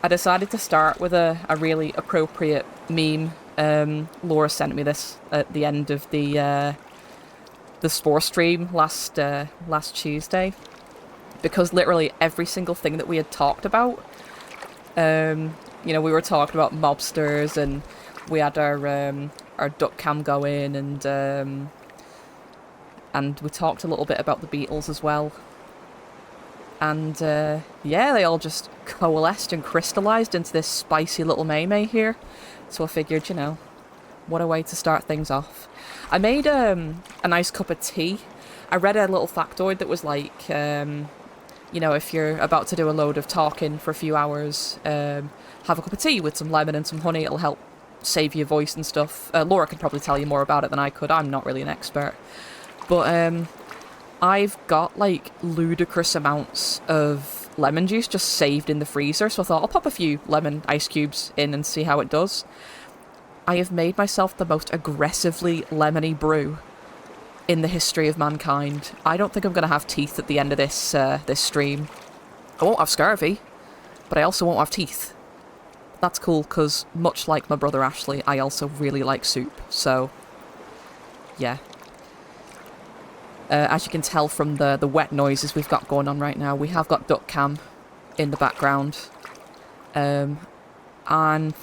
I decided to start with a really appropriate meme. Laura sent me this at the end of the Spore stream last Tuesday, because literally every single thing that we had talked about, you know, we were talking about mobsters, and we had our duck cam going, and we talked a little bit about the Beatles as well. And yeah, they all just coalesced and crystallized into this spicy little May here. So I figured, you know, what a way to start things off. I made a nice cup of tea. I read a little factoid that was like, you know, if you're about to do a load of talking for a few hours, have a cup of tea with some lemon and some honey. It'll help save your voice and stuff. Laura could probably tell you more about it than I could. I'm not really an expert. But I've got like ludicrous amounts of lemon juice just saved in the freezer, so I thought I'll pop a few lemon ice cubes in and see how it does. I have made myself the most aggressively lemony brew in the history of mankind. I don't think I'm going to have teeth at the end of this stream. I won't have scurvy, but I also won't have teeth. That's cool, because much like my brother Ashley, I also really like soup, so yeah. As you can tell from the wet noises we've got going on right now, we have got duck cam in the background. And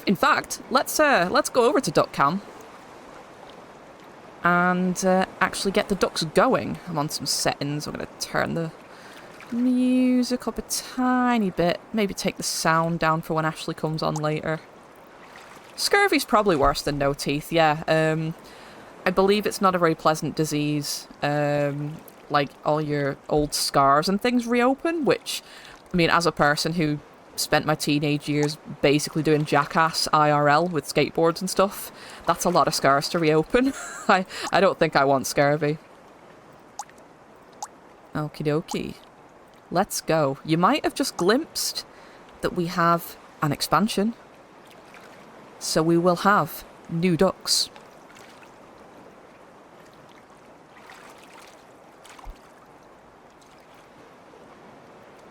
in fact, let's go over to duck cam and actually get the ducks going. I'm on some settings. I'm going to turn the music up a tiny bit. Maybe take the sound down for when Ashley comes on later. Scurvy's probably worse than no teeth, yeah. I believe it's not a very pleasant disease. Like, all your old scars and things reopen, which, I mean, as a person who spent my teenage years basically doing jackass IRL with skateboards and stuff, that's a lot of scars to reopen. I don't think I want scurvy. Okie dokie. Let's go. You might have just glimpsed that we have an expansion. So we will have new ducks.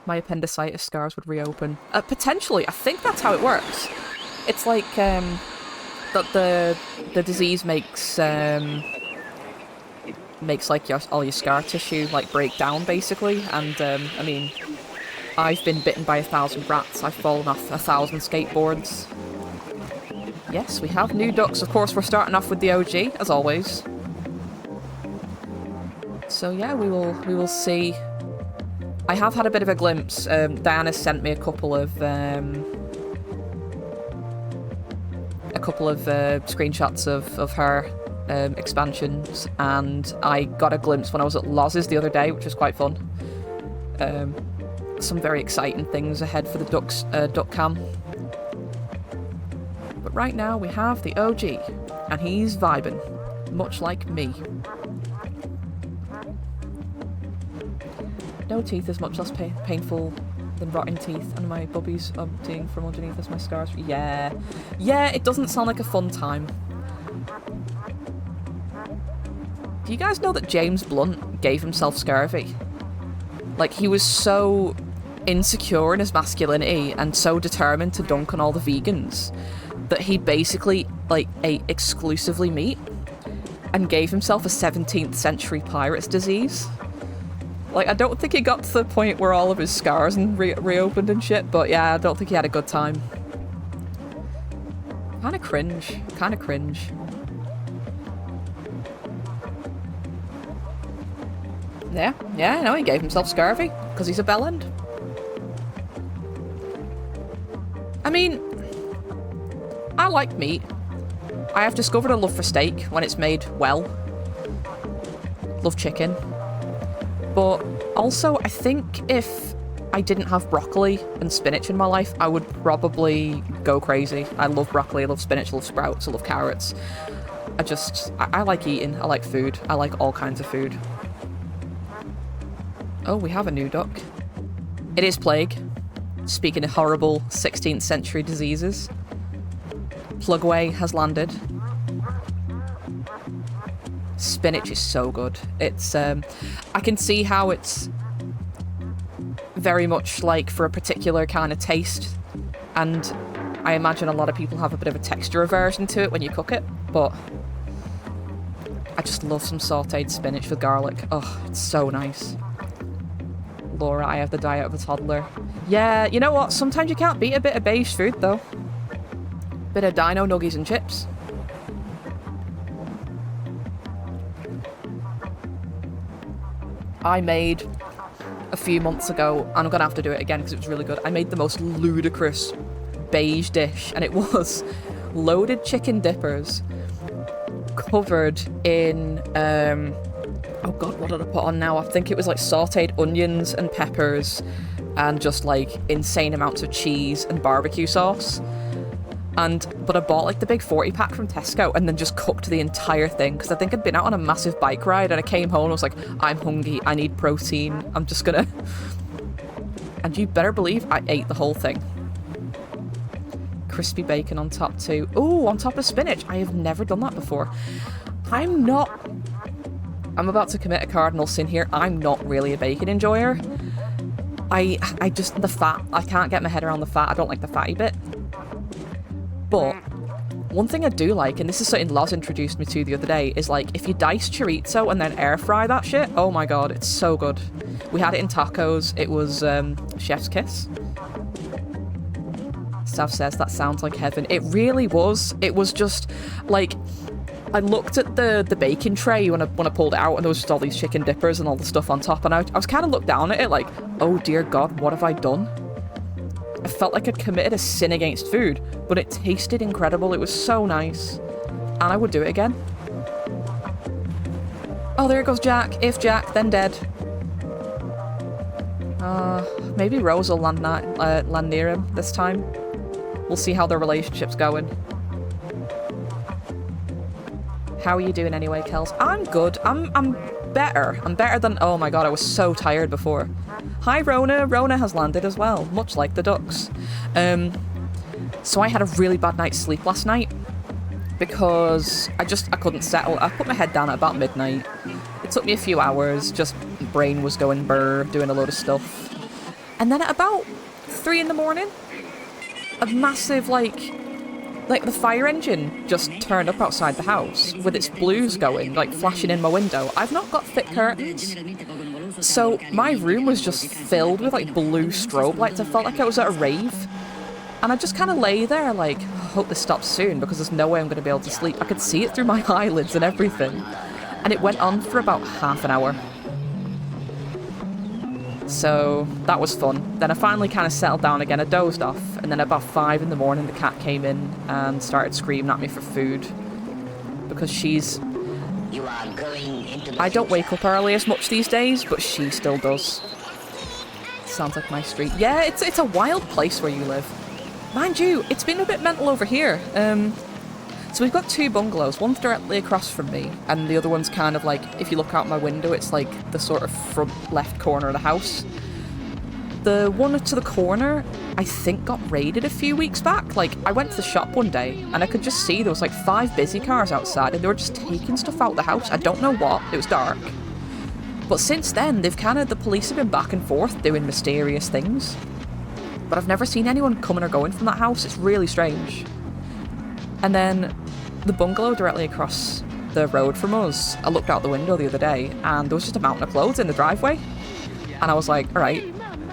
My appendicitis scars would reopen. Potentially, I think that's how it works. It's like that the disease makes like all your scar tissue like break down basically. And I mean, I've been bitten by 1,000 rats. I've fallen off 1,000 skateboards. Yes, we have new ducks. Of course, we're starting off with the OG as always. So yeah, we will see. I have had a bit of a glimpse. Diana sent me a couple of screenshots of her expansions, and I got a glimpse when I was at Loz's the other day, which was quite fun. Some very exciting things ahead for the duck cam. But right now we have the OG, and he's vibing, much like me. No teeth is much less painful than rotting teeth, and my bubbies emptying from underneath as my scars. Yeah, it doesn't sound like a fun time. Do you guys know that James Blunt gave himself scurvy? Like, he was so insecure in his masculinity and so determined to dunk on all the vegans that he basically, like, ate exclusively meat and gave himself a 17th century pirate's disease. Like, I don't think he got to the point where all of his scars and reopened and shit, but yeah, I don't think he had a good time. Kinda cringe. Yeah, no, he gave himself scurvy, because he's a bellend. I mean, I like meat. I have discovered a love for steak when it's made well. Love chicken. But also, I think if I didn't have broccoli and spinach in my life, I would probably go crazy. I love broccoli, I love spinach, I love sprouts, I love carrots. I like eating, I like food, I like all kinds of food. Oh, we have a new duck. It is plague. Speaking of horrible 16th century diseases. Plugway has landed. Spinach is so good. It's, I can see how it's very much like for a particular kind of taste. And I imagine a lot of people have a bit of a texture aversion to it when you cook it, but I just love some sautéed spinach with garlic. Oh, it's so nice. Laura, I have the diet of a toddler. Yeah, you know what? Sometimes you can't beat a bit of beige food, though. Bit of dino nuggies and chips. I made, a few months ago, and I'm gonna have to do it again because it was really good, I made the most ludicrous beige dish, and it was loaded chicken dippers covered in, oh god, what did I put on now? I think it was like sautéed onions and peppers and just like insane amounts of cheese and barbecue sauce. But I bought like the big 40 pack from Tesco and then just cooked the entire thing because I think I'd been out on a massive bike ride and I came home and I was like, I'm hungry, I need protein, I'm just gonna... And you better believe I ate the whole thing. Crispy bacon on top too. Ooh, on top of spinach. I have never done that before. I'm about to commit a cardinal sin here. I'm not really a bacon enjoyer. I just, the fat, I can't get my head around the fat. I don't like the fatty bit. But one thing I do like, and this is something Loz introduced me to the other day, is like if you dice chorizo and then air fry that shit, oh my god, it's so good. We had it in tacos. It was chef's kiss. Sav says that sounds like heaven. It really was. It was just like, I looked at the baking tray when I pulled it out and there was just all these chicken dippers and all the stuff on top, and I was kind of looked down at it like, oh dear god, what have I done? I felt like I'd committed a sin against food, but it tasted incredible. It was so nice. And I would do it again. Oh, there goes Jack. If Jack, then dead. Maybe Rose will land near him this time. We'll see how their relationship's going. How are you doing anyway, Kels? I'm good. I'm better. I'm better than... Oh my god, I was so tired before. Hi, Rona. Rona has landed as well, much like the ducks. So I had a really bad night's sleep last night because I couldn't settle. I put my head down at about midnight. It took me a few hours, just brain was going brr, doing a load of stuff. And then at about 3 in the morning, a massive, like the fire engine just turned up outside the house with its blues going, like flashing in my window. I've not got thick curtains, so my room was just filled with like blue strobe lights. I felt like I was at a rave. And I just kind of lay there like, I hope this stops soon because there's no way I'm going to be able to sleep. I could see it through my eyelids and everything. And it went on for about half an hour. So that was fun. Then I finally kind of settled down again. I dozed off. And then about 5 in the morning, the cat came in and started screaming at me for food. Because she's... I don't wake up early as much these days, but she still does. Sounds like my street. Yeah, it's a wild place where you live. Mind you, it's been a bit mental over here. So we've got 2 bungalows. One's directly across from me, and the other one's kind of like, if you look out my window, it's like the sort of front left corner of the house. The one to the corner, I think, got raided a few weeks back. Like, I went to the shop one day, and I could just see there was like 5 busy cars outside, and they were just taking stuff out of the house. I don't know what. It was dark. But since then, the police have been back and forth doing mysterious things. But I've never seen anyone coming or going from that house. It's really strange. And then the bungalow directly across the road from us, I looked out the window the other day and there was just a mountain of clothes in the driveway. And I was like, alright,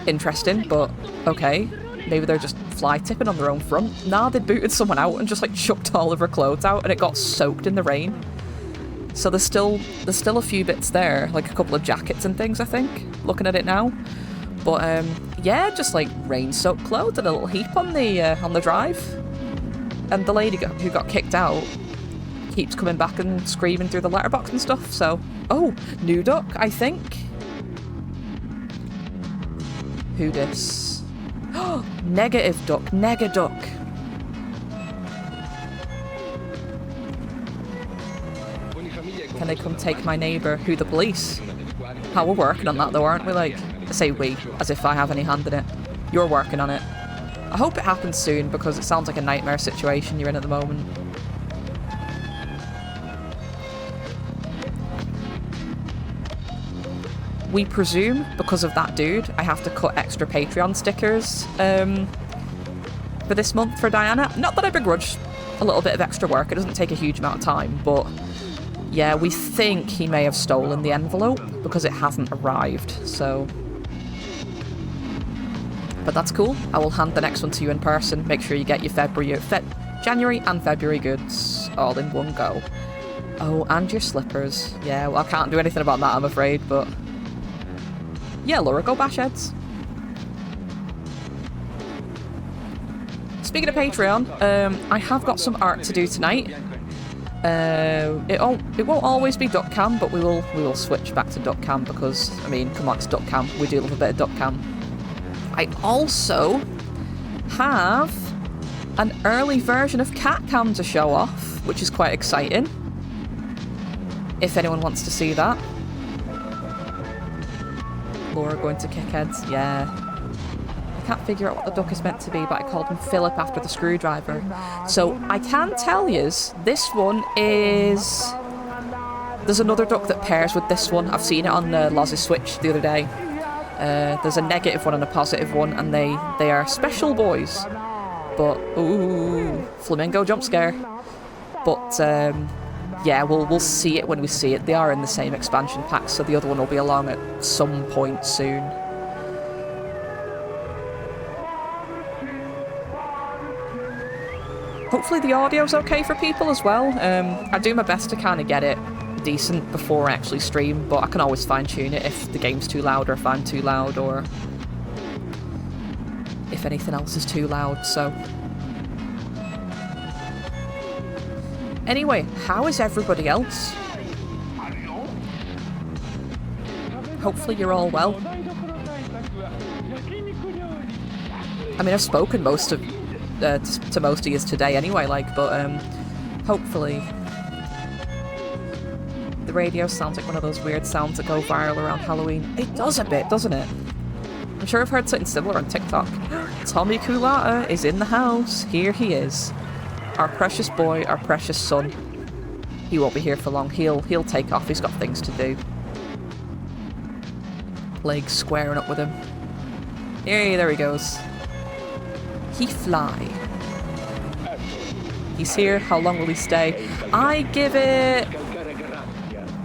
interesting, but okay. Maybe they're just fly tipping on their own front. Nah, they'd booted someone out and just like chucked all of her clothes out and it got soaked in the rain. So there's still a few bits there, like a couple of jackets and things, I think, looking at it now. But yeah, just like rain-soaked clothes and a little heap on the drive. And the lady who got kicked out keeps coming back and screaming through the letterbox and stuff. So, oh, new duck, I think. Who dis? Oh, negative duck, negaduck. Can they come take my neighbour? Who, the police? How, we're working on that though, aren't we? Like, I say we, as if I have any hand in it. You're working on it. I hope it happens soon because it sounds like a nightmare situation you're in at the moment. We presume, because of that dude, I have to cut extra Patreon stickers for this month for Diana. Not that I begrudge a little bit of extra work. It doesn't take a huge amount of time, but yeah, we think he may have stolen the envelope because it hasn't arrived, so... But that's cool. I will hand the next one to you in person. Make sure you get your January and February goods all in one go. Oh, and your slippers. Yeah, well, I can't do anything about that, I'm afraid, but... Yeah, Laura, go bash heads. Speaking of Patreon, I have got some art to do tonight. It won't always be duck cam, but we will switch back to duck cam because, I mean, come on, it's duck cam. We do love a bit of duck cam. I also have an early version of cat cam to show off, which is quite exciting. If anyone wants to see that. Laura going to kick heads, yeah. I can't figure out what the duck is meant to be, but I called him Philip after the screwdriver. So I can tell yous, this one is... There's another duck that pairs with this one. I've seen it on Loz's Switch the other day. There's a negative one and a positive one, and they are special boys. But, ooh, flamingo jump scare. But, yeah, we'll see it when we see it. They are in the same expansion pack, so the other one will be along at some point soon. Hopefully the audio's okay for people as well. I do my best to kind of get it decent before I actually stream, but I can always fine-tune it if the game's too loud or if I'm too loud or if anything else is too loud, so... Anyway, how is everybody else? Hopefully you're all well. I mean, I've spoken to most of you today anyway, like, but hopefully the radio sounds like one of those weird sounds that go viral around Halloween. It does a bit, doesn't it? I'm sure I've heard something similar on TikTok. Tommy Kulata is in the house. Here he is. Our precious boy, our precious son. He won't be here for long. He'll take off. He's got things to do. Legs squaring up with him. Hey, there he goes. He fly. He's here. How long will he stay? I give it...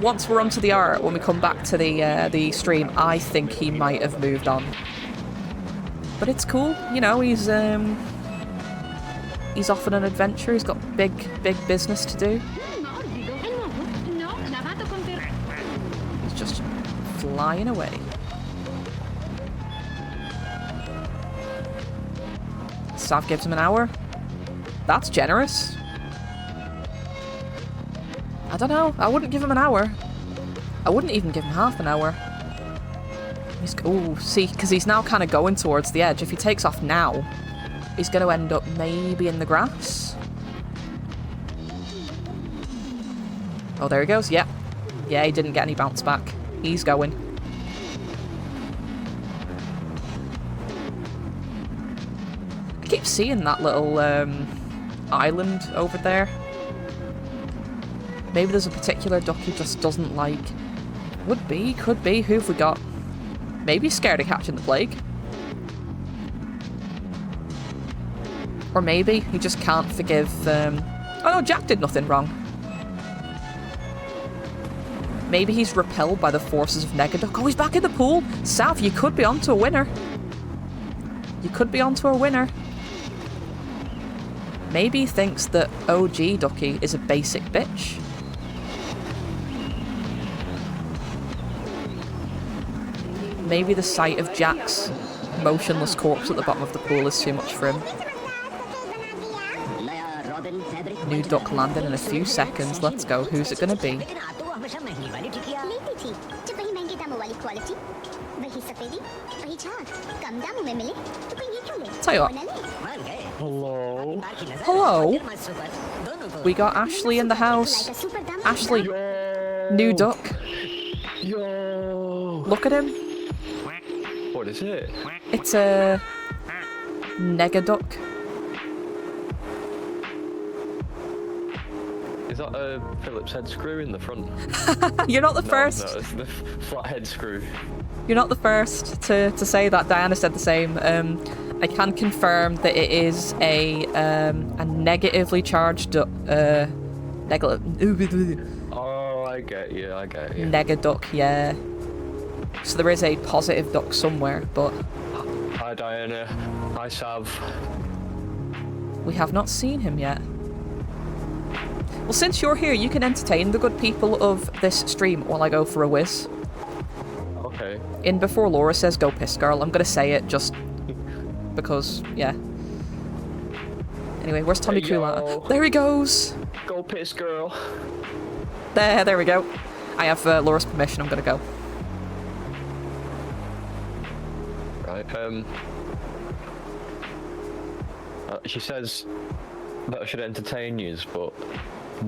Once we're onto the art, when we come back to the stream, I think he might have moved on. But it's cool. You know, he's off on an adventure. He's got big business to do. He's just flying away. Staff gives him an hour. That's generous. I don't know. I wouldn't give him an hour. I wouldn't even give him half an hour. Ooh, see, because he's now kind of going towards the edge. If he takes off now, he's going to end up maybe in the grass. Oh, there he goes. Yep. Yeah, he didn't get any bounce back. He's going. I keep seeing that little island over there. Maybe there's a particular duck he just doesn't like. Would be, could be. Who have we got? Maybe he's scared of catching the plague. Or maybe he just can't forgive... Oh no, Jack did nothing wrong. Maybe he's repelled by the forces of Negaduck. Oh, he's back in the pool! Sav, you could be onto a winner. You could be onto a winner. Maybe he thinks that OG Ducky is a basic bitch. Maybe the sight of Jack's motionless corpse at the bottom of the pool is too much for him. New duck landing in a few seconds. Let's go. Who's it going to be? Tell you what. Hello. Hello. We got Ashley in the house. Ashley. Yo. New duck. Yo. Look at him. What is it? It's a Negaduck. Is that a Phillips head screw in the front? You're not the first. No, it's the flat head screw. You're not the first to say that. Diana said the same. I can confirm that it is a negatively charged Oh, I get you, Negaduck, yeah. So there is a positive duck somewhere, but... Hi, Diana. Hi, Sav. we have not seen him yet. Well, since you're here, you can entertain the good people of this stream while I go for a whiz. Okay. In before Laura says go piss girl, I'm gonna say it just because, yeah. Anyway, where's Tommy Hey, yo. Kula? There he goes! Go piss, girl. There we go. I have Laura's permission, I'm gonna go. Right, she says that I should entertain yous, but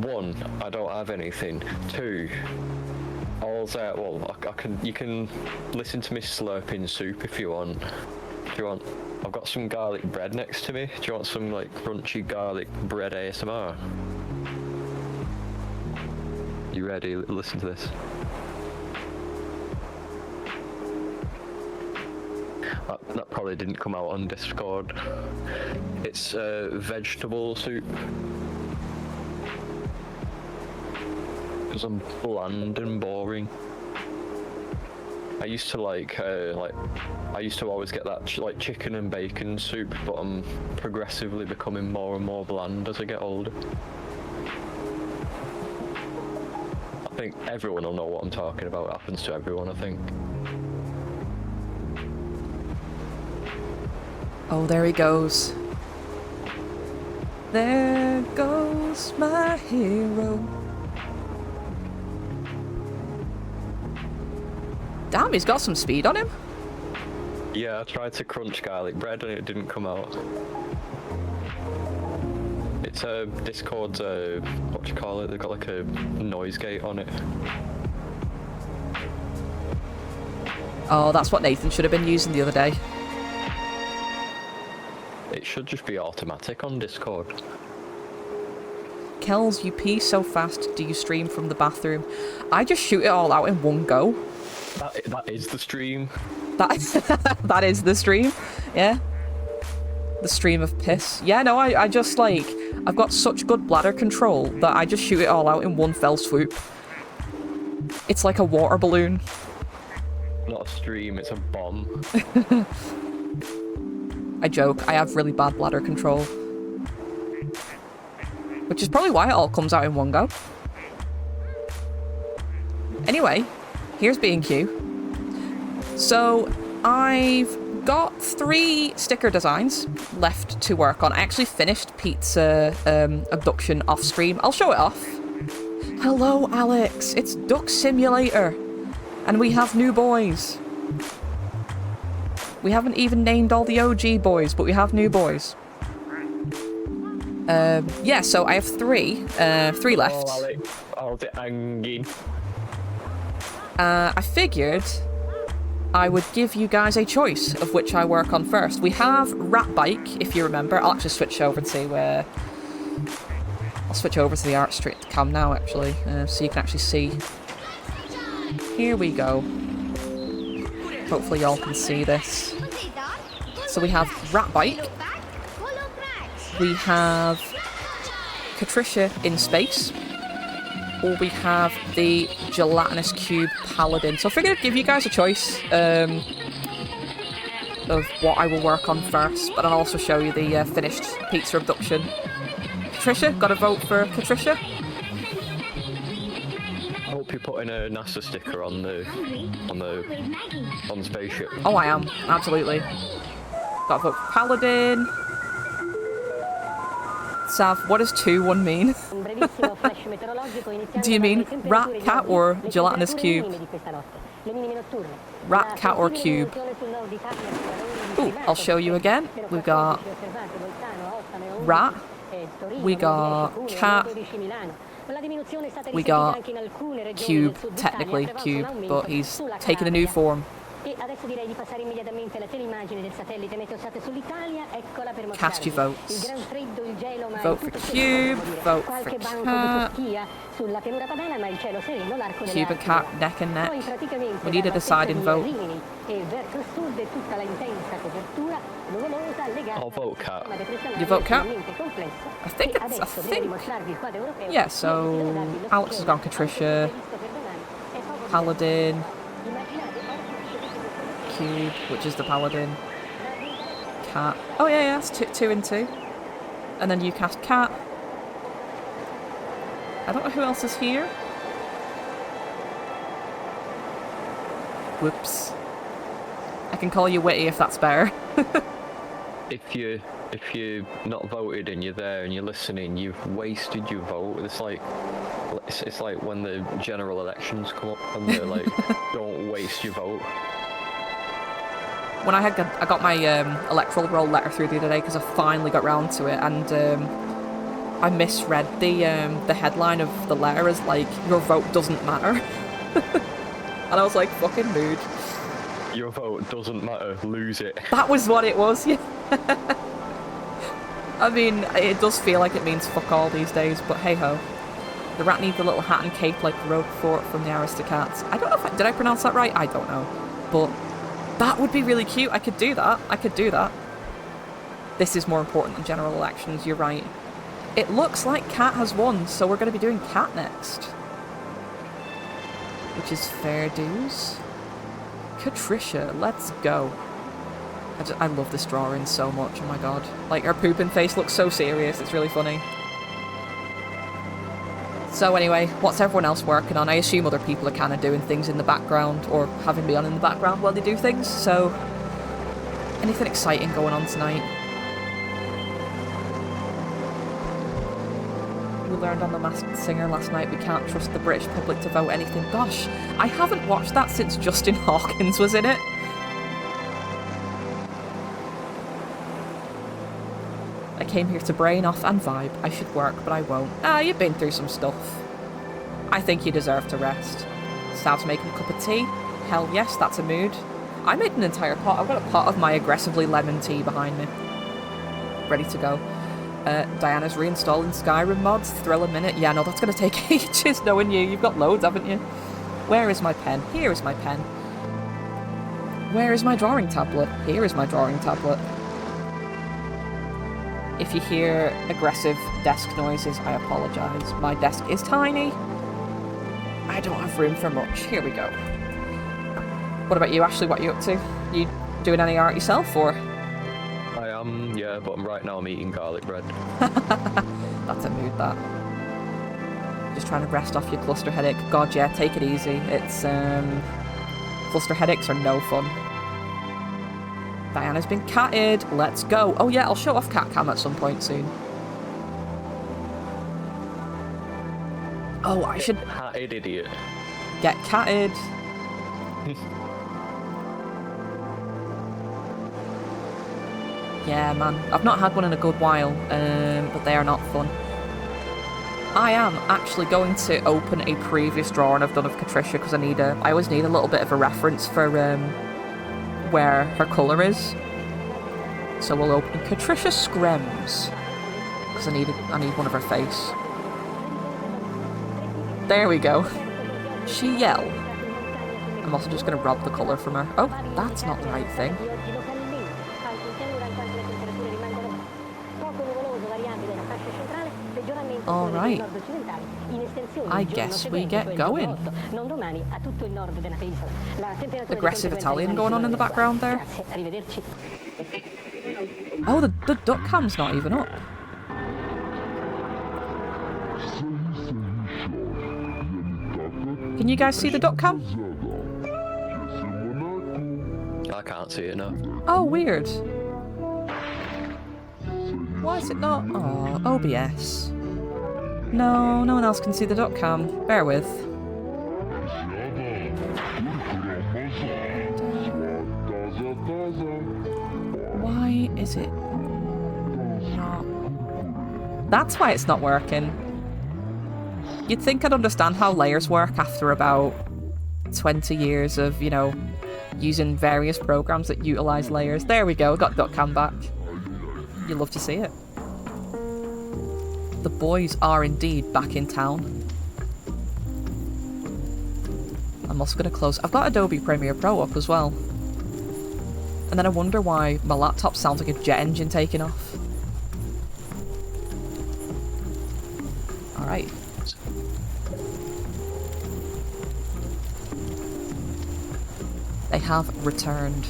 1, I don't have anything. 2, you can listen to me slurping soup if you want. Do you want? I've got some garlic bread next to me. Do you want some like crunchy garlic bread ASMR? You ready? Listen to this. That probably didn't come out on Discord. It's vegetable soup. Because I'm bland and boring. I used to I used to always get that like chicken and bacon soup, but I'm progressively becoming more and more bland as I get older. I think everyone will know what I'm talking about. It happens to everyone, I think. Oh, there he goes. There goes my hero. Damn, he's got some speed on him. Yeah, I tried to crunch garlic bread and it didn't come out. It's Discord's what do you call it? They've got like a noise gate on it. Oh, that's what Nathan should have been using the other day. It should just be automatic on Discord. Kels, you pee so fast, do you stream from the bathroom? I just shoot it all out in one go. That is the stream. That is the stream, yeah. The stream of piss. Yeah, no, I just like, I've got such good bladder control that I just shoot it all out in one fell swoop. It's like a water balloon. Not a stream, it's a bomb. I joke, I have really bad bladder control. Which is probably why it all comes out in one go. Anyway, here's B&Q. So, I've got 3 sticker designs left to work on. I actually finished Pete's abduction off stream. I'll show it off. Hello, Alex. It's Duck Simulator. And we have new boys. We haven't even named all the OG boys, but we have new boys. Yeah, so I have 3 left. Oh, Alex. How's it hanging? I figured I would give you guys a choice of which I work on first. We have Rat Bike, if you remember. I'll actually switch over to I'll switch over to the art straight cam now, actually, so you can actually see. Here we go. Hopefully y'all can see this. So we have Rat Bike. We have Catricia in space. Or we have the Gelatinous Cube Paladin. So I figured I'd give you guys a choice of what I will work on first, but I'll also show you the finished pizza abduction. Catricia, got a vote for Catricia? I hope you're putting a NASA sticker on the spaceship. Oh, I am, absolutely. Got a vote for Paladin. Sav, what does 2-1 mean? Do you mean rat, cat, or gelatinous cube? Rat, cat, or cube? Ooh, I'll show you again. We've got rat, we got cat, we got cube, technically cube, but he's taken a new form. Cast your votes. Vote for Cube, vote for Cat. Cube and Cat neck and neck. We need a deciding vote. I'll vote Cat. You vote Cat? I think. Yeah, so Alex has gone Catricia, Paladin, Cube, which is the Paladin, Cat. Oh yeah, it's two and two. And then you cast Cat. I don't know who else is here. Whoops. I can call you Witty if that's better. If you're not voted and you're there and you're listening, you've wasted your vote. It's like when the general elections come up and they're like, don't waste your vote. When I got my electoral roll letter through the other day because I finally got round to it, and I misread the headline of the letter as like, your vote doesn't matter. And I was like, fucking mood. Your vote doesn't matter, lose it. That was what it was, yeah. I mean, it does feel like it means fuck all these days, but hey ho. The rat needs a little hat and cape like Rogue Fort from the Aristocats. I don't know if did I pronounce that right? I don't know. But that would be really cute. I could do that. This is more important than general elections, you're right. It looks like Cat has won, so we're going to be doing Cat next. Which is fair dues. Catricia, let's go. I love this drawing so much, oh my god. Like, her pooping face looks so serious, it's really funny. So anyway, what's everyone else working on? I assume other people are kind of doing things in the background, or having me on in the background while they do things, so... Anything exciting going on tonight? We learned on The Masked Singer last night we can't trust the British public to vote anything. Gosh, I haven't watched that since Justin Hawkins was in it. I came here to brain off and vibe. I should work, but I won't. Ah, you've been through some stuff. I think you deserve to rest. Stav's making a cup of tea. Hell yes, that's a mood. I made an entire pot. I've got a pot of my aggressively lemon tea behind me. Ready to go. Diana's reinstalling Skyrim mods. Thrill a minute. Yeah, no, that's going to take ages knowing you. You've got loads, haven't you? Where is my pen? Here is my pen. Where is my drawing tablet? Here is my drawing tablet. If you hear aggressive desk noises, I apologise. My desk is tiny. I don't have room for much. Here we go. What about you, Ashley? What are you up to? You doing any art yourself, or...? I am, yeah, but right now I'm eating garlic bread. That's a mood, that. Just trying to rest off your cluster headache. God, yeah, take it easy. It's, cluster headaches are no fun. Diana's been catted. Let's go. Oh yeah, I'll show off cat cam at some point soon. Oh, I should... Hatted idiot. Get catted. Yeah, man. I've not had one in a good while, but they are not fun. I am actually going to open a previous drawing I've done of Catricia because I always need a little bit of a reference for where her colour is. So we'll open Catricia Screms because I need one of her face. There we go. She yell. I'm also just going to rob the colour from her. Oh, that's not the right thing. Alright. I guess we get going. Aggressive Italian going on in the background there. Oh, the duck cam's not even up. Can you guys see the duck cam? I can't see it now. Oh, weird. Why is it not? Oh, OBS. No, no one else can see the duck cam. Bear with. Why is it not? That's why it's not working. You'd think I'd understand how layers work after about 20 years of, you know, using various programs that utilize layers. There we go, got duck cam back. You love to see it. The boys are indeed back in town. I'm also going to close... I've got Adobe Premiere Pro up as well. And then I wonder why my laptop sounds like a jet engine taking off. Alright. They have returned.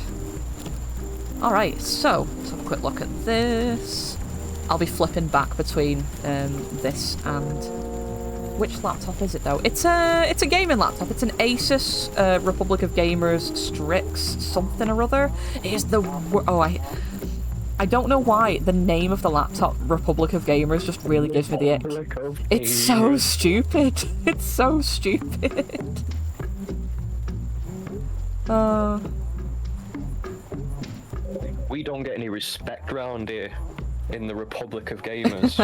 Alright, so let's have a quick look at this. I'll be flipping back between this and... Which laptop is it though? It's a gaming laptop. It's an Asus Republic of Gamers Strix something or other. It is the... Oh, I don't know why the name of the laptop, Republic of Gamers, just really gives me the ick. It's so stupid. It's so stupid. We don't get any respect round here in the Republic of Gamers.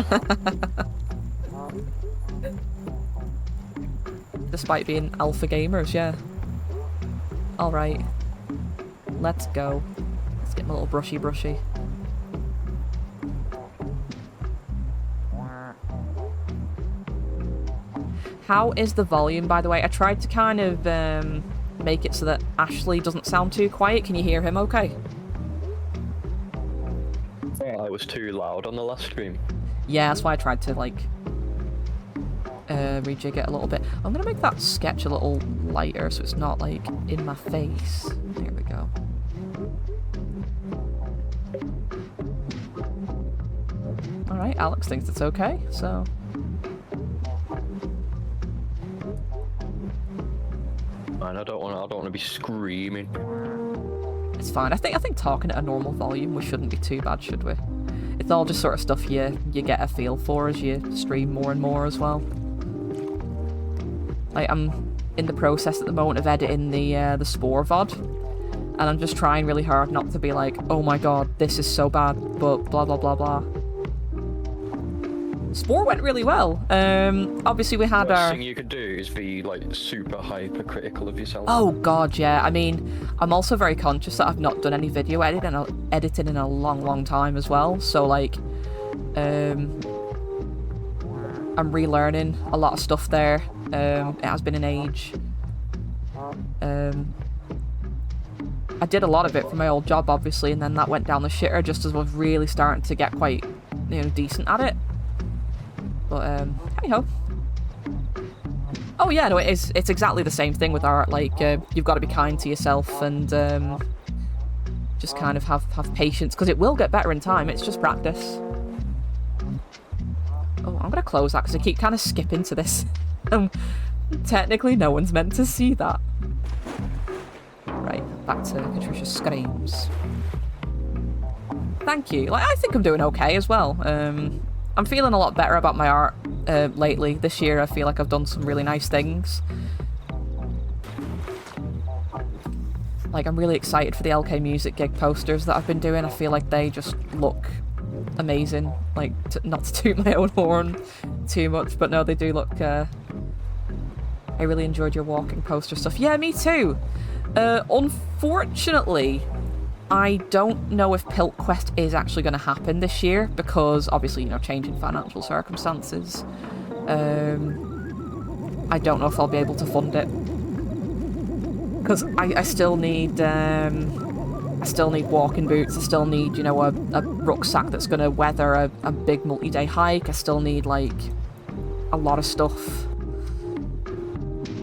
Despite being alpha gamers, yeah. Alright. Let's go. Let's get my little brushy. How is the volume, by the way? I tried to kind of make it so that Ashley doesn't sound too quiet. Can you hear him okay? I was too loud on the last stream. Yeah, that's why I tried to, like, rejig it a little bit. I'm going to make that sketch a little lighter so it's not, like, in my face. There we go. Alright, Alex thinks it's okay, so... Man, I don't want to be screaming. It's fine. I think talking at a normal volume, we shouldn't be too bad, should we? It's all just sort of stuff you get a feel for as you stream more and more as well. Like, I'm in the process at the moment of editing the Spore VOD, and I'm just trying really hard not to be like, oh my god, this is so bad, but blah blah blah blah. Spore went really well. Obviously we had The our... worst thing you could do is be like super hypercritical of yourself. Oh god, yeah. I mean, I'm also very conscious that I've not done any video editing in a long time as well. So like, I'm relearning a lot of stuff there. It has been an age. I did a lot of it for my old job, obviously, and then that went down the shitter just as I was really starting to get quite, decent at it. But, hey-ho. Oh yeah, no, it's exactly the same thing with art. Like, you've got to be kind to yourself and just kind of have patience, because it will get better in time. It's just practice. Oh, I'm going to close that because I keep kind of skipping to this. Technically, no one's meant to see that. Right, back to Catricia's screams. Thank you. Like, I think I'm doing okay as well. I'm feeling a lot better about my art lately. This year, I feel like I've done some really nice things. Like, I'm really excited for the LK Music gig posters that I've been doing. I feel like they just look amazing. Like, not to toot my own horn too much, but no, they do look... I really enjoyed your walking poster stuff. Yeah, me too. Unfortunately, I don't know if Pilt Quest is actually going to happen this year because, obviously, changing financial circumstances. I don't know if I'll be able to fund it because I still need walking boots. I still need, a rucksack that's going to weather a big multi-day hike. I still need like a lot of stuff.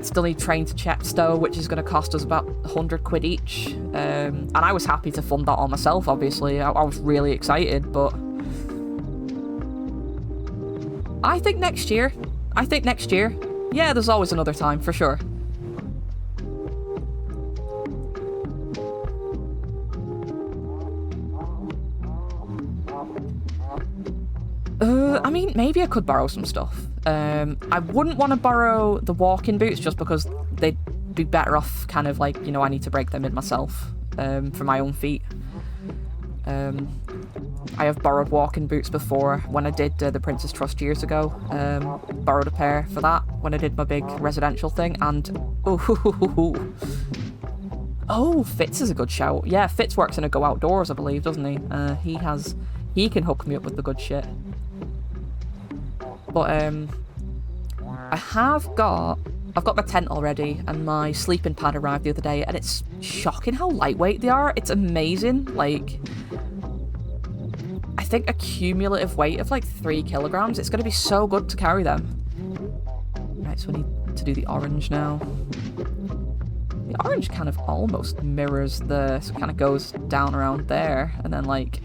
Still need train to Chepstow, which is going to cost us about 100 quid each. And I was happy to fund that all myself, obviously. I was really excited, but... I think next year. Yeah, there's always another time, for sure. I mean, maybe I could borrow some stuff. I wouldn't want to borrow the walking boots just because they'd be better off kind of like, I need to break them in myself for my own feet. I have borrowed walking boots before when I did the Princess Trust years ago. Borrowed a pair for that when I did my big residential thing, and Oh, Fitz is a good shout. Yeah, Fitz works in a Go Outdoors, I believe, doesn't he? He can hook me up with the good shit. But, I've got my tent already, and my sleeping pad arrived the other day, and it's shocking how lightweight they are. It's amazing. Like, I think a cumulative weight of like 3 kilograms. It's going to be so good to carry them. Right, so I need to do the orange now. The orange kind of almost mirrors so it kind of goes down around there, and then like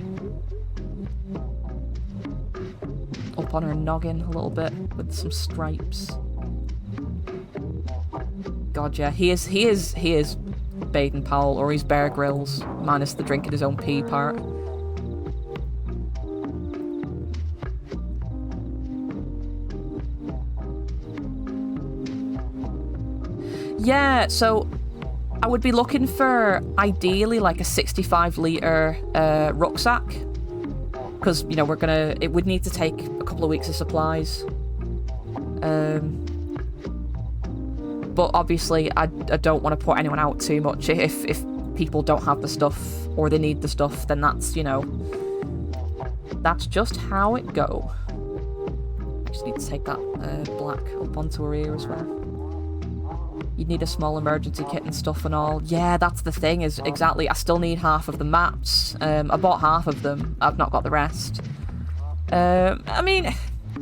up on her noggin a little bit with some stripes. God, yeah, he is Baden Powell, or he's Bear Grylls, minus the drinking his own pee part. Yeah, so I would be looking for ideally like a 65-litre rucksack, because you know it would need to take a couple of weeks of supplies. But obviously I don't want to put anyone out too much. If people don't have the stuff or they need the stuff, then that's, you know, that's just how it go. I just need to take that black up onto her ear as well. You'd need a small emergency kit and stuff and all. Yeah, that's the thing, is exactly, I still need half of the maps. I bought half of them. I've not got the rest. I mean,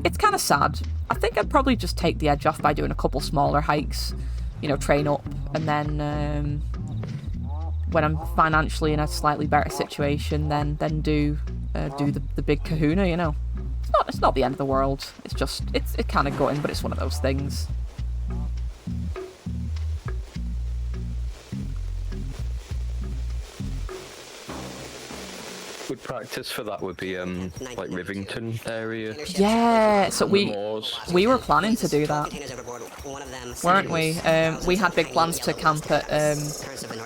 it's kind of sad. I think I'd probably just take the edge off by doing a couple smaller hikes, you know, train up, and then when I'm financially in a slightly better situation, then do the big kahuna, you know. It's not the end of the world. It's just, it's kind of gutting, but it's one of those things. Good practice for that would be like Rivington area. Yeah, so we were planning to do that, weren't we? We had big plans to camp at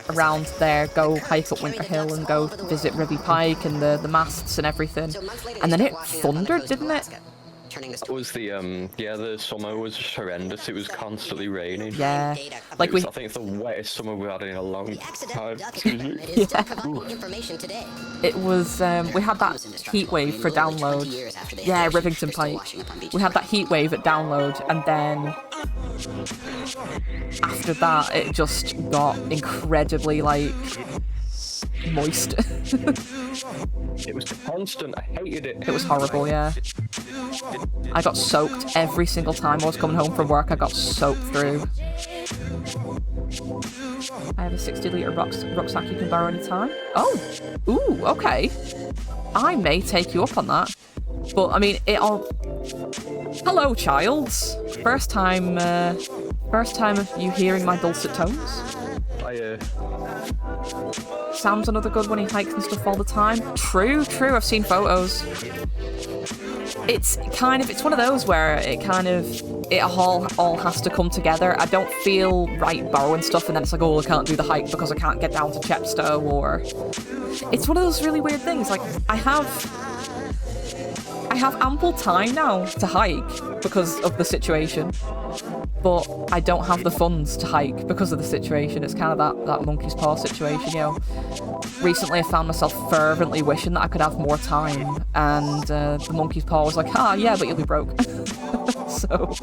around there, go hike up Winter Hill and go visit Ribby Pike and the masts and everything. And then it thundered, didn't it? That was the summer was just horrendous. It was constantly raining. Yeah, like I think it's the wettest summer we've had in a long time. Excuse me. Yeah. It was, we had that heat wave for download. Yeah, Rivington Pike. We had that heat wave at download, and then after that it just got incredibly like moist. It was constant. I hated it. It was horrible, yeah. I got soaked every single time I was coming home from work. I got soaked through. I have a 60-litre rucksack you can borrow anytime. Oh! Ooh, okay. I may take you up on that. But, I mean, Hello, childs. First time of you hearing my dulcet tones. Sam's another good one. He hikes and stuff all the time. True. I've seen photos. It's one of those where it all has to come together. I don't feel right borrowing stuff and then it's like, oh, I can't do the hike because I can't get down to Chepstow, or it's one of those really weird things. Like, I have ample time now to hike because of the situation, but I don't have the funds to hike because of the situation. It's kind of that monkey's paw situation, you know. Recently I found myself fervently wishing that I could have more time, and the monkey's paw was like, yeah, but you'll be broke. So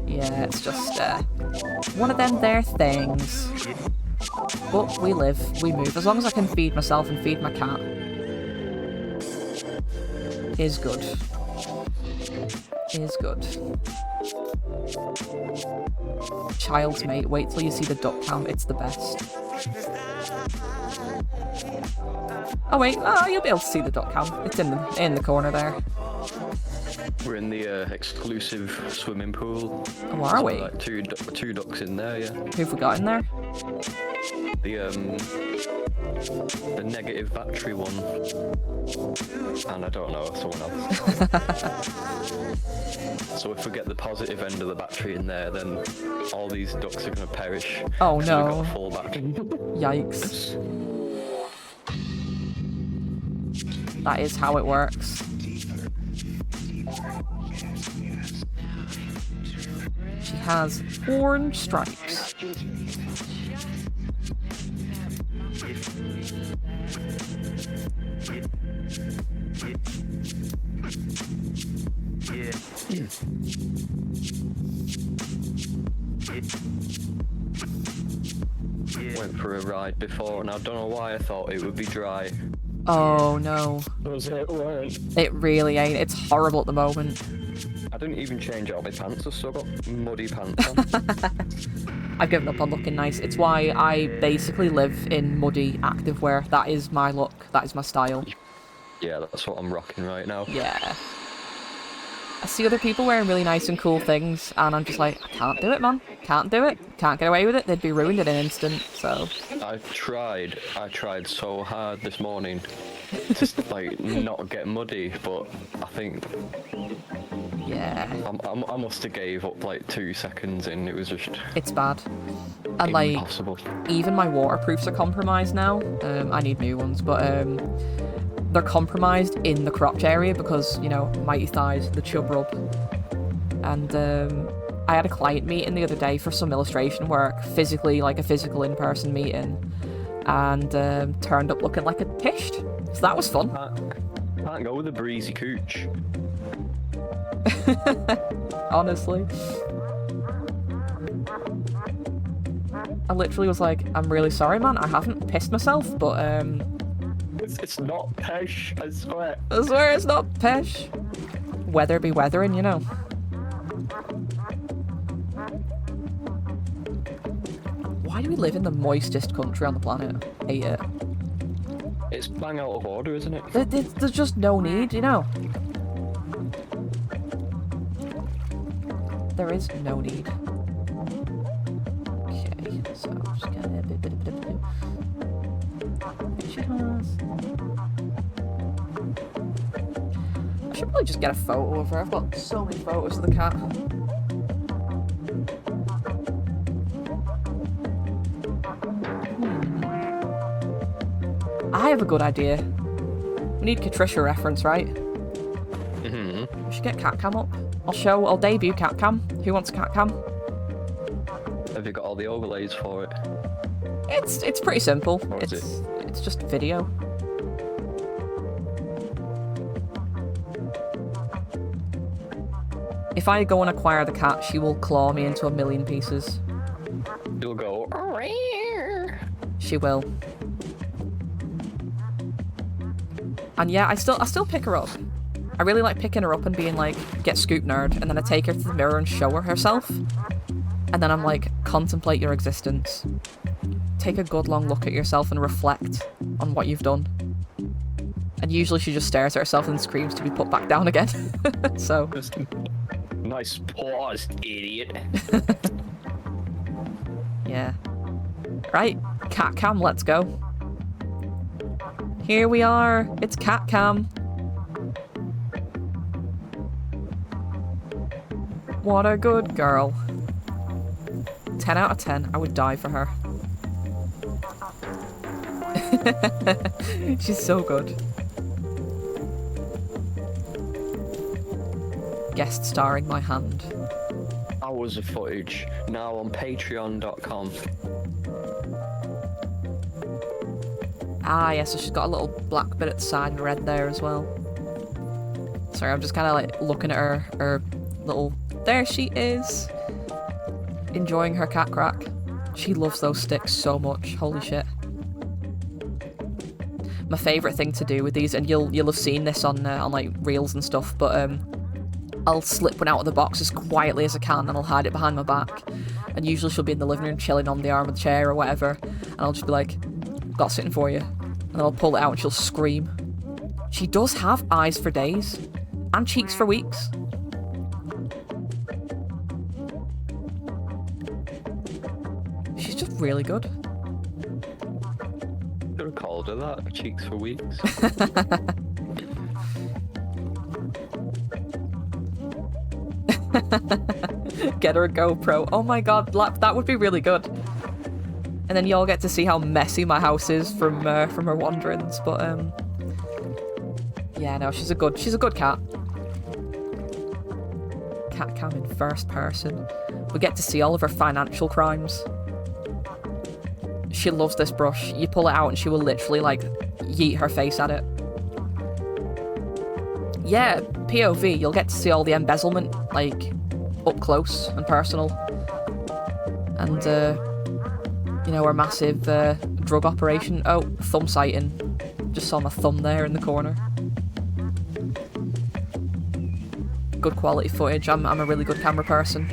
yeah, it's just one of them there things. But we live, we move. As long as I can feed myself and feed my cat, is good. Child's mate, wait till you see the duck cam, it's the best. Oh wait, you'll be able to see the duck cam. It's in the corner there. We're in the exclusive swimming pool. Oh, are we? Like two ducks in there, yeah. Who've we got in there? The negative battery one. And I don't know, someone else. So if we get the positive end of the battery in there, then all these ducks are going to perish. Oh no. We've got a full battery. Yikes. That is how it works. She has orange stripes. Went for a ride before, and I don't know why I thought it would be dry. Oh no. It weren't. It really ain't. It's horrible at the moment. I didn't even change out my pants. I still got muddy pants on. I've given up on looking nice. It's why I basically live in muddy activewear. That is my look. That is my style. Yeah, that's what I'm rocking right now. Yeah. I see other people wearing really nice and cool things, and I'm just like, I can't do it, man. Can't do it. Can't get away with it. They'd be ruined in an instant, so... I tried so hard this morning to, like, not get muddy, but I think... Yeah. I must have gave up, like, 2 seconds in. It was just... It's bad. And, like, impossible. Even my waterproofs are compromised now. I need new ones, but, they're compromised in the crotch area because, you know, mighty thighs, the chub rub. And I had a client meeting the other day for some illustration work, physically, like a physical in-person meeting, and turned up looking like a pished. So that was fun. Can't go with a breezy cooch. Honestly. I literally was like, I'm really sorry, man, I haven't pissed myself, but It's not pesh, I swear. I swear it's not pesh. Weather be weathering, you know. Why do we live in the moistest country on the planet? Hate it. It's bang out of order, isn't it? There's just no need, you know. There is no need. Okay, so I'm just gonna I should probably just get a photo of her. I've got so many photos of the cat. I have a good idea. We need Catricia reference, right? Mm-hmm. We should get cat cam up. I'll debut cat cam. Who wants cat cam? Have you got all the overlays for it? It's pretty simple. Or is It's just video. If I go and acquire the cat, she will claw me into a million pieces. You'll go. She will. And yeah, I still pick her up. I really like picking her up and being like, get scoop nerd, and then I take her to the mirror and show her herself. And then I'm like, contemplate your existence. Take a good long look at yourself and reflect on what you've done. And usually she just stares at herself and screams to be put back down again. So... Nice pause, idiot. Yeah. Right, cat cam, let's go. Here we are, it's cat cam. What a good girl. 10 out of 10, I would die for her. She's so good. Guest starring my hand. Hours of footage, now on patreon.com. Ah, yeah, so she's got a little black bit at the side and red there as well. Sorry, I'm just kind of like looking at her little... There she is! Enjoying her cat crack. She loves those sticks so much, holy shit. My favourite thing to do with these, and you'll have seen this on like reels and stuff, but I'll slip one out of the box as quietly as I can and I'll hide it behind my back. And usually she'll be in the living room chilling on the arm of the chair or whatever, and I'll just be like, got something for you. And then I'll pull it out and she'll scream. She does have eyes for days, and cheeks for weeks. She's just really good. Should have called her that, cheeks for weeks. Get her a GoPro. Oh my god, that would be really good. And then y'all get to see how messy my house is from her wanderings. But yeah, no, she's a good cat. Cat cam in first person. We get to see all of her financial crimes. She loves this brush. You pull it out and she will literally, like, yeet her face at it. Yeah, POV, you'll get to see all the embezzlement, like, up close and personal. And, you know, her massive drug operation. Oh, thumb sighting. Just saw my thumb there in the corner. Good quality footage. I'm a really good camera person.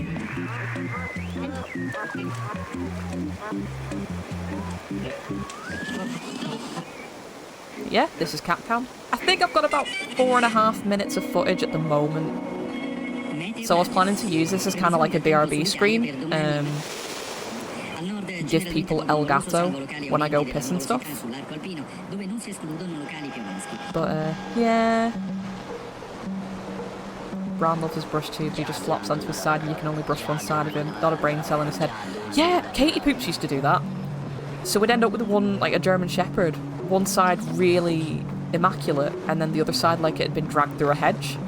Yeah, this is CatCam. I think I've got about 4.5 minutes of footage at the moment. So I was planning to use this as kind of like a BRB screen. Give people El Gato when I go piss and stuff. But, yeah. Brown loves his brush tube. He just flops onto his side and you can only brush one side of him. Not a brain cell in his head. Yeah, Katie Poops used to do that. So we'd end up with a German Shepherd. One side really immaculate, and then the other side like it had been dragged through a hedge.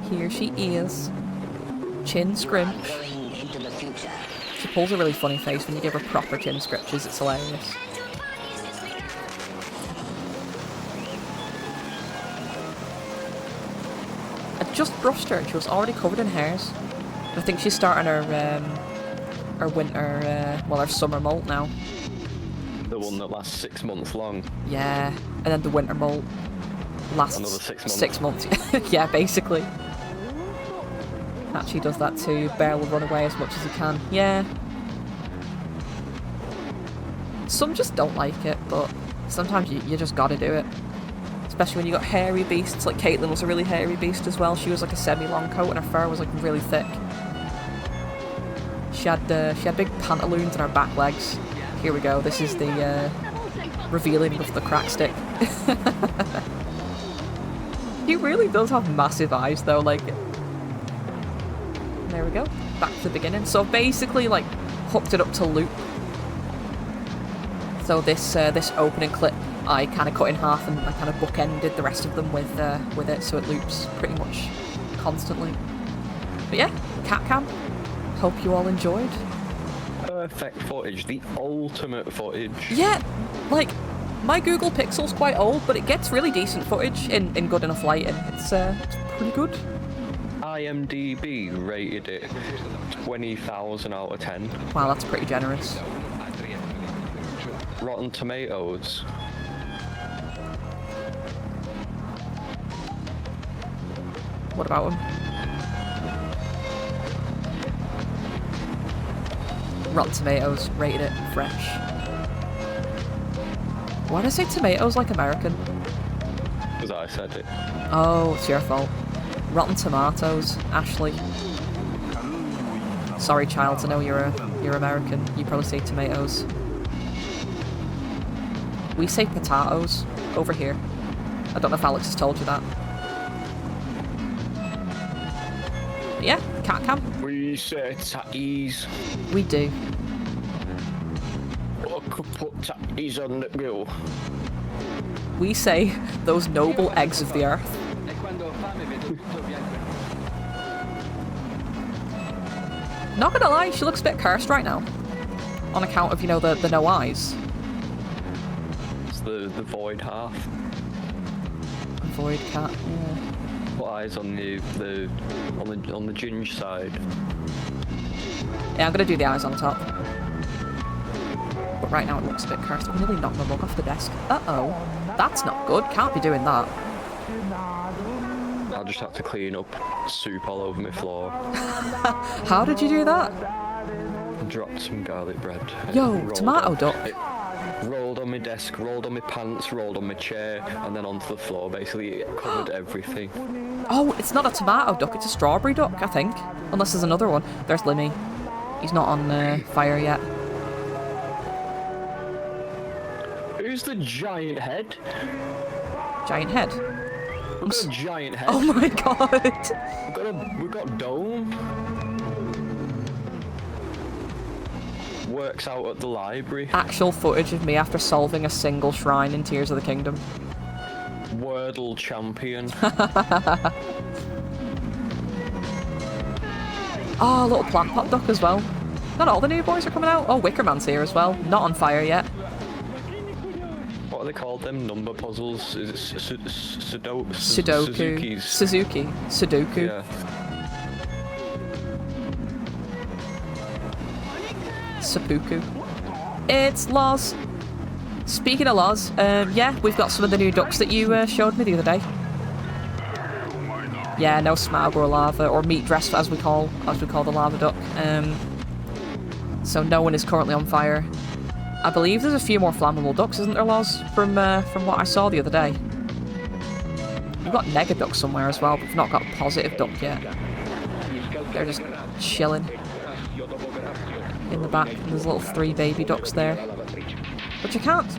Here she is. Chin scrimp. She pulls a really funny face when you give her proper chin scritches. It's hilarious. I just brushed her and she was already covered in hairs. I think she's starting her winter, well, her summer molt now. The one that lasts 6 months long. Yeah, and then the winter molt lasts another 6 months. 6 months. Yeah, basically. Actually does that too. Bear will run away as much as he can. Yeah. Some just don't like it, but sometimes you just gotta do it. Especially when you got hairy beasts. Like Caitlin was a really hairy beast as well. She was like a semi-long coat and her fur was like really thick. She had big pantaloons on her back legs. Here we go. This is the revealing of the crack stick. He really does have massive eyes though, like. There we go. Back to the beginning. So basically, like, hooked it up to loop. So this opening clip, I kind of cut in half and I kind of bookended the rest of them with it, so it loops pretty much constantly. But yeah, CatCam. Hope you all enjoyed. Perfect footage, the ultimate footage. Yeah, like, my Google Pixel's quite old, but it gets really decent footage in good enough lighting. It's pretty good. IMDb rated it 20,000 out of 10. Wow, that's pretty generous. Rotten Tomatoes. What about him? Rotten Tomatoes rated it fresh. Why did I say tomatoes like American? Because I said it. Oh, it's your fault. Rotten Tomatoes, Ashley. Sorry, Childs. I know you're American. You probably say tomatoes. We say potatoes over here. I don't know if Alex has told you that. But yeah, CatCam. We say tatties. We do. I could put tatties on the grill. We say those noble eggs of the earth. Not gonna lie, she looks a bit cursed right now. On account of, you know, the no eyes. It's the void half. Void cat, yeah. Put eyes on the ginge side. Yeah, I'm gonna do the eyes on top. But right now it looks a bit cursed. I'm nearly knocked my mug off the desk. Uh-oh. That's not good. Can't be doing that. I'll just have to clean up soup all over my floor. How did you do that? Dropped some garlic bread. Yo, tomato duck. It rolled on my desk, rolled on my pants, rolled on my chair, and then onto the floor. Basically, it covered everything. Oh, it's not a tomato duck, it's a strawberry duck, I think. Unless there's another one. There's Limmy. He's not on fire yet. Who's the giant head? Giant head? We've got a giant head. Oh my god! We've got dome. Works out at the library. Actual footage of me after solving a single shrine in Tears of the Kingdom. Wordle champion. Oh, a little plant pot duck as well. Not all the new boys are coming out. Oh, Wickerman's here as well. Not on fire yet. What are they called? Them number puzzles? Is it Sudoku. Suzuki's? Sudoku. Yeah. Seppuku. It's Loz. Speaking of Loz, yeah, we've got some of the new ducks that you showed me the other day. Yeah, no smog or lava or meat dress as we call the lava duck. So no one is currently on fire. I believe there's a few more flammable ducks, isn't there, Loz? From what I saw the other day. We've got nega duck somewhere as well, but we've not got a positive duck yet. They're just chilling in the back. And there's little 3 baby ducks there, but you can't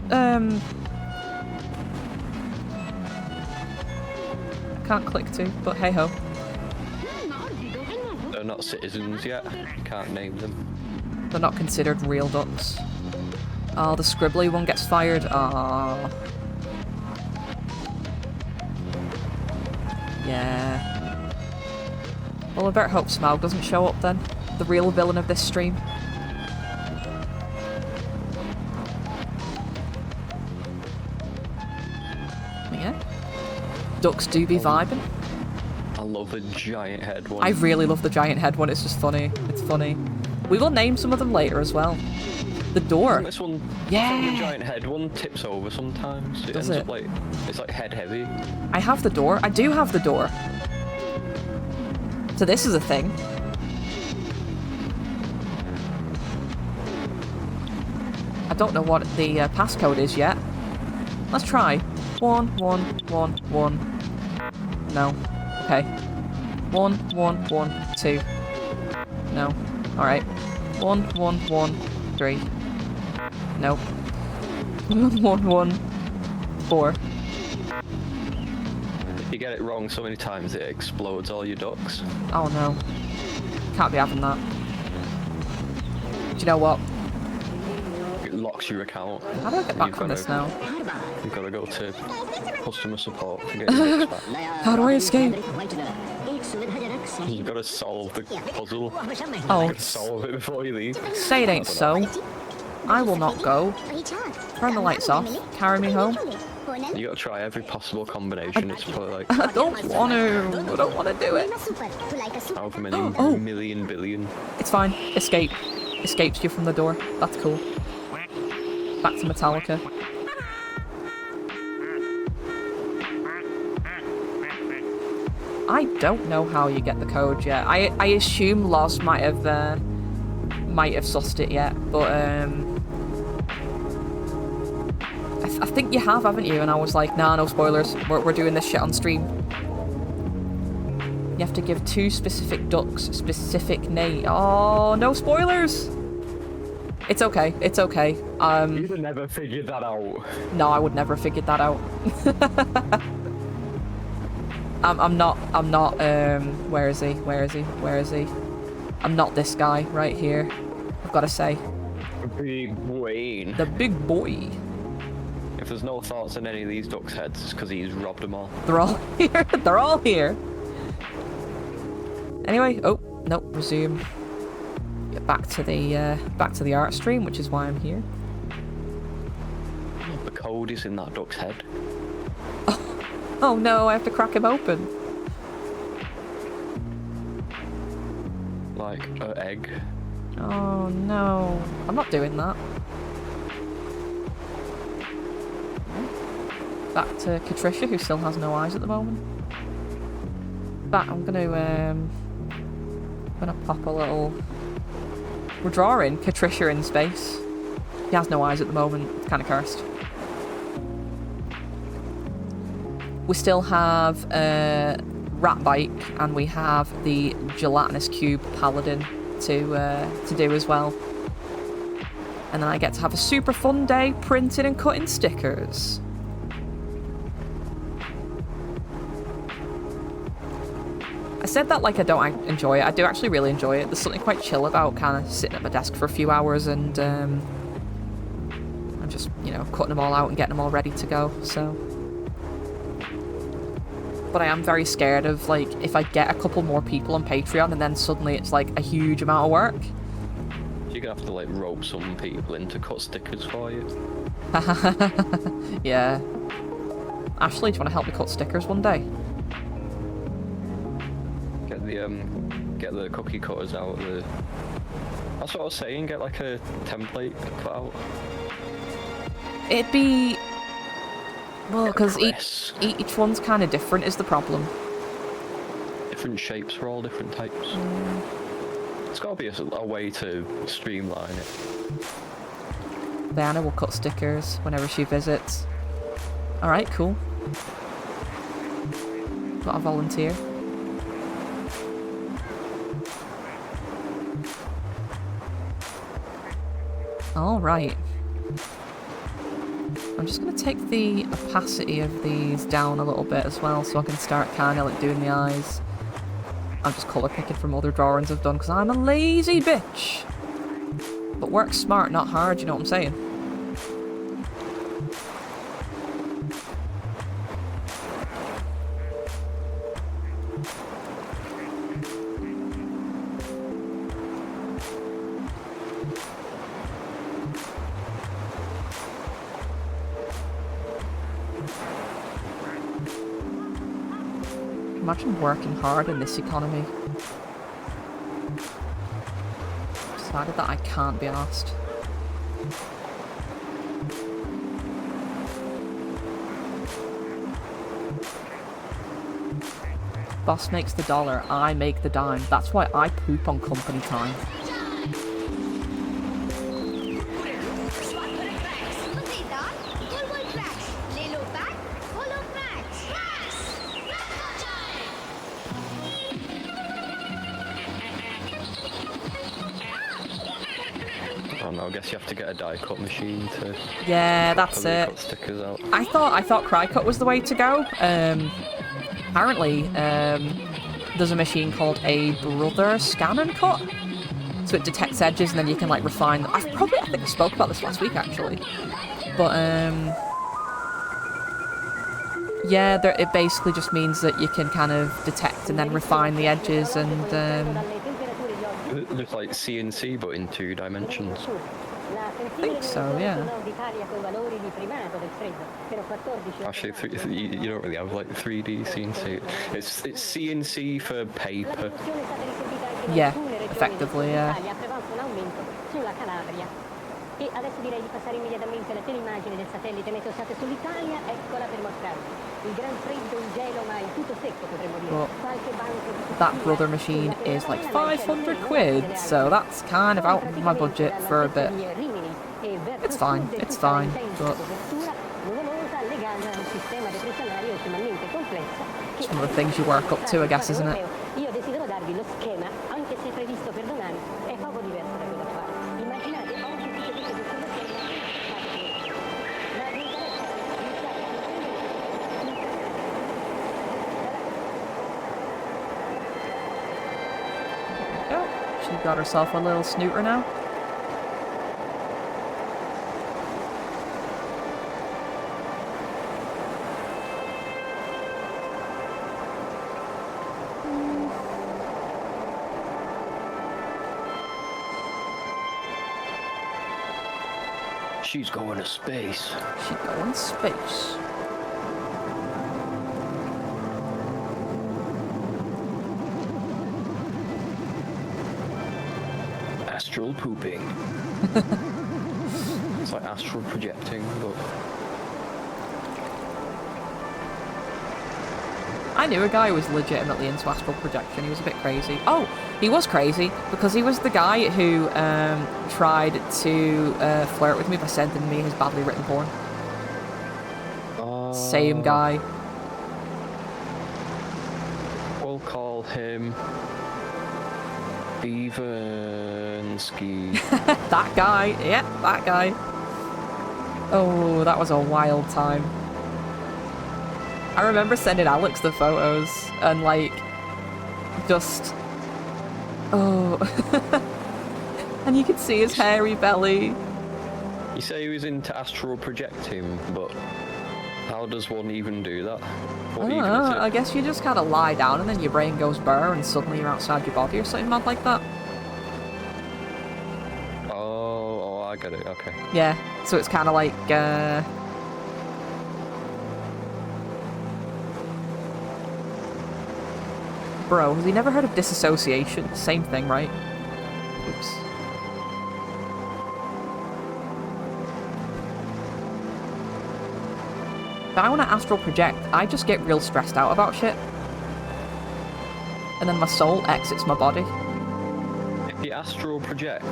click to. But hey ho. They're not citizens yet. You can't name them. They're not considered real ducks. Oh, the scribbly one gets fired. Ah. Yeah. Well, I better hope Smaug doesn't show up then. The real villain of this stream. Yeah. Ducks do be vibing. I love the giant head one. I really love the giant head one. It's just funny. It's funny. We will name some of them later as well. The door. This one, yeah. The giant head one tips over sometimes. It Does ends it? up like, it's like head heavy. I have the door. I do have the door. So this is a thing. I don't know what the passcode is yet. Let's try. 1 1 1 1. No. Okay. 1 1 1 2. No. All right. 1 1 1 3. Nope. 1 1 1 4. If you get it wrong so many times, it explodes all your ducks. Oh no. Can't be having that. Do you know what? It locks your account. How do I get back from this now? You've got to go to customer support to get your ducks back. How do I escape? You've got to solve the puzzle. Oh, Solve it before you leave. say it ain't so. I will not go. Turn the lights off. Carry me home. You got to try every possible combination. It's probably like I don't want to. I don't want to do it. however many million billion. It's fine. Escape. Escapes you from the door. That's cool. Back to Metallica. I don't know how you get the code yet. I assume Loz might have sussed it yet, but I think you have, haven't you? And I was like, nah, no spoilers. We're doing this shit on stream. You have to give 2 specific ducks specific name. Oh, no spoilers. It's okay. It's okay. You'd have never figured that out. No, I would never have figured that out. I'm not, where is he? Where is he? Where is he? I'm not this guy right here. I've got to say. Big Wayne. The big boy. If there's no thoughts in any of these ducks' heads, it's because he's robbed them all. They're all here. They're all here. Anyway, oh, nope, resume. Get back to the art stream, which is why I'm here. The code is in that duck's head. Oh no, I have to crack him open. Like an egg. Oh no, I'm not doing that. Back to Catricia, who still has no eyes at the moment. But I'm gonna pop a little. We're drawing Catricia in space. He has no eyes at the moment. It's kind of cursed. We still have Rat Bike, and we have the Gelatinous Cube Paladin to do as well. And then I get to have a super fun day printing and cutting stickers. I said that like I don't enjoy it. I do actually really enjoy it. There's something quite chill about kind of sitting at my desk for a few hours and I'm just, you know, cutting them all out and getting them all ready to go, so. But I am very scared of, like, if I get a couple more people on Patreon and then suddenly it's, like, a huge amount of work. You you're gonna have to like rope some people in to cut stickers for you. Yeah. Ashley, do you want to help me cut stickers one day? Get the cookie cutters out. That's what I was saying. Get like a template cut out. It'd be... Well, because Press. each one's kind of different is the problem. Different shapes for all different types. It's got to be a way to streamline it. Diana will cut stickers whenever she visits. Alright, cool. Got a volunteer. Alright. I'm just going to take the opacity of these down a little bit as well so I can start kind of like doing the eyes. I'm just colour picking from other drawings I've done because I'm a lazy bitch. But work smart, not hard, you know what I'm saying? Imagine working hard in this economy. Decided that I can't be asked. Boss makes the dollar, I make the dime. That's why I poop on company time. I guess you have to get a die cut machine to. Yeah, that's it. Cut stickers out. I thought cry cut was the way to go. Apparently, there's a machine called a brother scan and cut, so it detects edges and then you can like refine. I think I spoke about this last week actually, but yeah, it basically just means that you can kind of detect and then refine the edges and. Just like CNC, but in 2 dimensions. I think so, yeah. Actually, you don't really have like 3D CNC. It's CNC for paper. Yeah, effectively, yeah. E adesso direi di passare immediatamente alla teleimmagine del satellite meteosat sull'Italia, eccola per mostrarvi. Il gran freddo, il gelo, ma il tutto secco potremmo dire. Qualche banco di that brother machine is like 500 quid, so that's kind of out of my budget for a bit. It's fine, but it's one of the things you work up to, I guess, isn't it? Io desidero darvi lo schema, anche se previsto per domani, è poco diverso da quello attuale. Immaginate oggi tutte queste Oh, she got herself a little snooter now. She's going to space. She's going space. Astral pooping. It's like astral projecting, but... I knew a guy who was legitimately into astral projection. He was a bit crazy. Oh, he was crazy because he was the guy who tried to flirt with me by sending me his badly written porn. Same guy. We'll call him Beaversky. That guy. Yeah, that guy. Oh, that was a wild time. I remember sending Alex the photos and like just and you could see his hairy belly. You say he was into astral projecting, but how does one even do that? I don't know, I guess you just kind of lie down and then your brain goes burr and suddenly you're outside your body or something mad like that. get it. Okay. Yeah, so it's kind of like, Bro, has he never heard of disassociation? Same thing, right? Oops. If I want to astral project, I just get real stressed out about shit. And then my soul exits my body. If you astral project,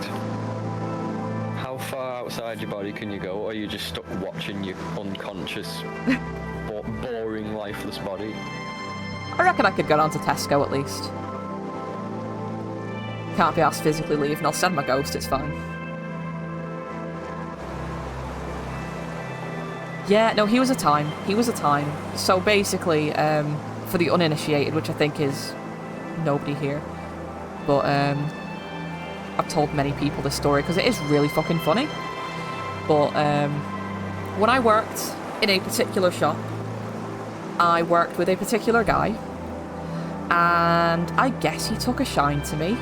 how far outside your body can you go? Or are you just stuck watching your unconscious, boring, lifeless body? I reckon I could go down to Tesco at least. Can't be asked physically leave, and I'll send my ghost, it's fine. Yeah, no, he was a time. He was a time. So basically, for the uninitiated, which I think is nobody here, but I've told many people this story because it is really fucking funny. But when I worked in a particular shop, I worked with a particular guy, and I guess he took a shine to me.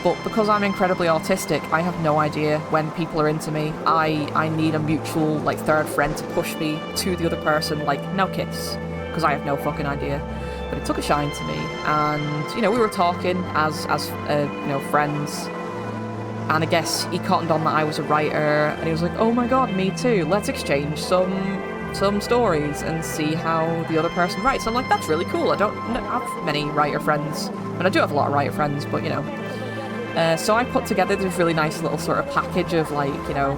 But because I'm incredibly autistic, I have no idea when people are into me. I need a mutual, like, third friend to push me to the other person, like, now kiss, because I have no fucking idea. But it took a shine to me, and, you know, we were talking as you know, friends, and I guess he cottoned on that I was a writer, and he was like, oh my god, me too, let's exchange some stories and see how the other person writes. I'm like, that's really cool. I don't have many writer friends. I mean, I do have a lot of writer friends, but, you know. So I put together this really nice little sort of package of, like, you know,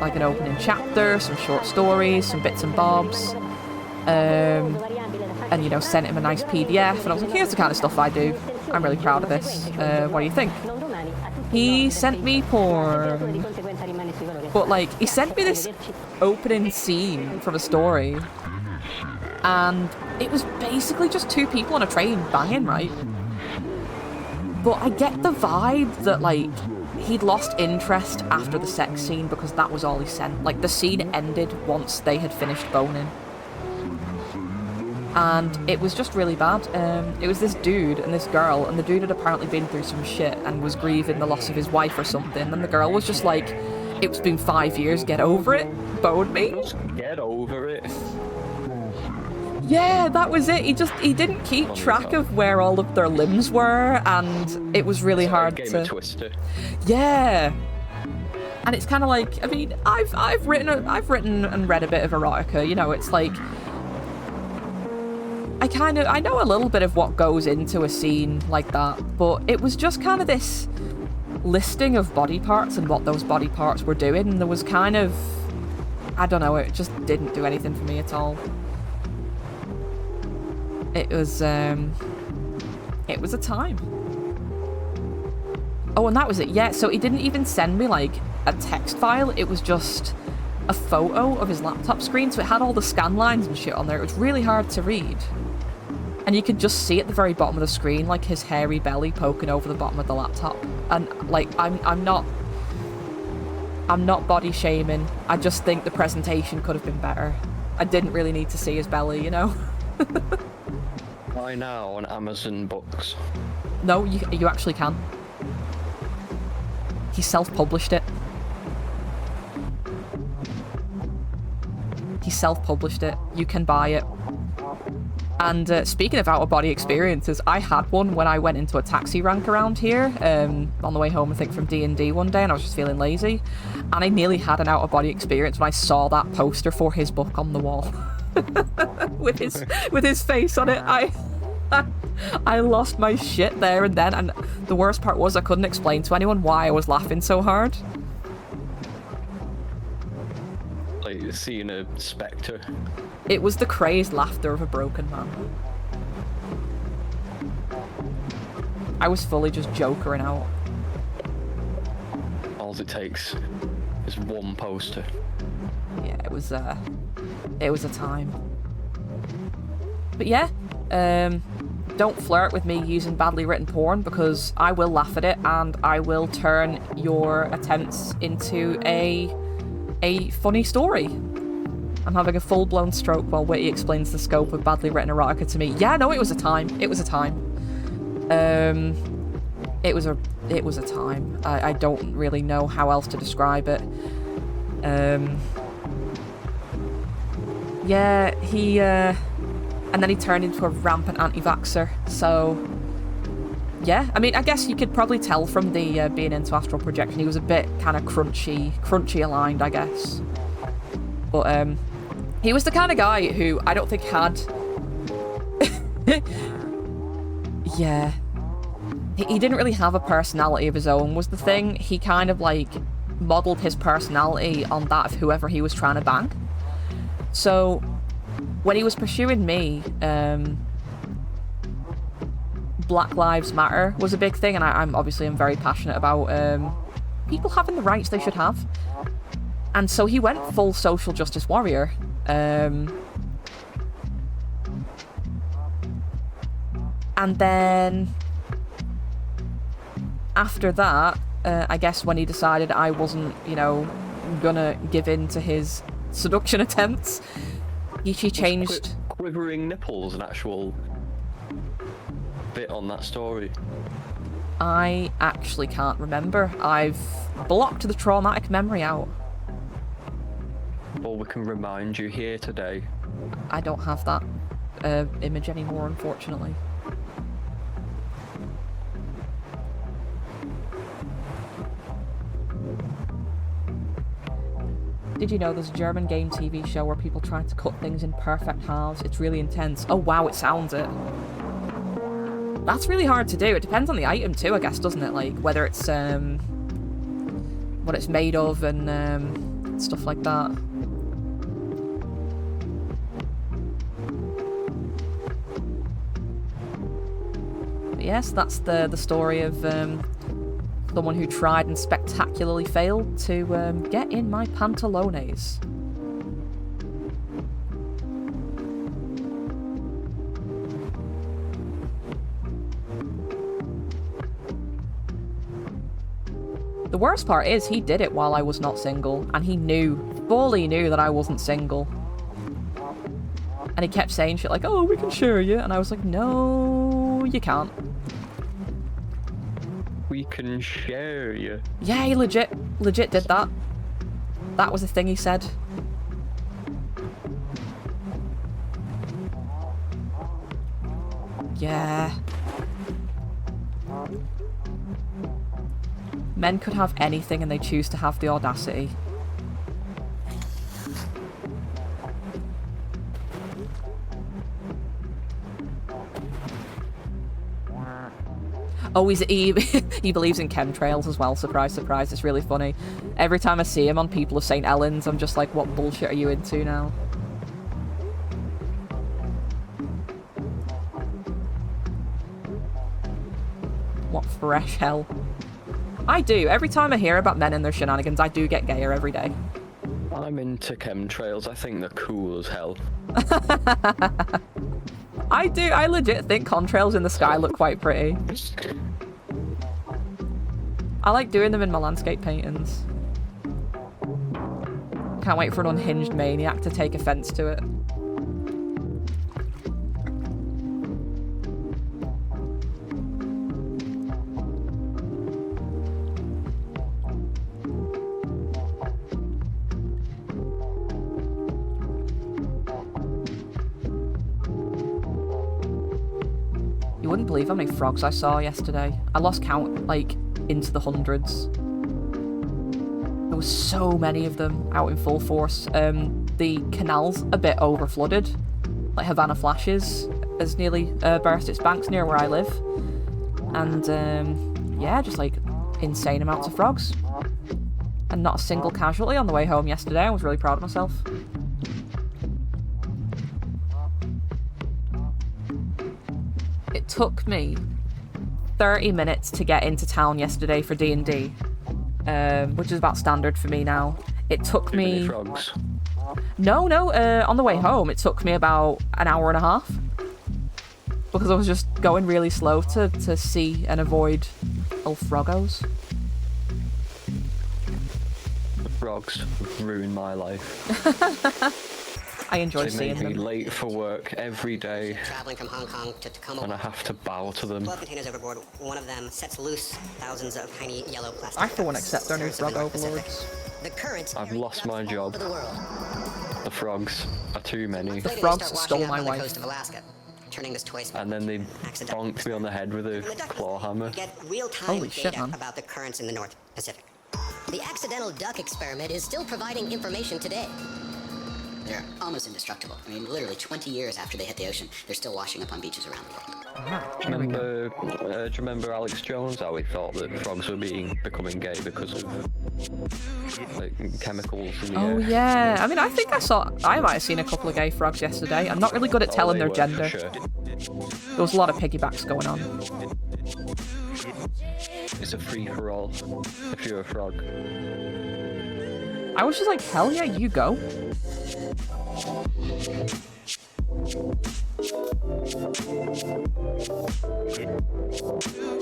like an opening chapter, some short stories, some bits and bobs, and, you know, sent him a nice PDF, and I was like, here's the kind of stuff I do. I'm really proud of this. What do you think? He sent me porn. But, like, he sent me this opening scene from a story, and it was basically just two people on a train banging, right? But I get the vibe that, like, he'd lost interest after the sex scene because that was all he sent. Like, the scene ended once they had finished boning. And it was just really bad. It was this dude and this girl, and the dude had apparently been through some shit and was grieving the loss of his wife or something, and the girl was just like, it's been 5 years, get over it, bone me. Just get over it. Yeah, that was it. He didn't keep track of where all of their limbs were, and it was really hard Game to... of Twister. Yeah. And it's kind of like, I mean, I've written and read a bit of erotica, you know, it's like, I know a little bit of what goes into a scene like that, but it was just kind of this listing of body parts and what those body parts were doing, and there was kind of, I don't know, it just didn't do anything for me at all. It was a time. Oh, and that was it. Yeah, so he didn't even send me, like, a text file. It was just a photo of his laptop screen, so it had all the scan lines and shit on there. It was really hard to read. And you could just see at the very bottom of the screen, like, his hairy belly poking over the bottom of the laptop. And, like, I'm not body shaming. I just think the presentation could have been better. I didn't really need to see his belly, you know? Buy now on Amazon Books. No, you actually can. He self-published it. He self-published it. You can buy it. And speaking of out-of-body experiences, I had one when I went into a taxi rank around here, on the way home, I think, from D&D one day, and I was just feeling lazy. And I nearly had an out-of-body experience when I saw that poster for his book on the wall. with his face on it. I lost my shit there and then, and the worst part was I couldn't explain to anyone why I was laughing so hard. Like seeing a spectre. It was the crazed laughter of a broken man. I was fully just jokering out. All it takes is one poster. Yeah, it was a time. But yeah, don't flirt with me using badly written porn, because I will laugh at it and I will turn your attempts into a funny story. I'm having a full-blown stroke while Witty explains the scope of badly written erotica to me. Yeah, no, it was a time. It was a time. It was a it was a time. I don't really know how else to describe it. Yeah, he, and then he turned into a rampant anti-vaxxer, so, yeah. I mean, I guess you could probably tell from the being into astral projection, he was a bit kind of crunchy aligned, I guess. But, he was the kind of guy who I don't think had... yeah. He didn't really have a personality of his own, was the thing. He kind of, like, modelled his personality on that of whoever he was trying to bang. So, when he was pursuing me, Black Lives Matter was a big thing, and I'm very passionate about people having the rights they should have. And so he went full social justice warrior. And then after that, I guess when he decided I wasn't, you know, gonna give in to his seduction attempts, he changed. Quivering nipples, an actual bit on that story. I actually can't remember. I've blocked the traumatic memory out. Well, we can remind you here today. I don't have that image anymore, unfortunately. Did you know there's a German game TV show where people try to cut things in perfect halves? It's really intense. Oh wow, it sounds it. That's really hard to do. It depends on the item too, I guess, doesn't it? Like, whether it's, what it's made of and, stuff like that. But yes, that's the story of, someone who tried and spectacularly failed to get in my pantalones. The worst part is he did it while I was not single, and he fully knew that I wasn't single. And he kept saying shit like, oh, we can share you, and I was like, no, you can't. We can share you. Yeah, he legit did that. That was the thing he said. Yeah. Men could have anything and they choose to have the audacity. Oh, he believes in chemtrails as well. Surprise, surprise. It's really funny. Every time I see him on People of St. Helens, I'm just like, what bullshit are you into now? What fresh hell. I do. Every time I hear about men and their shenanigans, I do get gayer every day. I'm into chemtrails. I think they're cool as hell. I do. I legit think contrails in the sky look quite pretty. I like doing them in my landscape paintings. Can't wait for an unhinged maniac to take offense to it. You wouldn't believe how many frogs I saw yesterday. I lost count, like, into the hundreds. There was so many of them out in full force. The canal's a bit over-flooded. Like, Havana Flashes has nearly burst its banks near where I live. And, yeah, just, like, insane amounts of frogs. And not a single casualty on the way home yesterday. I was really proud of myself. It took me 30 minutes to get into town yesterday for D&D, which is about standard for me now. It took me... Many frogs. No, on the way home it took me about an hour and a half. Because I was just going really slow to see and avoid little froggos. The frogs ruined my life. I enjoy They seeing make me them. late for work every day, Traveling from Hong Kong to Tacoma. and I have to bow to them. 12 containers overboard. One of them sets loose thousands of tiny yellow plastic. I for one ducks. accept our new Currents of the frog North Pacific. overlords. The currents I've carry lost ducks my all job. over the world. The frogs are too many. Later, they frogs start stole washing up my on the wife. coast of Alaska, turning this toy And then they accidentally. bonked me on the head with a And the duck claw hammer. get real-time Holy shit, data man. about the currents in the North Pacific. The accidental duck experiment is still providing information today. They're almost indestructible. I mean, literally 20 years after they hit the ocean, they're still washing up on beaches around the world. Here we go. Do you remember Alex Jones, how he thought that frogs were becoming gay because of like chemicals in the Oh air? yeah, I mean, I think I might have seen a couple of gay frogs yesterday. I'm not really good at telling they their were, gender. for sure. There was a lot of piggybacks going on. It's a free for all if you're a frog. I was just like, hell yeah, you go.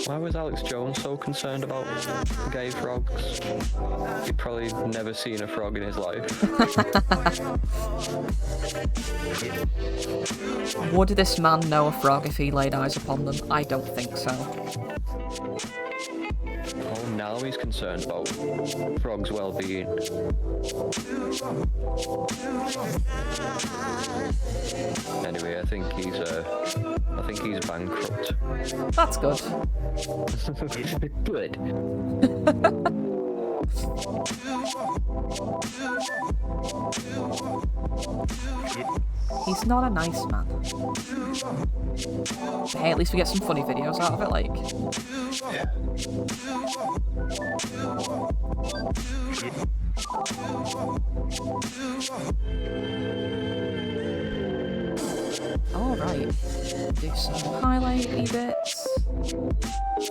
Why was Alex Jones so concerned about gay frogs? He'd probably never seen a frog in his life. Would this man know a frog if he laid eyes upon them? I don't think so. Oh, now he's concerned about frogs' well-being. Anyway, I think he's bankrupt. That's good. Good. He's not a nice man. Hey, at least we get some funny videos out of it, like. Alright. Do some highlighty bits.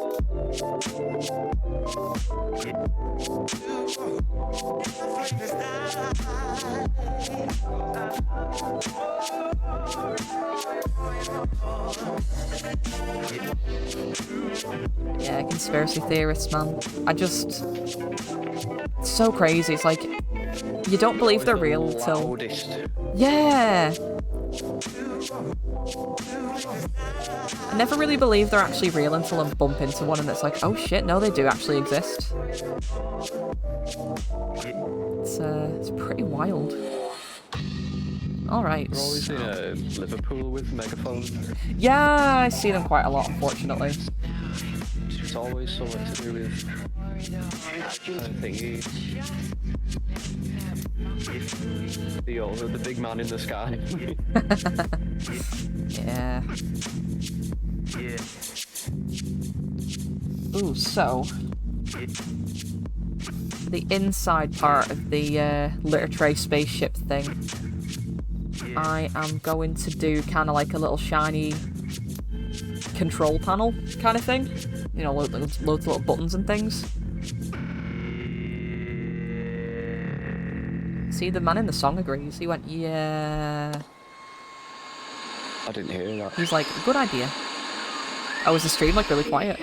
Yeah, conspiracy theorists, man. It's so crazy. It's like, you don't believe they're real till... Loudest. Yeah! I never really believe they're actually real until I bump into one and it's like, oh shit, no, they do actually exist. It's pretty wild. Alright. We're always in Liverpool with megaphones. Yeah, I see them quite a lot, unfortunately. It's always something to do with thingy. The big man in the sky. Yeah. Ooh, so the inside part of the litter tray spaceship thing, I am going to do kind of like a little shiny control panel kind of thing. You know, loads of little buttons and things. See, the man in the song agrees. He went, yeah. I didn't hear that. He's like, good idea. Oh, was the stream like really quiet?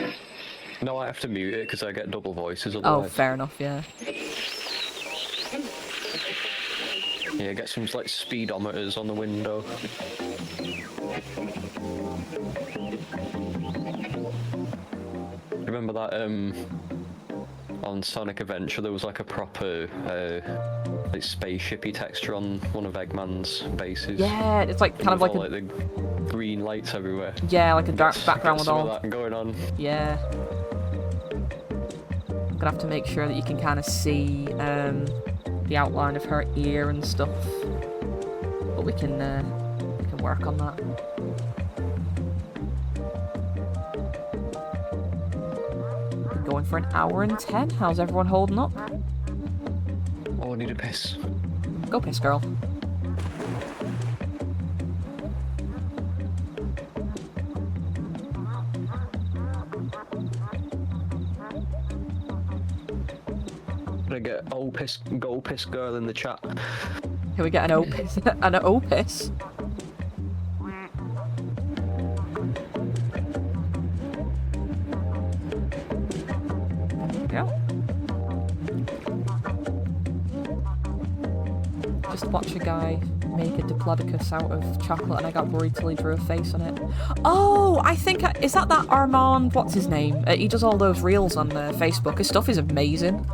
No, I have to mute it because I get double voices Oh, otherwise. fair enough, yeah. Yeah, get some like speedometers on the window. Remember that on Sonic Adventure there was like a proper like spaceshipy texture on one of Eggman's bases. Yeah, it's like kind of With like all, a the green lights everywhere. yeah, like a dark background with Some all. of that going on. Yeah. Gonna have to make sure that you can kind of see the outline of her ear and stuff. But we can work on that. Been going for an hour and 10. How's everyone holding up? Oh, I need a piss. Go piss, girl. Gonna get go piss girl in the chat. Can we get an opus? An opus? Yeah. Just watch a guy make a diplodocus out of chocolate and I got worried till he drew a face on it. Oh, I think... is that Armand... what's his name? He does all those reels on Facebook. His stuff is amazing.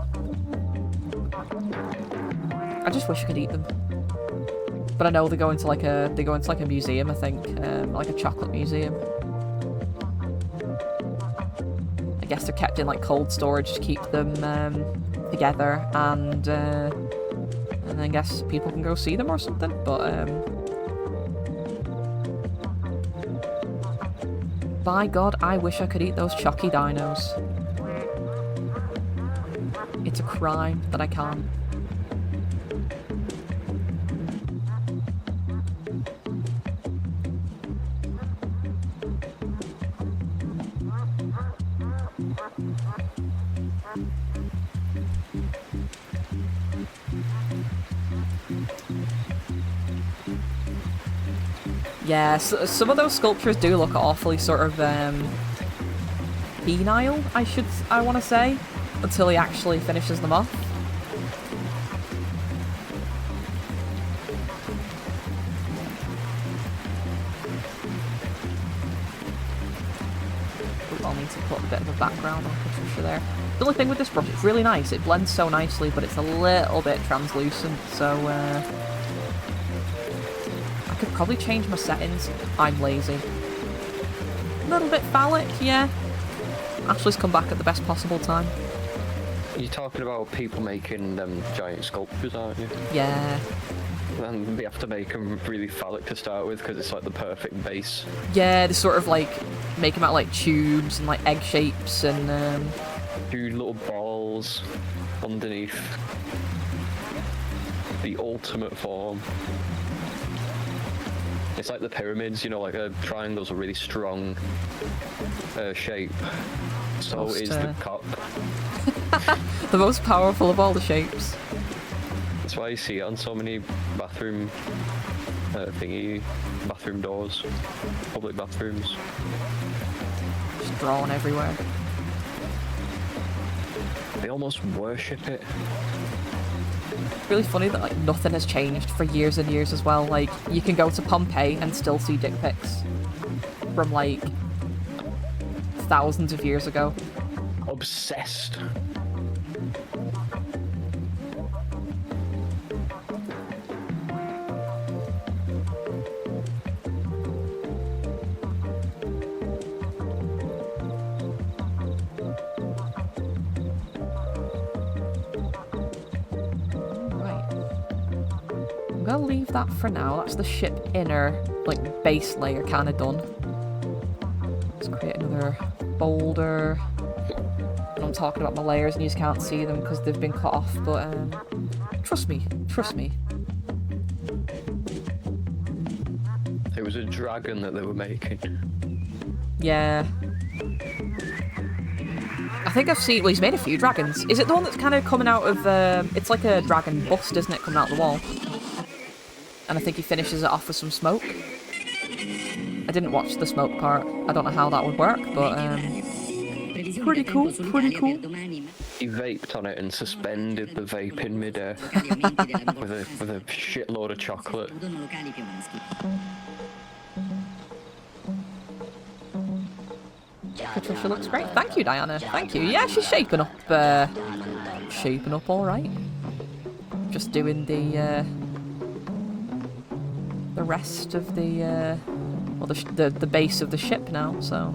I just wish I could eat them. But I know they go into like a museum, I think. Like a chocolate museum. I guess they're kept in like cold storage to keep them together, and then I guess people can go see them or something. But by God, I wish I could eat those chocky dinos. It's a crime that I can't. Yeah, so, some of those sculptures do look awfully sort of penile, I want to say, until he actually finishes them off. Ooh, I'll need to put a bit of a background on Catricia there. The only thing with this brush, it's really nice. It blends so nicely, but it's a little bit translucent, so I could probably change my settings. I'm lazy. A little bit phallic, yeah. Ashley's come back at the best possible time. You're talking about people making them giant sculptures, aren't you? Yeah. And they have to make them really phallic to start with because it's like the perfect base. Yeah, they sort of like make them out like tubes and like egg shapes and Two little balls underneath. The ultimate form. It's like the pyramids, you know, like a triangle's a really strong shape. So is the cock. The most powerful of all the shapes. That's why you see it on so many bathroom bathroom doors, public bathrooms. Just drawn everywhere. They almost worship it. Really funny that like nothing has changed for years and years as well. Like you can go to Pompeii and still see dick pics from like thousands of years ago. Obsessed. I'm gonna leave that for now. That's the ship inner, like, base layer kind of done. Let's create another boulder. And I'm talking about my layers and you just can't see them because they've been cut off, but trust me, trust me. It was a dragon that they were making. Yeah. I think I've seen, well, he's made a few dragons. Is it the one that's kind of coming out of, it's like a dragon bust, isn't it, coming out of the wall? And I think he finishes it off with some smoke. I didn't watch the smoke part. I don't know how that would work, but pretty cool, pretty cool. He vaped on it and suspended the vape in midair with a shitload of chocolate. Catricia looks great. Thank you, Diana. Thank you. Yeah, she's shaping up all right. Just doing the rest of the well, the base of the ship now. So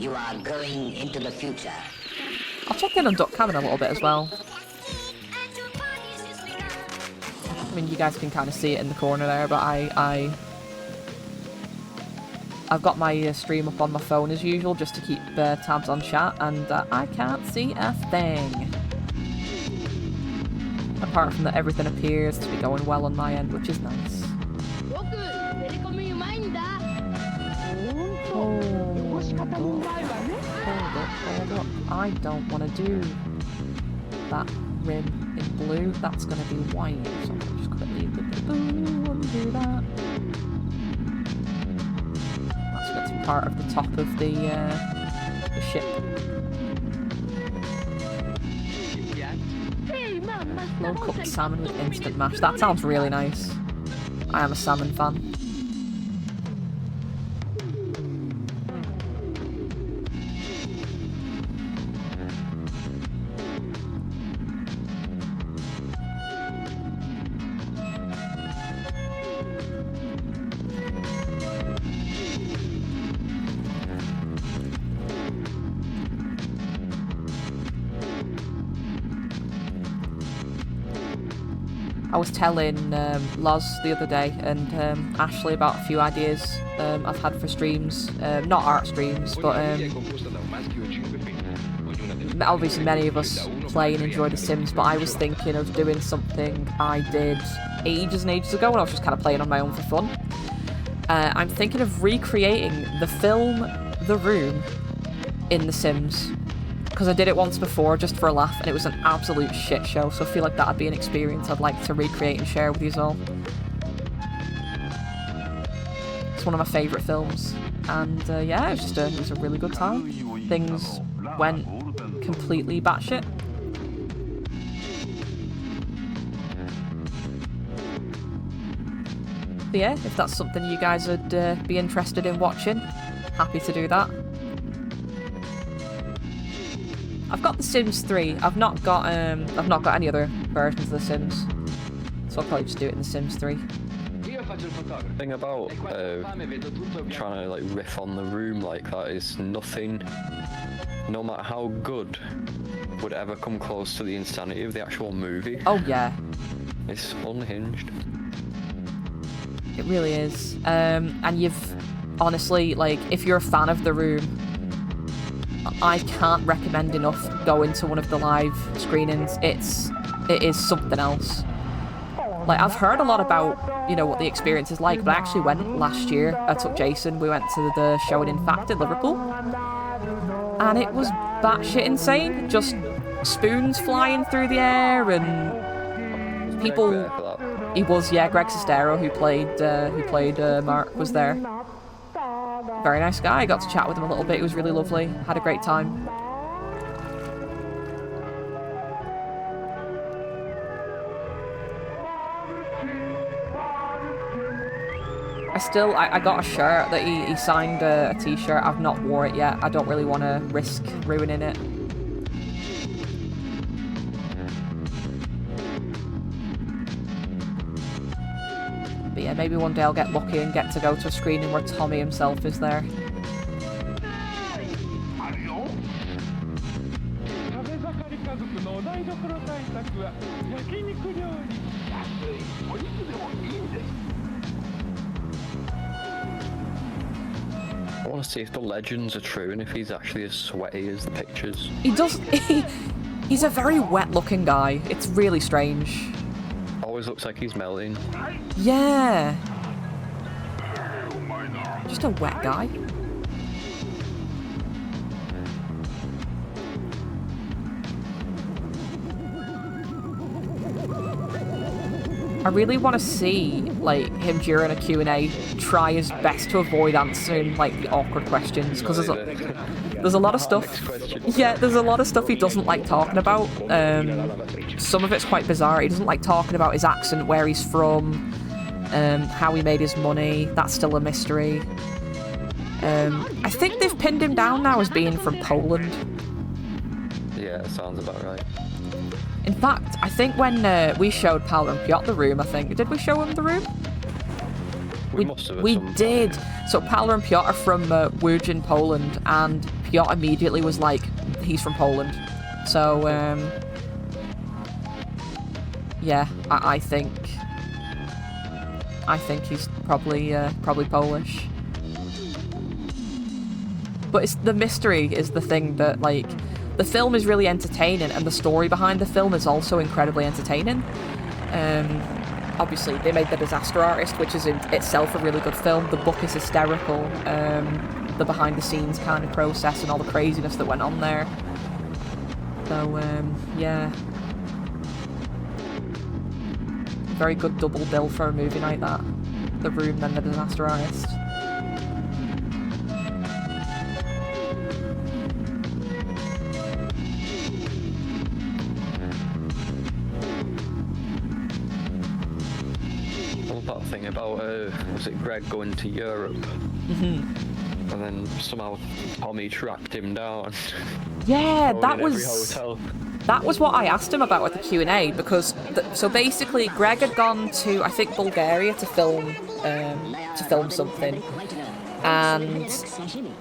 You are going into the future. I'll check in on Duck Cam in a little bit as well. I mean, you guys can kind of see it in the corner there, but I've got my stream up on my phone as usual, just to keep tabs on chat, and I can't see a thing. Apart from that, everything appears to be going well on my end, which is nice. Hold up. I don't want to do that rim in blue. That's going to be white, so I'll just quickly undo that. That's part of the top of the ship. Hey, mamma Low cooked salmon with instant mash. That sounds really nice. I am a salmon fan. I was telling Loz the other day and Ashley about a few ideas I've had for streams. Not art streams, but obviously many of us play and enjoy The Sims, but I was thinking of doing something I did ages and ages ago when I was just kind of playing on my own for fun. I'm thinking of recreating the film The Room in The Sims. Because I did it once before just for a laugh and it was an absolute shit show, so I feel like that'd be an experience I'd like to recreate and share with you all. It's one of my favourite films, and yeah, it was a really good time. Things went completely batshit. But yeah, if that's something you guys would be interested in watching, happy to do that. I've got The Sims 3. I've not got any other versions of The Sims, so I'll probably just do it in The Sims 3. The thing about trying to like riff on The Room like that is nothing, no matter how good, would ever come close to the insanity of the actual movie. Oh yeah, it's unhinged. It really is. And you've honestly, like, if you're a fan of The Room, I can't recommend enough going to one of the live screenings. It is something else. Like, I've heard a lot about, you know, what the experience is like, but I actually went last year. I took Jason, we went to the showing in fact in Liverpool, and it was batshit insane. Just spoons flying through the air and people. He was, yeah, Greg Sestero, who played Mark, was there. Very nice guy. I got to chat with him a little bit. It was really lovely. Had a great time. I got a shirt that he signed, a t-shirt. I've not wore it yet. I don't really want to risk ruining it. But yeah, maybe one day I'll get lucky and get to go to a screening where Tommy himself is there. I want to see if the legends are true and if he's actually as sweaty as the pictures. He's a very wet-looking guy. It's really strange. Always looks like he's melting. Yeah. Just a wet guy. I really want to see, like, him during a Q&A try his best to avoid answering, like, the awkward questions, because there's a lot of stuff. Yeah, there's a lot of stuff he doesn't like talking about. Some of it's quite bizarre. He doesn't like talking about his accent, where he's from, how he made his money. That's still a mystery. I think they've pinned him down now as being from Poland. Yeah, that sounds about right. In fact, I think when we showed Paladin Piotr The Room, did we show him The Room? We must have. We did. So Paladin and Piotr are from Łódź, Poland, and Piotr immediately was like, he's from Poland. So, yeah, I think he's probably Polish. But it's the mystery is the thing that, like, the film is really entertaining, and the story behind the film is also incredibly entertaining. Obviously, they made The Disaster Artist, which is in itself a really good film. The book is hysterical. The behind-the-scenes kind of process and all the craziness that went on there. So, yeah. Very good double bill for a movie like that. The Room, then The Disaster Artist. thing about was it Greg going to Europe? Mm-hmm. And then somehow Tommy tracked him down. Yeah, that in every was hotel. that was what I asked him about at the Q&A, because so basically Greg had gone to, I think, Bulgaria to film something, and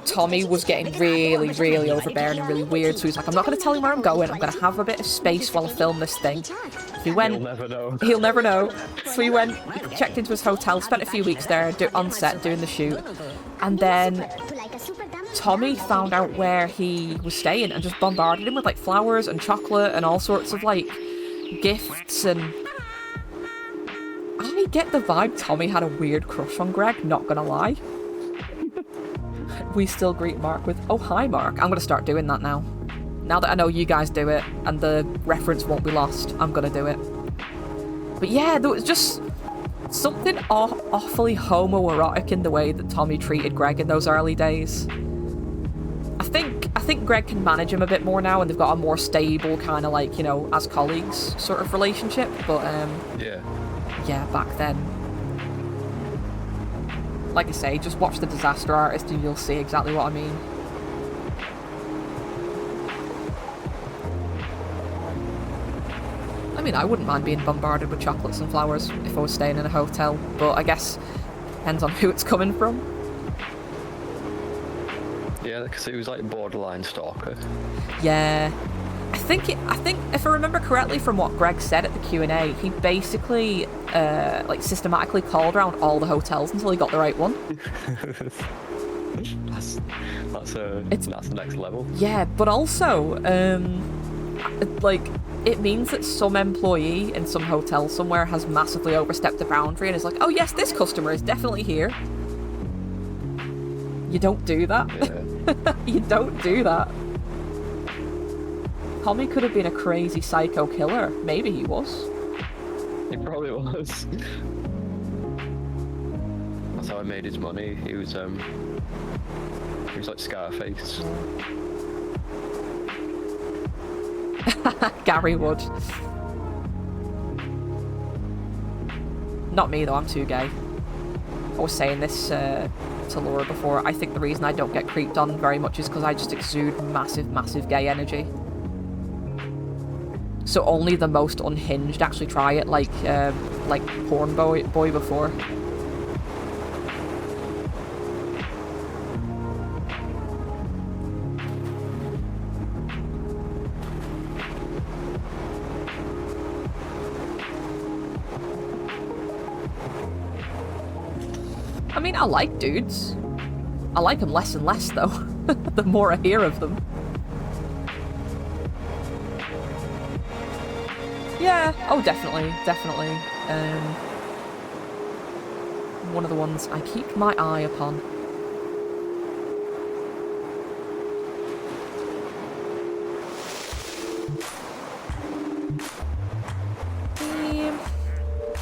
Tommy was getting really, really overbearing and really weird, so he's like, I'm not going to tell him where I'm going, I'm going to have a bit of space while I film this thing. He went, He'll never know. He'll never know. So he went, checked into his hotel, spent a few weeks there on set doing the shoot, and then Tommy found out where he was staying and just bombarded him with like flowers and chocolate and all sorts of like gifts, and I get the vibe Tommy had a weird crush on Greg, not gonna lie. We still greet Mark with, oh hi Mark. I'm gonna start doing that now. Now that I know you guys do it and the reference won't be lost, I'm gonna do it. But yeah, there was just something awfully homoerotic in the way that Tommy treated Greg in those early days. I think Greg can manage him a bit more now, and they've got a more stable kind of like, you know, as colleagues sort of relationship. But yeah, back then, like I say, just watch The Disaster Artist and you'll see exactly what I mean. I mean, I wouldn't mind being bombarded with chocolates and flowers if I was staying in a hotel, but I guess depends on who it's coming from. Yeah, because he was like borderline stalker. Yeah. I think if I remember correctly from what Greg said at the Q&A, he basically like systematically called around all the hotels until he got the right one. That's the next level. Yeah, but also like it means that some employee in some hotel somewhere has massively overstepped the boundary and is like, oh yes, this customer is definitely here. You don't do that. Yeah. You don't do that. Tommy could have been a crazy psycho killer. Maybe he was. He probably was. That's how he made his money. He was like Scarface. Gary Wood. Not me though, I'm too gay. I was saying this to Laura before. I think the reason I don't get creeped on very much is because I just exude massive gay energy. So only the most unhinged actually try it, like Porn Boy before. I mean, I like dudes. I like them less and less, though, the more I hear of them. Yeah, oh, definitely. One of the ones I keep my eye upon.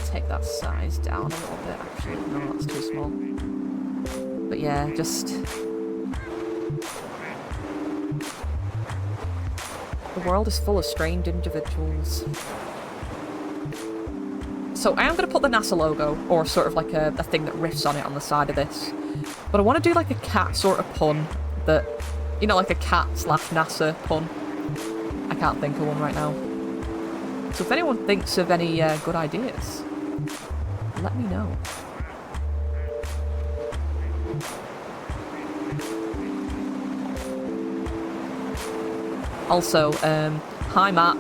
Take that size down a little bit, actually. No, that's too small. But yeah, just... The world is full of strange individuals. So I am going to put the NASA logo, or sort of like a thing that riffs on it on the side of this. But I want to do like a cat sort of pun that, you know, like a cat/NASA pun. I can't think of one right now. So if anyone thinks of any good ideas, let me know. Also, hi Matt.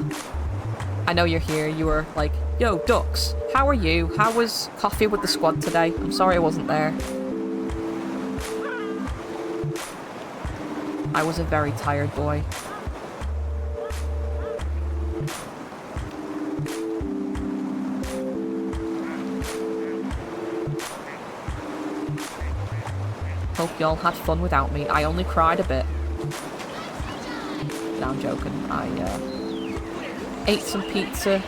I know you're here. You were like, yo, Ducks, how are you? How was coffee with the squad today? I'm sorry I wasn't there. I was a very tired boy. Hope y'all had fun without me. I only cried a bit. No, I'm joking. I ate some pizza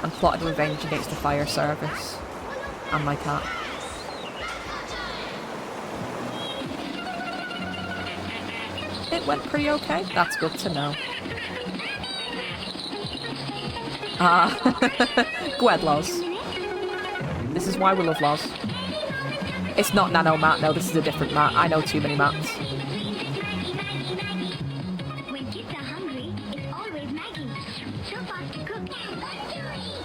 and plotted revenge against the fire service and my cat. It went pretty okay. That's good to know. Gwedlos. This is why we love Loz. It's not Nano Matt, no, this is a different Matt. I know too many Matts. When kids are hungry, it's always Maggie. So fast to cook and fun to eat.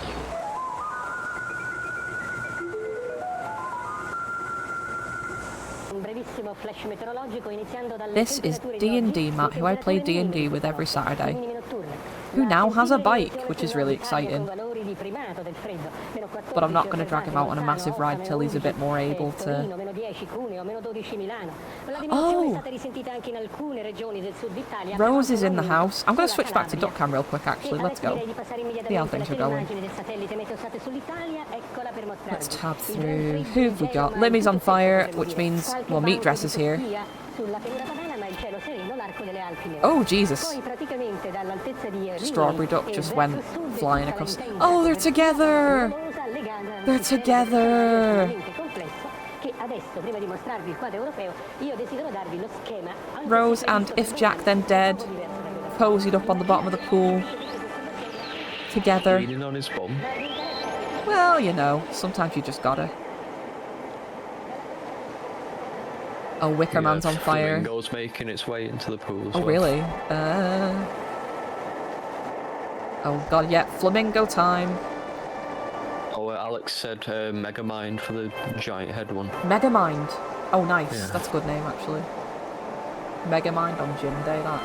This is D&D Matt, who I play D&D with every Saturday, who now has a bike, which is really exciting. But I'm not going to drag him out on a massive ride till he's a bit more able to... Oh! Rose is in the house. I'm going to switch back to Duckcam real quick, actually. Let's go. See how things are going. Let's tab through. Who have we got? Limmy's on fire, which means, well, Meat Dress is here. Oh, Jesus. Strawberry Duck just went flying across. Oh, they're together! They're together! Rose and If Jack Then Dead cozied up on the bottom of the pool. Together. Leaning on his bum. Well, you know, sometimes you just gotta. Oh, Wicker Man's on fire. Flamingo's making its way into the pool as Oh, well. really? Oh, God, yeah, flamingo time. Oh, Alex said Megamind for the giant head one. Megamind. Oh, nice. Yeah. That's a good name, actually. Megamind on gym day, that.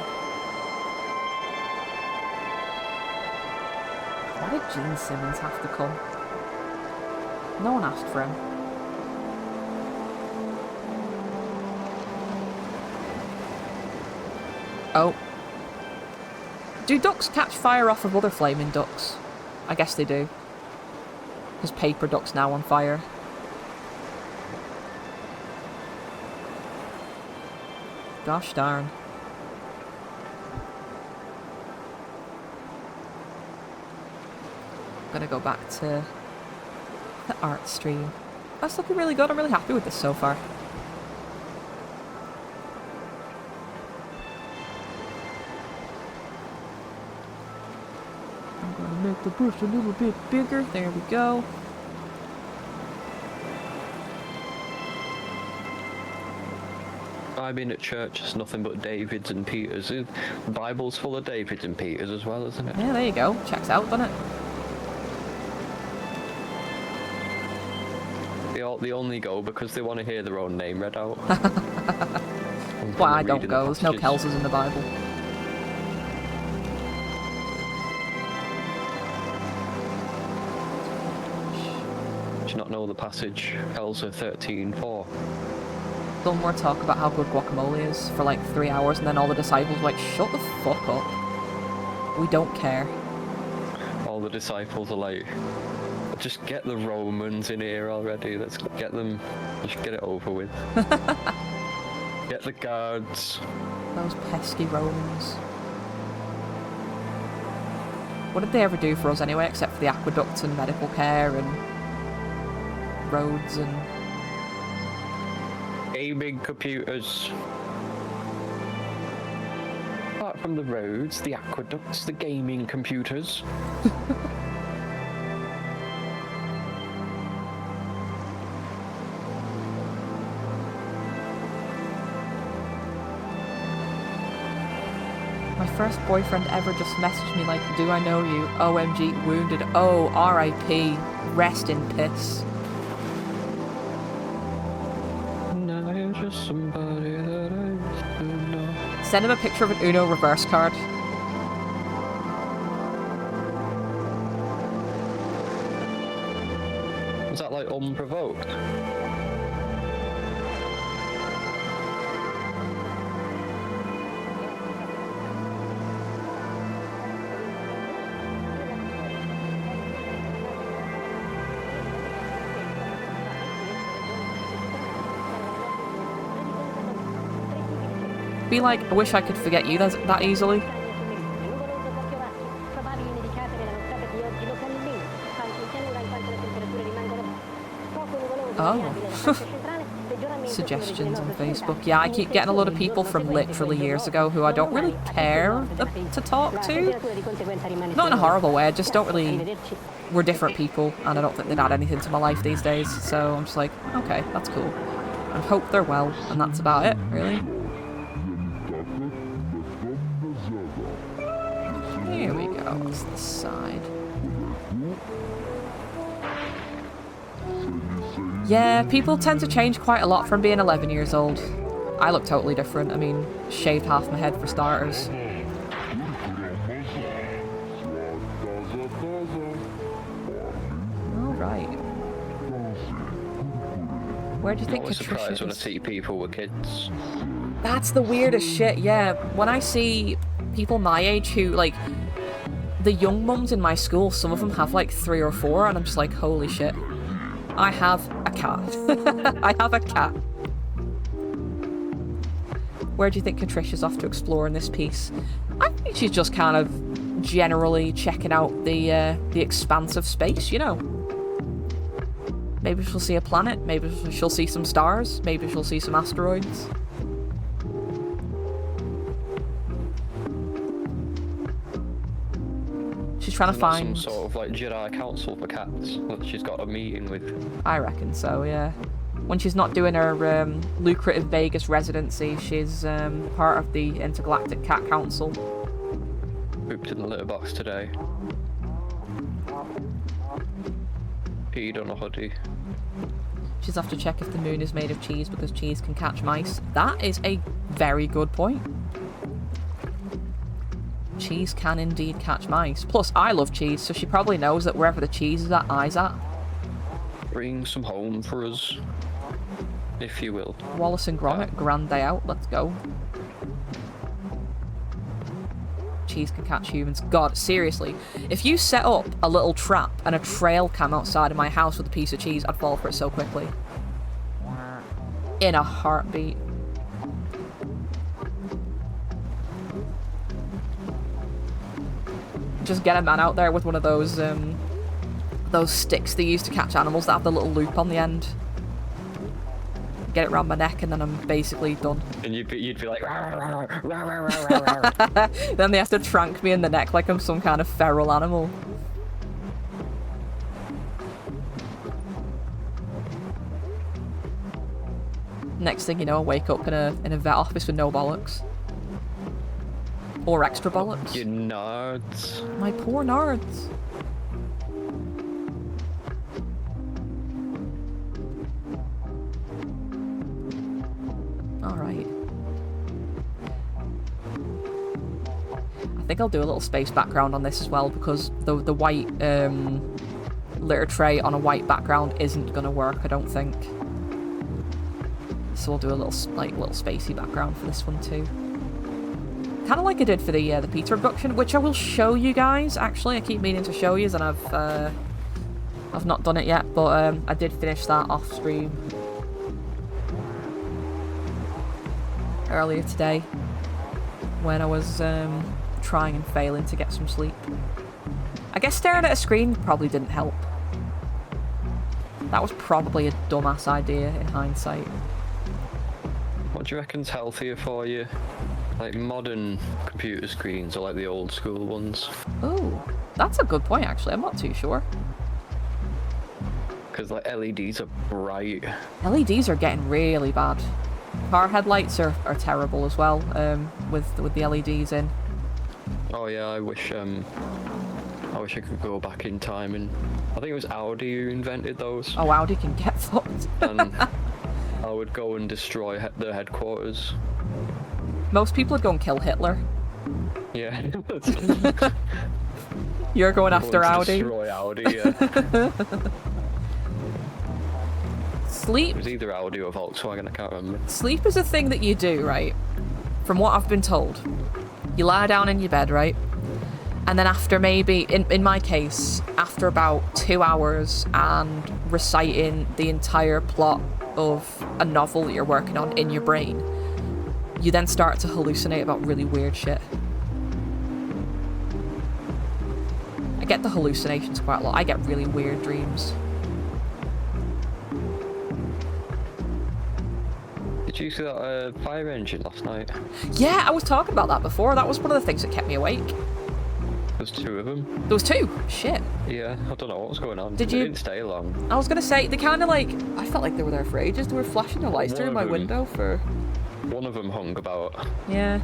Why did Gene Simmons have to come? No one asked for him. Oh. Do ducks catch fire off of other flaming ducks? I guess they do. Because paper duck's now on fire. Gosh darn. I'm gonna go back to the art stream. That's looking really good. I'm really happy with this so far. I'm gonna make the brush a little bit bigger. There we go. I've been at church, it's nothing but Davids and Peters. The Bible's full of Davids and Peters as well, isn't it? Yeah, there you go. Checks out, doesn't it? They only go because they want to hear their own name read out. Why I don't go. There's no Kelzas in the Bible. Do you not know the passage, Kelza 13:4? Don't more talk about how good guacamole is for like 3 hours, and then all the disciples were like, shut the fuck up. We don't care. All the disciples are like, just get the Romans in here already. Let's get them, just get it over with. Get the guards. Those pesky Romans. What did they ever do for us anyway, except for the aqueducts and medical care and roads and... Gaming computers. Apart from the roads, the aqueducts, the gaming computers. My first boyfriend ever just messaged me like, do I know you? OMG, wounded. Oh, RIP. Rest in piss. No, you're just somebody that I used to know. Send him a picture of an Uno reverse card. Was that like unprovoked? Be like, I wish I could forget you that easily. Oh. Suggestions on Facebook. Yeah, I keep getting a lot of people from literally years ago who I don't really care to talk to. Not in a horrible way, I just don't really... We're different people, and I don't think they'd add anything to my life these days, so I'm just like, okay, that's cool. I hope they're well, and that's about it, really. Here we go, it's this side. Yeah, people tend to change quite a lot from being 11 years old. I look totally different. I mean, shaved half my head for starters. Alright. Where do you think Catricia is? I'm surprised when I see people with kids. That's the weirdest shit, yeah. When I see people my age who, like, the young mums in my school, some of them have like 3 or 4, and I'm just like, holy shit. I have a cat. I have a cat. Where do you think Catricia's off to explore in this piece? I think she's just kind of generally checking out the expanse of space, you know. Maybe she'll see a planet, maybe she'll see some stars, maybe she'll see some asteroids. She's trying to find... some sort of like Jedi council for cats that she's got a meeting with. I reckon so, yeah. When she's not doing her lucrative Vegas residency, she's part of the Intergalactic Cat Council. Pooped in the litter box today. Peed on a hoodie. She's off to check if the moon is made of cheese because cheese can catch mice. That is a very good point. Cheese can indeed catch mice. Plus, I love cheese, so she probably knows that wherever the cheese is at, I's at. Bring some home for us, if you will. Wallace and Gromit, grand day out, let's go. Cheese can catch humans. God, seriously. If you set up a little trap and a trail cam outside of my house with a piece of cheese, I'd fall for it so quickly. In a heartbeat. Just get a man out there with one of those sticks they use to catch animals that have the little loop on the end. Get it around my neck and then I'm basically done. And you'd be like, rah, rah, rah, rah, rah, rah, rah, rah. Then they have to trank me in the neck like I'm some kind of feral animal. Next thing you know, I wake up in a vet office with no bollocks. Or extra bollocks. You nerds. My poor nerds. Alright. I think I'll do a little space background on this as well because the white litter tray on a white background isn't going to work, I don't think. So we'll do a little spacey background for this one too. Kind of like I did for the pizza abduction, which I will show you guys. Actually, I keep meaning to show you, and I've not done it yet, but I did finish that off stream earlier today when I was trying and failing to get some sleep. I guess staring at a screen probably didn't help. That was probably a dumbass idea in hindsight. What do you reckon's healthier for you? Like modern computer screens or like the old school ones? Oh, that's a good point actually, I'm not too sure. Because like LEDs are bright. LEDs are getting really bad. Car headlights are terrible as well, with the LEDs in. Oh yeah, I wish I could go back in time, and I think it was Audi who invented those. Oh, Audi can get fucked. And I would go and destroy their headquarters. Most people would go and kill Hitler. Yeah. You're going after Audi. Destroy Audi, yeah. Sleep. It was either Audi or Volkswagen, I can't remember. Sleep is a thing that you do, right? From what I've been told. You lie down in your bed, right? And then after maybe, in my case, after about 2 hours and reciting the entire plot of a novel that you're working on in your brain, you then start to hallucinate about really weird shit. I get the hallucinations quite a lot. I get really weird dreams. Did you see that fire engine last night? Yeah, I was talking about that before. That was one of the things that kept me awake. There's 2 of them. There was 2? Shit. Yeah, I don't know what was going on. Did They you- didn't stay long. I was gonna say, they kind of like... I felt like they were there for ages. They were flashing their lights through my window for... One of them hung about. Yeah.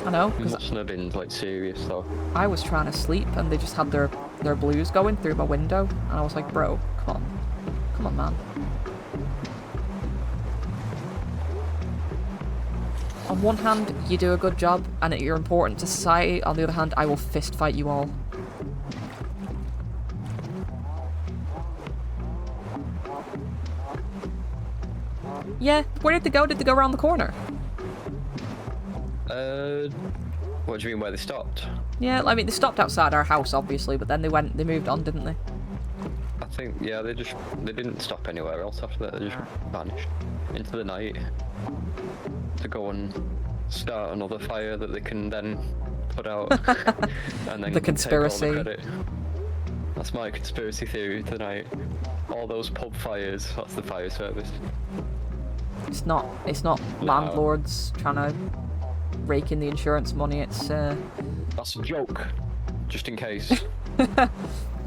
I know, It because mustn't have been like serious though. I was trying to sleep and they just had their blues going through my window. And I was like, bro, come on. Come on, man. On one hand, you do a good job and you're important to society. On the other hand, I will fist fight you all. Yeah, where did they go? Did they go around the corner? What do you mean where they stopped? Yeah, I mean, they stopped outside our house, obviously, but then they moved on, didn't they? I think, yeah, they didn't stop anywhere else after that. They just vanished into the night to go and start another fire that they can then put out and then The conspiracy. take all the credit. That's my conspiracy theory tonight. All those pub fires, that's the fire service. It's not landlords trying to rake in the insurance money, it's That's a joke, just in case.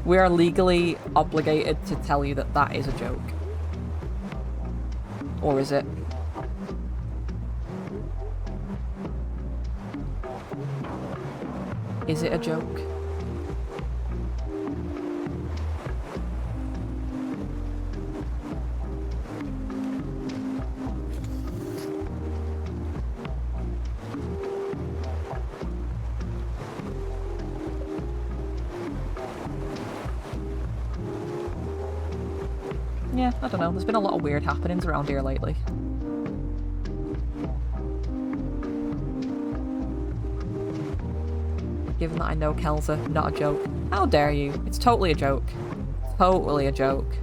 we are legally obligated to tell you that that is a joke. Or is it? Is it a joke? Yeah, I don't know. There's been a lot of weird happenings around here lately. Given that I know Kelza, not a joke. How dare you? It's totally a joke. Totally a joke.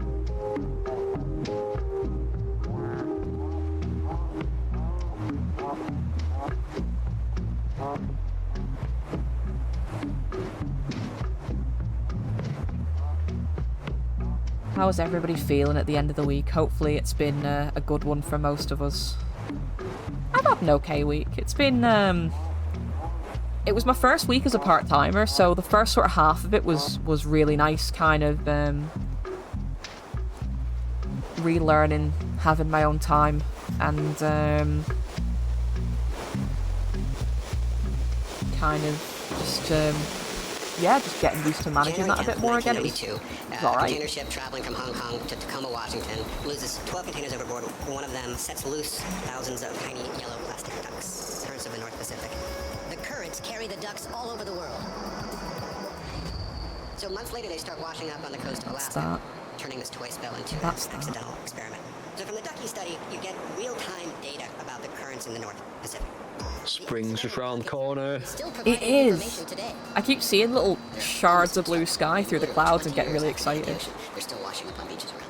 How's everybody feeling at the end of the week? Hopefully it's been a good one for most of us. I've had an okay week. It's been, it was my first week as a part-timer, so the first sort of half of it was really nice, kind of, relearning, having my own time, and, kind of just, yeah, just getting used to managing that a bit more again. It was alright. A container ship traveling from Hong Kong to Tacoma, Washington, loses 12 containers overboard. One of them sets loose thousands of tiny yellow plastic ducks. Currents of the North Pacific. The currents carry the ducks all over the world. So months later, they start washing up on the coast of Alaska, turning this toy spell into an accidental experiment. So from the ducky study, you get real-time data about the currents in the North Pacific. Spring's just round the corner. It is. I keep seeing little shards of blue sky through the clouds and getting really excited. They're still washing up on beaches around.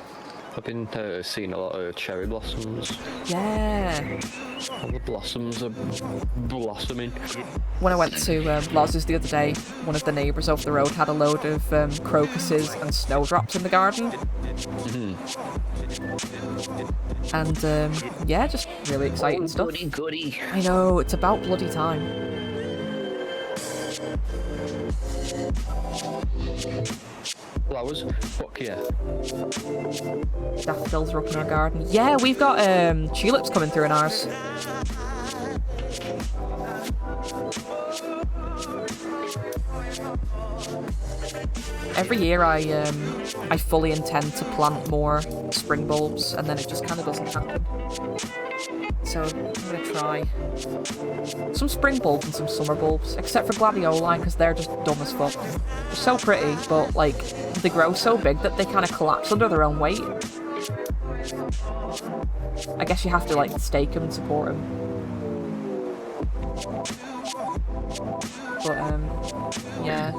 I've been seeing a lot of cherry blossoms. Yeah. All the blossoms are blossoming. When I went to Loz's the other day, one of the neighbours over the road had a load of crocuses and snowdrops in the garden. And yeah, just really exciting stuff. Goody. I know, it's about bloody time. Flowers? Fuck yeah. Daffodils are up in our garden. Yeah, we've got tulips coming through in ours. Every year I fully intend to plant more spring bulbs and then it just kind of doesn't happen. So I'm going to try some spring bulbs and some summer bulbs, except for gladioli because they're just dumb as fuck. They're so pretty, but like they grow so big that they kind of collapse under their own weight. I guess you have to like stake them and support them. But yeah,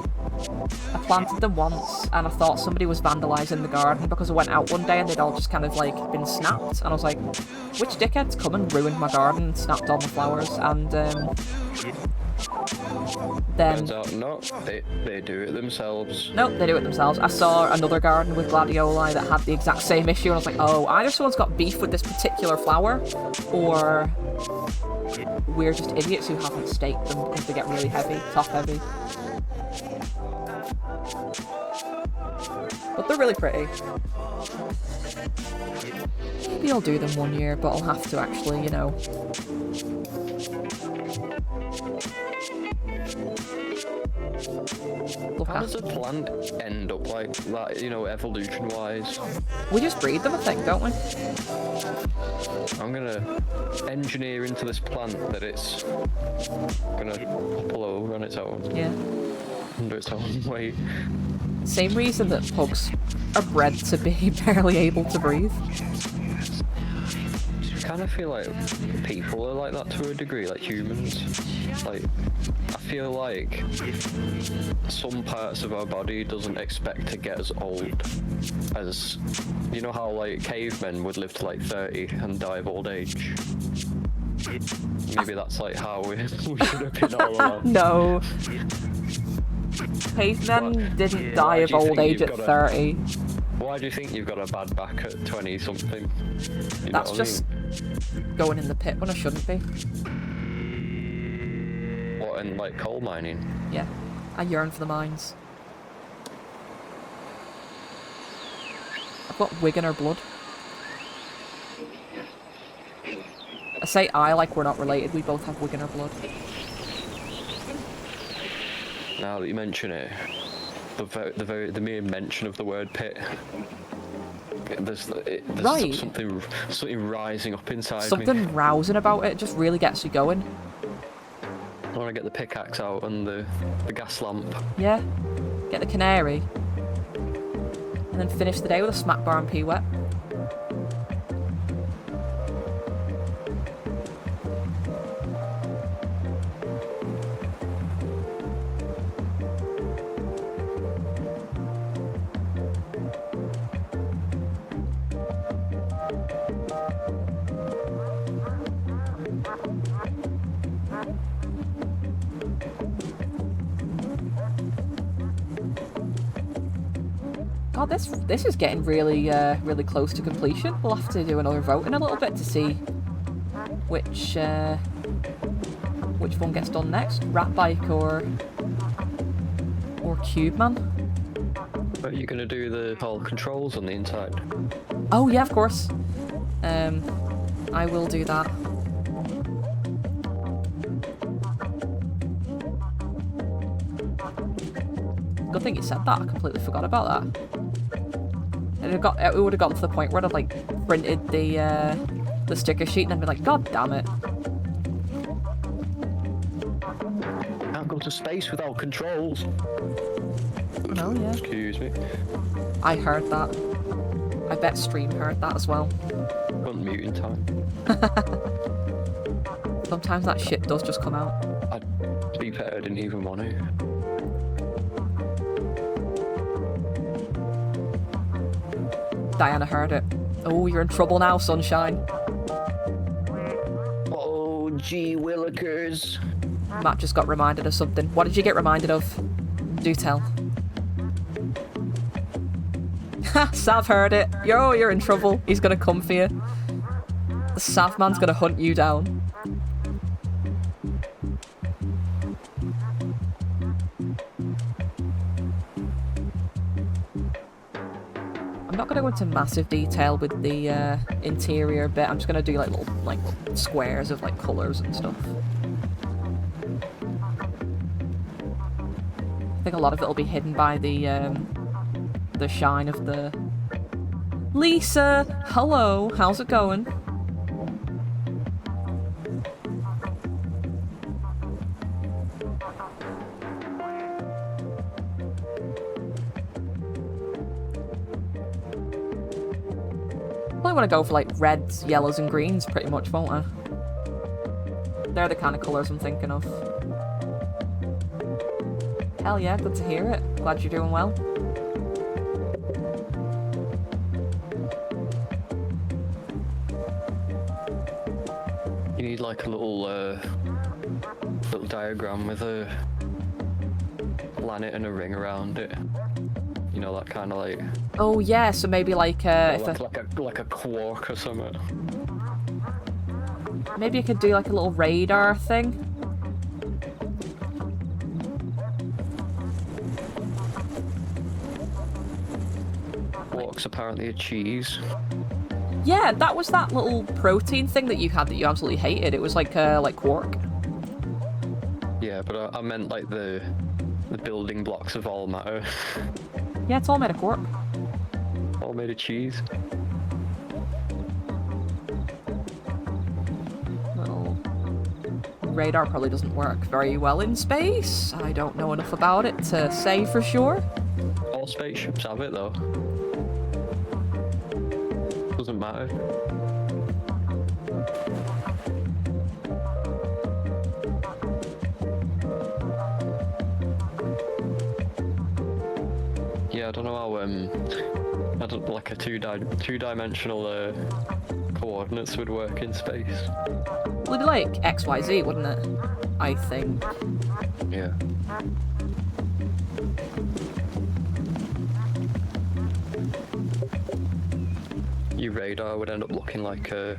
I planted them once and I thought somebody was vandalising the garden because I went out one day and they'd all just kind of like been snapped and I was like, which dickhead's come and ruined my garden and snapped all my flowers? And then... Turns out, no, they do it themselves. Nope, they do it themselves. I saw another garden with gladioli that had the exact same issue, and I was like, oh, either someone's got beef with this particular flower, or we're just idiots who haven't staked them because they get really heavy, top heavy. But they're really pretty. Maybe I'll do them one year, but I'll have to actually, you know... How does a plant end up like that, you know, evolution-wise? We just breed them, I think, don't we? I'm gonna engineer into this plant that it's gonna topple over on its own. Yeah. Under its own weight. Same reason that pugs are bred to be barely able to breathe. I kind of feel like people are like that to a degree, like humans. Like, I feel like some parts of our body doesn't expect to get as old as, you know how like cavemen would live to like 30 and die of old age? Maybe that's like how we should have been all along. No. Cavemen didn't die of old age at 30. Why do you think you've got a bad back at 20 something? You That's just going in the pit when I shouldn't be. What, in like coal mining? Yeah, I yearn for the mines. I've got Wiganer blood. I say I like we're not related, we both have Wiganer blood. Now that you mention it, the mere mention of the word pit, there's Right. something rising up inside me. Something rousing about it just really gets you going. I want to get the pickaxe out and the gas lamp. Yeah, get the canary. And then finish the day with a smack bar and pee wet. God, this is getting really really close to completion. We'll have to do another vote in a little bit to see which one gets done next. Rat bike or Cube Man. Are you gonna do the whole controls on the inside? Oh yeah, of course. I will do that. Good thing you said that. I completely forgot about that. It would have gotten to the point where I'd like printed the sticker sheet and I'd be like, God damn it. Can't go to space without controls. Oh yeah. Excuse me. I heard that. I bet Stream heard that as well. Couldn't mute in time. Sometimes that shit does just come out. To be fair, I didn't even want to. Diana heard it. Oh, you're in trouble now, sunshine. Oh, gee willikers. Matt just got reminded of something. What did you get reminded of? Do tell. Ha! Sav heard it. You're in trouble. He's gonna come for you. The Sav man's gonna hunt you down. I'm not gonna go into massive detail with the interior bit. I'm just gonna do like little squares of like colours and stuff. I think a lot of it will be hidden by the shine of the... Lisa! Hello! How's it going? I want to go for like reds, yellows and greens pretty much, won't I? They're the kind of colours I'm thinking of. Hell yeah, good to hear it. Glad you're doing well. You need like a little diagram with planet and a ring around it. You know, that kind of like... Oh yeah, so maybe like like a quark or something. maybe you could do like a little radar thing. Quark's apparently a cheese. Yeah, that was that little protein thing that you had that you absolutely hated. It was like quark. Yeah, but I meant like the building blocks of all matter. Yeah, it's all made of quark. All made of cheese. Little radar probably doesn't work very well in space. I don't know enough about it to say for sure. All spaceships have it though. Doesn't matter. Yeah, I don't know how I don't like a two-dimensional coordinates would work in space. Well, it'd be like XYZ, wouldn't it? I think. Yeah. Your radar would end up looking like a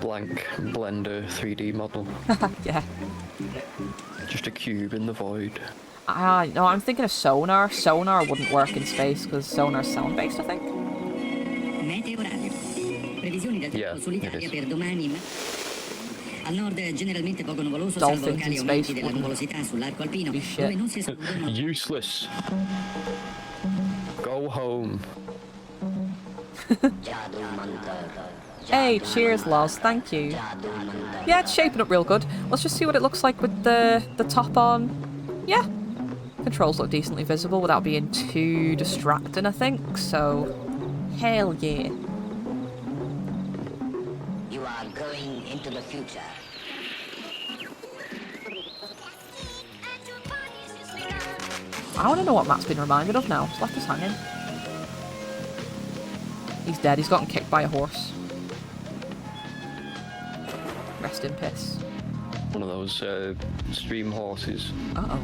blank Blender 3D model. Yeah. Just a cube in the void. No, I'm thinking of sonar. Sonar wouldn't work in space because sonar's sound-based, I think. Yeah, it is. per domani. Al nord generalmente poco nuvoloso, Dolphins salvo in locali space aumenti della wouldn't nuvolosità sull'arco alpino, be shit. dove non si escludono. Useless. Go home. Hey, cheers, Loz. Thank you. Yeah, it's shaping up real good. Let's just see what it looks like with the top on. Yeah. Controls look decently visible without being too distracting, I think. So, hell yeah. You are going into the future. I want to know what Matt's been reminded of now. He's left us hanging. He's dead. He's gotten kicked by a horse. Rest in piss. One of those stream horses. Uh-oh.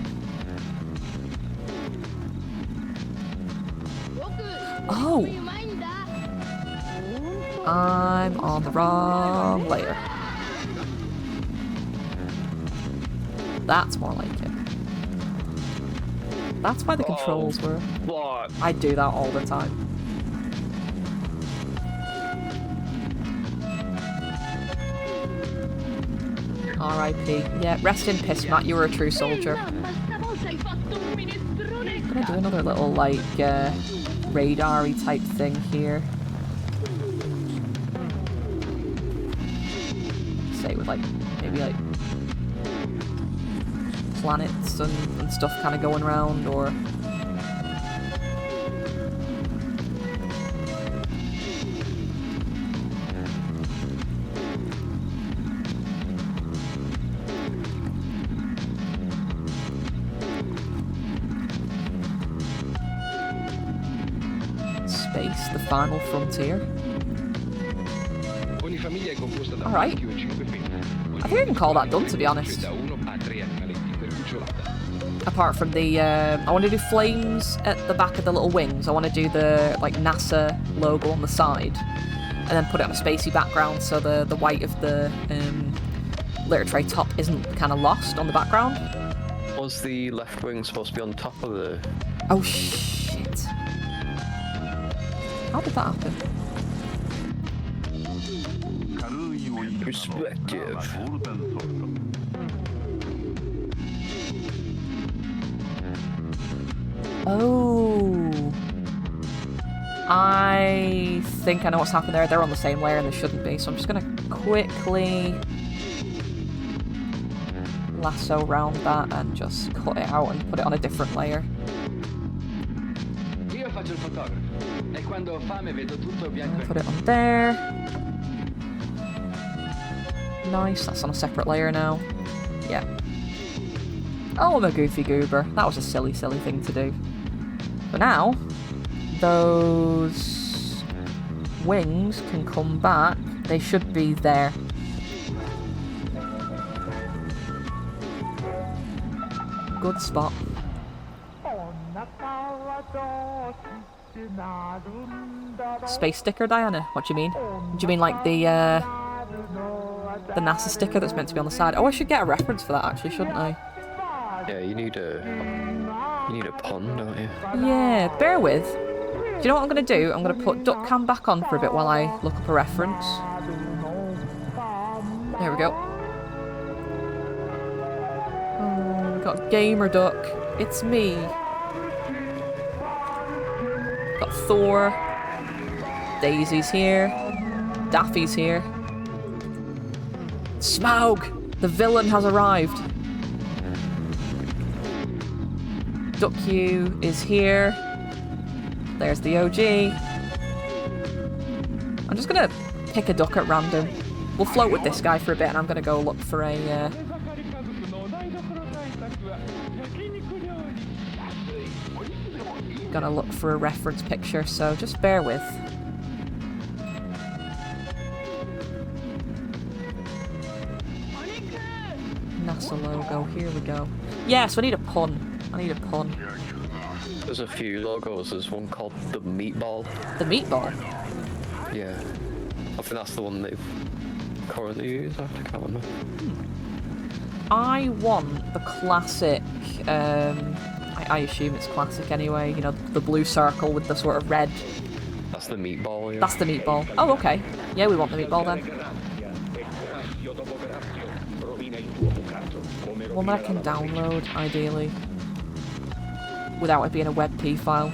Oh! I'm on the wrong layer. That's more like it. That's why the controls were... What? I do that all the time. R.I.P. Yeah, rest in piss, Matt. You were a true soldier. I'm gonna do another little, like, radar-y type thing here. Say with, like, maybe, like, planets and stuff kind of going around, or... Space, the final frontier. Alright. I think I can call that done, to be honest. Apart from the, I want to do flames at the back of the little wings. I want to do the, like, NASA logo on the side. And then put it on a spacey background so the white of the litter tray top isn't kind of lost on the background. Was the left wing supposed to be on top of the... Oh, shit. How did that happen? Perspective. Oh. I think I know what's happened there. They're on the same layer and they shouldn't be, so I'm just going to quickly lasso around that and just cut it out and put it on a different layer. Put it on there. Nice, that's on a separate layer now. Yeah. Oh, I'm a goofy goober. That was a silly, silly thing to do. But now, those wings can come back. They should be there. good spot. Space sticker, Diana? What do you mean? Do you mean like the NASA sticker that's meant to be on the side? Oh, I should get a reference for that actually, shouldn't I? Yeah, you need a pun, don't you? Yeah, bear with. Do you know what I'm going to do? I'm going to put duck cam back on for a bit while I look up a reference. There we go. Oh, we've got Gamer Duck. It's me. Got Thor. Daisy's here. Daffy's here. Smaug! The villain has arrived. Duck U is here. There's the OG. I'm just gonna pick a duck at random. We'll float with this guy for a bit and I'm gonna go look for a... Gonna look for a reference picture, so just bear with. NASA logo, here we go. Yes, I need a pun. I need a pun. There's a few logos. There's one called the Meatball. The Meatball? Yeah. I think that's the one they've currently used. I can't remember. I want the classic, I assume it's classic anyway, you know, the blue circle with the sort of red. That's the Meatball, yeah. That's the Meatball. Oh, okay. Yeah, we want the Meatball then. One that I can download, ideally. Without it being a WebP file.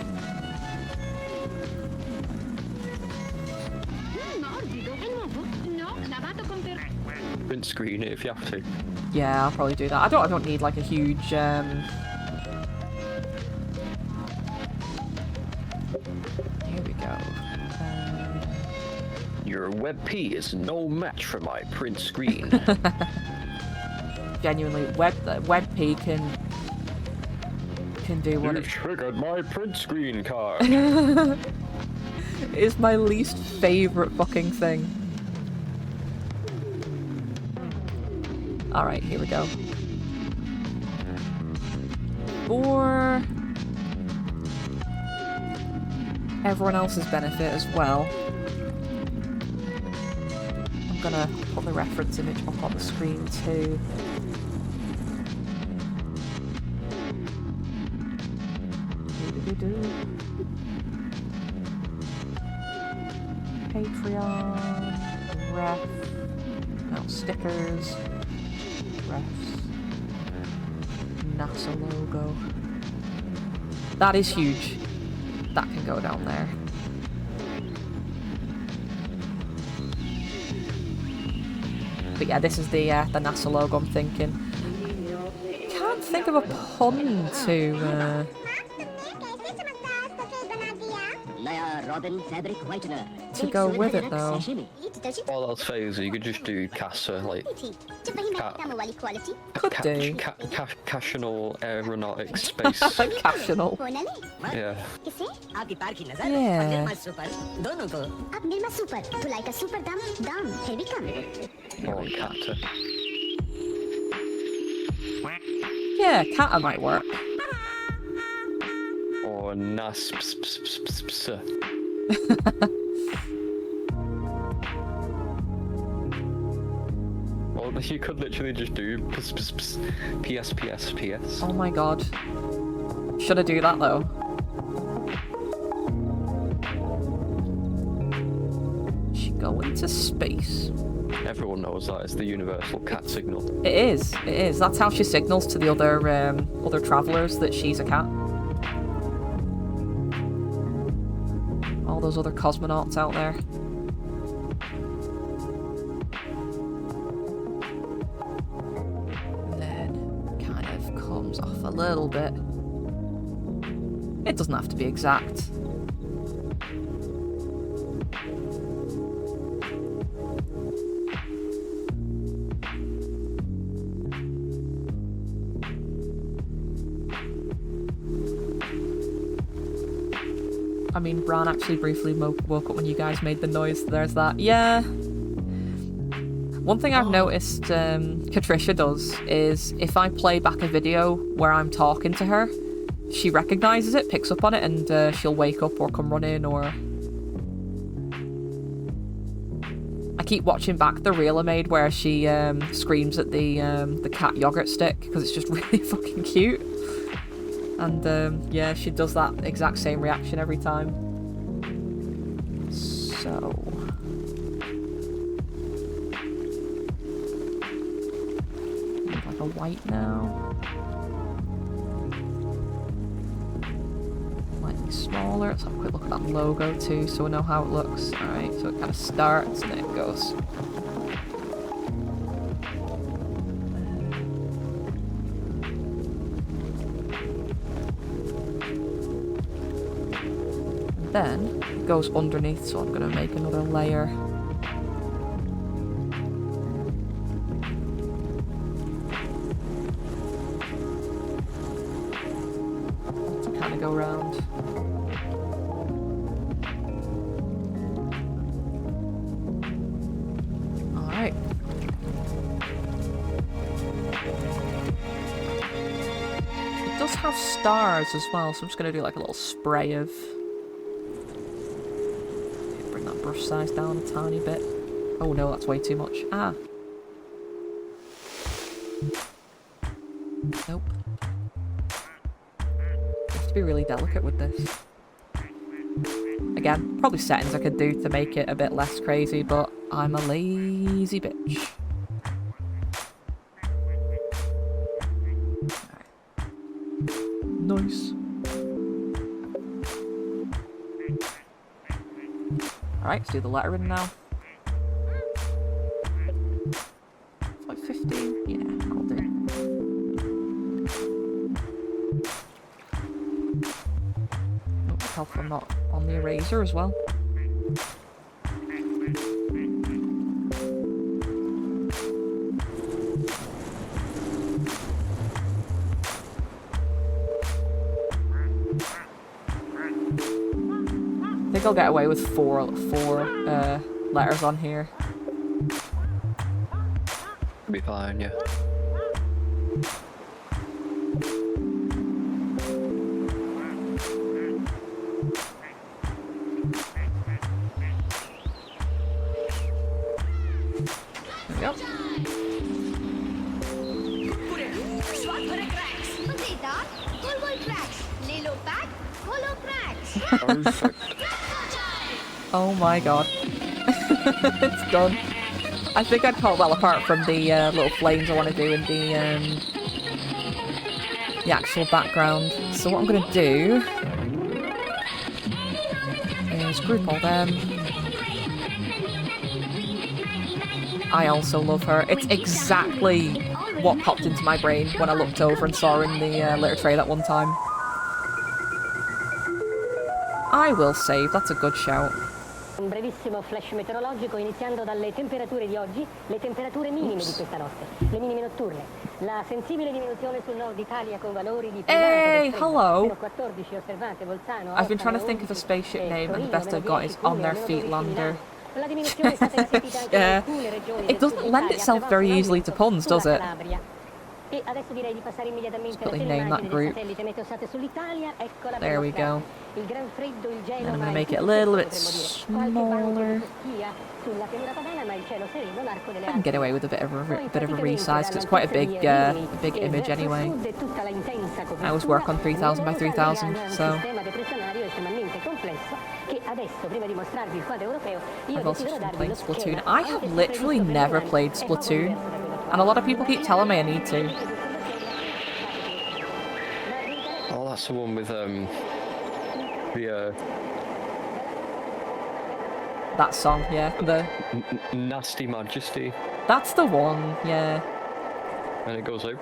Print screen it if you have to. Yeah, I'll probably do that. I don't need like a huge here we go. Your WebP is no match for my print screen. Genuinely, WebP can do what You've triggered my print screen card. It's my least favourite fucking thing. Alright, here we go. For everyone else's benefit as well, I'm gonna put the reference image up on the screen too. Patreon, ref, no, stickers, refs, NASA logo. That is huge. That can go down there. But yeah, this is the NASA logo I'm thinking. Can't think of a pun to... to go with it though. All else fails, you could just do CASA, like Could do. Cassional Aeronautics Space. Cassional. Yeah. Yeah. Or Kata. Yeah, Kata might work. Or NASP. Well, you could literally just do PS. Oh my god. Should I do that though? She go into space. Everyone knows that it's the universal cat signal. It is. It is. That's how she signals to the other travelers that she's a cat. All those other cosmonauts out there. Then kind of comes off a little bit. It doesn't have to be exact. I mean, Bran actually briefly woke up when you guys made the noise. There's that. Yeah. One thing I've noticed Catricia does is if I play back a video where I'm talking to her, she recognises it, picks up on it, and she'll wake up or come running, or... I keep watching back the reel I made where she screams at the cat yogurt stick, because it's just really fucking cute. And yeah, she does that exact same reaction every time. So... like a white now. Slightly smaller. Let's have a quick look at that logo too, so we know how it looks. Alright, so it kind of starts and then it goes. And then it goes underneath, so I'm going to make another layer. To kind of go around. Alright. It does have stars as well, so I'm just going to do like a little spray of... bring that brush size down a tiny bit. Oh no, that's way too much. Ah. Nope. You have to be really delicate with this. Again, probably settings I could do to make it a bit less crazy, but I'm a lazy bitch. Alright. Nice. Alright, let's do the lettering now. It's like 15? Yeah, that'll do. Oh, helpful I'm not on the eraser as well. I think I'll get away with four letters on here. Be fine, yeah. There we go. Perfect. Oh my god. It's done. I think I'd call, well, apart from the little flames I want to do in the actual background. So what I'm going to do is group all them. I also love her. It's exactly what popped into my brain when I looked over and saw her in the litter tray that one time. I will save, that's a good shout. Un brevissimo flash meteorologico iniziando dalle temperature di oggi, le temperature minime di questa notte, le minime notturne, la sensibile diminuzione sul nord Italia con valori di Hey, hello. 14 osservate Bolzano. I've been trying to think of a spaceship name and the best I've got is On Their Feet Lander. La diminuzione è stata sentita anche in alcune regioni It doesn't lend itself very easily to puns, does it? E adesso direi di passare immediatamente Let's quickly name that group. There we go. Il gran freddo, il gelo, And I'm going to make it a little bit smaller. I can get away with a bit of a resize because it's quite a big image anyway. I always work on 3000 by 3000, so I've also been playing Splatoon. I have literally never played Splatoon, and a lot of people keep telling me I need to. Oh, that's the one with the that song, yeah. The Nasty Majesty. That's the one, yeah. And it goes like.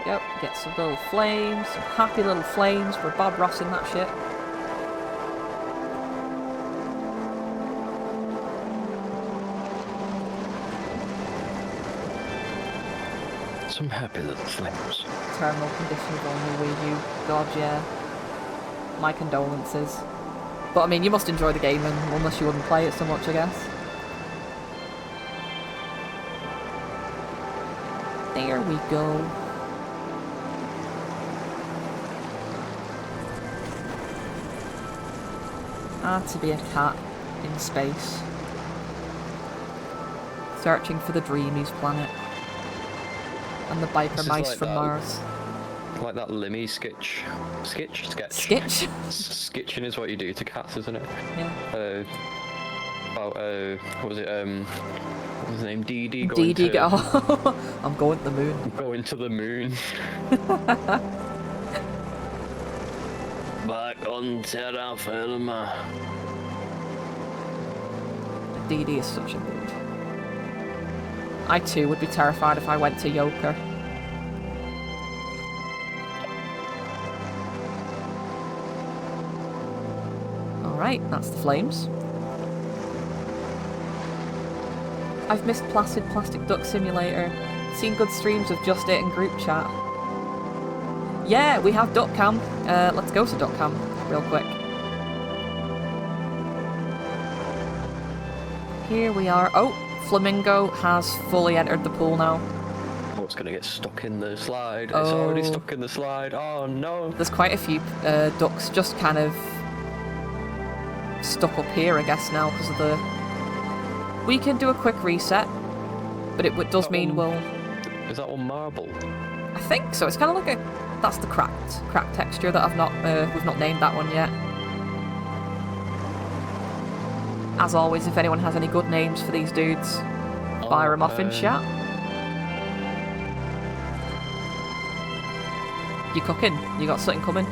Yep, get some little flames, some happy little flames for Bob Ross in that shit. Some happy little flames. Terminal condition of all new Wii U. God, yeah. My condolences. But I mean, you must enjoy the game, and unless you wouldn't play it so much, I guess. There we go. To be a cat in space. Searching for the Dreamies planet. And the biker mice like from that. Mars. Like that Limmy sketch. Sketch? Skitch? Skitching is what you do to cats, isn't it? Yeah. About, what was it, what was his name? Dee Oh, I'm going to the moon. Going to the moon. Back on terra firma. DD is such a mood. I too would be terrified if I went to Yoker. Alright, that's the flames. I've missed Placid Plastic Duck Simulator. Seen good streams of Just It and group chat. Yeah, we have Duck Cam. Let's go to Duck Cam real quick. Here we are. Oh, Flamingo has fully entered the pool now. Oh, it's gonna get stuck in the slide. It's already stuck in the slide. Oh no. There's quite a few ducks just kind of stuck up here, I guess, now because of the... We can do a quick reset, but it does mean we'll... Is that one marble? I think so. It's kind of like a... That's the cracked texture that we've not named that one yet. As always, if anyone has any good names for these dudes, fire them off in chat. You cooking? You got something coming?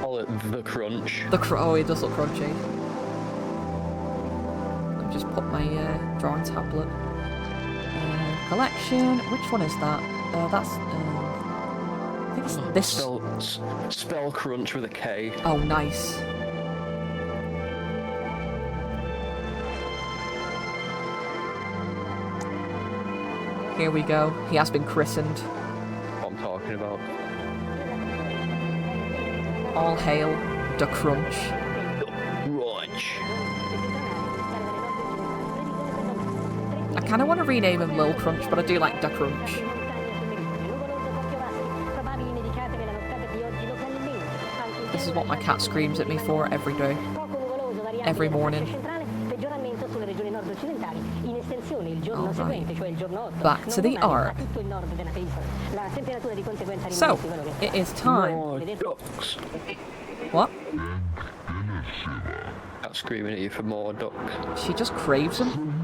Call it the crunch. Oh, it does look crunchy. I've just put my drawing tablet. Collection. Which one is that? That's. I think it's this. Spell crunch with a K. Oh, nice. Here we go. He has been christened. What I'm talking about. All hail the crunch. Crunch. I kind of want to rename him Lil Crunch, but I do like the Crunch. This is what my cat screams at me for every day. Every morning. Alright. Back to the art. So, it is time. Ducks. What? Cat screaming at you for more duck. She just craves them.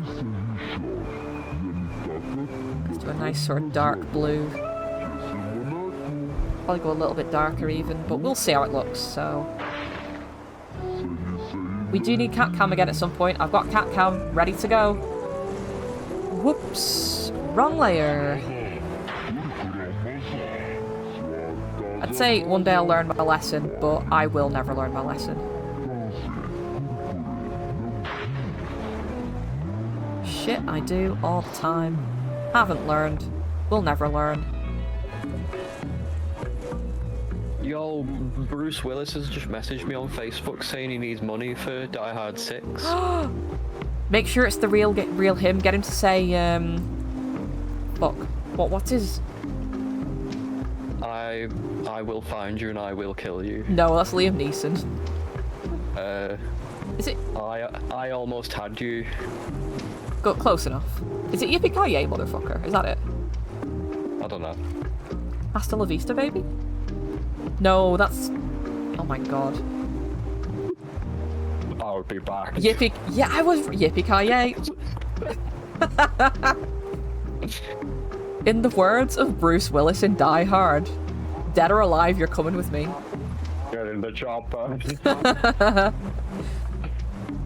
Let's do a nice sort of dark blue. Probably go a little bit darker even, but we'll see how it looks, so... We do need cat cam again at some point. I've got cat cam ready to go. Whoops. Wrong layer. I'd say one day I'll learn my lesson, but I will never learn my lesson. Shit, I do all the time. Haven't learned. Will never learn. Yo, Bruce Willis has just messaged me on Facebook saying he needs money for Die Hard 6. Make sure it's the real him. Get him to say, fuck. What's his... I will find you and I will kill you. No, that's Liam Neeson. Is it... I almost had you. Got close enough. Is it Yippee-ki-yay, motherfucker? Is that it? I don't know. Hasta la vista, baby? No, that's... Oh my god. I would be back. Yeah, I was... Yippee-ki-yay. In the words of Bruce Willis in Die Hard, dead or alive, you're coming with me. Get in the chopper.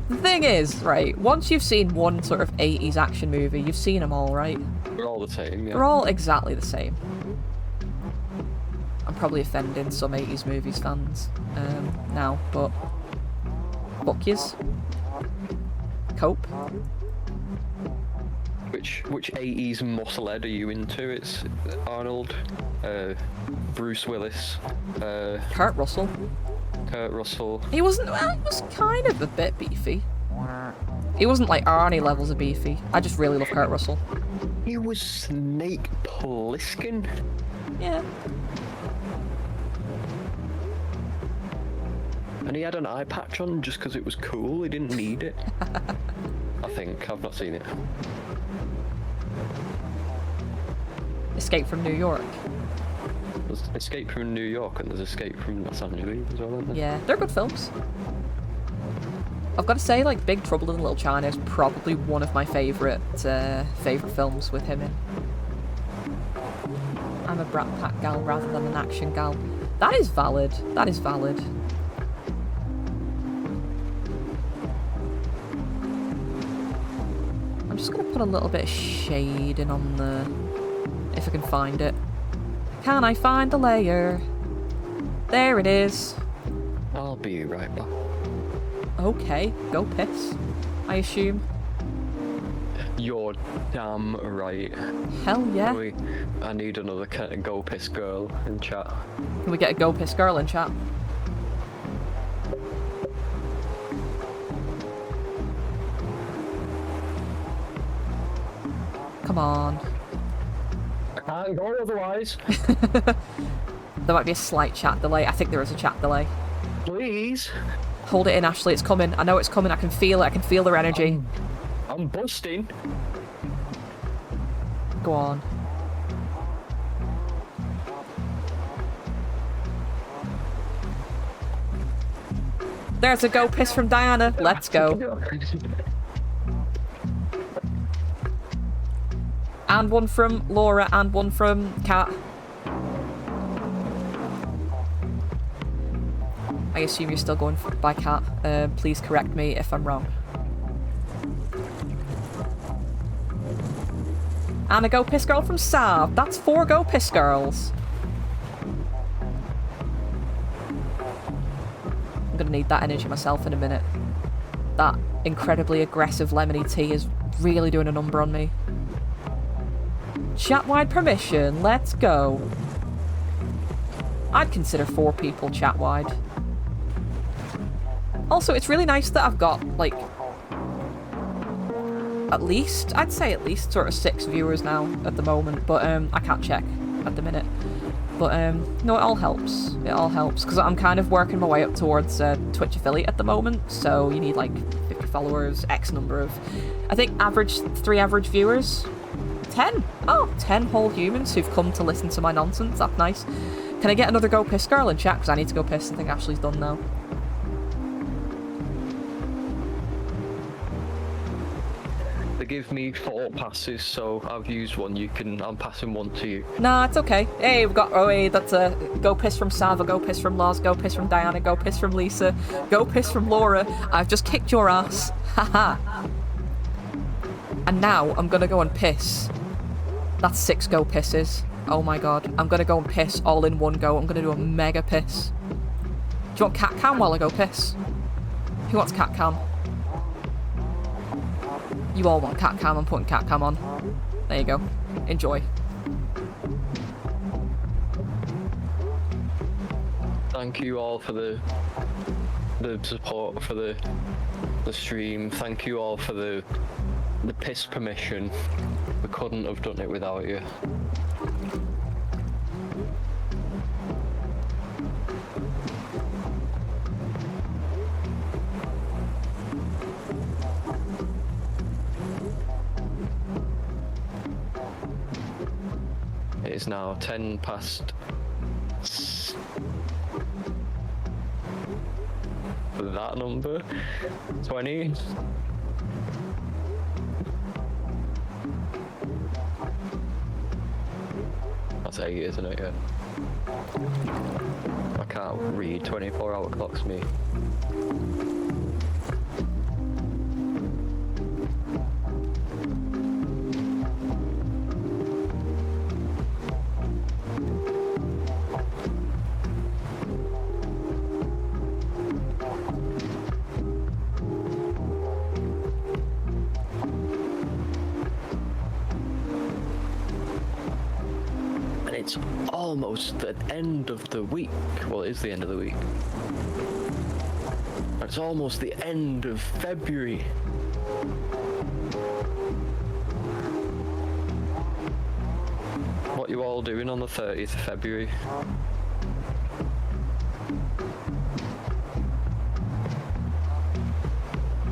The thing is, right, once you've seen one sort of 80s action movie, you've seen them all, right? We're all the same, yeah. They're all exactly the same. I'm probably offending some 80s movies fans now, but fuck yous. Cope. Which 80s musclehead are you into? It's Arnold, Bruce Willis, Kurt Russell. Kurt Russell. He wasn't. Well, he was kind of a bit beefy. He wasn't like Arnie levels of beefy. I just really love Kurt Russell. He was Snake Plissken. Yeah. And he had an eye patch on just because it was cool. He didn't need it. I think. I've not seen it. Escape from New York. There's Escape from New York and there's Escape from Los Angeles as well, aren't there? Yeah, they're good films. I've got to say, like, Big Trouble in Little China is probably one of my favourite films with him in. I'm a Brat Pack gal rather than an action gal. That is valid. That is valid. I'm just going to put a little bit of shading on the... if I can find it. Can I find the layer? There it is. I'll be right back. Okay, go piss, I assume. You're damn right. Hell yeah. I need another go piss girl in chat. Can we get a go piss girl in chat? Come on. I can't go otherwise. There might be a slight chat delay. I think there is a chat delay. Please. Hold it in, Ashley. It's coming. I know it's coming. I can feel it. I can feel their energy. I'm busting. Go on. There's a go piss from Diana. Let's go. And one from Laura and one from Kat. I assume you're still going by Kat. Please correct me if I'm wrong. And a go piss girl from Sav. That's 4 go piss girls. I'm gonna need that energy myself in a minute. That incredibly aggressive lemony tea is really doing a number on me. Chat-wide permission. Let's go. I'd consider 4 people chat-wide. Also, it's really nice that I've got, like, I'd say at least sort of 6 viewers now at the moment, but I can't check at the minute. But no, it all helps. It all helps, because I'm kind of working my way up towards Twitch affiliate at the moment, so you need like 50 followers, X number of, I think 3 average viewers. 10? Oh, 10 whole humans who've come to listen to my nonsense. That's nice. Can I get another go piss girl in chat? Because I need to go piss. I think Ashley's done now. They give me 4 passes, so I've used one. I'm passing one to you. Nah, it's okay. Hey, we've got, oh hey, that's a go piss from Sava, go piss from Loz, go piss from Diana, go piss from Lisa, go piss from Laura. I've just kicked your ass. Haha. And now I'm gonna go and piss. That's 6 go pisses. Oh my god. I'm gonna go and piss all in one go. I'm gonna do a mega piss. Do you want cat cam while I go piss? Who wants cat cam? You all want cat cam. I'm putting cat cam on. There you go. Enjoy. Thank you all for the support for the stream. Thank you all for the piss permission. We couldn't have done it without you. It is now 10 past that number 20. That's 8, isn't it? Yeah. I can't read 24-hour clocks, me. It's almost the end of the week. Well, it is the end of the week. It's almost the end of February. What you all doing on the 30th of February?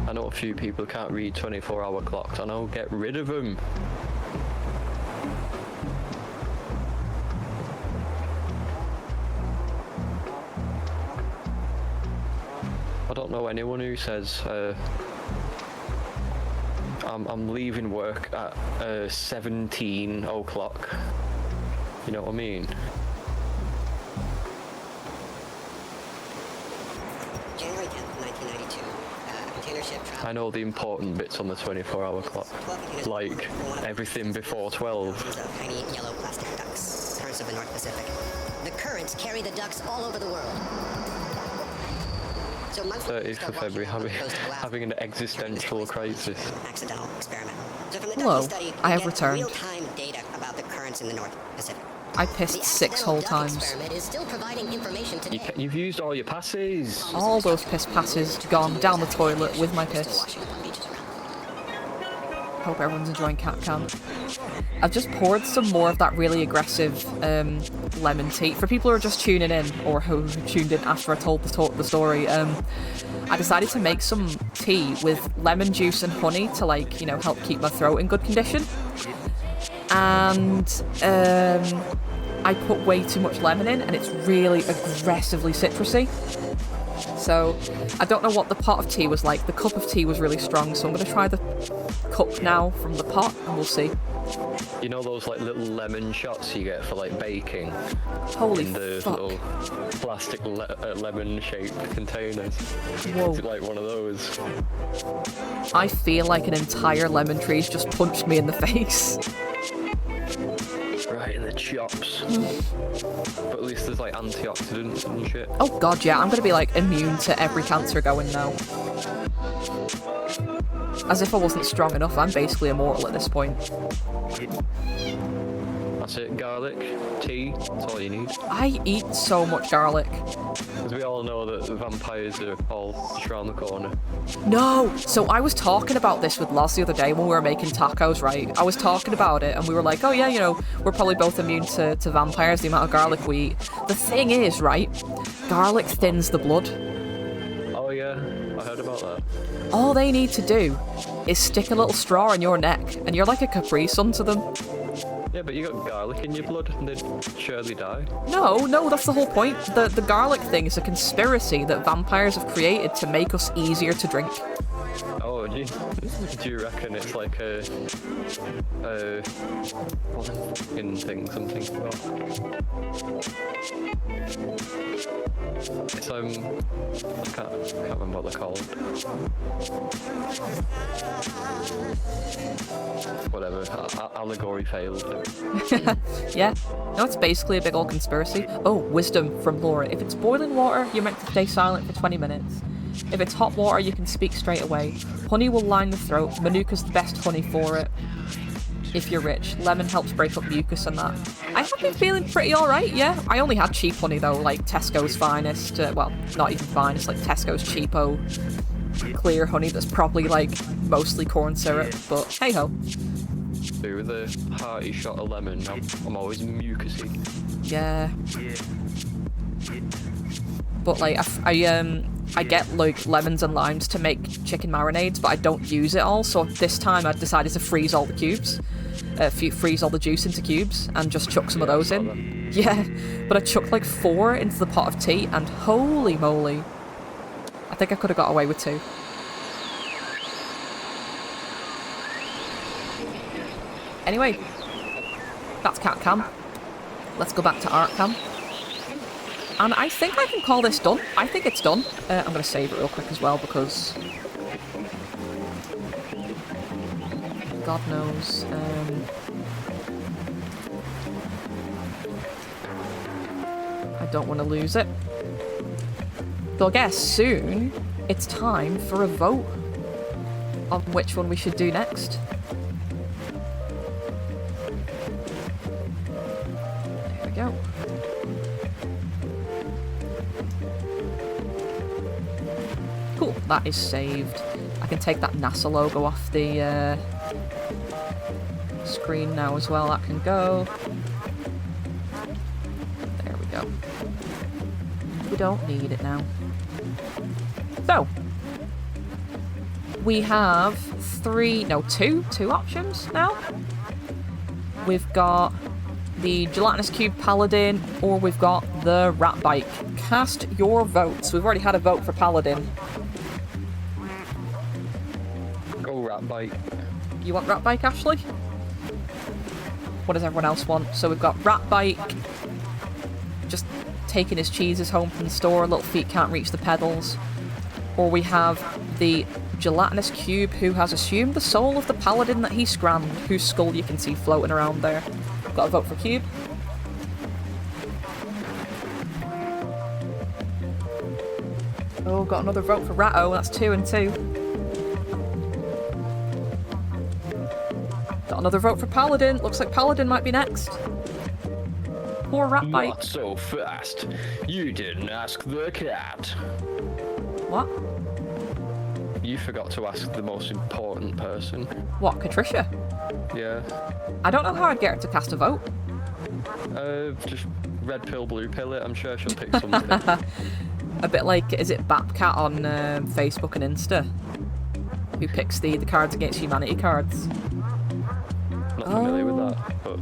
I know a few people can't read 24-hour clocks. I know, get rid of them. I don't know anyone who says I'm leaving work at 17 o'clock. You know what I mean? January 10th, 1992. Container ship traveled. I know the important bits on the 24-hour clock, like everything before 12. Of tiny yellow plastic ducks. Currents of the North Pacific. The currents carry the ducks all over the world. So months 30th of February, having an existential crisis. Accidental experiment. So from the Hello, Ducky study, I we have get returned. real-time data about the currents in the North Pacific. I pissed 6 whole Duck times. experiment is still providing information today. You've used all your passes. All those piss passes gone down the toilet with my Still piss. washing up on beaches around the world. Hope everyone's enjoying Cat Camp. I've just poured some more of that really aggressive lemon tea. For people who are just tuning in, or who tuned in after I told the story, I decided to make some tea with lemon juice and honey to, like, you know, help keep my throat in good condition. And I put way too much lemon in, and it's really aggressively citrusy. So I don't know what the pot of tea was like. The cup of tea was really strong, so I'm going to try the cup now from the pot, and we'll see. You know those like little lemon shots you get for like baking? Holy in the fuck. little plastic lemon-shaped containers. Whoa. Is it like one of those? I feel like an entire lemon tree's just punched me in the face. Right in the chops. But at least there's like antioxidants and shit. Oh god, yeah, I'm gonna be like immune to every cancer going now. As if I wasn't strong enough, I'm basically immortal at this point. That's it, garlic, tea, that's all you need. I eat so much garlic. Because we all know that the vampires are all just around the corner. No! So I was talking about this with Loz the other day when we were making tacos, right? I was talking about it and we were like, oh yeah, you know, we're probably both immune to vampires, the amount of garlic we eat. The thing is, right, garlic thins the blood. Oh yeah, I heard about that. All they need to do is stick a little straw in your neck and you're like a Capri Sun to them. Yeah, but you got garlic in your blood and they'd surely die. No, that's the whole point. The garlic thing is a conspiracy that vampires have created to make us easier to drink. Oh, do you reckon it's like a fucking thing, something about? It's I can't remember what they're called. Whatever, allegory failed. Yeah, no, it's basically a big old conspiracy. Oh, wisdom from Laura. If it's boiling water, you're meant to stay silent for 20 minutes. If it's hot water, you can speak straight away. Honey will line the throat. Manuka's the best honey for it. If you're rich. Lemon helps break up mucus and that. I have been feeling pretty alright, yeah. I only had cheap honey though, like Tesco's finest. Well, not even finest, like Tesco's cheapo clear honey that's probably like mostly corn syrup, but hey ho. With a hearty shot of lemon, I'm always mucusy. Yeah. But like I get like lemons and limes to make chicken marinades, but I don't use it all. So this time I decided to freeze all the cubes, freeze all the juice into cubes, and just chuck some of those in. Yeah, but I chucked like 4 into the pot of tea, and holy moly, I think I could have got away with 2. Anyway, that's Cat Cam. Let's go back to Art Cam. And I think I can call this done. I think it's done. I'm going to save it real quick as well because... God knows. I don't want to lose it. So I guess soon it's time for a vote on which one we should do next. There we that is saved. I can take that NASA logo off the screen now as well. That can go. There we go. We don't need it now. So, we have two options now. We've got the Gelatinous Cube Paladin, or we've got the Rat Bike. Cast your votes. We've already had a vote for Paladin. Go Rat Bike. You want Rat Bike, Ashley? What does everyone else want? So we've got Rat Bike, just taking his cheeses home from the store, little feet can't reach the pedals. Or we have the Gelatinous Cube, who has assumed the soul of the Paladin that he scrammed, whose skull you can see floating around there. Got a vote for Cube. Oh, got another vote for Ratto. That's 2 and 2. Got another vote for Paladin. Looks like Paladin might be next. Poor Rat Bike. Not so fast. You didn't ask the cat. What? You forgot to ask the most important person. What, Catricia? Yeah. I don't know how I'd get her to cast a vote. Just red pill, blue pill it. I'm sure she'll pick something. A bit like, is it Bapcat on Facebook and Insta? Who picks the Cards Against Humanity cards? Not familiar with that, but...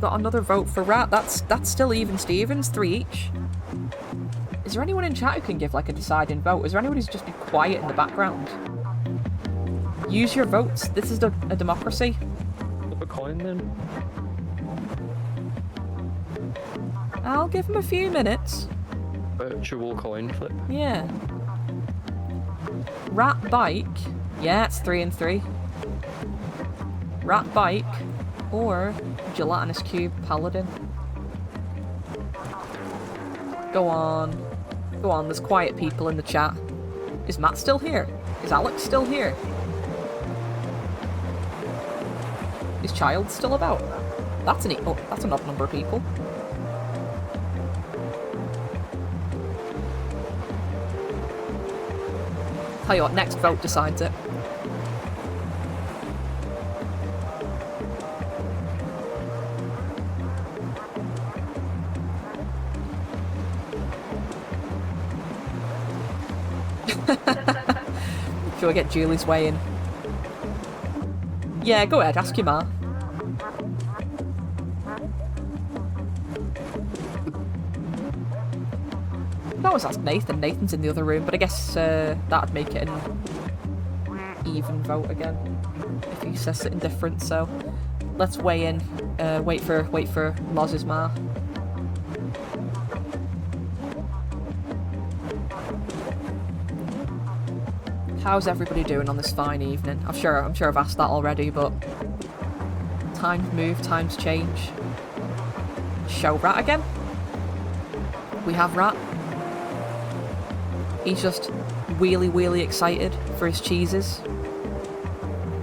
Got another vote for Rat. That's still even Stevens, 3 each. Is there anyone in chat who can give like a deciding vote? Is there anyone who's just be quiet in the background? Use your votes. This is a democracy. Flip a coin then. I'll give him a few minutes. Virtual coin flip. Yeah. Rat Bike. Yeah, it's 3 and 3. Rat Bike or Gelatinous Cube Paladin. Go on. Go on, there's quiet people in the chat. Is Matt still here? Is Alex still here? Is Child still about? That's an that's an odd number of people. Tell you what, next vote decides it. Shall I get Julie's way in? Yeah, go ahead, ask your ma. I can always ask Nathan. Nathan's in the other room, but I guess that'd make it an even vote again if he says something different. So let's weigh in. Wait for Loz's ma. How's everybody doing on this fine evening? I'm sure I've asked that already, but times move, times change. Show Rat again. We have Rat. He's just wheelie excited for his cheeses.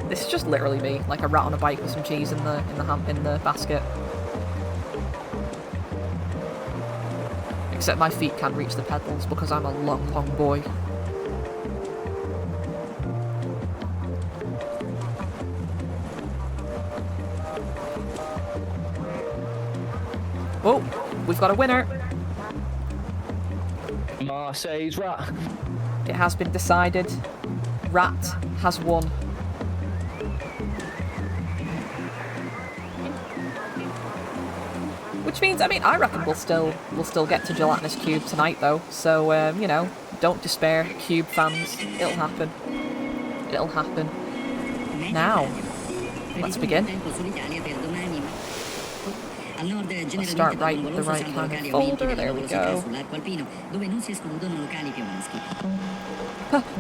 This is just literally me, like a rat on a bike with some cheese in the basket. Except my feet can't reach the pedals because I'm a long boy. Oh, we've got a winner. Marseille's Rat. It has been decided. Rat has won. Which means, I mean, I reckon we'll still get to Gelatinous Cube tonight, though. So, you know, don't despair, Cube fans. It'll happen. It'll happen. Now, let's begin. Let's start the right kind of folder. There we go.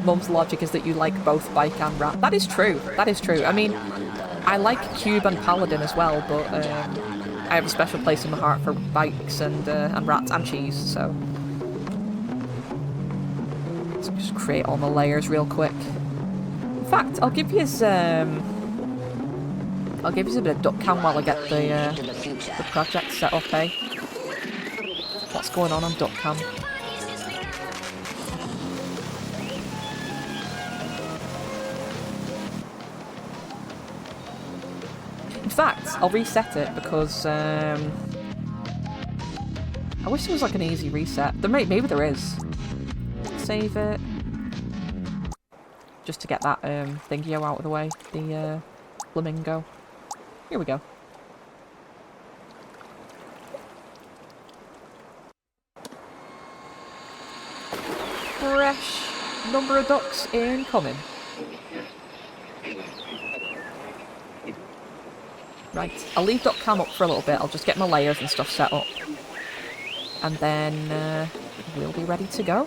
Mum's logic is that you like both Bike and Rat. That is true. That is true. I mean, I like Cube and Paladin as well, but I have a special place in my heart for bikes and rats and cheese. So let's just create all my layers real quick. In fact, I'll give you a bit of duck cam while I get the project set up, eh? What's going on duck cam? In fact, I'll reset it because I wish there was like an easy reset. Maybe there is. Save it. Just to get that thingio out of the way. The flamingo. Here we go. Fresh number of ducks incoming. Right, I'll leave duck cam up for a little bit. I'll just get my layers and stuff set up. And then we'll be ready to go.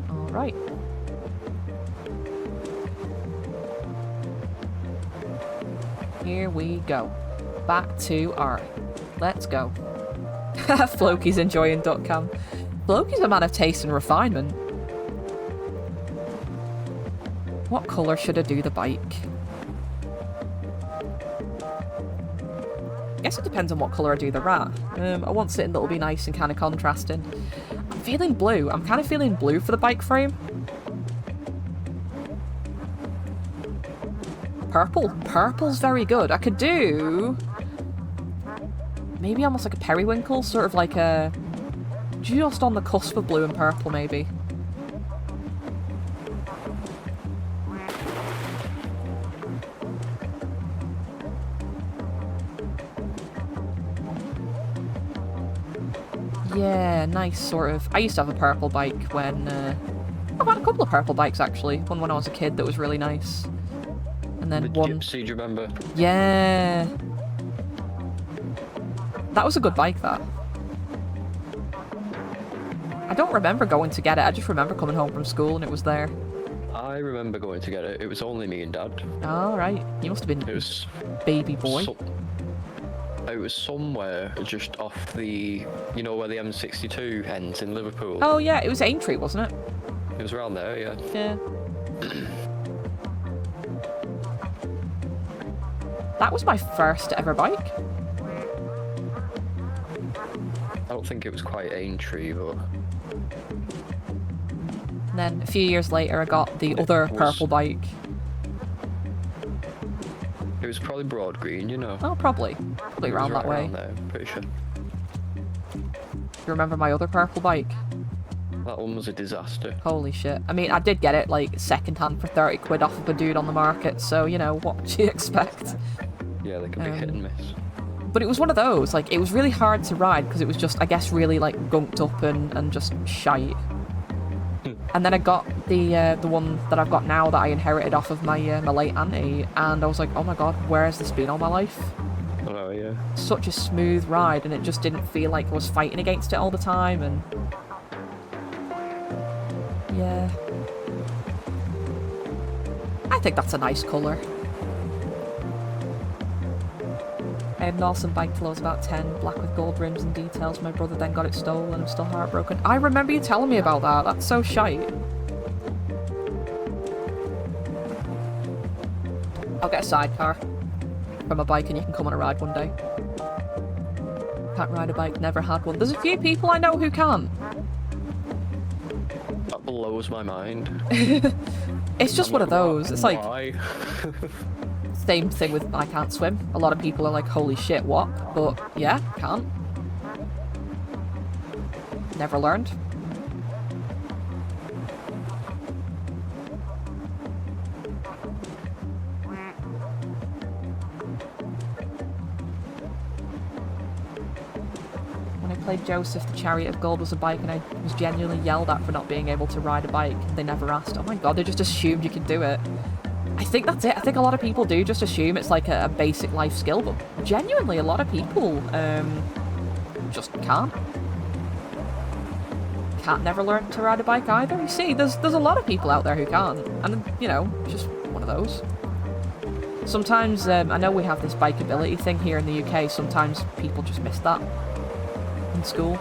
Alright. Here we go. Back to art. Let's go. Floki's enjoying duck cam. Floki's a man of taste and refinement. What colour should I do the bike? I guess it depends on what colour I do the rat. I want something that'll be nice and kind of contrasting. I'm feeling blue. I'm kind of feeling blue for the bike frame. Purple. Purple's very good. I could do... maybe almost like a periwinkle, sort of like a... just on the cusp of blue and purple, maybe. Yeah, nice, sort of. I used to have a purple bike when... I've had a couple of purple bikes, actually. One when I was a kid that was really nice. And then the one... Gypsy, do you remember? Yeah. That was a good bike, that. I don't remember going to get it. I just remember coming home from school and it was there. I remember going to get it. It was only me and Dad. Oh, right. You must have been It was baby boy. It was somewhere just off the, you know, where the M62 ends in Liverpool. Oh, yeah. It was Aintree, wasn't it? It was around there, yeah. Yeah. That was my first ever bike. I don't think it was quite Aintree, but... And then a few years later, I got the other purple bike. It was probably Broad Green, you know. Oh, probably. Probably around that way. Around there, I'm pretty sure. You remember my other purple bike? That one was a disaster. Holy shit. I mean, I did get it, like, second-hand for 30 quid off of a dude on the market, so, you know, what do you expect? Yeah, they can be hit and miss. But it was one of those, like, it was really hard to ride because it was just, I guess, really, like, gunked up and just shite. And then I got the one that I've got now that I inherited off of my my late auntie, and I was like, oh my god, where has this been all my life? Oh, yeah. Such a smooth ride, and it just didn't feel like I was fighting against it all the time, and... yeah. I think that's a nice colour. I had an awesome bike till I was about 10, black with gold rims and details. My brother then got it stolen. I'm still heartbroken. I remember you telling me about that. That's so shite. I'll get a sidecar from a bike and you can come on a ride one day. Can't ride a bike, never had one. There's a few people I know who can. That blows my mind. It's just one of those. It's like... why? Same thing with I can't swim. A lot of people are like, holy shit, what? But yeah, can't. Never learned. When I played Joseph, the Chariot of Gold was a bike and I was genuinely yelled at for not being able to ride a bike. They never asked. Oh my god, they just assumed you could do it. I think that's it. I think a lot of people do just assume it's like a basic life skill, but genuinely a lot of people just can't. Can't never learn to ride a bike either. You see, there's a lot of people out there who can't, and you know, just one of those. Sometimes, I know we have this bikeability thing here in the UK, sometimes people just miss that in school.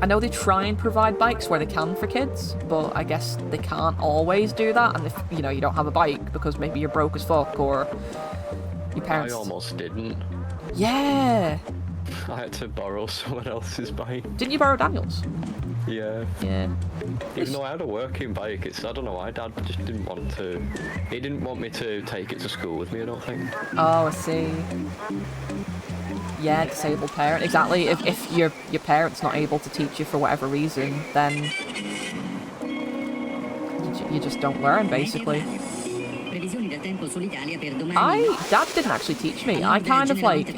I know they try and provide bikes where they can for kids, but I guess they can't always do that. And if, you know, you don't have a bike because maybe you're broke as fuck or Your parents... I almost didn't. Yeah! I had to borrow someone else's bike. Didn't you borrow Daniel's? Yeah. Yeah. Even though I had a working bike, I don't know why Dad just didn't want to. He didn't want me to take it to school with me, I don't think. Oh, I see. Yeah, disabled parent. Exactly. If your parent's not able to teach you for whatever reason, then you just don't learn, basically. Dad didn't actually teach me. I kind of like... A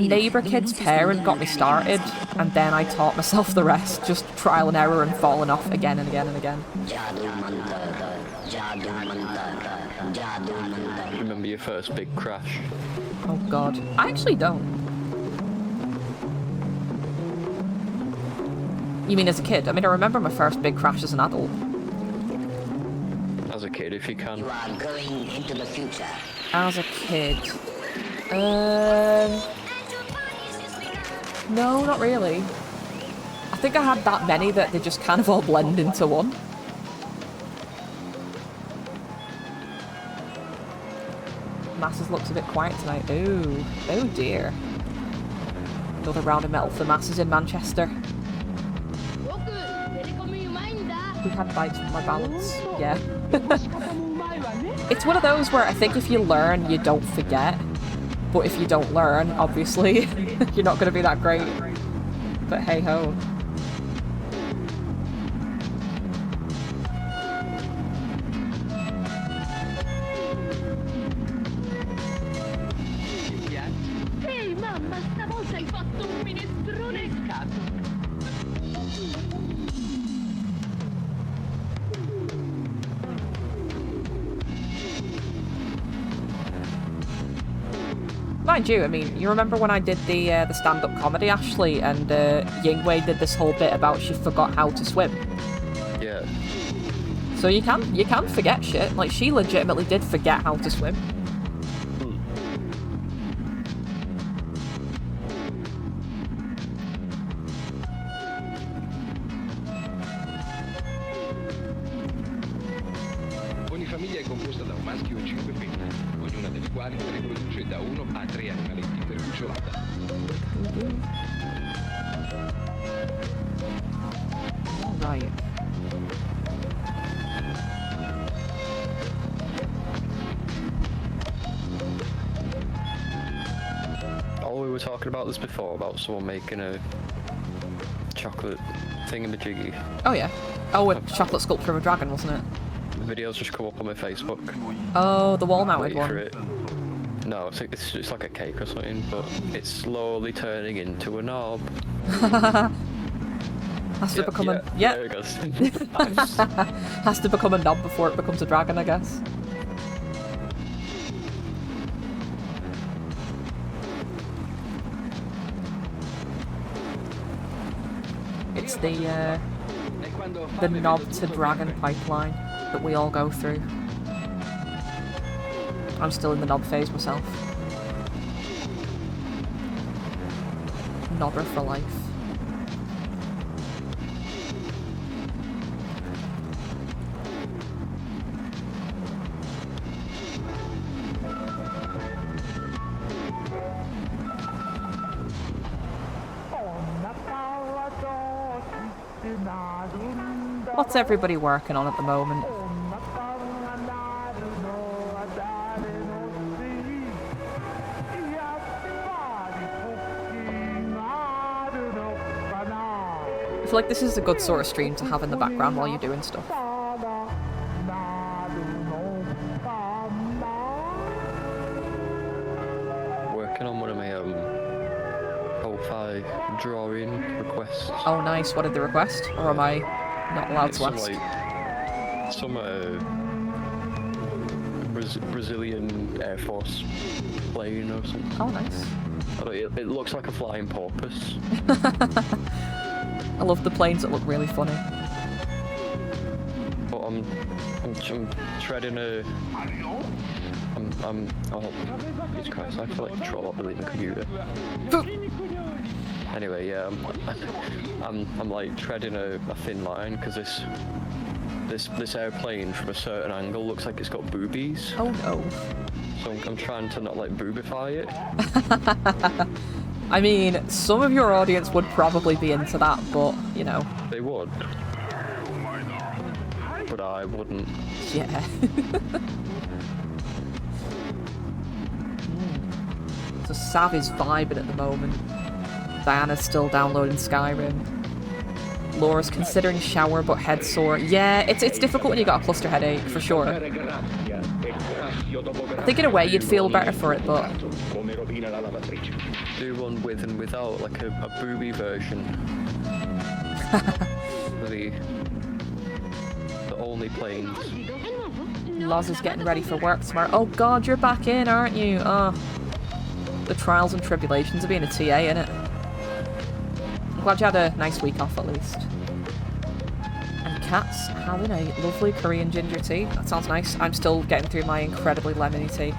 neighbour kid's parent got me started, and then I taught myself the rest. Just trial and error and falling off again and again and again. Remember your first big crash? Oh god. I actually don't. You mean as a kid? I mean, I remember my first big crash as an adult. As a kid, if you can. You are going into the future. As a kid. No, not really. I think I had that many that they just kind of all blend into one. Masses looks a bit quiet tonight. Ooh. Oh dear. Another round of metal for Masses in Manchester. Who had bites with my balance? Yeah. It's one of those where I think if you learn, you don't forget. But if you don't learn, obviously, you're not going to be that great. But hey ho. Ehi mamma, stavolta hai fatto un minestrone cazzo. Mind you, I mean, you remember when I did the stand-up comedy, Ashley, and Yingwei did this whole bit about she forgot how to swim? Yeah. So you can forget shit. Like, she legitimately did forget how to swim. Ogni famiglia è composta da un maschio e 5 femmine, ognuna delle quali riproduce da 1 a 3 animaletti per cucciolata. Right. Oh, we were talking about this before, about someone making a chocolate thingamajiggy. Oh yeah. Oh, a chocolate sculpture of a dragon, wasn't it? The videos just come up on my Facebook. Oh, the wall-mounted Wait for one. it. No, it's like a cake or something, but it's slowly turning into a knob. Has to become a... Yeah, Yeah. there it goes. Has to become a knob before it becomes a dragon, I guess. It's the knob to dragon pipeline that we all go through. I'm still in the knob phase myself. Knobber for life. What's everybody working on at the moment? I feel like this is a good sort of stream to have in the background while you're doing stuff. Working on one of my Ko-Fi drawing requests. Oh nice, what did they request? Or am I not allowed to ask? Some Brazilian Air Force plane or something. Oh nice. I don't, it looks like a flying porpoise. I love the planes that look really funny. But I'm treading a... oh, Jesus Christ, I feel like troll up deleting the computer. Anyway, yeah, I'm like treading a thin line, because this airplane from a certain angle looks like it's got boobies. Oh no. So I'm trying to not like boobify it. I mean, some of your audience would probably be into that, but you know. They would. But I wouldn't. Yeah. So Sav is vibing at the moment. Diana's still downloading Skyrim. Laura's considering shower but head sore. Yeah, it's difficult when you got a cluster headache, for sure. I think in a way you'd feel better for it, but... Do one with and without, like a booby version. the only planes. Loz is getting ready for work tomorrow. Oh god, you're back in, aren't you? Oh. The trials and tribulations of being a TA, innit? I'm glad you had a nice week off at least. And Kat's having a lovely Korean ginger tea. That sounds nice. I'm still getting through my incredibly lemony tea.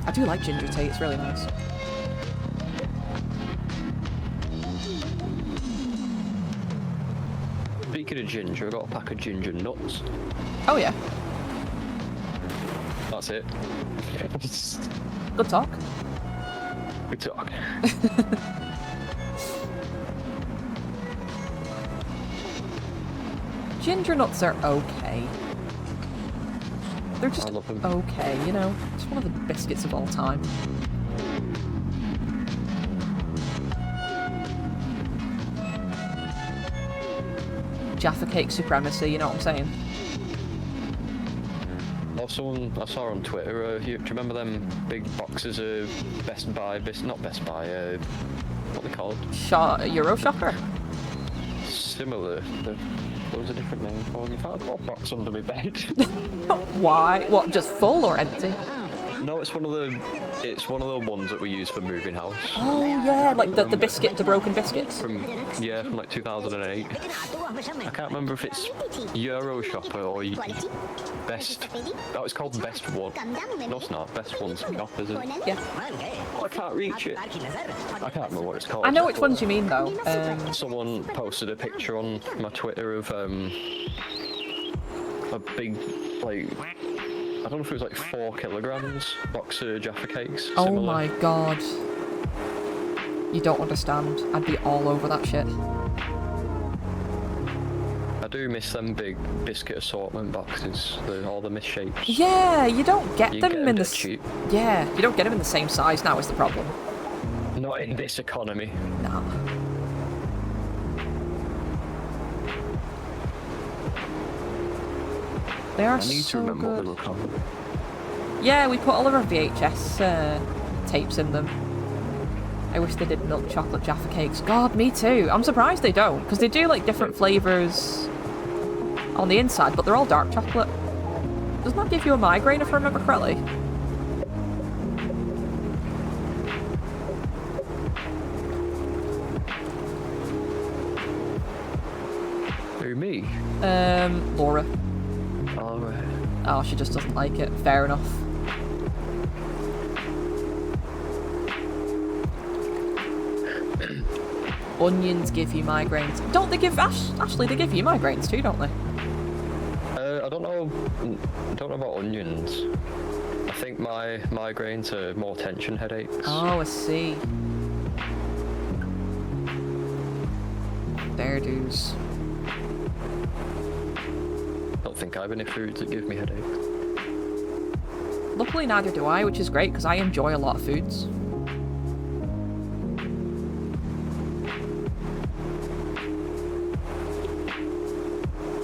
I do like ginger tea, it's really nice. Speaking of ginger, I got a pack of ginger nuts. Oh yeah. That's it. Good talk. Good talk. Ginger nuts are okay. They're just I love them. okay, you know. It's one of the biscuits of all time. Jaffa cake supremacy, you know what I'm saying? Oh, someone I saw on Twitter, do you remember them big boxes of Best Buy, not Best Buy, what are they called? Euro Shocker? Similar. There was a different name for them. In fact, I've got a box under my bed. Why? What, just full or empty? No, it's one of the ones that we use for moving house. Oh yeah, like the biscuit, the broken biscuits? From like 2008. I can't remember if it's Euro Shopper or Best. Oh, it's called Best One. No, it's not. Best One's off, is it? Yeah. Oh, I can't reach it. I can't remember what it's called. I know which ones you mean though. Someone posted a picture on my Twitter of a big, like, I don't know if it was like 4 kilograms box of Jaffa cakes. Oh similar. my god. You don't understand. I'd be all over that shit. I do miss them big biscuit assortment boxes, all the misshapes. Yeah, you don't get You them get in them the dead cheap. Yeah, you don't get them in the same size now is the problem. Not in this economy. Nah. They are I need so to remember what good. they were called. Yeah, we put all of our VHS tapes in them. I wish they did milk chocolate Jaffa cakes. God, me too. I'm surprised they don't, because they do like different flavours on the inside, but they're all dark chocolate. Doesn't that give you a migraine if I remember correctly? Who, me? Laura. Oh, right. Oh, she just doesn't like it. Fair enough. Onions give you migraines. Don't they give Ashley? They give you migraines too, don't they? I don't know about onions. I think my migraines are more tension headaches. Oh, I see. There, dudes. I don't think I have any foods that give me headaches. Luckily, neither do I, which is great because I enjoy a lot of foods.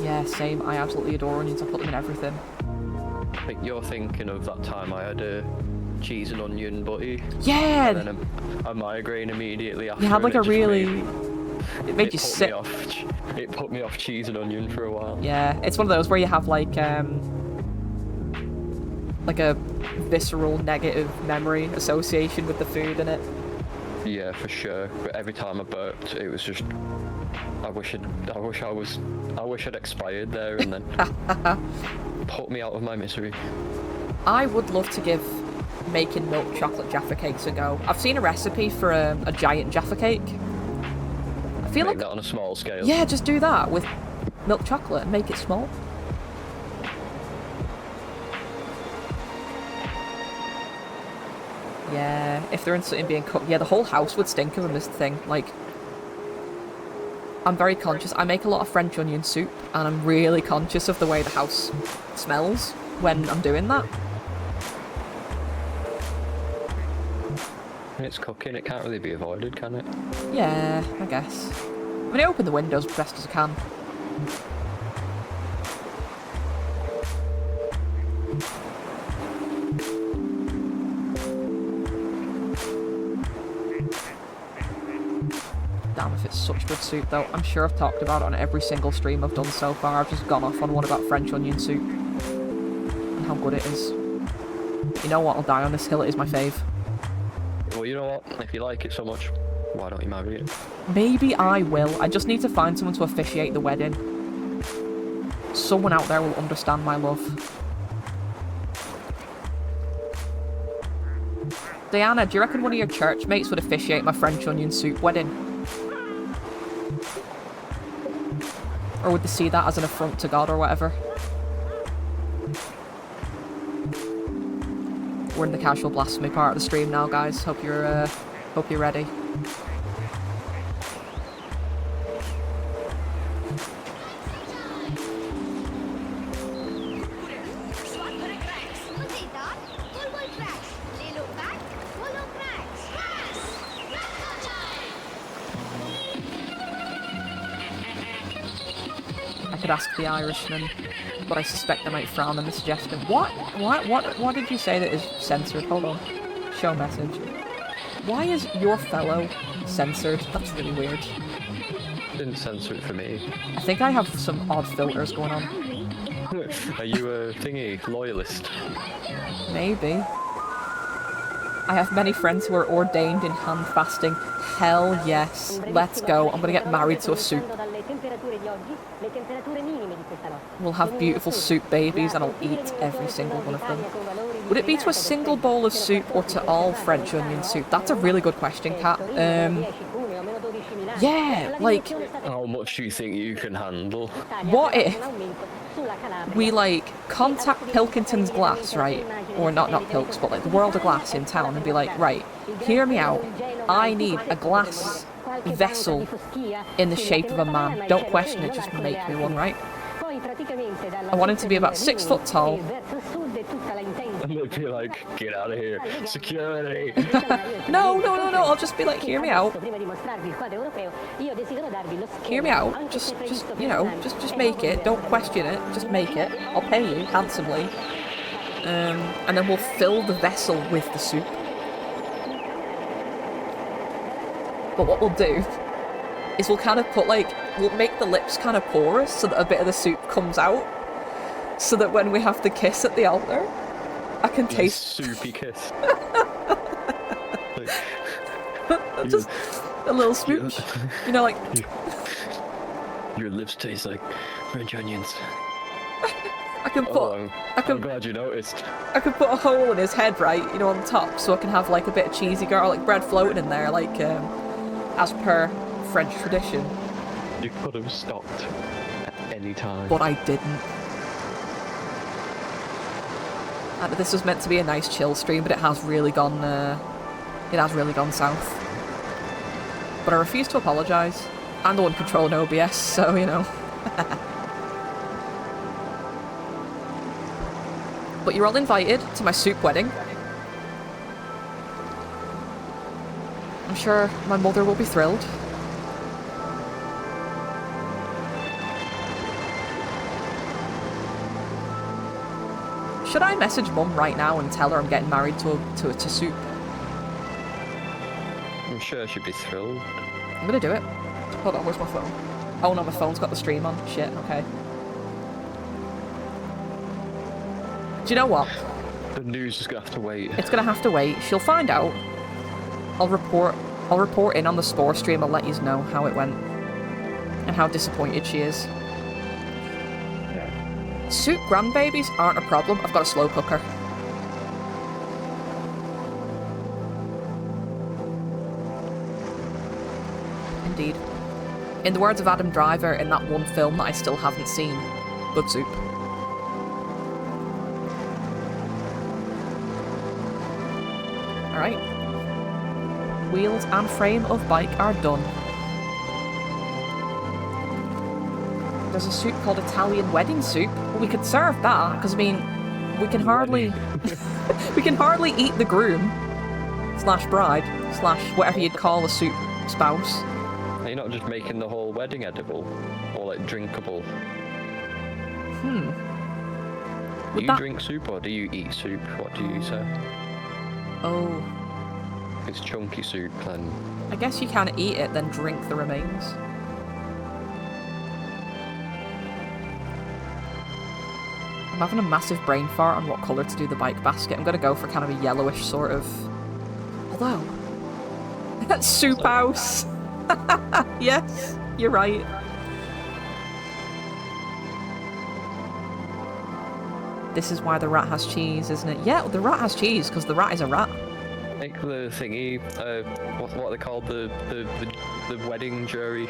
Yeah, same. I absolutely adore onions. I put them in everything. I think you're thinking of that time I had a cheese and onion butty. Yeah! And then a migraine immediately after. You had like a and really... It made you put sick. me off. It put me off cheese and onion for a while. Yeah, it's one of those where you have like a visceral negative memory association with the food in it. Yeah, for sure. But every time I burped, it was just. I wish I'd expired there and then put me out of my misery. I would love to give making milk chocolate Jaffa cakes a go. I've seen a recipe for a giant Jaffa cake. I feel Make like... that on a small scale. Yeah, just do that with milk chocolate and make it small. Yeah, if they're instant being cooked, yeah, the whole house would stink of them, is the thing. Like, I'm very conscious. I make a lot of French onion soup, and I'm really conscious of the way the house smells when I'm doing that. When it's cooking, it can't really be avoided, can it? Yeah, I guess. I mean, I open the windows as best as I can. Damn, if it's such good soup, though. I'm sure I've talked about it on every single stream I've done so far. I've just gone off on one about French onion soup. And how good it is. But you know what? I'll die on this hill. It is my fave. Well, you know what? If you like it so much, why don't you marry it? Maybe I will. I just need to find someone to officiate the wedding. Someone out there will understand my love. Diana, do you reckon one of your church mates would officiate my French onion soup wedding? Or would they see that as an affront to God or whatever? We're in the casual blasphemy part of the stream now, guys. Hope you're ready. I could ask the Irishman, but I suspect they might frown on the suggestion. What did you say that is censored? Hold on. Show message. Why is your fellow censored? That's really weird. Didn't censor it for me. I think I have some odd filters going on. Are you a thingy loyalist? Maybe. I have many friends who are ordained in hand fasting. Hell yes. Let's go. I'm gonna get married to a soup. We'll have beautiful soup babies and I'll eat every single one of them. Would it be to a single bowl of soup or to all French onion soup? That's a really good question, Kat. Yeah, like... How much do you think you can handle? What if we, like, contact Pilkington's Glass, right? Or not Pilks, but, like, the World of Glass in town and be like, right, hear me out. I need a glass vessel in the shape of a man. Don't question it, just make me one, right? I want him to be about 6 foot tall. And they'd be like, get out of here. Security. No, I'll just be like, hear me out. Hear me out. Just, you know, just make it. Don't question it. Just make it. I'll pay you handsomely. And then we'll fill the vessel with the soup. But what we'll do is we'll kind of put, like, we'll make the lips kind of porous so that a bit of the soup comes out. So that when we have to kiss at the altar, I can taste... Soupy kiss. Just a little smooch. You know, like... Your lips taste like French onions. I can put... I'm glad you noticed. I could put a hole in his head, right, you know, on the top, so I can have, like, a bit of cheesy garlic bread floating in there, like, as per French tradition. You could have stopped at any time. But I didn't. And this was meant to be a nice chill stream, but it has really gone south. But I refuse to apologise. I'm the one controlling OBS, so, you know. But you're all invited to my soup wedding. I'm sure my mother will be thrilled. Should I message Mum right now and tell her I'm getting married to soup? I'm sure she'd be thrilled. I'm gonna do it. Hold on, where's my phone? Oh no, my phone's got the stream on. Shit, okay. Do you know what? The news is gonna have to wait. It's gonna have to wait. She'll find out. I'll report in on the Spore stream. I'll let you know how it went. And how disappointed she is. Soup grandbabies aren't a problem. I've got a slow cooker. Indeed. In the words of Adam Driver in that one film that I still haven't seen, good soup. Alright. Wheels and frame of bike are done. There's a soup called Italian wedding soup. Well, we could serve that, because I mean, we can hardly we can hardly eat the groom / bride / whatever you'd call a soup spouse. Are you not just making the whole wedding edible? Or like drinkable? Do you drink soup or do you eat soup? What do you say? Oh. If it's chunky soup, then... I guess you can eat it, then drink the remains. I'm having a massive brain fart on what colour to do the bike basket. I'm going to go for kind of a yellowish sort of... Although... That's soup house! Yes, you're right. This is why the rat has cheese, isn't it? Yeah, the rat has cheese, because the rat is a rat. Make the thingy, what are they called? The wedding jury?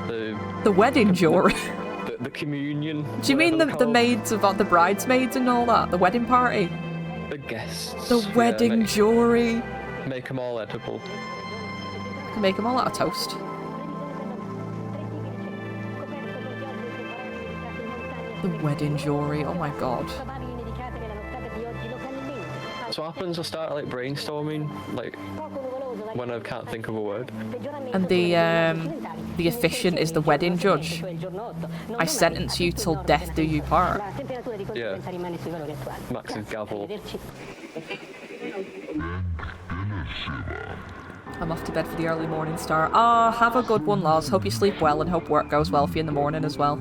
The wedding jury? The communion? Do you mean the maids of the bridesmaids and all that? The wedding party? The guests. The wedding jury. Make them all edible. Can make them all out of toast. The wedding jury, oh my god. So what happens? I start like brainstorming, like when I can't think of a word. And the officiant is the wedding judge. I sentence you till death do you part. Yeah. Max's gavel. I'm off to bed for the early morning start. Ah, have a good one, Lars. Hope you sleep well and hope work goes well for you in the morning as well.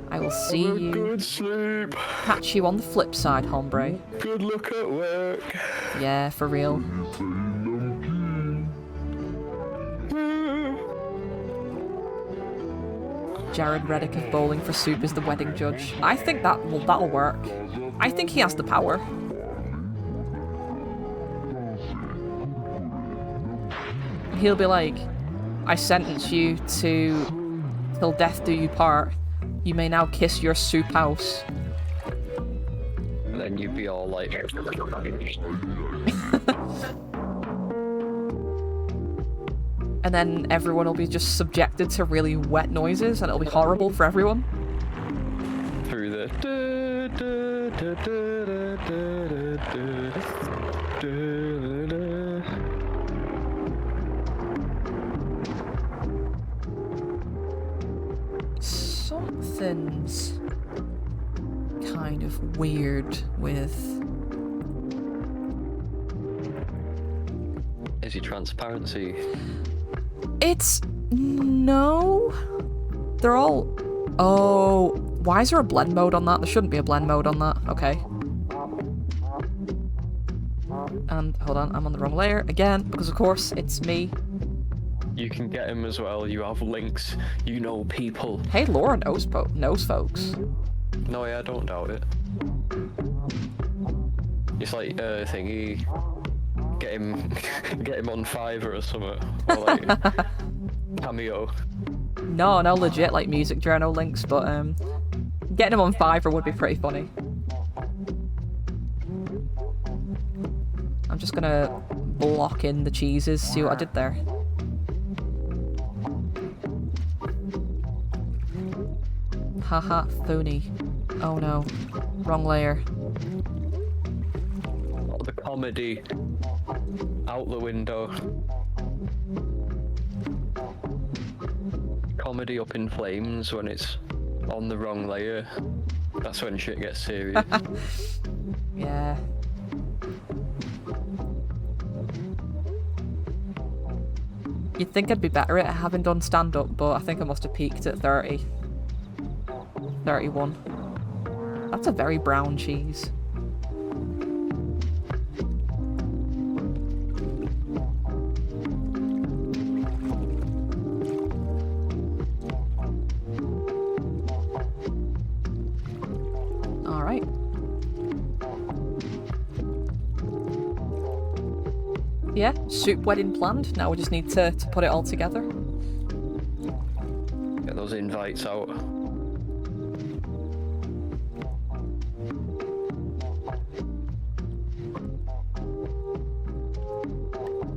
I will see you. Good sleep. Catch you on the flip side, hombre. Good luck at work. Yeah, for real. Jared Reddick of Bowling for Soup is the wedding judge. I think that'll work. I think he has the power. He'll be like, I sentence you to till death do you part. You may now kiss your soup house. And then you'd be all like... And then everyone will be just subjected to really wet noises and it'll be horrible for everyone. Through the... Something's kind of weird with... Is he transparency? It's... no. They're all... Oh, why is there a blend mode on that? There shouldn't be a blend mode on that. Okay. And, hold on, I'm on the wrong layer again, because of course, it's me. You can get him as well, you have links, you know people. Hey, Laura knows folks. No, yeah, I don't doubt it. It's like, thingy, get him on Fiverr or something, or like, Cameo. No, legit, like music journal links, but, getting him on Fiverr would be pretty funny. I'm just gonna block in the cheeses, see what I did there. Haha, phony. Oh no. Wrong layer. Oh, the comedy. Out the window. Comedy up in flames when it's on the wrong layer. That's when shit gets serious. Yeah. You'd think I'd be better at having done stand-up, but I think I must have peaked at 30. 31. That's a very brown cheese. Alright. Yeah, soup wedding planned. Now we just need to put it all together. those invites out.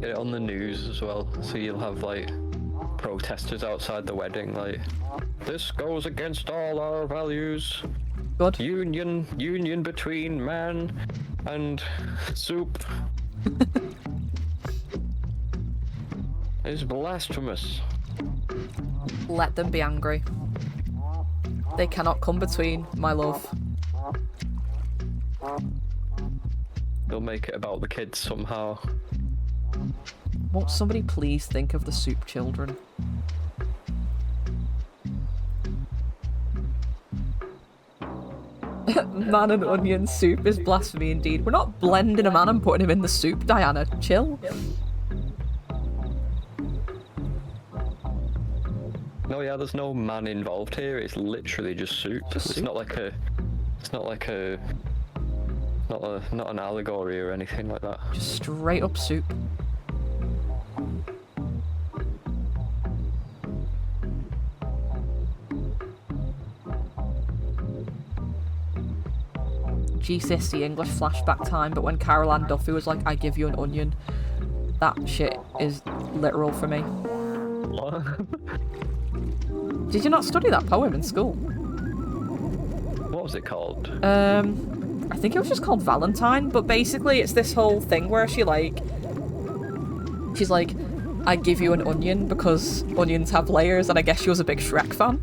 Get it on the news as well, so you'll have like protesters outside the wedding, like, this goes against all our values. Good. Union between man and soup is blasphemous. Let them be angry. They cannot come between, my love. They'll make it about the kids somehow. Won't somebody please think of the soup children? Man and onion soup is blasphemy indeed. We're not blending a man and putting him in the soup, Diana. Chill. No, yeah, there's no man involved here. It's literally just soup. It's not like a. It's not like a. Not an allegory or anything like that. Just straight up soup. GCSE English flashback time, but when Carol Ann Duffy was like, I give you an onion, that shit is literal for me. What? Did you not study that poem in school? What was it called? I think it was just called Valentine, but basically it's this whole thing where she's like, I give you an onion because onions have layers, and I guess she was a big Shrek fan.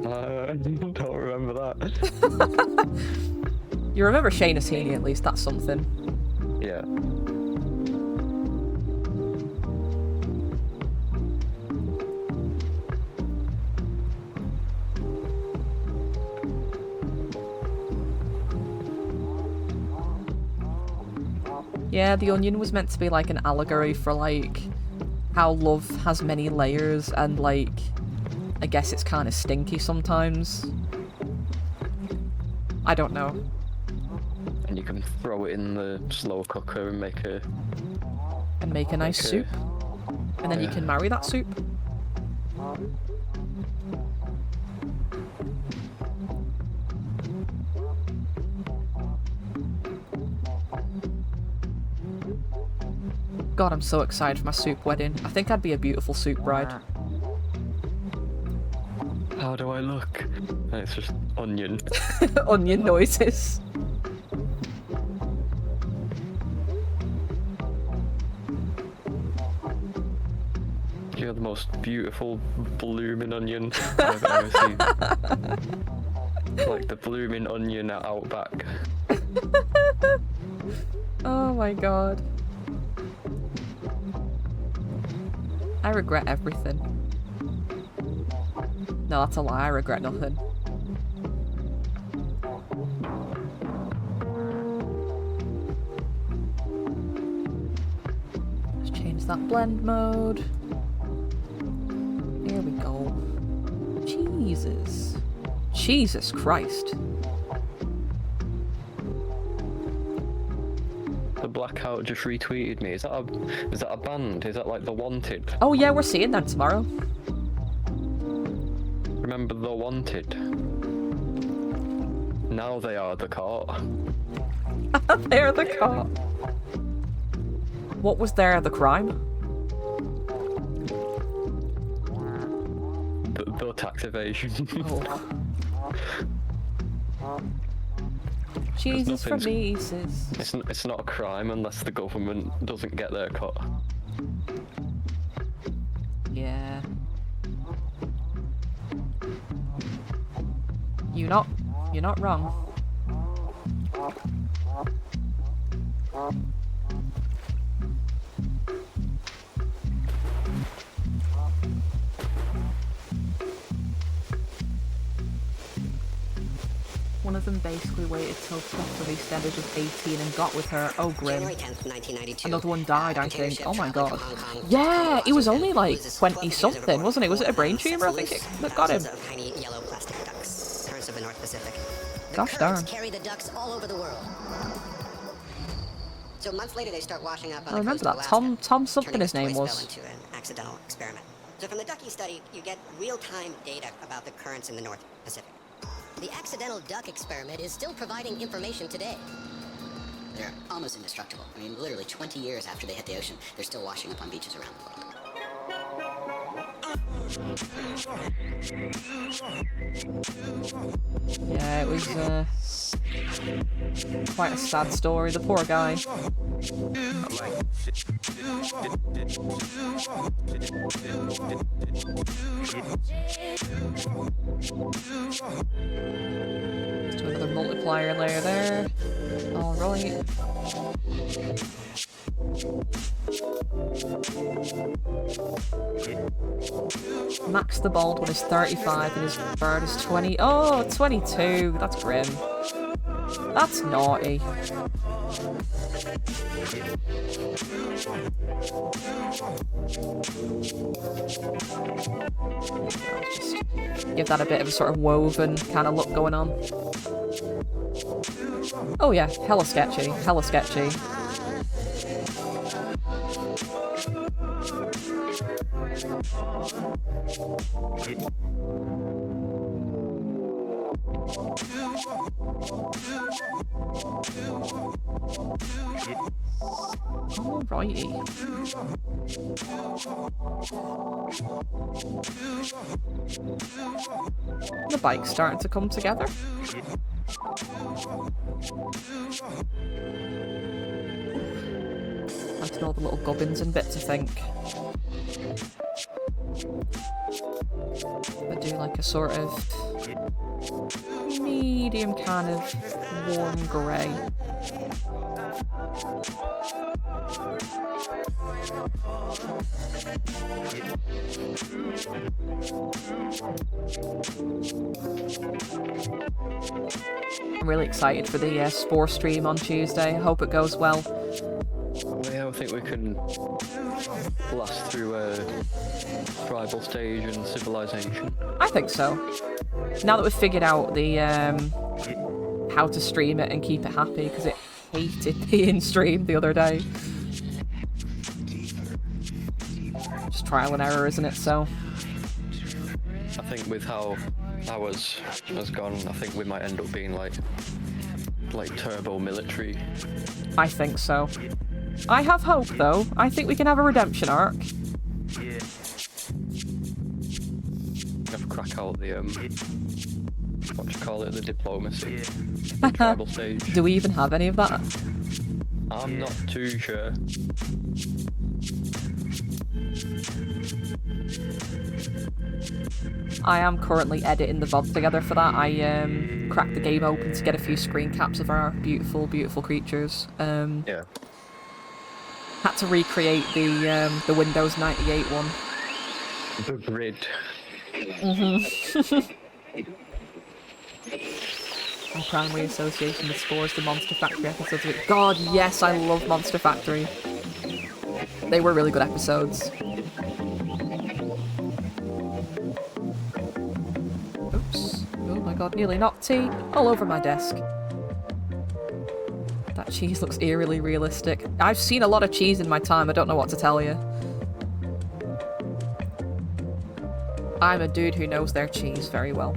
I don't remember that. You remember Seamus Heaney, at least, that's something. Yeah. Yeah, the onion was meant to be like an allegory for like how love has many layers and like I guess it's kind of stinky sometimes. I don't know. And you can throw it in the slow cooker and make a nice soup. And then you can marry that soup. God, I'm so excited for my soup wedding. I think I'd be a beautiful soup bride. How do I look? And it's just onion. Onion noises. You're the most beautiful blooming onion I've ever seen. Like the blooming onion at Outback. Oh my god. I regret everything. No, that's a lie. I regret nothing. Let's change that blend mode. Here we go. Jesus. Jesus Christ. The Blackout just retweeted me. Is that a band? Is that like The Wanted? Oh yeah, we're seeing them tomorrow. Remember The Wanted? Now they are the caught. They're the caught. What was there, the crime? The tax evasion. Oh. Jesus for Mises. It's not a crime unless the government doesn't get their cut. Yeah. You're not wrong. One of them basically waited till Twitter released ended of 18 and got with her. Oh, grim. January 10th, 1992. Another one died, I container think. ship Oh my traveled god. from Hong Kong Yeah, to he was Los only like Angeles. 20 something, wasn't he? Was it a brain tumor? I think that got him. Thousands of tiny yellow plastic ducks, currents of the North Pacific. The Gosh currents darn. carry the ducks all over the world. So months later, they start washing up on I the remember coast of that. Alaska, Tom something turning his this toy name spell was. into an accidental experiment. So from the ducking study, you get real-time data about the currents in the North Pacific. The accidental duck experiment is still providing information today. They're almost indestructible. I mean, literally 20 years after they hit the ocean, they're still washing up on beaches around the world. Yeah, it was quite a sad story. The poor guy. Let's do another multiplier layer there. Alright. Max the bald one is 35 and his bird is 20. Oh, 22. That's grim. That's naughty. Just give that a bit of a sort of woven kind of look going on. Oh yeah, hella sketchy. Hella sketchy. Alrighty. The bike's starting to come together. Add all the little gubbins and bits, I think. But do like a sort of medium kind of warm grey. I'm really excited for the Spore stream on Tuesday. I hope it goes well. Yeah, I think we can blast through tribal stage and civilization. I think so. Now that we've figured out the how to stream it and keep it happy, because it hated being streamed the other day. Just trial and error, isn't it? So I think with how ours has gone, I think we might end up being like turbo military. I think so. I have hope, though. I think we can have a redemption arc. Have to crack out the what do you call it, the diplomacy. The tribal stage. Do we even have any of that? I'm not too sure. I am currently editing the VOD together for that. I cracked the game open to get a few screen caps of our beautiful, beautiful creatures. Yeah. Had to recreate the Windows 98 one. The grid. My primary association with Spores, the Monster Factory episodes of it. God, yes, I love Monster Factory. They were really good episodes. Oops. Oh my god, nearly knocked tea all over my desk. That cheese looks eerily realistic. I've seen a lot of cheese in my time, I don't know what to tell you. I'm a dude who knows their cheese very well.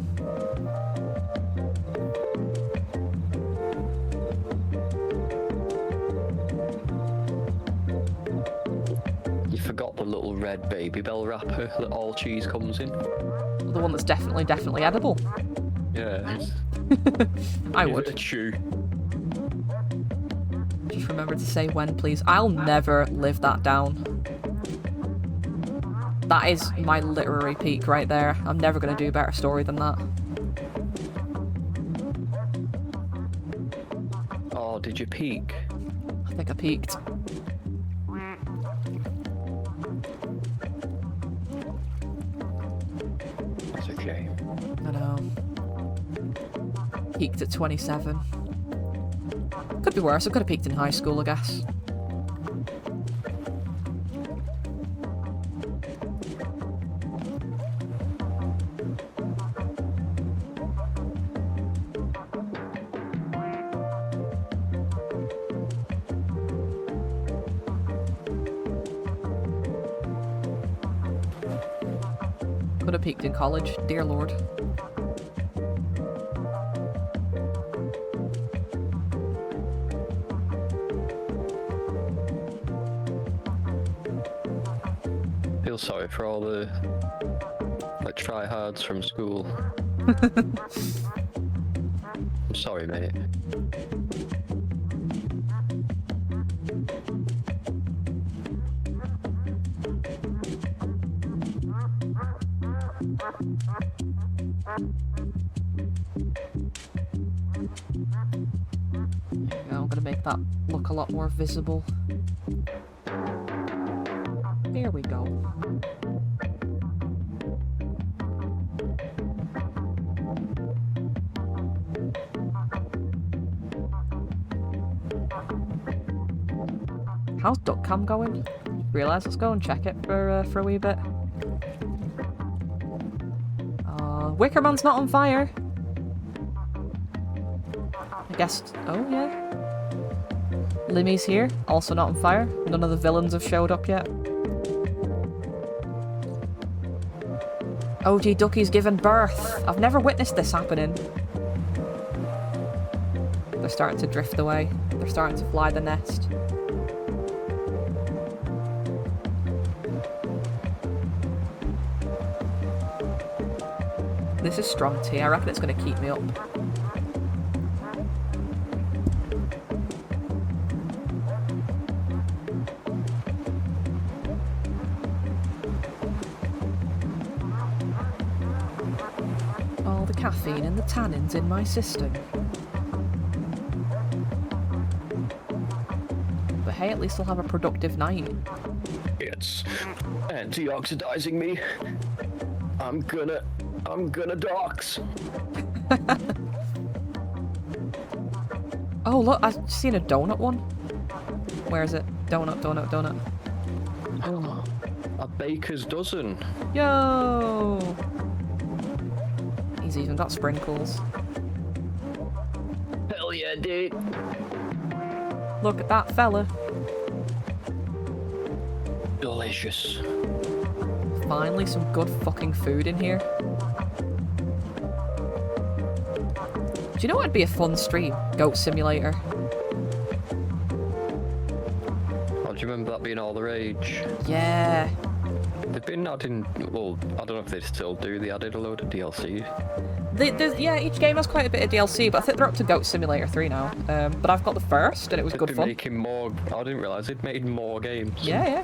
You forgot the little red baby bell wrapper that all cheese comes in. The one that's definitely edible. Yeah. I Give would. it a chew. Just remember to say when, please. I'll never live that down. That is my literary peak right there. I'm never going to do a better story than that. Oh, did you peek? I think I peaked. That's a shame. I know. Peaked at 27. Could be worse. I could have peaked in high school, I guess. Could have peaked in college, dear lord. Feel sorry for all the like tryhards from school. I'm sorry, mate. I'm gonna make that look a lot more visible. There we go. How's duck cam going? Realise, let's go and check it for a wee bit. Wickerman's not on fire. I guess. Oh yeah. Limmy's here, also not on fire. None of the villains have showed up yet. OG Ducky's given birth. I've never witnessed this happening. They're starting to drift away. They're starting to fly the nest. This is strong tea. I reckon it's going to keep me up. All the caffeine and the tannins in my system. But hey, at least I'll have a productive night. It's antioxidizing me. I'm gonna dox. Oh look, I've seen a donut one. Where is it? Donut, donut, donut. Oh, a baker's dozen. Yo! He's even got sprinkles. Hell yeah, dude. Look at that fella. Delicious. Finally some good fucking food in here. Do you know what would be a fun stream? Goat Simulator. Oh, do you remember that being all the rage? Yeah. They've been adding, well, I don't know if they still do, they added a load of DLC. Yeah, each game has quite a bit of DLC, but I think they're up to Goat Simulator 3 now. But I've got the first, and it was They've good been fun. making more, I didn't realise they'd made more games. Yeah, yeah.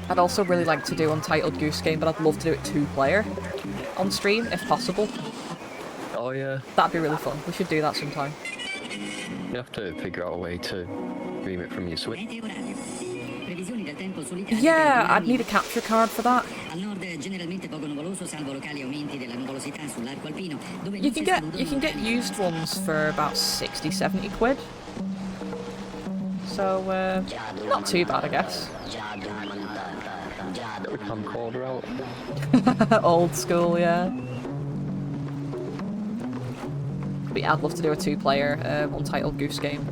I'd also really like to do Untitled Goose Game, but I'd love to do it 2-player on stream, if possible. Oh yeah. That'd be really fun. We should do that sometime. You have to figure out a way to stream it from your Switch. Yeah, I'd need a capture card for that. You can get used ones for about 60-70 quid. So not too bad, I guess. Get the camcorder out. Old school, yeah. But yeah, I'd love to do a 2-player Untitled Goose Game.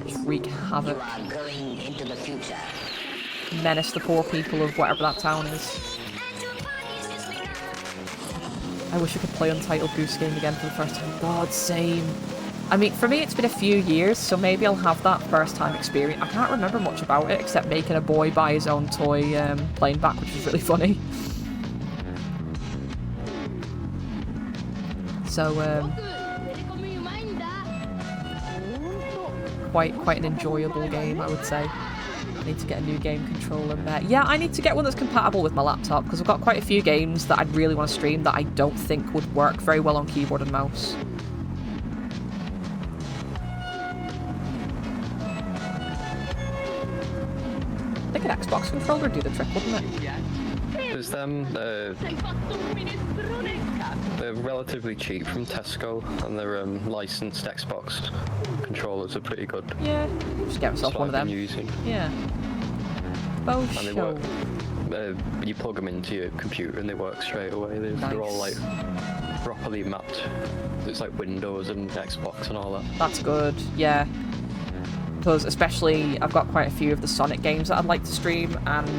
Just wreak havoc. Menace the poor people of whatever that town is. I wish I could play Untitled Goose Game again for the first time. God, same. I mean, for me it's been a few years, so maybe I'll have that first time experience. I can't remember much about it, except making a boy buy his own toy plane back, which was really funny. So, quite an enjoyable game, I would say. I need to get a new game controller. Yeah, I need to get one that's compatible with my laptop, because I've got quite a few games that I'd really want to stream that I don't think would work very well on keyboard and mouse. I think an Xbox controller would do the trick, wouldn't it? There's them, they're relatively cheap from Tesco, and their licensed Xbox controllers are pretty good. Yeah, just get myself one of them. Using. Yeah. Oh, And they work, you plug them into your computer and they work straight away. They're all like properly mapped. It's like Windows and Xbox and all that. That's good, yeah. because especially I've got quite a few of the Sonic games that I'd like to stream, and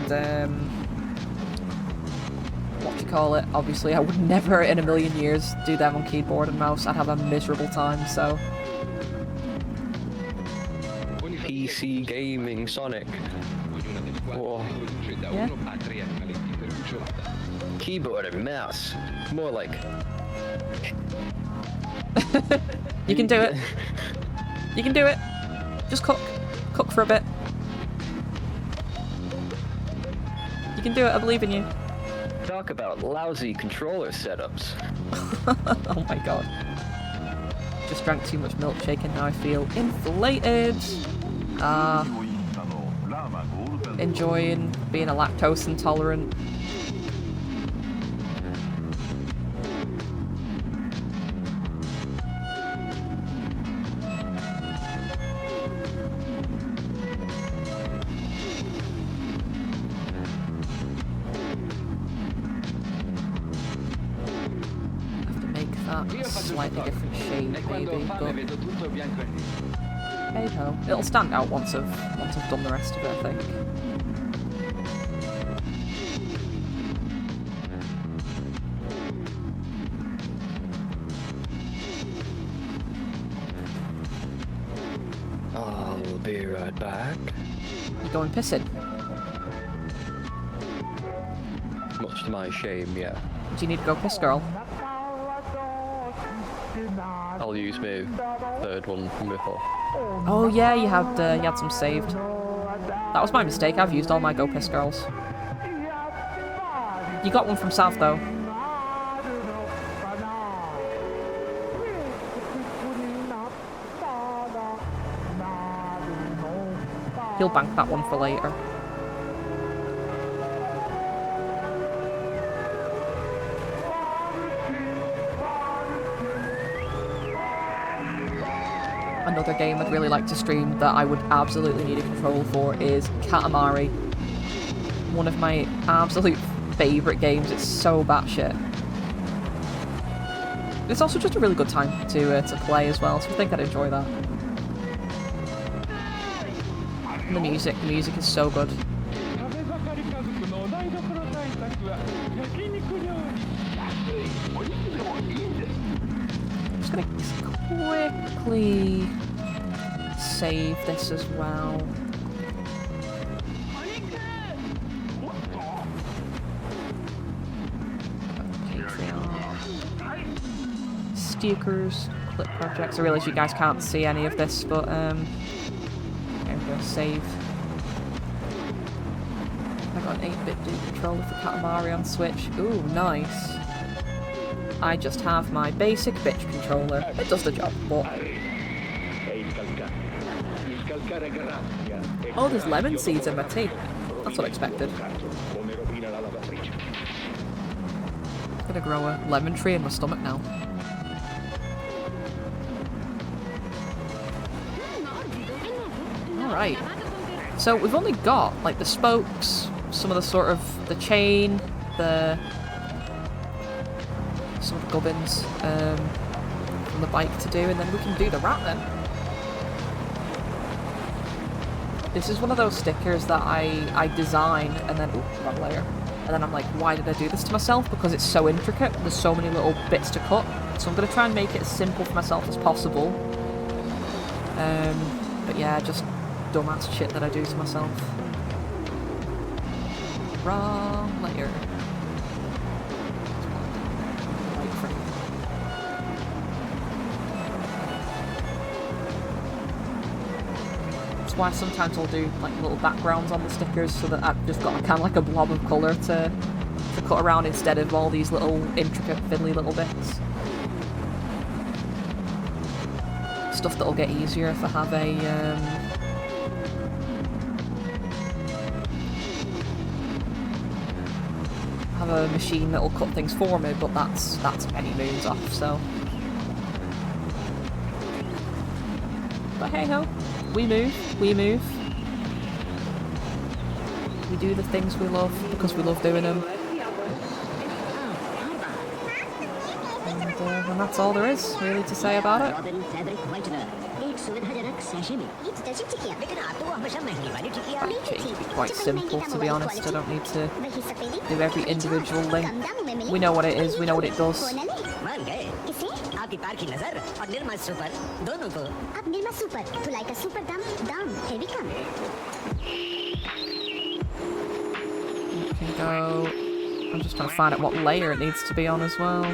what do you call it? Obviously, I would never in a million years do them on keyboard and mouse. I'd have a miserable time. So PC gaming Sonic. Whoa. Yeah. Keyboard and mouse. More like. You can do it. You can do it. Just cook. Cook for a bit. You can do it. I believe in you. Talk about lousy controller setups. Oh my god. Just drank too much milkshake and now I feel inflated. Enjoying being a lactose intolerant. Slightly different shade, maybe, but hey ho, it'll stand out once I've done the rest of it, I think. I'll be right back. You going pissing? Much to my shame, yeah. Do you need to go piss, girl? I'll use my third one from before. Oh yeah, you had some saved. That was my mistake. I've used all my Go Piss Girls. You got one from South though. He'll bank that one for later. Another game I'd really like to stream that I would absolutely need a controller for is Katamari. One of my absolute favourite games. It's so batshit. It's also just a really good time to play as well, so I think I'd enjoy that. And the music is so good. I'm just gonna quickly save this as well. Patreon. Stickers, clip projects. I realise you guys can't see any of this, but there we go, save. I got an 8-bit Duke controller for Katamari on Switch. Ooh, nice. I just have my basic bitch controller. It does the job, but... Oh, there's lemon seeds in my tea. That's what I expected. I'm gonna grow a lemon tree in my stomach now. Alright. So we've only got, like, the spokes, some of the sort of, the chain, some of the gubbins from the bike to do, and then we can do the wrap then. This is one of those stickers that I design and then, ooh, wrong layer. And then I'm like, why did I do this to myself? Because it's so intricate, there's so many little bits to cut. So I'm going to try and make it as simple for myself as possible. But yeah, just dumbass shit that I do to myself. Wrong layer. That's why sometimes I'll do like little backgrounds on the stickers so that I've just got kind of like a blob of colour to cut around instead of all these little intricate fiddly little bits. Stuff that'll get easier if I have a machine that'll cut things for me, but that's many moons off, so. But hey ho, we move. We do the things we love because we love doing them. And that's all there is really to say about it. Change to be quite simple, to be honest. I don't need to do every individual link. We know what it is, we know what it does. आपकी पार की नजर और Nirma super दोनों को अब Nirma super तो like a super दाम heavy come Can go. I'm just trying to find out what layer it needs to be on as well.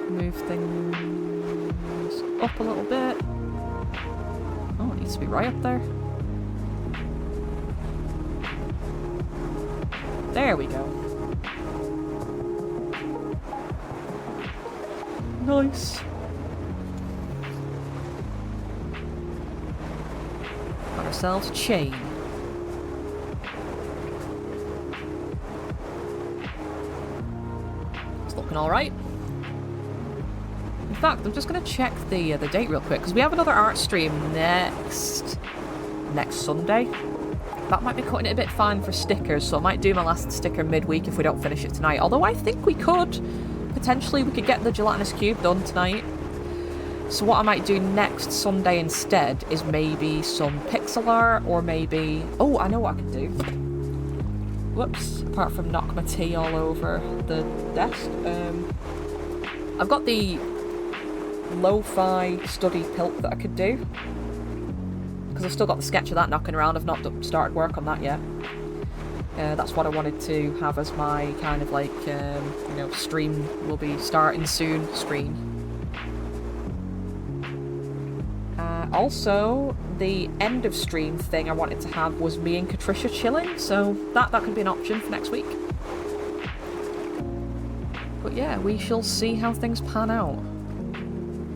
Move things up a little bit. Oh, it needs to be right up there. There we go. Nice. Got ourselves a chain. It's looking all right. In fact, I'm just going to check the date real quick because we have another art stream next Sunday. That might be cutting it a bit fine for stickers, so I might do my last sticker midweek if we don't finish it tonight. Although I think we could. Potentially we could get the gelatinous cube done tonight. So what I might do next Sunday instead is maybe some pixel art or maybe... Oh, I know what I can do. Whoops. Apart from knock my tea all over the desk. I've got the lo-fi study pilt that I could do. Because I've still got the sketch of that knocking around. I've not started work on that yet. That's what I wanted to have as my kind of like, stream will be starting soon. Also, the end of stream thing I wanted to have was me and Catricia chilling, so that could be an option for next week. But yeah, we shall see how things pan out.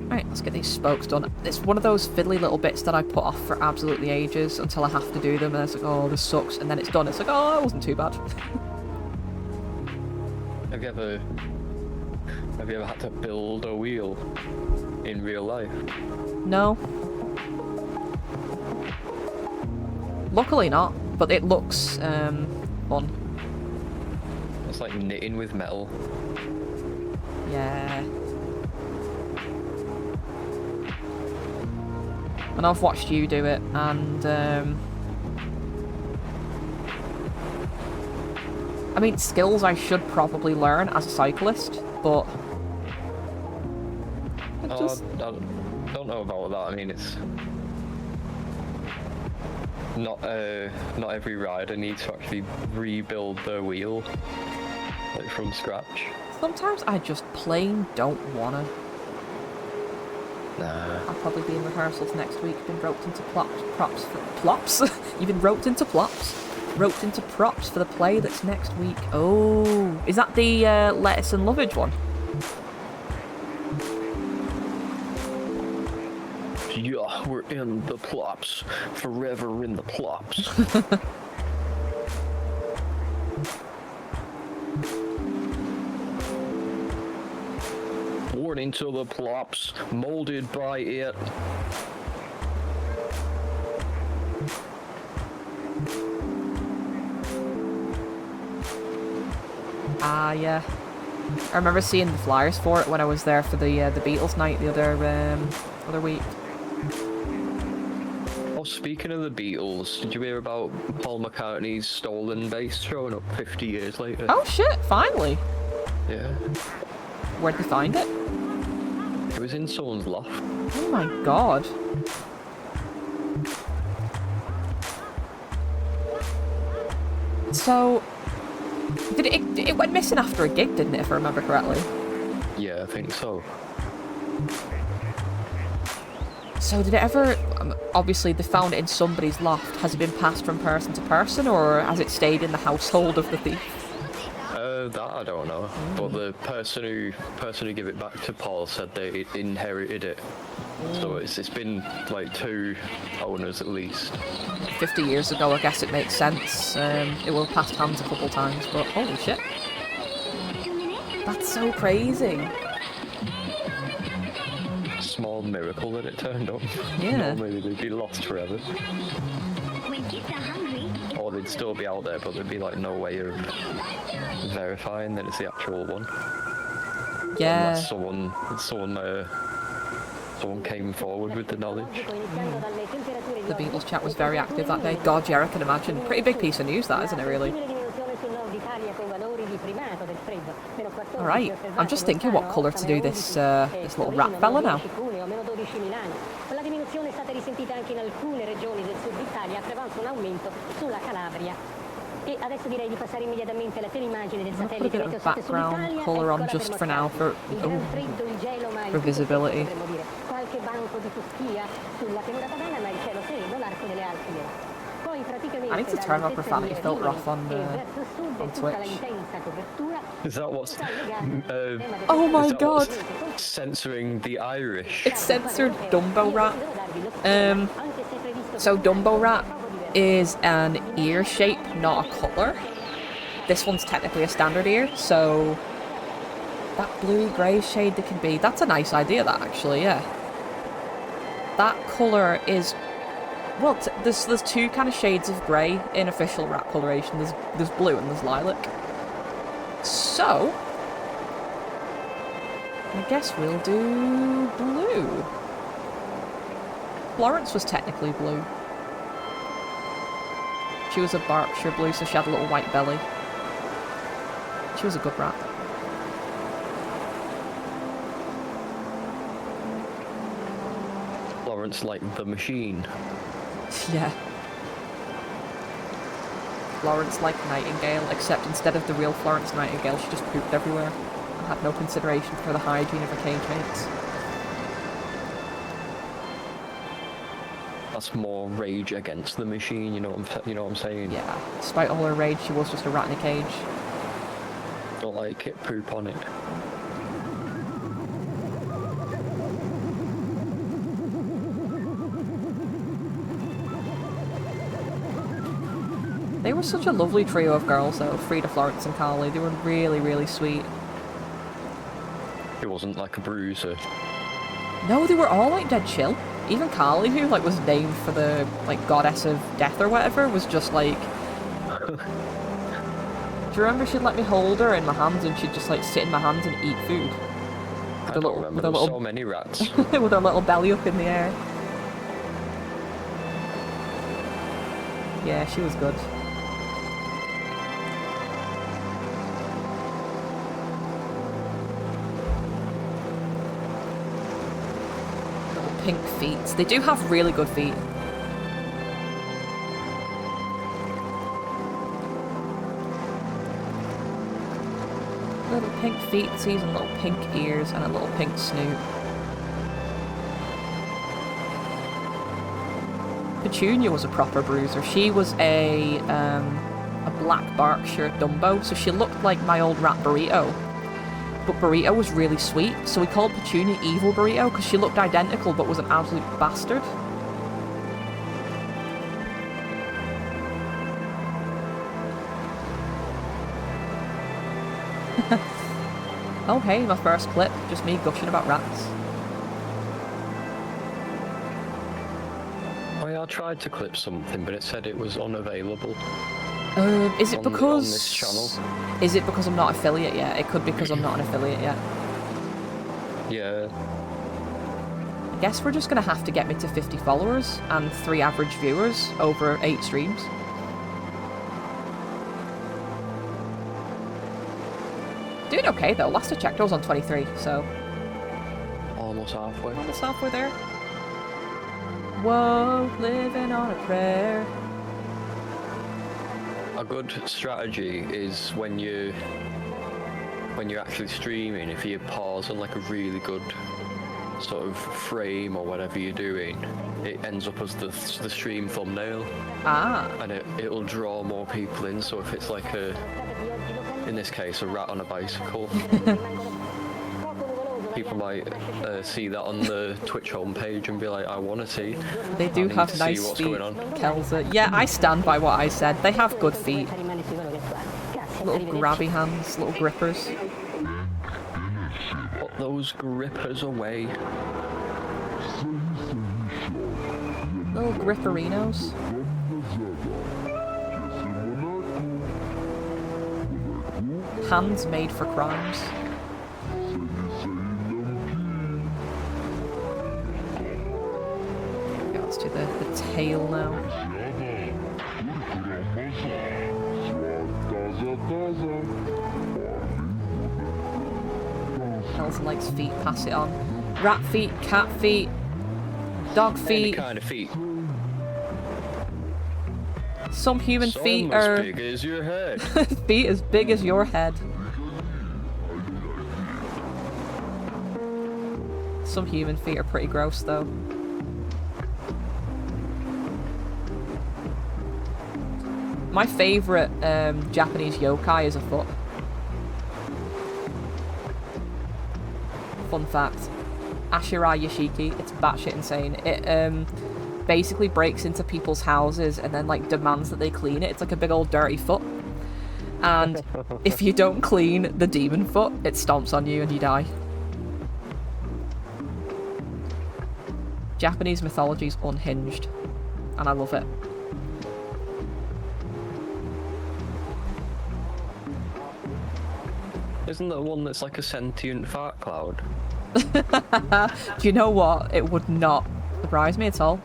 Right, let's get these spokes done. It's one of those fiddly little bits that I put off for absolutely ages until I have to do them, and it's like, oh, this sucks, and then it's done. It's like, oh, it wasn't too bad. Have you ever had to build a wheel in real life? No. Luckily not, but it looks fun. It's like knitting with metal. Yeah. And I've watched you do it, and I mean, skills I should probably learn as a cyclist, but I don't know about that. I mean, it's not every rider needs to actually rebuild their wheel like from scratch. Sometimes I just plain don't wanna. Nah. I'll probably be in rehearsals next week. Been roped into plops. You've been roped into plops. Roped into props for the play that's next week. Oh, is that the lettuce and lovage one? Yeah, we're in the plops. Forever in the plops. Born into the plops, molded by it. Ah, yeah. I remember seeing the flyers for it when I was there for the Beatles night the other week. Oh, speaking of the Beatles, did you hear about Paul McCartney's stolen bass showing up 50 years later? Oh shit! Finally. Yeah. Where'd they find it? It was in someone's loft. Oh my god. So, it went missing after a gig, didn't it, if I remember correctly? Yeah, I think so. So did it ever, obviously they found it in somebody's loft, has it been passed from person to person, or has it stayed in the household of the thief? That I don't know, but the person who gave it back to Paul said they inherited it. So it's been like 2 owners at least. 50 years ago, I guess it makes sense. It will have passed hands a couple times, but holy shit. That's so crazy. Small miracle that it turned up. Yeah. Normally they'd be lost forever. When kids are hungry, Or they'd still be out there, but there'd be like no way of verifying that it's the actual one. Yeah. Unless someone Someone came forward with the knowledge. The Beatles chat was very active that day. God, yeah, I can imagine. Pretty big piece of news, that, isn't it, really? Alright, I'm just thinking what colour to do this this little rat fella now. La diminuzione è stata risentita anche in alcune regioni del sud Italia, prevalso un aumento sulla Calabria. E adesso direi di passare immediatamente alla teleimmagine del satellite meteosat background colour on just for now for visibility. Qualche banco di fuschia sulla pianura padana, ma il cielo sereno, l'arco delle Alpi nero. Poi praticamente I need to turn my profanity filter off on Twitch. Is that what's... Oh my is that god! what's censoring the Irish? It's censored Dumbo Rat. So Dumbo Rat is an ear shape, not a colour. This one's technically a standard ear, so that bluey grey shade they can be. That's a nice idea, that actually, yeah. That colour is, well, there's two kind of shades of grey in official rat coloration. There's blue and there's lilac. So I guess we'll do blue. Florence was technically blue. She was a Berkshire blue, so she had a little white belly. She was a good rat. Florence like the machine. Yeah. Florence like Nightingale, except instead of the real Florence Nightingale, she just pooped everywhere and had no consideration for the hygiene of her cage mates. That's more rage against the machine, you know what I'm saying? Yeah, despite all her rage, she was just a rat in a cage. Don't like it, poop on it. They were such a lovely trio of girls though, Frida, Florence and Carly. They were really, really sweet. It wasn't like a bruiser. No, they were all like dead chill. Even Carly, who like was named for the like goddess of death or whatever, was just like... Do you remember she'd let me hold her in my hands and she'd just like sit in my hands and eat food? I don't remember, there were so many rats. With her little belly up in the air. Yeah, she was good. Pink feet. They do have really good feet. Little pink feetsies and little pink ears and a little pink snoot. Petunia was a proper bruiser. She was a black Berkshire Dumbo, so she looked like my old rat Burrito. But Burrito was really sweet, so we called Petunia Evil Burrito because she looked identical but was an absolute bastard. Oh hey, my first clip, just me gushing about rats. Oh yeah, I tried to clip something, but it said it was unavailable. Is it because... on this channel. Is it because I'm not affiliate yet? It could be because I'm not an affiliate yet. Yeah. I guess we're just going to have to get me to 50 followers and 3 average viewers over 8 streams. Doing okay though, last I checked I was on 23, so... Almost halfway. Almost halfway there. Whoa, living on a prayer. A good strategy is when you're actually streaming, if you pause on like a really good sort of frame or whatever you're doing, it ends up as the stream thumbnail. Ah. And it'll draw more people in, so if it's like in this case, a rat on a bicycle, people might see that on the Twitch homepage and be like, I want to see. They do have nice feet, Kelza. Yeah, I stand by what I said. They have good feet. Little grabby hands, little grippers. Put those grippers away. Little gripperinos. Hands made for crimes. tail now. Elsa likes feet, pass it on. Rat feet, cat feet, dog Any feet. kind of feet. Some human Some feet as are big as your head. feet as big as your head. Some human feet are pretty gross though. My favourite Japanese yokai is a foot. Fun fact. Ashirai Yashiki, it's batshit insane. It basically breaks into people's houses and then like demands that they clean it. It's like a big old dirty foot. And if you don't clean the demon foot, it stomps on you and you die. Japanese mythology is unhinged. And I love it. Isn't there one that's like a sentient fart cloud? Do you know what? It would not surprise me at all.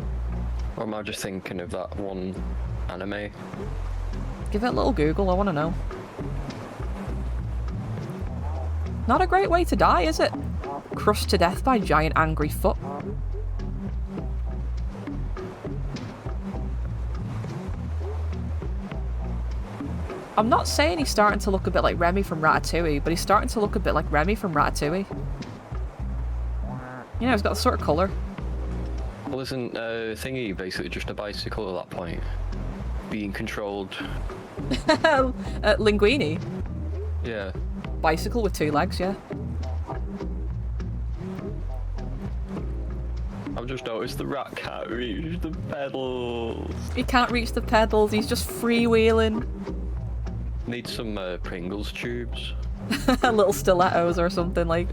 Or am I just thinking of that one anime? Give it a little Google, I want to know. Not a great way to die, is it? Crushed to death by giant angry foot. I'm not saying he's starting to look a bit like Remy from Ratatouille, but he's starting to look a bit like Remy from Ratatouille. You know, he's got a sort of colour. Well, isn't Thingy basically just a bicycle at that point? Being controlled. Linguini. Yeah. Bicycle with 2 legs, yeah. I've just noticed the rat can't reach the pedals. He can't reach the pedals, he's just freewheeling. Need some Pringles tubes. Little stilettos or something, like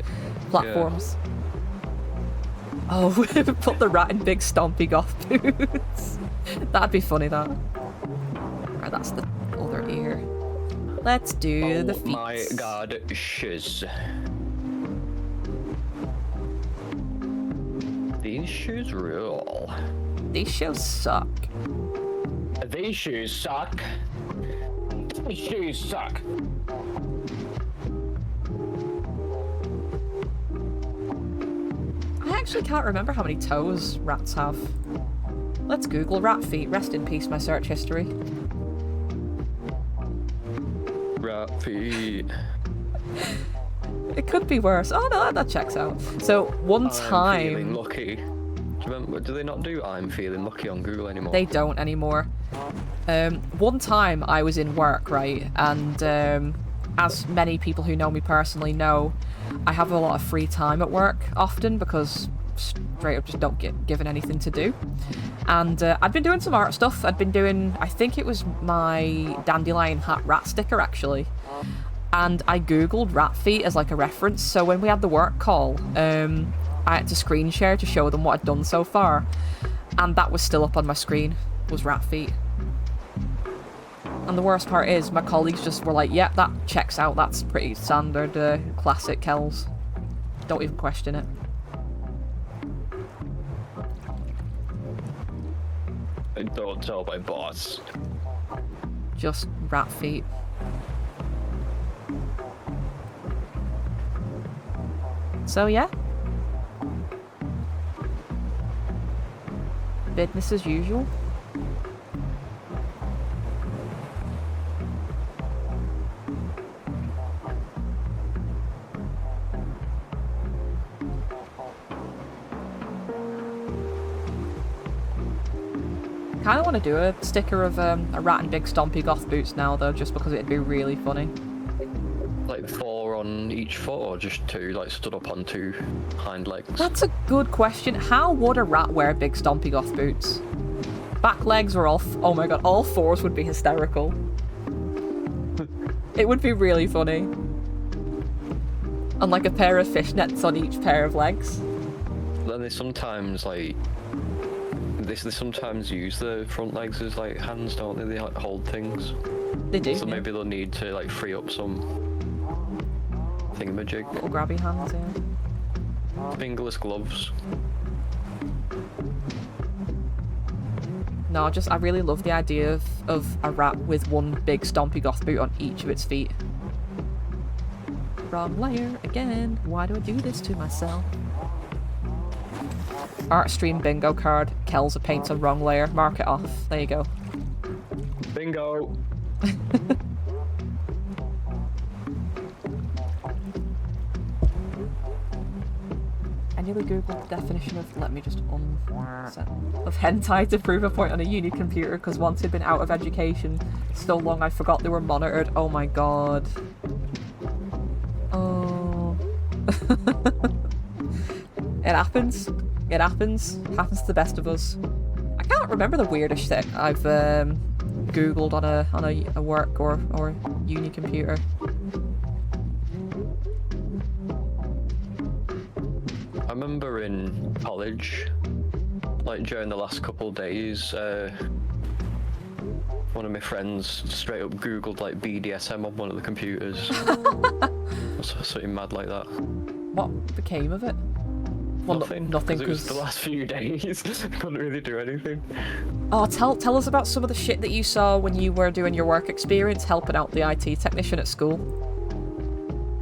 platforms. Yeah. Oh, put the rat in big stompy goth boots. That'd be funny, that. Right, that's the other ear. Let's do the feet. Oh my god, shiz. These shoes rule. These shoes suck. These shoes suck. These shoes suck. I actually can't remember how many toes rats have. Let's Google rat feet. Rest in peace, my search history. Rat feet. It could be worse. Oh no, that checks out. So one time. I'm feeling lucky. Do you remember? Do they not do "I'm feeling lucky" on Google anymore? They don't anymore. One time I was in work, right, and as many people who know me personally know, I have a lot of free time at work often because straight up just don't get given anything to do. And I'd been doing some art stuff. I'd been doing, I think it was my dandelion hat rat sticker actually. And I googled rat feet as like a reference. So when we had the work call, I had to screen share to show them what I'd done so far. And that was still up on my screen, was rat feet. And the worst part is, my colleagues just were like, yep, that checks out, that's pretty standard, classic Kells. Don't even question it. Don't tell my boss. Just rat feet. So yeah. Business as usual. I kind of want to do a sticker of a rat in big stompy goth boots now though, just because it'd be really funny. Like 4 on each foot, or just 2, like stood up on 2 hind legs? That's a good question. How would a rat wear big stompy goth boots? Back legs or all... oh my god, all 4s would be hysterical. It would be really funny. And like a pair of fishnets on each pair of legs. Then they sometimes like... They sometimes use the front legs as like hands, don't they? They like hold things. They do. So yeah. maybe they'll need to like free up some thingamajig. Little grabby hands, yeah. Fingerless gloves. No, I really love the idea of a rat with one big stompy goth boot on each of its feet. Wrong layer again. Why do I do this to myself? Art stream bingo card. Kelza paints on wrong layer. Mark it off. There you go. Bingo! I nearly googled the definition of, let me just of hentai to prove a point on a uni computer because once it'd been out of education so long I forgot they were monitored. Oh my god. Oh. It happens. It happens. Happens to the best of us. I can't remember the weirdest thing I've googled on a work or uni computer. I remember in college, like during the last couple of days, one of my friends straight up googled like BDSM on one of the computers. Something mad like that. What became of it? Well, nothing. Nothing. It was the last few days. Couldn't really do anything. Oh, tell us about some of the shit that you saw when you were doing your work experience, helping out the IT technician at school.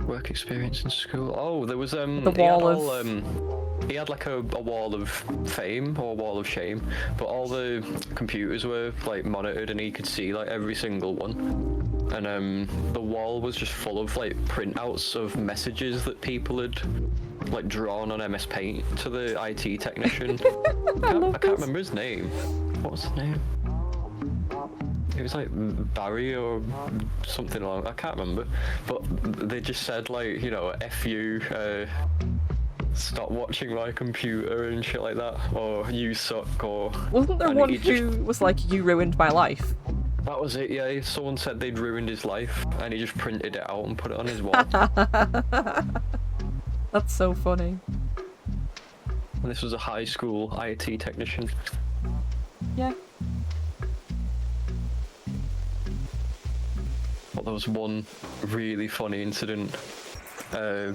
Work experience in school. Oh, there was The wall he had like a wall of fame or a wall of shame, but all the computers were like monitored and he could see like every single one. And the wall was just full of like printouts of messages that people had like drawn on MS Paint to the IT technician. I can't remember his name. What was his name? It was like Barry or something along. I can't remember, but they just said like, you know, F you, stop watching my computer and shit like that, or you suck, or... Wasn't there one who was like, you ruined my life? That was it, yeah. Someone said they'd ruined his life, and he just printed it out and put it on his wall. That's so funny. And this was a high school IT technician. Yeah. But there was one really funny incident. I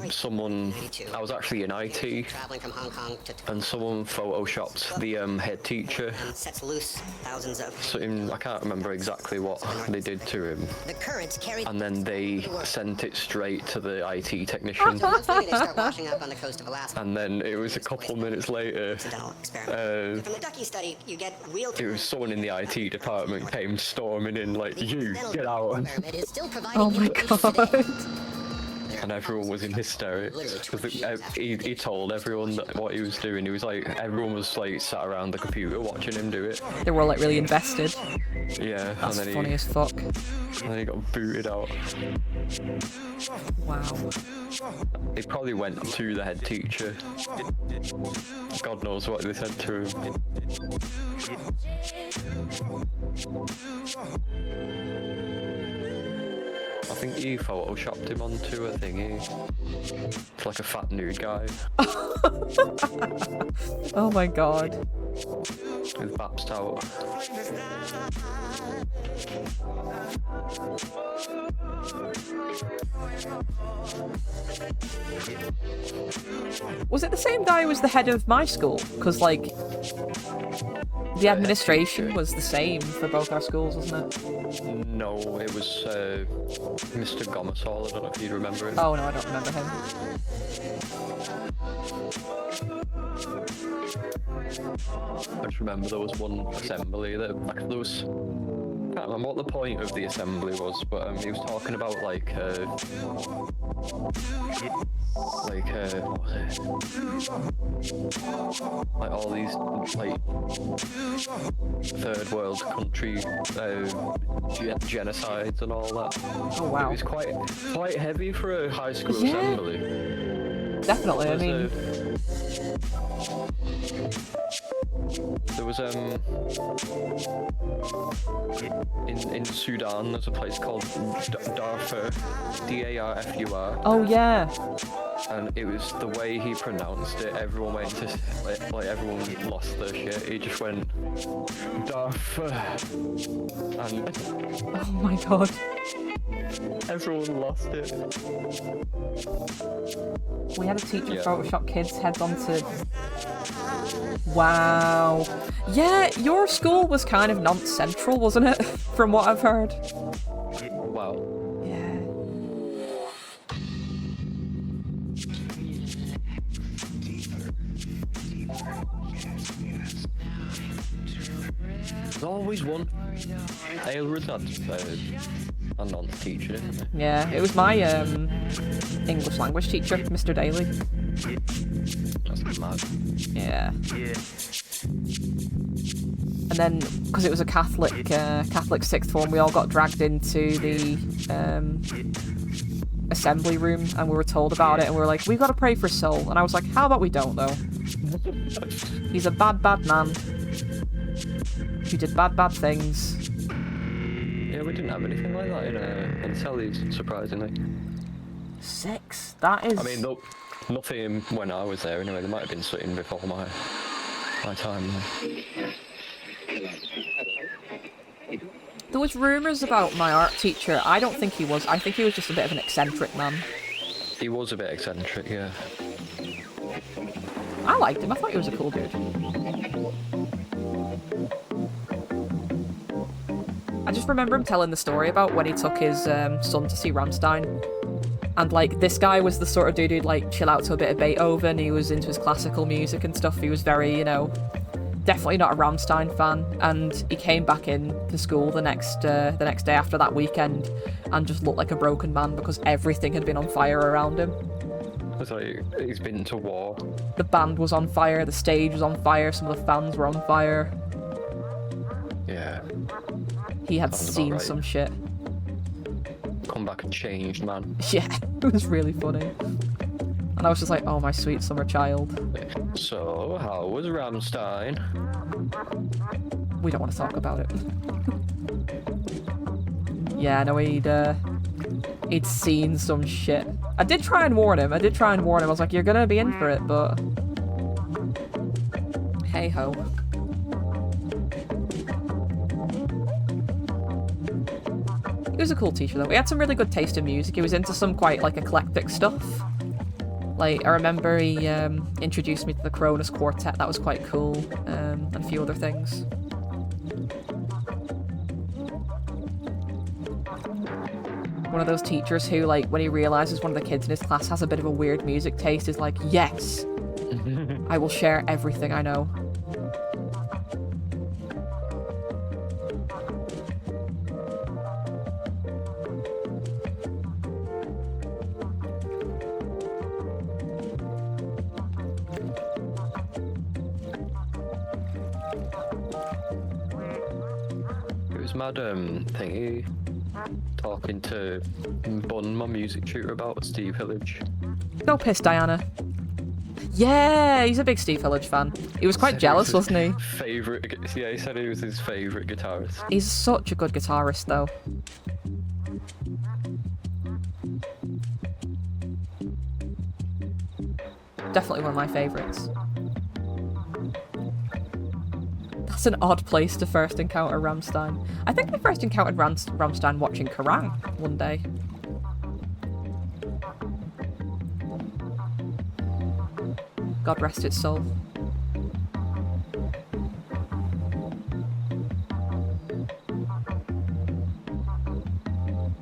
was actually in IT, Traveling from Hong Kong to and someone photoshopped the head teacher. and sets loose thousands of I can't remember exactly what they did to him. the currents carried. And then they sent it straight to the IT technician. Eventually, they start washing up on the coast of Alaska. And then it was a couple minutes later, Accidental experiment. From the Ducky study, you get real. it was someone in the IT department came storming in like, you, get out. Experiment is still providing Oh my information god. today. And everyone was in hysterics. Because he told everyone that what he was doing. He was like, everyone was like sat around the computer watching him do it. They were all like really invested. Yeah, That's and then funny as fuck. and then he got booted out. Wow. He probably went to the head teacher. God knows what they said to him. I think he photoshopped him onto a thingy. It's like a fat nude guy. Oh my god. With baps out. Was it the same guy who was the head of my school? Because, like, the administration was the same for both our schools, wasn't it? No, it was Mr. Gomasol. I don't know if you remember him. Oh no, I don't remember him. I just remember there was one assembly that there was. I can't remember what the point of the assembly was, but he was talking about like what was it? Like all these like third world country genocides and all that. Oh wow. It was quite heavy for a high school Yeah. assembly. Definitely, I mean... There was In Sudan, there's a place called Darfur, Darfur. Oh yeah. And it was the way he pronounced it. Everyone went to like everyone lost their shit. He just went Darfur, and Oh my god. everyone lost it. We had a teacher Yeah. Photoshop kids' heads onto. Wow. Yeah, your school was kind of non-central, wasn't it? From what I've heard. Wow. Yeah. There's always one. Aylward's had a non-teacher, isn't it? Yeah, it was my English language teacher, Mr. Daly. That's mad. Yeah. And then, because it was a Catholic sixth form, we all got dragged into the assembly room, and we were told about it, and we were like, "We got to pray for his soul." And I was like, "How about we don't, though? He's a bad, bad man who did bad, bad things." Yeah, we didn't have anything like that in Sally's, surprisingly. 6. That is. I mean, nothing when I was there anyway. There might have been something before my time. There was rumours about my art teacher. I don't think he was. I think he was just a bit of an eccentric man. He was a bit eccentric, yeah. I liked him. I thought he was a cool dude. I just remember him telling the story about when he took his son to see Rammstein. And, like, this guy was the sort of dude who'd, like, chill out to a bit of Beethoven. He was into his classical music and stuff. He was very, you know, definitely not a Rammstein fan. And he came back in to school the next day after that weekend and just looked like a broken man because everything had been on fire around him. It's like he's been to war. The band was on fire, the stage was on fire, some of the fans were on fire. Yeah. He had Sounds about seen right. some shit. Come back and changed, man. Yeah, it was really funny. And I was just like, oh, my sweet summer child. So, how was Rammstein? We don't want to talk about it. Yeah, no, he'd seen some shit. I did try and warn him. I was like, you're gonna be in for it, but... hey ho. He was a cool teacher, though. He had some really good taste in music. He was into some quite, like, eclectic stuff. Like, I remember he introduced me to the Cronus Quartet. That was quite cool. And a few other things. One of those teachers who, like, when he realizes one of the kids in his class has a bit of a weird music taste, is like, yes, I will share everything I know. It was mad thingy talking to Bun, my music tutor, about Steve Hillage. Go piss, Diana. Yeah, he's a big Steve Hillage fan. He was quite jealous, wasn't he? Yeah, he said he was his favourite guitarist. He's such a good guitarist, though. Definitely one of my favourites. That's an odd place to first encounter Rammstein. I think I first encountered Rammstein watching Kerrang! One day. God rest its soul.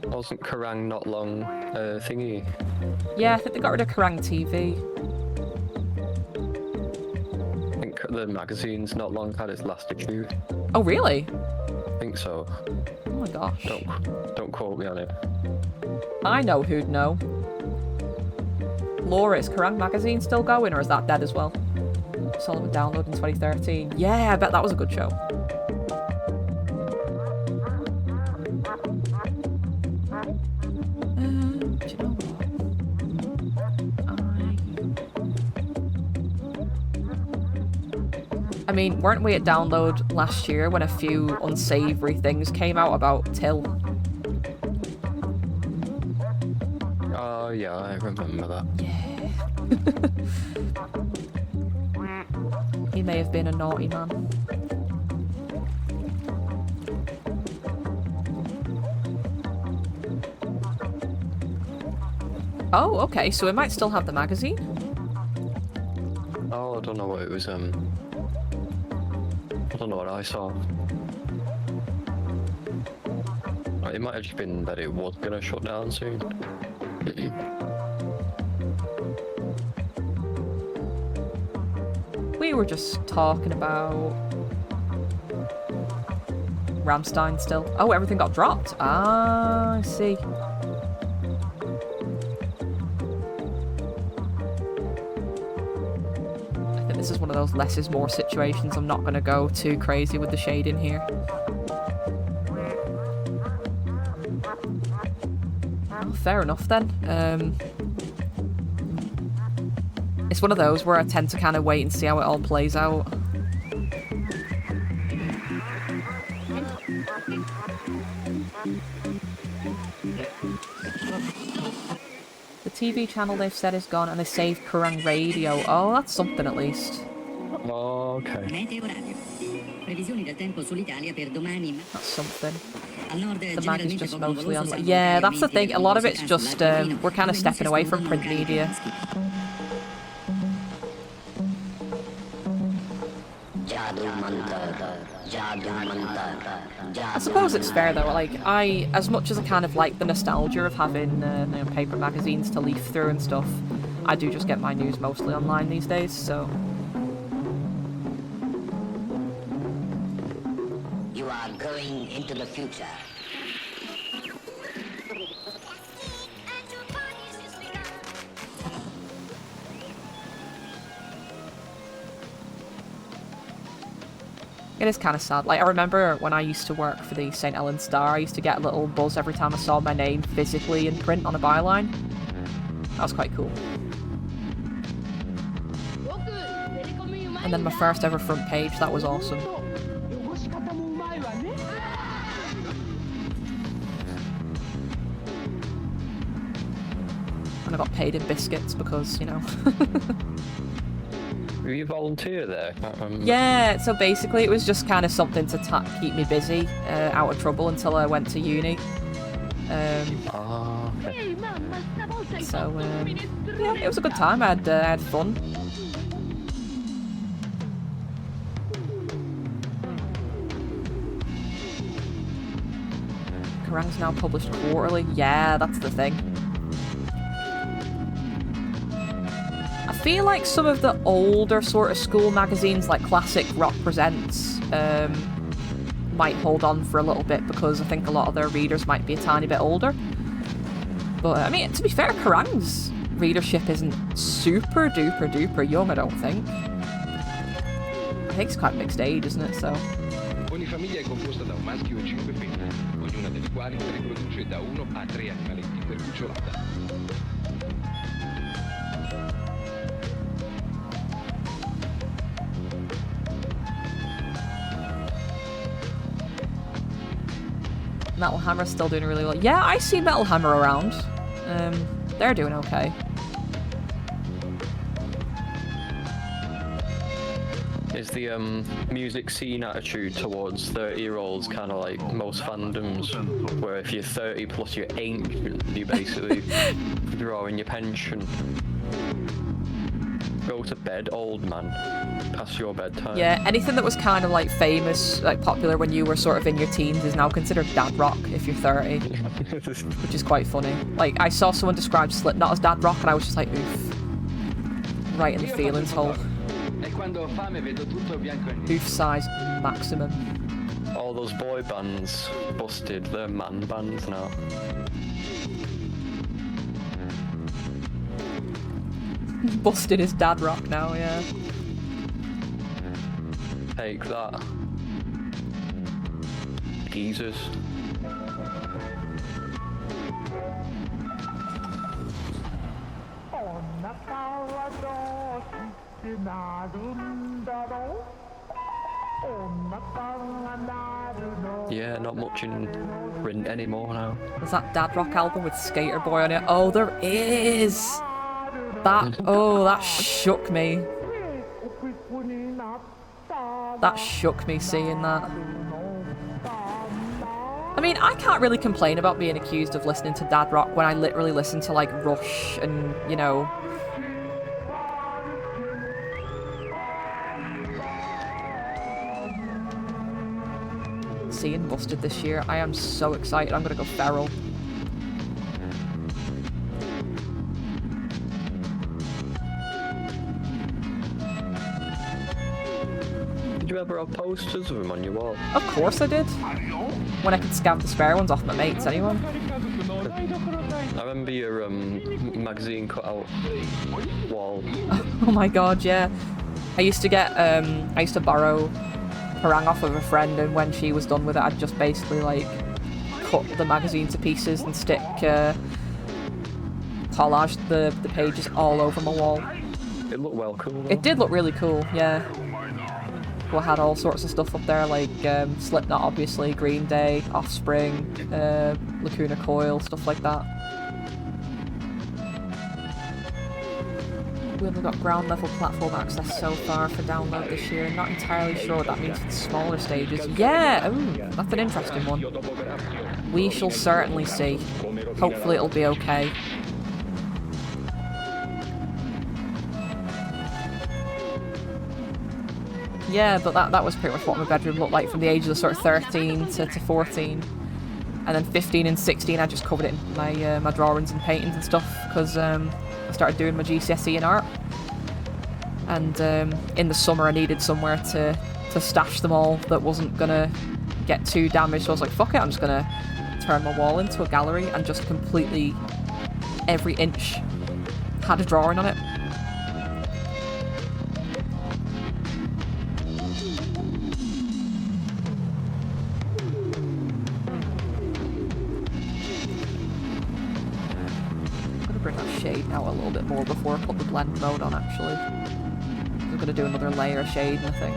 Wasn't Kerrang not long thingy? Yeah, I think they got rid of Kerrang! TV. I think the magazine's not long had its last issue. Oh, really? I think so. Oh my gosh. Don't quote me on it. I know who'd know. Laura, is Kerrang! Magazine still going, or is that dead as well? Saw it download in 2013. Yeah, I bet that was a good show. Do you know what? I mean, weren't we at Download last year when a few unsavoury things came out about Till? Oh, yeah, I remember that. Yeah. He may have been a naughty man. Oh, okay, so we might still have the magazine? Oh, I don't know what it was, I don't know what I saw. It might have just been that it was gonna shut down soon. We were just talking about Rammstein still. Oh, everything got dropped. Ah, I see. I think this is one of those less is more situations. I'm not going to go too crazy with the shading here. Oh, fair enough then. It's one of those where I tend to kind of wait and see how it all plays out. The TV channel they've said is gone and they saved Kerrang Radio. Oh, that's something at least. Oh, okay. That's something. The mag is just mostly online. Yeah, that's the thing. A lot of it's just, we're kind of stepping away from print media. I suppose it's fair though, like, as much as I kind of like the nostalgia of having you know, paper magazines to leaf through and stuff, I do just get my news mostly online these days, so... You are going into the future. It is kind of sad. Like, I remember when I used to work for the St. Helens Star, I used to get a little buzz every time I saw my name physically in print on a byline. That was quite cool. And then my first ever front page, that was awesome. And I got paid in biscuits because, you know... Were you volunteer there? Yeah, so basically it was just kind of something to keep me busy, out of trouble until I went to uni. Okay. So, yeah, it was a good time. I had fun. Kerrang's now published quarterly. Yeah, that's the thing. I feel like some of the older sort of school magazines, like Classic Rock Presents, might hold on for a little bit because I think a lot of their readers might be a tiny bit older. But, I mean, to be fair, Kerrang's readership isn't super duper duper young, I don't think. I think it's quite mixed age, isn't it? So. Ogni famiglia è composta da un maschio e 5 femmine, ognuna delle quali riproduce da 1 a 3 animaletti per cucciolata. Metal Hammer's still doing really well. Yeah, I see Metal Hammer around. They're doing okay. Is the music scene attitude towards 30-year-olds kind of like most fandoms, where if you're 30 plus you're ancient, you basically draw in your pension. Go to bed, old man. Past your bedtime. Yeah, anything that was kind of like famous, like popular when you were sort of in your teens is now considered dad rock if you're 30. Which is quite funny. Like, I saw someone describe Slipknot as dad rock and I was just like, oof. Right in the feelings hole. Oof size maximum. All those boy bands busted, they're man bands now. Busted is dad rock now, yeah. Take that. Geezers. Yeah, not much in print anymore now. There's that Dad Rock album with Skater Boy on it. Oh, there is! That shook me. That shook me seeing that. I mean, I can't really complain about being accused of listening to Dad Rock when I literally listen to, like, Rush and, you know... Seeing Busted this year, I am so excited. I'm gonna go feral. Did you ever have posters of them on your wall? Of course I did. When I could scout the spare ones off my mates, anyway. I remember your magazine cutout wall. Oh my god, yeah. I used to borrow Harang off of a friend, and when she was done with it, I'd just basically, like, cut the magazine to pieces and stick, collage the pages all over my wall. It looked well cool, though. It did look really cool, yeah. We had all sorts of stuff up there, like Slipknot, obviously, Green Day, Offspring, Lacuna Coil, stuff like that. We only got ground level platform access so far for download this year. Not entirely sure what that means for the smaller stages. Yeah! Ooh, that's an interesting one. We shall certainly see. Hopefully it'll be okay. Yeah, but that was pretty much what my bedroom looked like from the ages of sort of 13 to 14. And then 15 and 16 I just covered it in my drawings and paintings and stuff, because I started doing my GCSE in art. And in the summer I needed somewhere to stash them all that wasn't gonna get too damaged, so I was like, fuck it, I'm just gonna turn my wall into a gallery, and just completely every inch had a drawing on it. Bring that shade out a little bit more before I put the blend mode on, actually. I'm going to do another layer of shade, I think.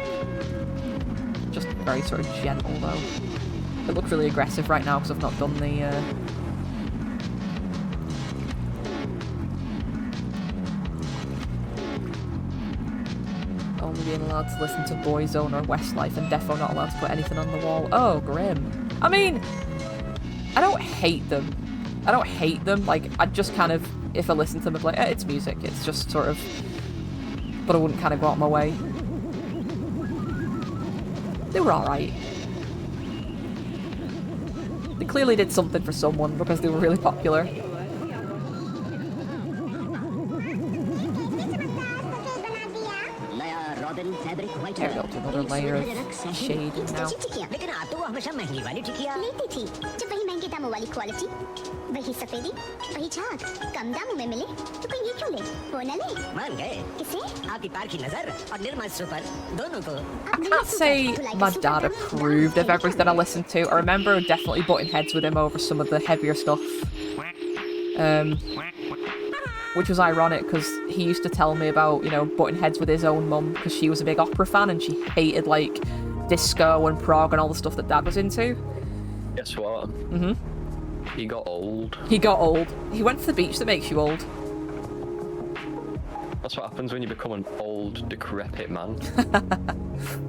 Just very sort of gentle, though. It looks really aggressive right now because I've not done the... Only being allowed to listen to Boyzone or Westlife, and defo not allowed to put anything on the wall. Oh, grim. I mean, I don't hate them. Like, I just kind of, if I listen to them, I'd be like, it's music, it's just sort of, but I wouldn't kind of go out my way. They were alright. They clearly did something for someone because they were really popular. There we go, to another layer of shade now. वही सफेदी वही झाग कम दामों में मिले तो कोई ये क्यों ले वो न ले मान गए किसे आपकी पार की नजर और निर्मल सुपर दोनों को I can't say my dad approved of everything I listened to. I remember definitely butting heads with him over some of the heavier stuff, which was ironic because he used to tell me about, you know, butting heads with his own mum because she was a big opera fan and she hated like disco and prog and all the stuff that dad was into. Guess what? He got old. He got old. He went to the beach that makes you old. That's what happens when you become an old, decrepit man.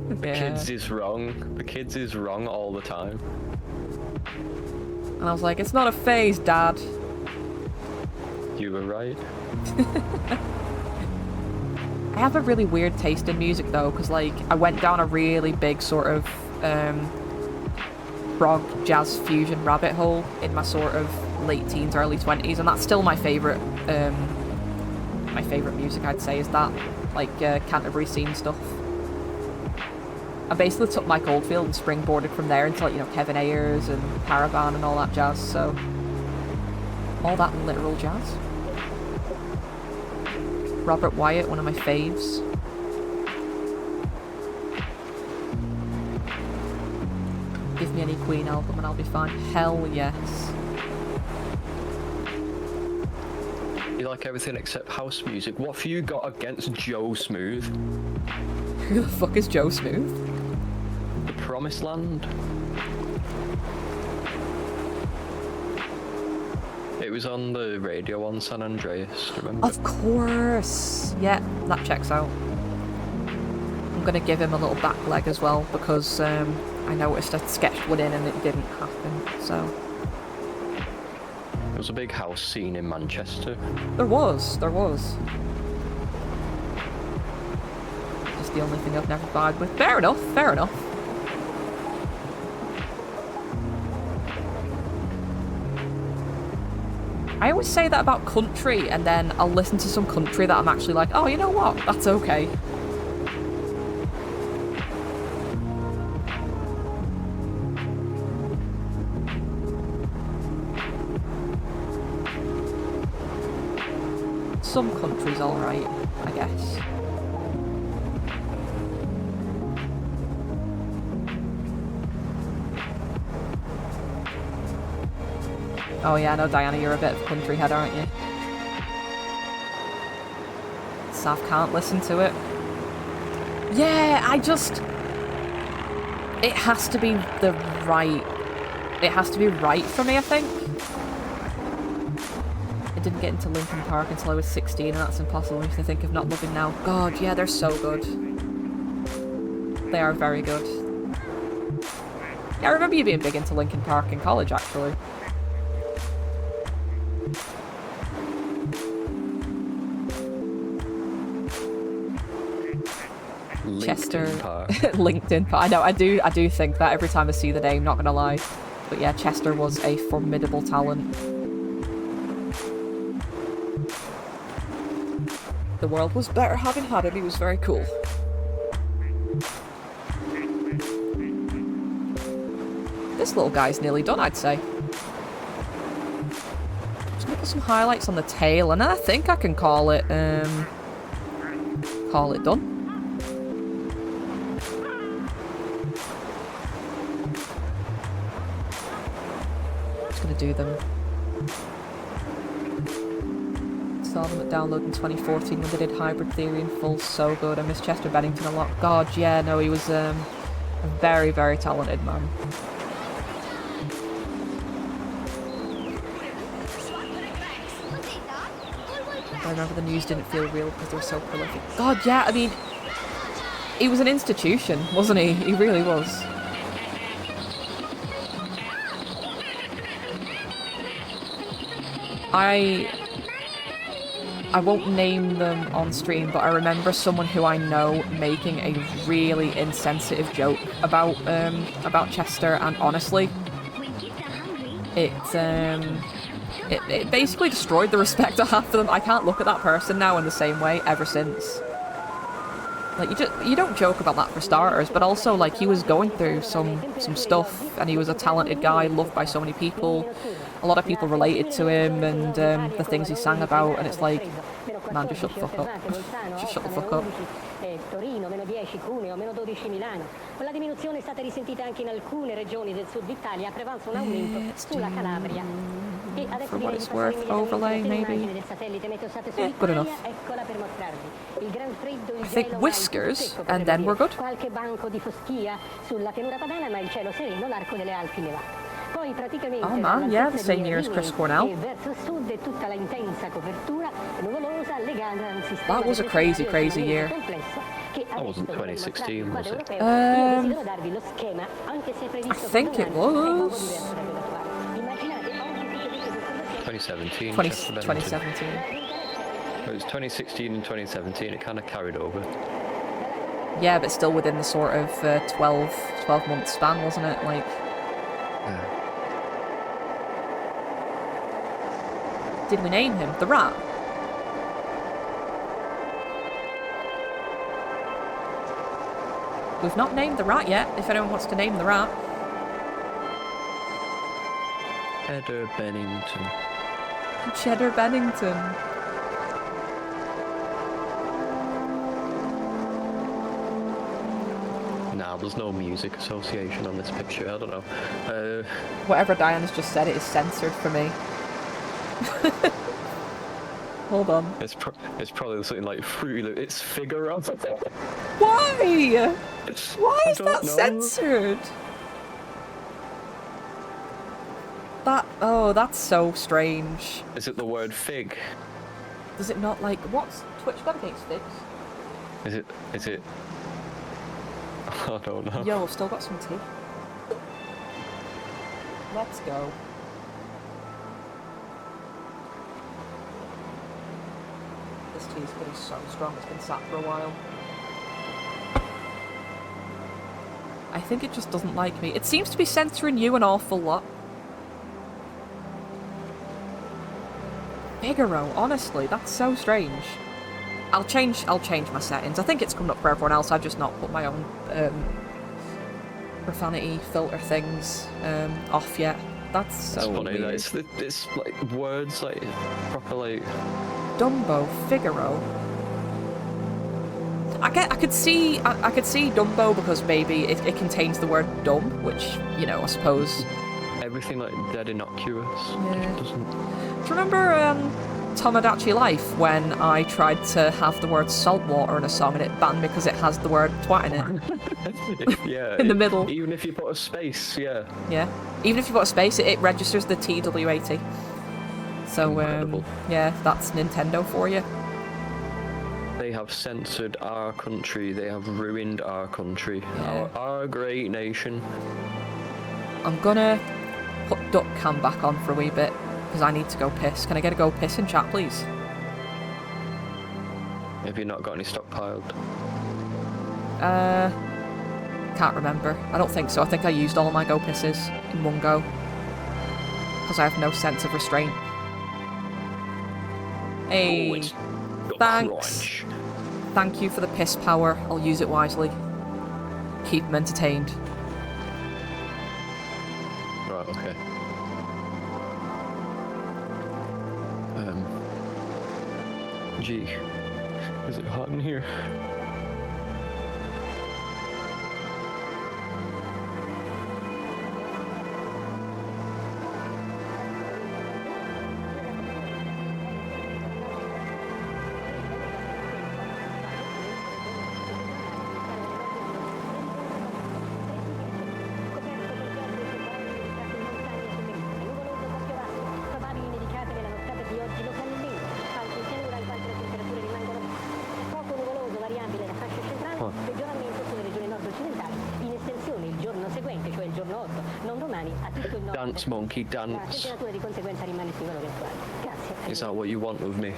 The kids is wrong. The kids is wrong all the time. And I was like, it's not a phase, Dad. You were right. I have a really weird taste in music though, because like I went down a really big sort of prog jazz fusion rabbit hole in my sort of late teens, early 20s, and that's still my favourite music, I'd say, is that, like, Canterbury scene stuff. I basically took Mike Oldfield and springboarded from there into, like, you know, Kevin Ayers and Paravan and all that jazz, so all that literal jazz. Robert Wyatt, one of my faves. Give me any Queen album and I'll be fine. Hell yes. You like everything except house music. What have you got against Joe Smooth? Who the fuck is Joe Smooth? The Promised Land. It was on the radio on San Andreas, remember? Of course! Yeah, that checks out. I'm gonna give him a little back leg as well, because I noticed I sketched one in and it didn't happen, so... There was a big house scene in Manchester. There was. Just the only thing I've never vibed with. Fair enough. I always say that about country, and then I'll listen to some country that I'm actually like, oh, you know what? That's okay. Some country's alright, I guess. Oh yeah, I know, Diana, you're a bit of a country head, aren't you? Sav can't listen to it. Yeah, it has to be right for me, I think. I didn't get into Linkin Park until I was 16, and that's impossible if you think of Not Loving Now. God, yeah, they're so good. They are very good. Yeah, I remember you being big into Linkin Park in college, actually. Chester. LinkedIn Park. I know, I do think that every time I see the name, not gonna lie. But yeah, Chester was a formidable talent. The world was better having had him, he was very cool. This little guy's nearly done, I'd say. Just gonna put some highlights on the tail, and I think I can call it done. Do them. Saw them at Download in 2014 when they did Hybrid Theory in full. So good. I miss Chester Bennington a lot. God, yeah, no, he was a very, very talented man. I remember the news didn't feel real because they were so prolific. God, yeah, I mean, he was an institution, wasn't he? He really was. I won't name them on stream, but I remember someone who I know making a really insensitive joke about Chester, and honestly, it basically destroyed the respect I have for them. I can't look at that person now in the same way ever since. Like, you don't joke about that for starters, but also, like, he was going through some stuff, and he was a talented guy, loved by so many people. A lot of people related to him, and the things he sang about, and it's like, man, just shut the fuck up. Just shut the fuck up. Torino, -10, Cuneo, -12 Milano. Con la diminuzione è stata risentita anche in alcune regioni del sud d'Italia, ha prevalso un aumento sulla Calabria. E adesso direi di passare immediatamente l'immagine del satellite Meteosat su Italia, eccola per mostrarvi. Il gran freddo, il gelo, whiskers, and then we're good. Qualche banco di foschia sulla pianura padana, ma il cielo sereno, l'arco delle Alpi nevato. Poi praticamente oh man, yeah, the same year as Chris Cornell. That was a crazy, crazy year. That wasn't 2016, was it? I think it was. 2017. 2017. It was 2016 and 2017, it kind of carried over. Yeah, but still within the sort of 12-month span, wasn't it? Like... Yeah. Did we name him? The Rat? We've not named the Rat yet, if anyone wants to name the Rat. Cheddar Bennington. Cheddar Bennington. Nah, there's no music association on this picture, I don't know. Whatever Diana's just said, it is censored for me. Hold on. It's probably something like Fruity Loop. It's Figaro. Why? Why I is don't that know. censored? Oh, that's so strange. Is it the word fig? Does it not like what's Twitch got against figs? Is it? I don't know. Yo, I've still got some tea. Let's go. This tea's getting so strong, it's been sat for a while. I think it just doesn't like me. It seems to be censoring you an awful lot. Figaro, honestly, that's so strange. I'll change my settings. I think it's coming up for everyone else. I've just not put my own profanity filter things off yet. That's so It's funny weird. that it's like words like proper like Dumbo, Figaro. I could see Dumbo because maybe it contains the word dumb, which, you know, I suppose. everything like dead innocuous. Yeah. Doesn't... Do you remember Tomodachi Life when I tried to have the word saltwater in a song and it banned me because it has the word twat in it? Yeah. In the middle. Even if you put a space, yeah. Yeah. Even if you put a space, it registers the TWAT. So, Incredible. yeah, that's Nintendo for you. They have censored our country. They have ruined our country. Yeah. Our great nation. I'm gonna put Duck Cam back on for a wee bit because I need to go piss. Can I get a go piss in chat, please? Have you not got any stockpiled? Can't remember. I don't think so. I think I used all my go pisses in one go because I have no sense of restraint. Hey, Oh, it's got thanks. crunch. Thank you for the piss power. I'll use it wisely. Keep them entertained. Right, okay. Gee, is it hot in here? Dance, monkey, dance. Is that what you want with me?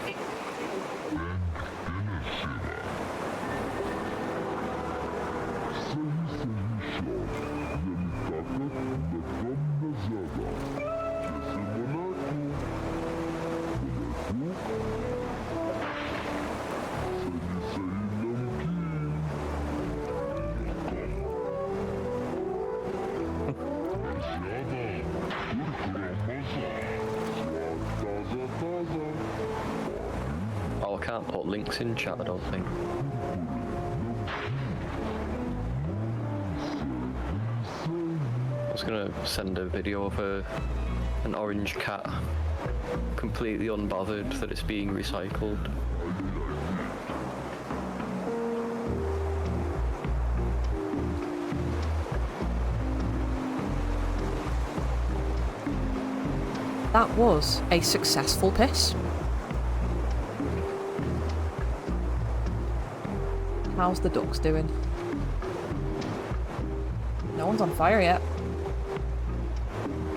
Oh, I can't put links in chat, I don't think. I was gonna send a video of an orange cat, completely unbothered that it's being recycled. That was a successful piss. How's the ducks doing? No one's on fire yet.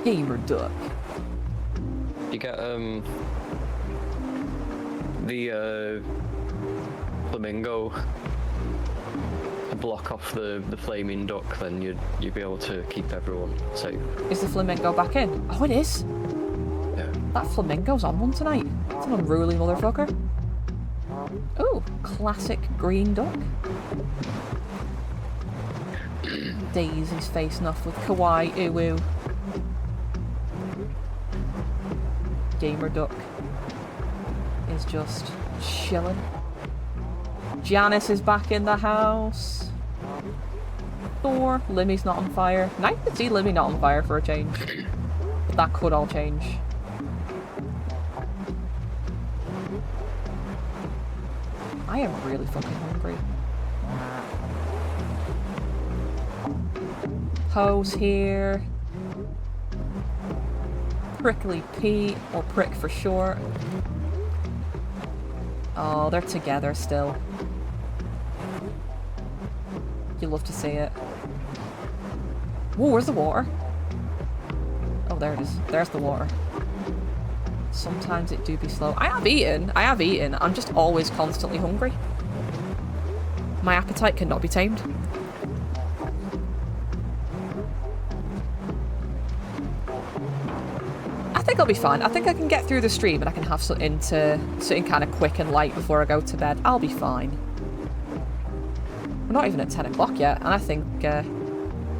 Gamer duck. You get the flamingo to block off the flaming duck, then you'd be able to keep everyone safe. Is the flamingo back in? Oh, it is. Yeah. That flamingo's on one tonight. It's an unruly motherfucker. Ooh, classic green duck. Daisy's facing off with kawaii uwu. Gamer duck is just chilling. Janice is back in the house. Thor, Limmy's not on fire. Nice to see Limmy not on fire for a change. But that could all change. I am really fucking hungry. Poe's here. Prickly Pete, or Prick for short. Oh, they're together still. You love to see it. Whoa, where's the water? Oh, there it is. There's the water. Sometimes it do be slow. I have eaten. I'm just always constantly hungry. My appetite cannot be tamed. I think I'll be fine. I think I can get through the stream and I can have something kind of quick and light before I go to bed. I'll be fine. We're not even at 10 o'clock yet, and I think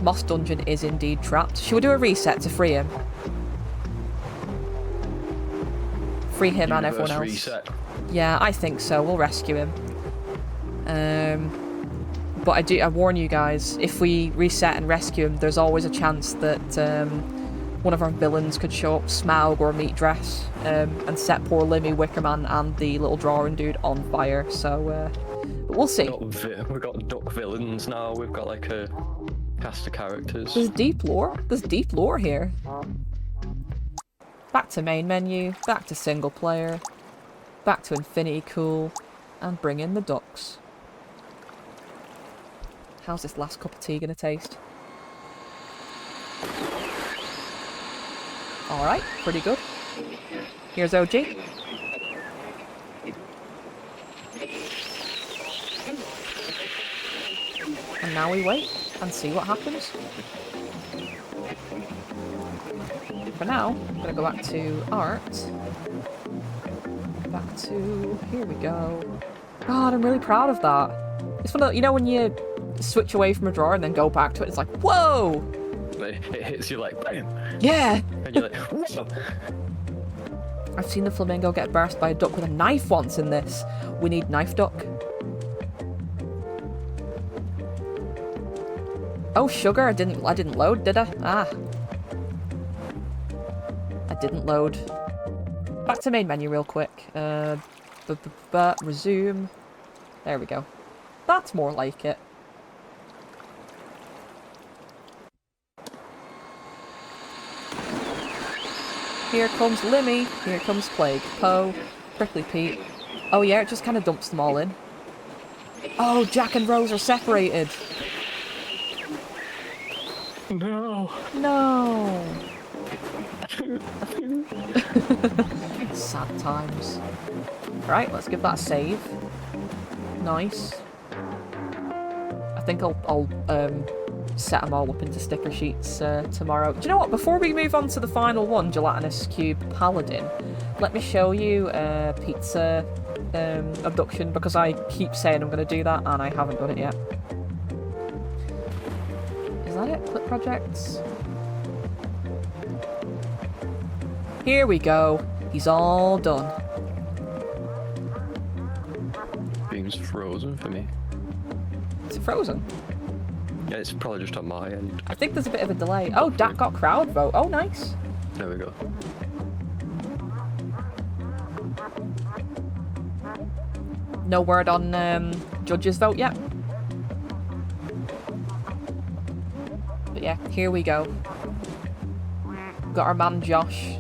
Moss Dungeon is indeed trapped. Should we do a reset to free him? Free him and everyone else. Reset. Yeah, I think so. We'll rescue him. But I warn you guys, if we reset and rescue him, there's always a chance that one of our villains could show up, Smaug or Meat Dress, and set poor Limmy, Wickerman, and the little drawing dude on fire. So, but we'll see. We've got duck villains now. We've got like a cast of characters. There's deep lore. There's deep lore here. Back to main menu. Back to single player. Back to Infinity Cool, and bring in the ducks. How's this last cup of tea gonna taste? Alright, pretty good. Here's OG. And now we wait and see what happens. For now, I'm gonna go back to art. Back to... here we go. God, I'm really proud of that. It's one of the, you know when you switch away from a drawer and then go back to it, it's like, whoa! It hits you like, bam! Yeah! And you're like, whoa! I've seen the flamingo get burst by a duck with a knife once in this. We need knife duck. Oh, sugar, I didn't load, did I? Ah. I didn't load. Back to main menu real quick. Resume. There we go. That's more like it. Here comes Limmy. Here comes Plague. Poe. Prickly Pete. Oh yeah, it just kind of dumps them all in. Oh, Jack and Rose are separated. No. No. Sad times. Right, let's give that a save. Nice. I think I'll set them all up into sticker sheets tomorrow. Do you know what? Before we move on to the final one, Gelatinous Cube Paladin, let me show you pizza abduction, because I keep saying I'm going to do that and I haven't done it yet. Is that it? Clip projects? Here we go. He's all done. Beam's frozen for me. Is it frozen? Yeah, it's probably just on my end. I think there's a bit of a delay. Oh, Dak got crowd vote. Oh, nice. There we go. No word on judges vote yet. But yeah, here we go. Got our man Josh.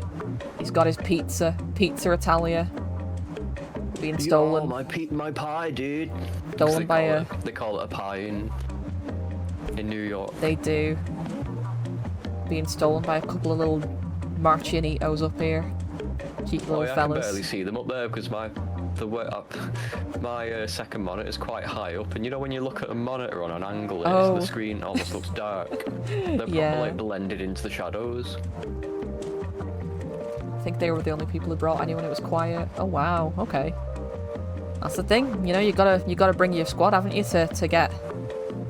He's got his pizza. Pizza Italia. Being stolen. My pie, dude. Stolen by a... They call it a pie in New York. They do. Being stolen by a couple of little marchianitos up here. Cheeky little fellas. I can barely see them up there because my second monitor is quite high up, and you know when you look at a monitor on an angle, the screen almost looks dark. They're probably like blended into the shadows. I think they were the only people who brought anyone. It was quiet. Oh wow. Okay. That's the thing. You know, you gotta bring your squad, haven't you, to get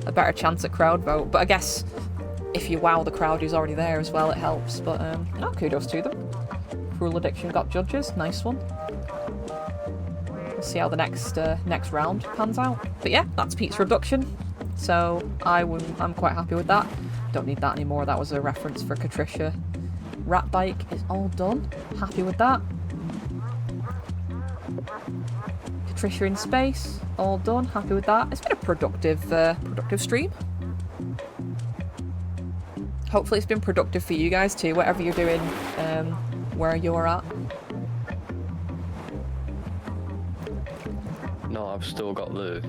a better chance at crowd vote. But I guess if you wow the crowd who's already there as well, it helps. But no, kudos to them. Cruel Addiction got judges. Nice one. We'll see how the next round pans out. But yeah, that's pizza abduction. So I'm quite happy with that. Don't need that anymore. That was a reference for Catricia. Rat bike is all done. Happy with that. Catricia in space. All done. Happy with that. It's been a productive stream. Hopefully it's been productive for you guys too, whatever you're doing, where you're at. No, I've still got the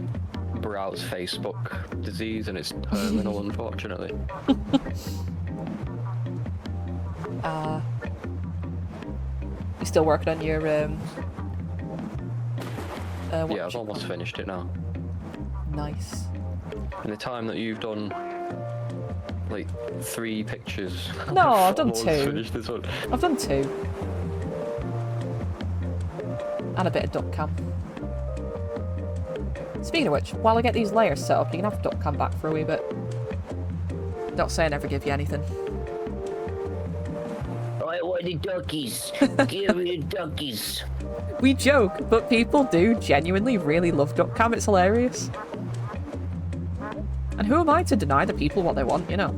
Brout's Facebook disease and it's terminal, unfortunately. You still working on your Yeah, I've almost finished it now. Nice. In the time that you've done like 3 pictures. No, I've done almost 2. finished this one. I've done 2. And a bit of duck cam. Speaking of which, while I get these layers set up, you can have duck cam back for a wee bit. Don't say I never give you anything. I want the duckies. Give me the duckies. We joke, but people do genuinely really love duck cam. It's hilarious. And who am I to deny the people what they want, you know?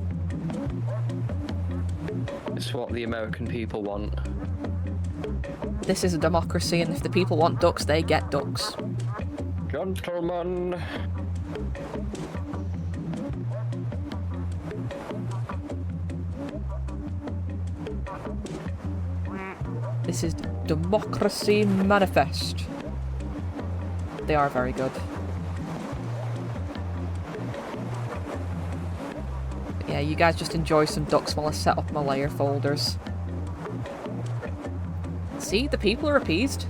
It's what the American people want. This is a democracy, and if the people want ducks, they get ducks. Gentlemen. This is Democracy Manifest. They are very good. But yeah, you guys just enjoy some ducks while I set up my layer folders. See, the people are appeased.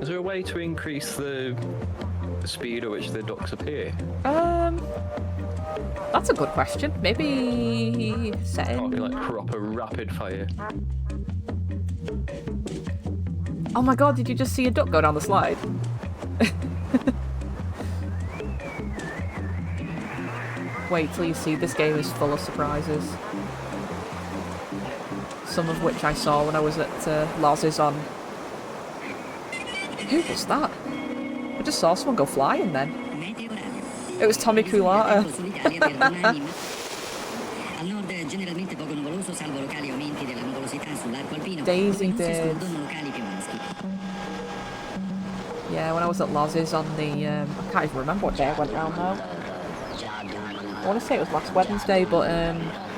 Is there a way to increase the speed at which the ducks appear? That's a good question. Maybe setting... Talking like proper rapid fire. Oh my god, did you just see a duck go down the slide? Wait till you see, this game is full of surprises. Some of which I saw when I was at Loz's on... Who was that? I just saw someone go flying then. It was Tommy Culata. Daisy did. Yeah, when I was at Loz's on the... I can't even remember what day I went round now. I want to say it was last Wednesday, but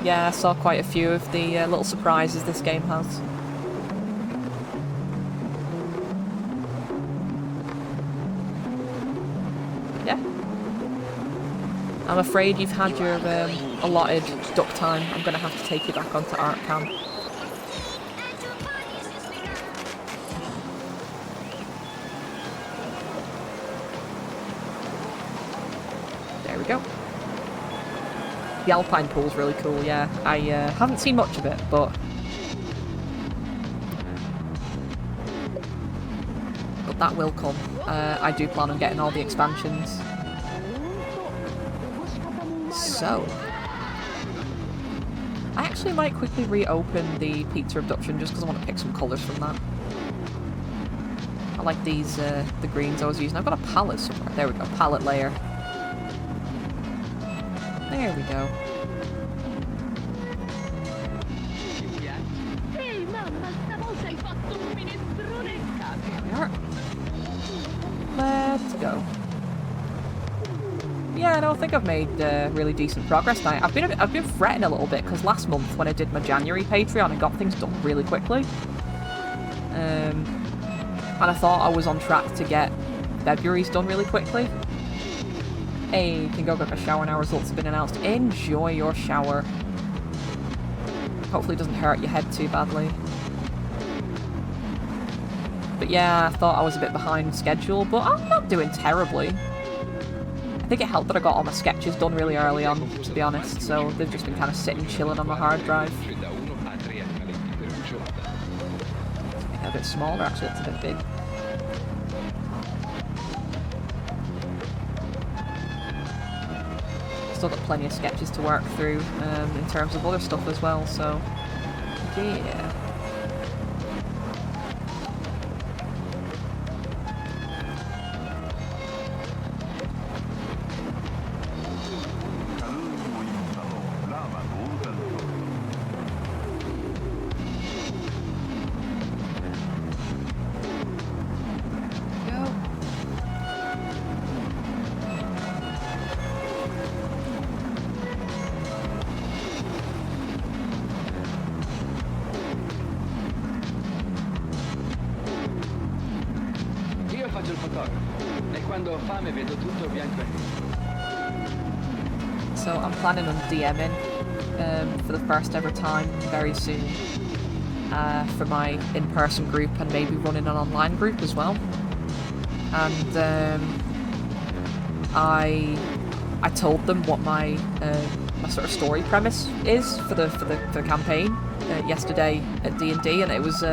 yeah, I saw quite a few of the little surprises this game has. Yeah. I'm afraid you've had your allotted duck time. I'm going to have to take you back onto Art Cam. There we go. The Alpine pool's really cool, yeah. I haven't seen much of it, but that will come. I do plan on getting all the expansions. So, I actually might quickly reopen the pizza abduction just because I want to pick some colours from that. I like these, the greens I was using. I've got a palette somewhere. There we go, palette layer. There we go. There we are. Let's go. Yeah, no, I think I've made really decent progress now. I've been fretting a little bit because last month when I did my January Patreon, I got things done really quickly. And I thought I was on track to get February's done really quickly. Hey, can go get a shower now, results have been announced. Enjoy your shower. Hopefully it doesn't hurt your head too badly. But yeah, I thought I was a bit behind schedule, but I'm not doing terribly. I think it helped that I got all my sketches done really early on, to be honest, so they've just been kind of sitting chilling on my hard drive. Make it a bit smaller, actually, it's a bit big. still got plenty of sketches to work through in terms of other stuff as well, so yeah. Io faccio il fotografo e quando ho fame vedo tutto bianco e nero. So I'm planning on DMing for the first ever time very soon for my in-person group, and maybe running an online group as well. And I told them what my my sort of story premise is for the campaign yesterday at D&D, and it was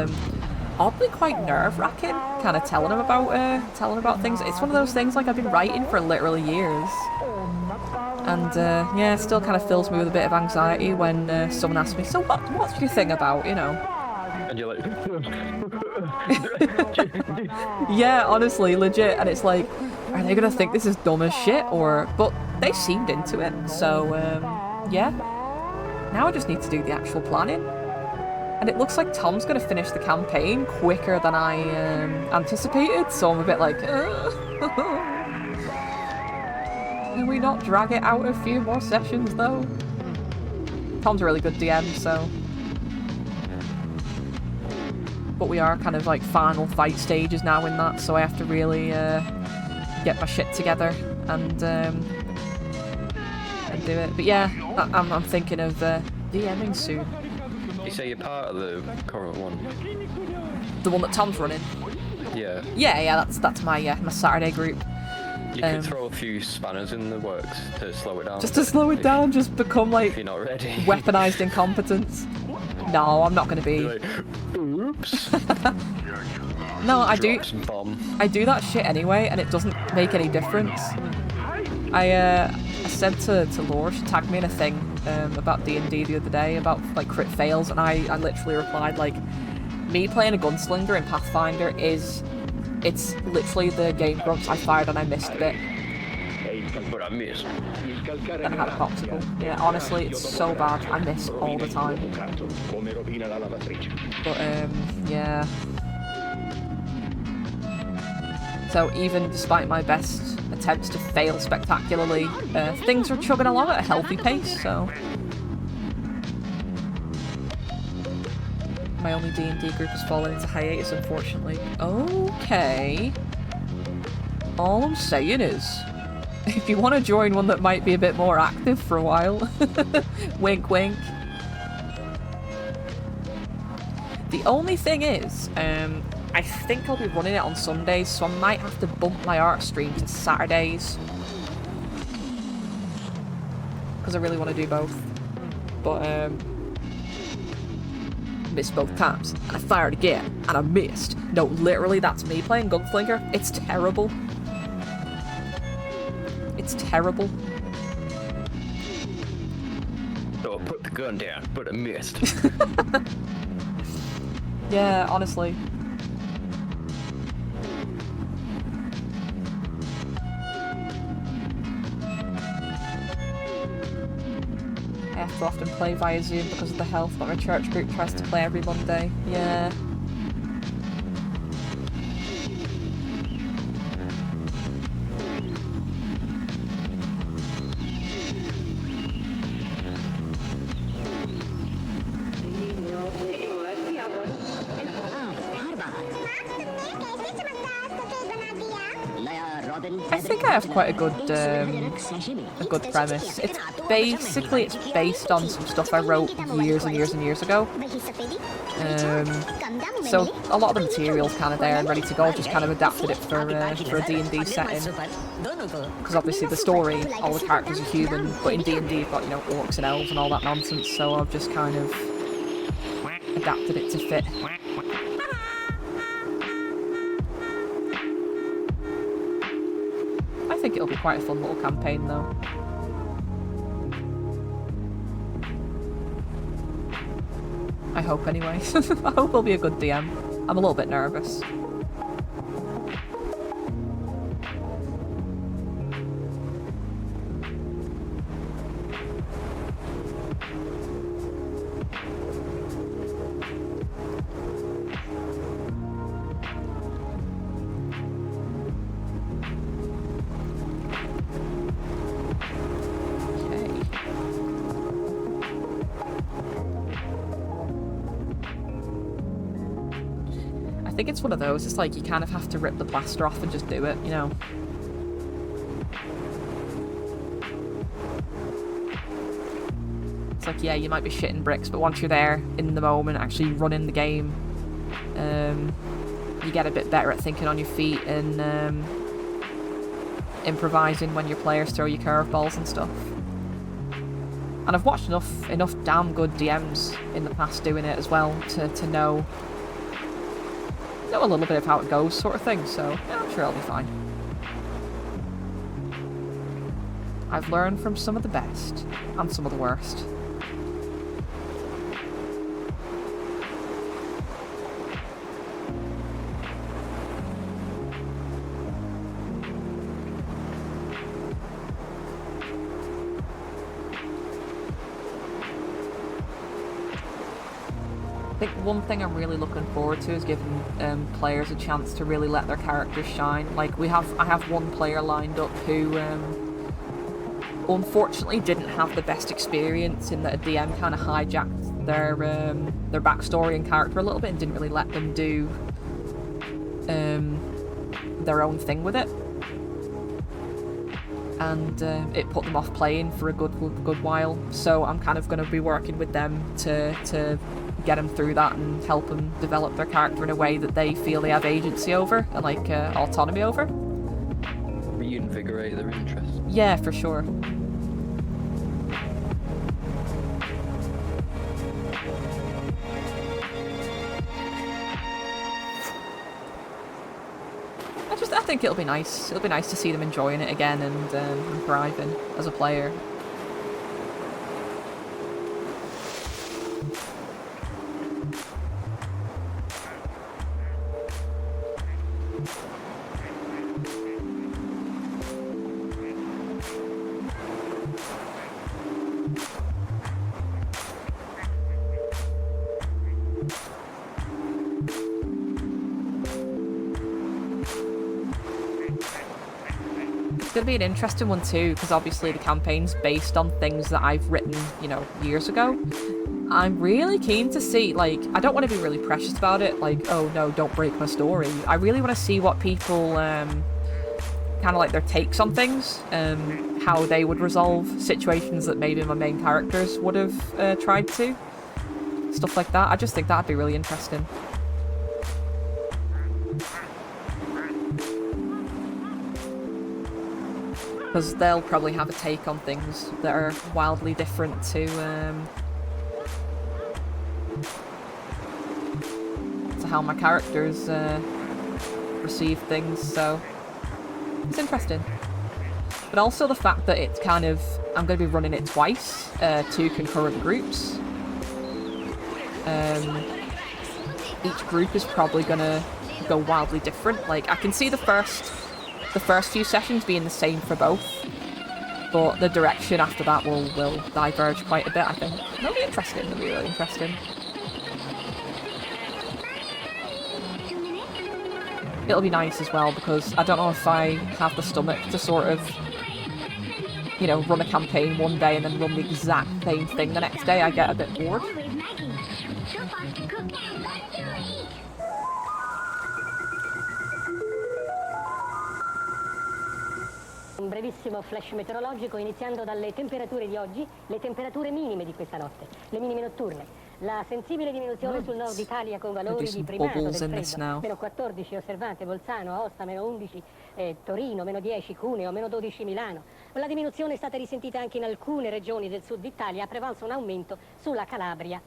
oddly quite nerve-wracking, kind of telling them about things. It's one of those things like I've been writing for literally years, and yeah, it still kind of fills me with a bit of anxiety when someone asks me, so what's your thing about, you know? And you're like, yeah, honestly, legit, and it's like, are they gonna think this is dumb as shit, or? But they seemed into it, so yeah. Now I just need to do the actual planning. And it looks like Tom's going to finish the campaign quicker than I anticipated, so I'm a bit like, can we not drag it out a few more sessions, though? Tom's a really good DM, so... But we are kind of like final fight stages now in that, so I have to really get my shit together and do it. But yeah, I'm thinking of DMing soon. you say you're part of the current one? The one that Tom's running? Yeah. Yeah, that's my my Saturday group. You could throw a few spanners in the works to slow it down. Just to slow it down, just become like if you're not ready. Weaponized incompetence. No, I'm not going to be. Like, oops. No, I do that shit anyway, and it doesn't make any difference. I said to Laura, she tagged me in a thing about D&D the other day about like crit fails, and I literally replied like, me playing a gunslinger in Pathfinder it's literally the Game Grumps I fired and I missed a bit. But I missed. And I had a popsicle. Yeah, honestly, it's so bad. I miss all the time. But yeah. So even despite my best attempts to fail spectacularly, things are chugging along at a healthy pace, so... My only D&D group has fallen into hiatus, unfortunately. Okay. All I'm saying is, if you want to join one that might be a bit more active for a while, wink wink. The only thing is, I think I'll be running it on Sundays, so I might have to bump my art stream to Saturdays. Because I really want to do both. But, missed both times, and I fired again, and I missed. No, literally, that's me playing Gunslinger. It's terrible. It's terrible. So I put the gun down, but I missed. Yeah, honestly. I have to often play via Zoom because of the health, but my church group tries to play every Monday. Yeah. I think I have quite a good premise. It's based on some stuff I wrote years and years and years ago. So a lot of the material's kind of there and ready to go. I've just kind of adapted it for a D&D setting. Because obviously the story, all the characters are human, but in D&D you've got, you know, orcs and elves and all that nonsense. So I've just kind of adapted it to fit. I think it'll be quite a fun little campaign, though. I hope anyway. I hope he'll be a good DM. I'm a little bit nervous. I think it's one of those, it's like you kind of have to rip the plaster off and just do it, you know? It's like, yeah, you might be shitting bricks, but once you're there, in the moment, actually running the game, you get a bit better at thinking on your feet and improvising when your players throw you curveballs and stuff. And I've watched enough damn good DMs in the past doing it as well to know a little bit of how it goes, sort of thing, so yeah, I'm sure I'll be fine. I've learned from some of the best and some of the worst. I think one thing I'm really looking forward to is giving players a chance to really let their characters shine. Like I have one player lined up who unfortunately didn't have the best experience in that a DM kind of hijacked their backstory and character a little bit and didn't really let them do their own thing with it. And it put them off playing for a good while. So I'm kind of going to be working with them to get them through that and help them develop their character in a way that they feel they have agency over and like autonomy over. Reinvigorate their interest. Yeah, for sure. I think it'll be nice. It'll be nice to see them enjoying it again and thriving as a player. It's going to be an interesting one too, because obviously the campaign's based on things that I've written, you know, years ago. I'm really keen to see, like, I don't want to be really precious about it, like, oh no, don't break my story. I really want to see what people, kind of like their takes on things, how they would resolve situations that maybe my main characters would have tried to. Stuff like that. I just think that'd be really interesting. Because they'll probably have a take on things that are wildly different to how my characters receive things, so it's interesting. But also the fact that it's kind of, I'm going to be running it twice, 2 concurrent groups. Each group is probably going to go wildly different. Like, I can see the first few sessions being the same for both, but the direction after that will diverge quite a bit, I think. It'll be interesting, it'll be really interesting. It'll be nice as well, because I don't know if I have the stomach to sort of, you know, run a campaign one day and then run the exact same thing the next day. I get a bit bored. Un brevissimo flash meteorologico iniziando dalle temperature di oggi, le temperature minime di questa notte, le minime notturne. La sensibile diminuzione sul nord Italia con valori di primato del freddo, meno 14 osservate Bolzano, Aosta, meno 11 Torino, meno 10 Cuneo, meno 12 Milano. La diminuzione è stata risentita anche in alcune regioni del sud Italia, ha prevalso un aumento sulla Calabria.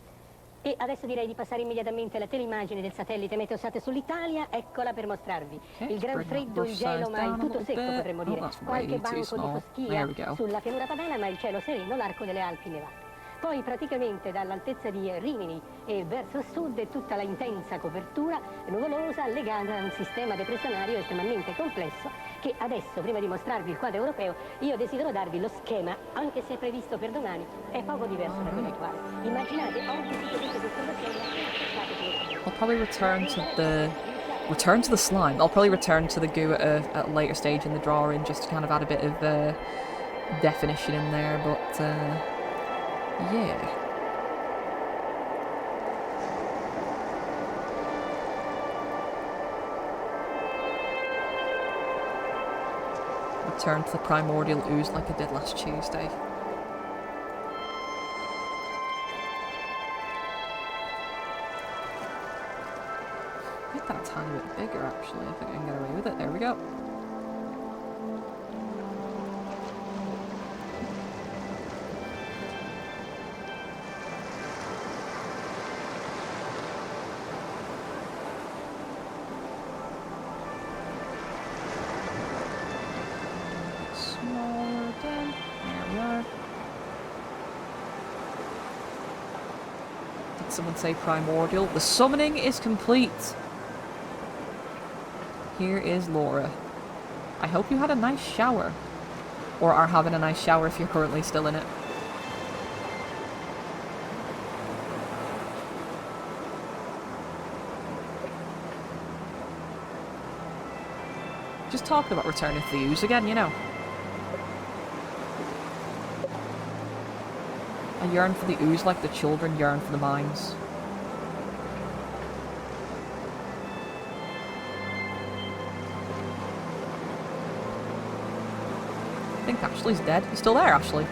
E adesso direi di passare immediatamente alla teleimmagine del satellite Meteosat sull'Italia, eccola per mostrarvi. Il gran freddo, il gelo, ma il tutto secco potremmo dire. Qualche banco di foschia sulla pianura padana, ma il cielo sereno, l'arco delle Alpi nevato. Poi praticamente dall'altezza di Rimini e verso sud è tutta la intensa copertura nuvolosa legata a un sistema depressionario estremamente complesso che adesso, prima di mostrarvi il quadro europeo, io desidero darvi lo schema, anche se è previsto per domani, è poco diverso da quello attuale. Immaginate oggi tutte queste disturbazioni. I'll probably return to the slime. I'll probably return to the goo at a later stage in the drawing just to kind of add a bit of definition in there, but yeah. Return to the primordial ooze like I did last Tuesday. Make that a tiny bit bigger actually, I think I can get away with it. There we go. Someone say primordial. The summoning is complete. Here is Laura. I hope you had a nice shower. Or are having a nice shower if you're currently still in it. Just talking about returning to the ooze again, you know. I yearn for the ooze like the children yearn for the mines. I think Ashley's dead. You still there, Ashley?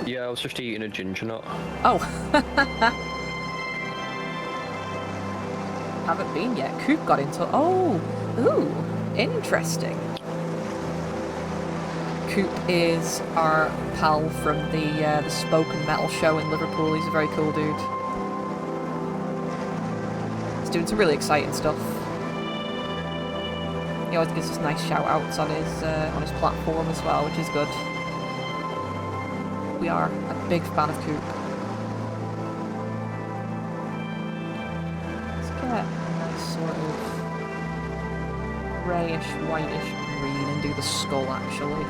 Yeah, I was just eating a ginger nut. Oh. Haven't been yet. Coop got into... Oh! Ooh! Interesting. Coop is our pal from the Spoken Metal show in Liverpool. He's a very cool dude. He's doing some really exciting stuff. He always gives us nice shout-outs on his platform as well, which is good. We are a big fan of Coop. Let's get a nice sort of greyish, whitish green and do the skull actually.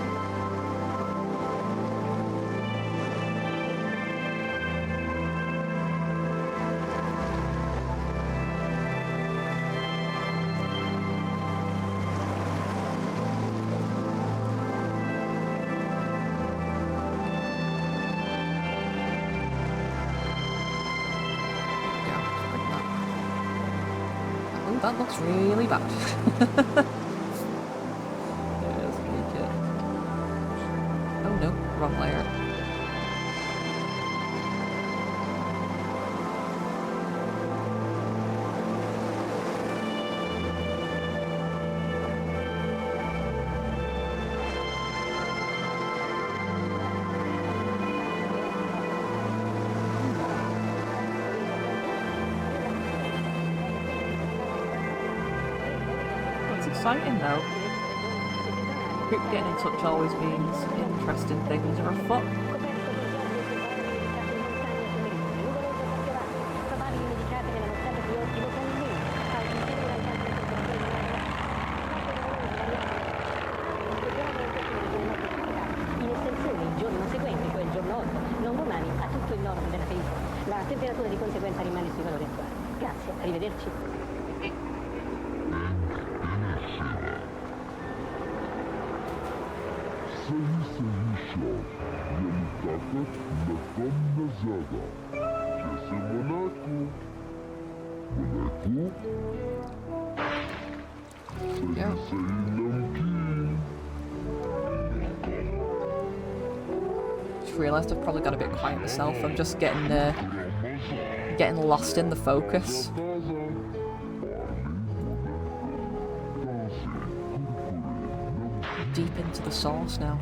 That looks really bad. Yeah, let's make it. Oh no, wrong layer. Exciting though. Coop getting in touch always means interesting things are afoot. In estensione il giorno seguente, cioè il giorno 8, non domani, a tutto il nord della penisola. La temperatura di conseguenza rimane sui valori attuali. Grazie, arrivederci. Just realised I've probably got a bit quiet myself. I'm just getting lost in the focus. Deep into the sauce now.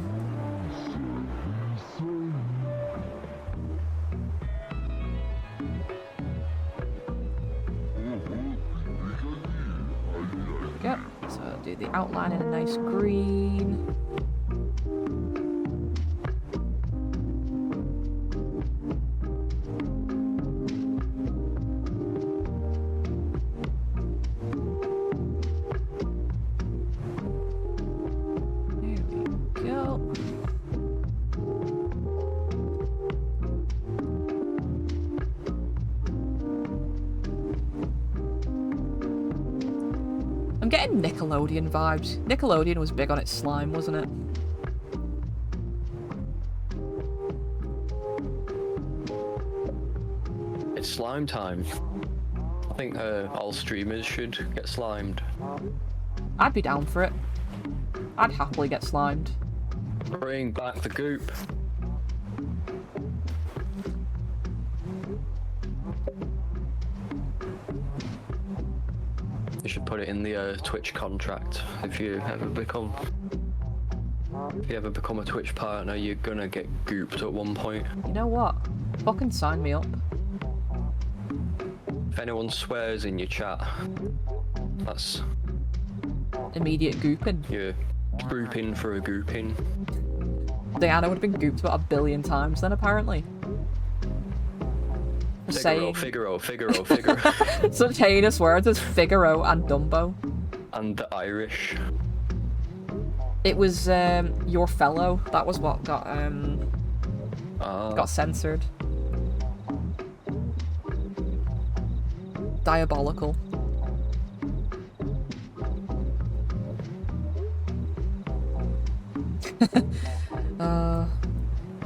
Yep, so I'll do the outline in a nice green. getting Nickelodeon vibes. Nickelodeon was big on its slime, wasn't it? It's slime time. I think all streamers should get slimed. I'd be down for it. I'd happily get slimed. Bring back the goop. You should put it in the Twitch contract. If you ever become a Twitch partner, you're gonna get gooped at one point. You know what? Fucking sign me up. If anyone swears in your chat, that's Immediate gooping. you're grouping for a gooping. Diana would have been gooped about 1 billion times then, apparently. Figaro. Such heinous words as Figaro and Dumbo. And the Irish. It was your fellow. That was what got censored. Diabolical.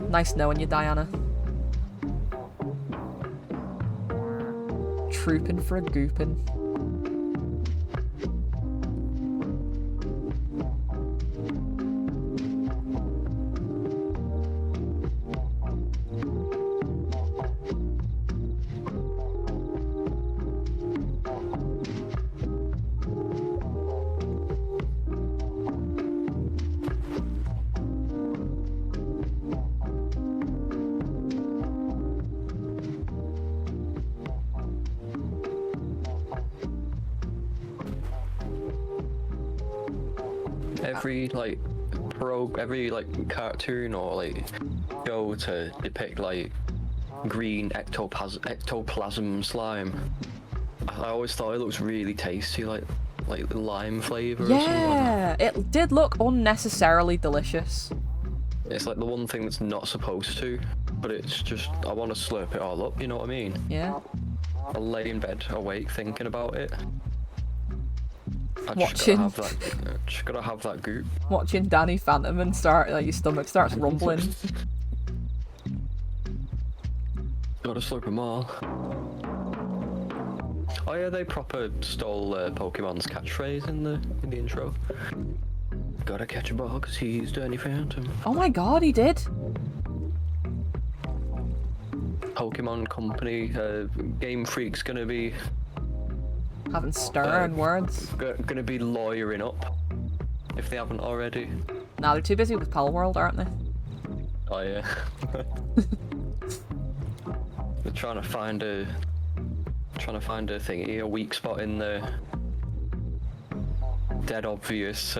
Nice knowing you, Diana. Trooping for a goopin'. Every cartoon or show to depict green ectoplasm slime. I always thought it looks really tasty, like lime flavour or something like that. It did look unnecessarily delicious. It's like the one thing that's not supposed to, but it's just, I want to slurp it all up, you know what I mean? Yeah. I lay in bed awake thinking about it. Watching. Just gotta have that goop. Watching Danny Phantom and your stomach starts rumbling. Gotta slurp them all. Oh yeah, they proper stole Pokemon's catchphrase in the intro. Gotta catch a ball 'cause he's Danny Phantom. Oh my god, he did! Pokemon Company, Game Freak's gonna be having stern words. Gonna be lawyering up, if they haven't already. Nah, they're too busy with Pal World, aren't they? Oh yeah. They're trying to find a thingy, a weak spot in the dead obvious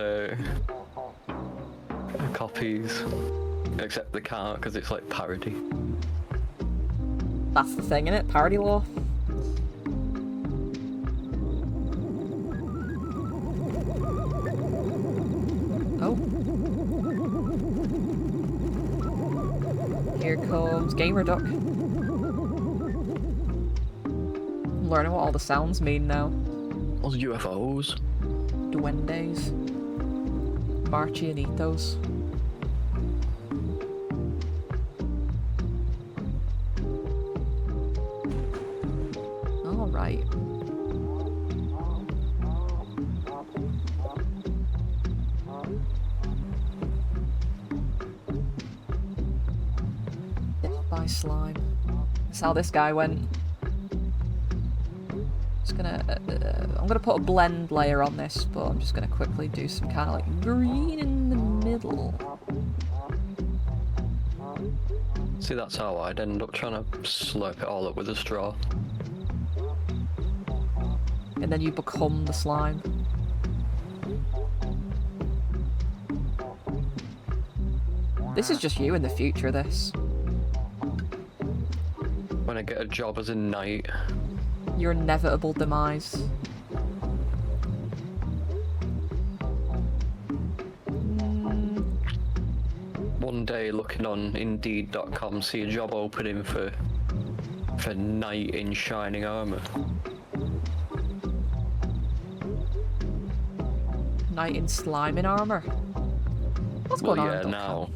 copies. Except they can't because it's like parody. That's the thing, innit? Parody law. Oh. Here comes Gamer Duck. I'm learning what all the sounds mean now. Those UFOs. Duendes. Marcianitos. Alright. By slime. That's how this guy went. Just gonna I'm gonna put a blend layer on this, but I'm just gonna quickly do some kind of green in the middle. See, that's how I'd end up trying to slurp it all up with a straw. And then you become the slime. This is just you in the future, this. When I get a job as a knight. Your inevitable demise. One day looking on Indeed.com, see a job opening for knight in shining armour. knight in slime in armor. What's going on? Yeah, now.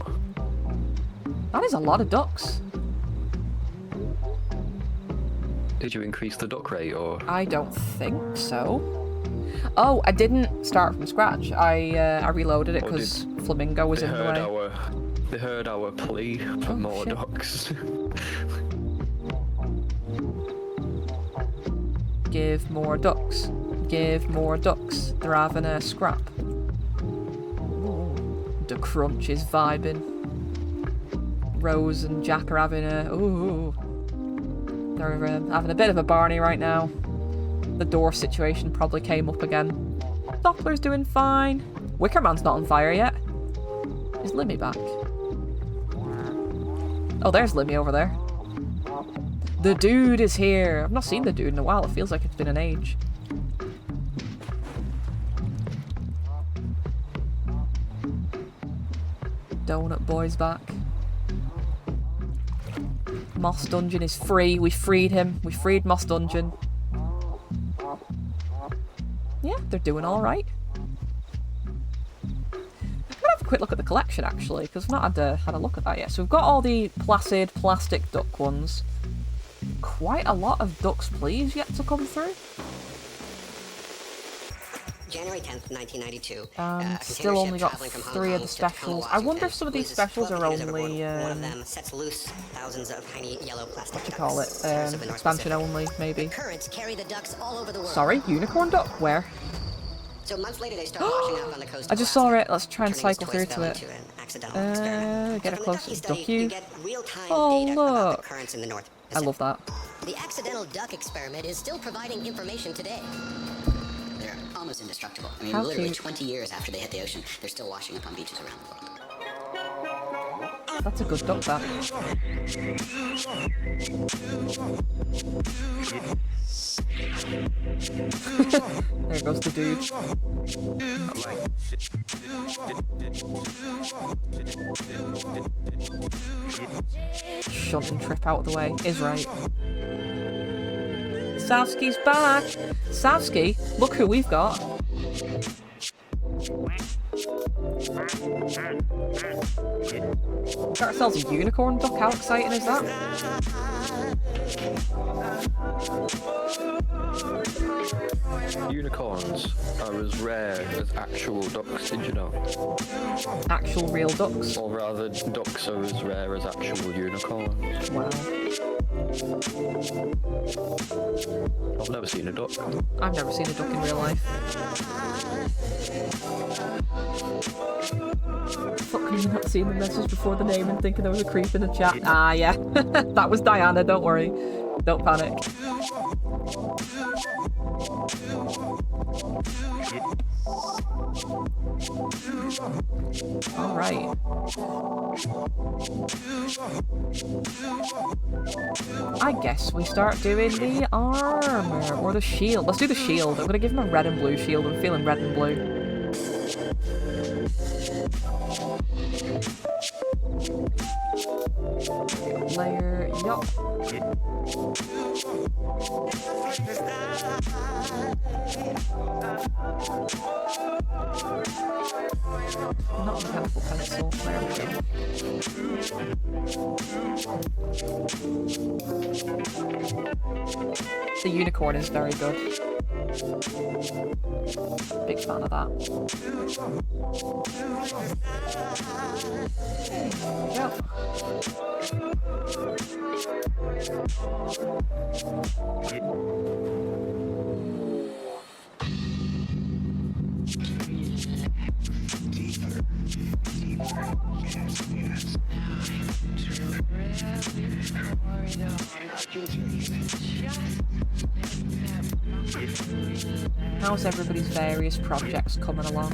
That is a lot of ducks. Did you increase the duck rate, or? I don't think so. Oh, I didn't start from scratch. I reloaded it because Flamingo was in the way. They heard our plea for more ducks. Give more ducks. Give more ducks. They're having a scrap. Ooh. The crunch is vibing. Rose and Jack are having a... Ooh. They're having a bit of a Barney right now. The door situation probably came up again. Doppler's doing fine. Wickerman's not on fire yet. Is Limmy back? Oh, there's Limmy over there. The dude is here. I've not seen the dude in a while. It feels like it's been an age. Donut Boy's back. Moss Dungeon is free. We freed him. We freed Moss Dungeon. Yeah, they're doing alright. I'm gonna have a quick look at the collection actually, because I've not had a look at that yet. So we've got all the placid plastic duck ones. Quite a lot of ducks please yet to come through. January 10th, 1992. Still only got 3 of the specials. I wonder if some of these specials are only one of them sets loose thousands of tiny yellow plastic what do you call it? Expansion only, maybe. Currents carry the ducks all over the world. Sorry, unicorn duck? Where? So months later they start washing up on the coast of I just saw Alaska, it. Let's try and cycle through to it. Get a closer duck you. Oh look! Currents in the North I love that. The accidental duck experiment is still providing information today. They're almost indestructible. I mean, How literally cute. 20 years after they hit the ocean, they're still washing up on beaches around the world. That's a good duck, that. There goes the dude. Shunting trip out of the way is right. Savsky's back! Savsky, look who we've got. Got ourselves a unicorn duck. How exciting is that? Unicorns are as rare as actual ducks, did you know? Actual real ducks. Or rather, ducks are as rare as actual unicorns. Wow. I've never seen a duck. I've never seen a duck in real life. Fuck, can you not see the message before the name and thinking there was a creep in the chat? Ah, yeah. That was Diana, don't worry. Don't panic. Alright. I guess we start doing the armor or the shield. Let's do the shield. I'm gonna give him a red and blue shield. I'm feeling red and blue. Layer, yup. Not mechanical pencil. There we go. The unicorn is very good. Big fan of that. Yep. How's everybody's various projects coming along?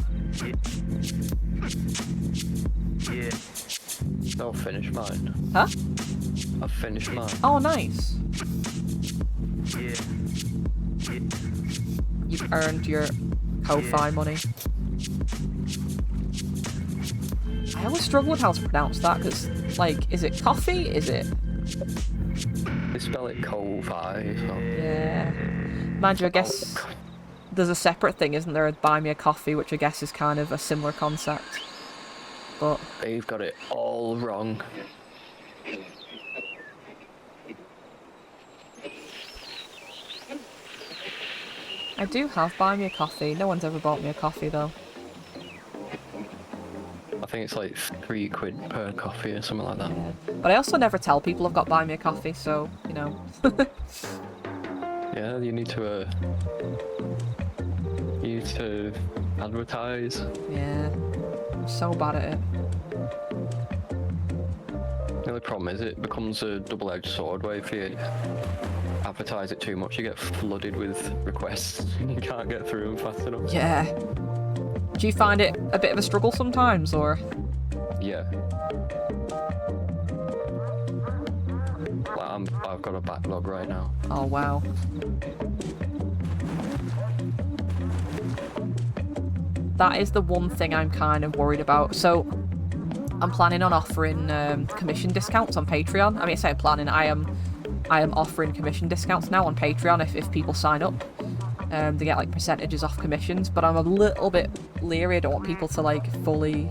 I'll finish mine. Huh? I've finished mine. Oh, nice. You've earned your Ko-Fi money. I always struggle with how to pronounce that, because, like, is it coffee? Is it... They spell it Ko-Fi, so... Yeah. Mind you, I guess... there's a separate thing, isn't there? Buy me a coffee, which I guess is kind of a similar concept. But They've got it all wrong. I do have buy me a coffee. No one's ever bought me a coffee though. I think it's like £3 per coffee or something like that. Yeah. But I also never tell people I've got buy me a coffee, so, you know. Yeah, you need to advertise. Yeah. I'm so bad at it. The only problem is it becomes a double-edged sword where if you advertise it too much, you get flooded with requests. You can't get through them fast enough. Yeah. Do you find it a bit of a struggle sometimes, or? Yeah. Like I've got a backlog right now. Oh, wow. That is the one thing I'm kind of worried about. So, I'm planning on offering commission discounts on Patreon. I mean, I say planning, I am offering commission discounts now on Patreon if people sign up. They get like percentages off commissions, but I'm a little bit leery. I don't want people to like fully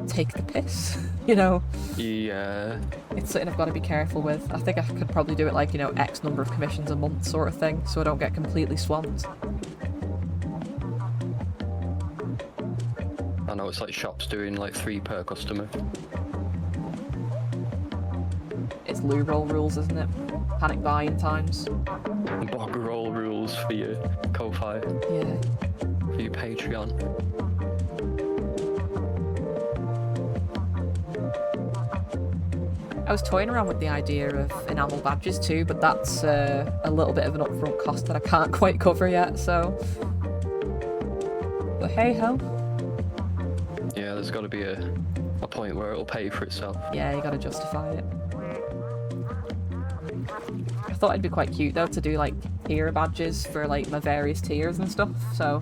take the piss, you know? Yeah. It's something I've got to be careful with. I think I could probably do it like, you know, X number of commissions a month sort of thing, so I don't get completely swamped. I know it's like shops doing like 3 per customer. It's loo roll rules, isn't it? Panic buying times. Bog roll rules for your Ko-Fi. Yeah. For your Patreon. I was toying around with the idea of enamel badges too, but that's a little bit of an upfront cost that I can't quite cover yet, so... But hey ho. Yeah, there's got to be a point where it'll pay for itself. Yeah, you gotta justify it. I thought it'd be quite cute though to do like tier badges for like my various tiers and stuff, so...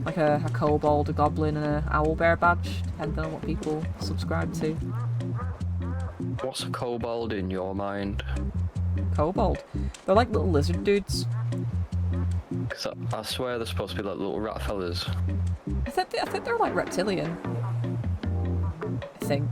Like a kobold, a goblin and an owlbear badge, depending on what people subscribe to. What's a kobold in your mind? Kobold? They're like little lizard dudes. Cause I swear they're supposed to be like little rat fellas. I think they're like reptilian. I think.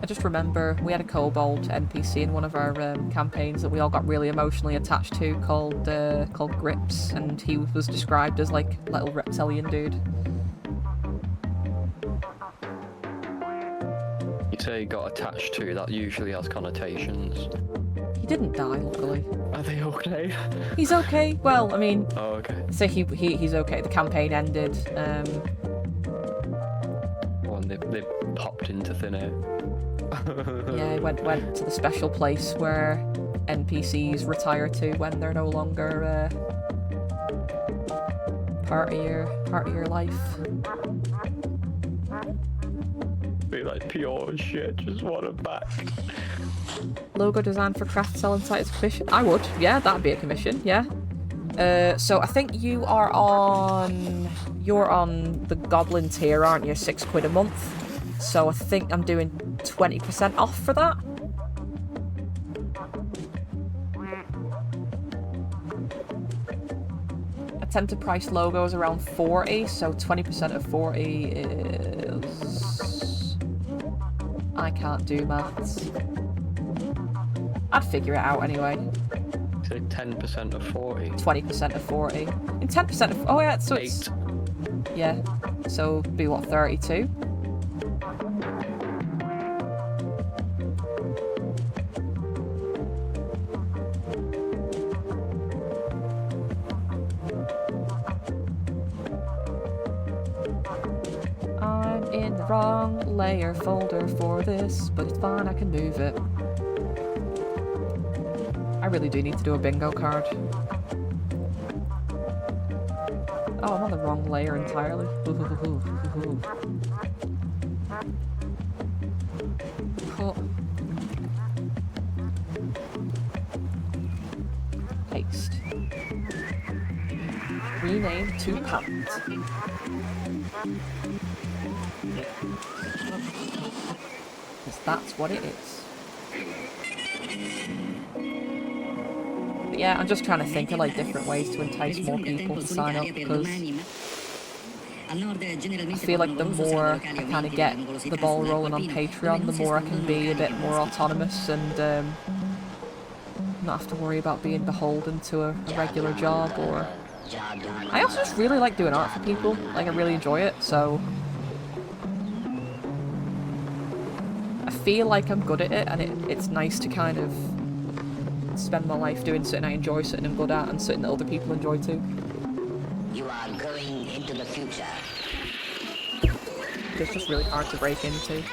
I just remember we had a kobold NPC in one of our campaigns that we all got really emotionally attached to, called Grips, and he was described as like a little reptilian dude. You say got attached to, that usually has connotations. He didn't die, luckily. Are they okay? He's okay. Well, I mean, Oh, okay. so he's okay. The campaign ended. Well, and they popped into thin air. Yeah, he went to the special place where NPCs retire to when they're no longer part of your life. Be like pure shit, just want them back. Logo design for craft selling site as a commission? I would, yeah, that'd be a commission, yeah. So I think you're on the goblin tier, aren't you? £6 a month. So I think I'm doing 20% off for that. I tend to price logos around 40, so 20% of 40 is... I can't do maths. I'd figure it out anyway. Say 10% of 40. 20% of 40. And 10% of... Oh yeah, so it's... 8. Yeah. So be what, 32? I'm in the wrong layer folder for this, but it's fine, I can move it. I really do need to do a bingo card. Oh, I'm on the wrong layer entirely. Cool. Paste. Rename to patent. that's what it is. But yeah, I'm just trying to think of like different ways to entice more people to sign up, because I feel like the more I kind of get the ball rolling on Patreon, the more I can be a bit more autonomous and not have to worry about being beholden to a regular job. Or I also just really like doing art for people. Like, I really enjoy it, so I feel like I'm good at it, and it's nice to kind of spend my life doing something I enjoy, something I'm good at, and something that other people enjoy too. You are going into the future. It's just really hard to break into.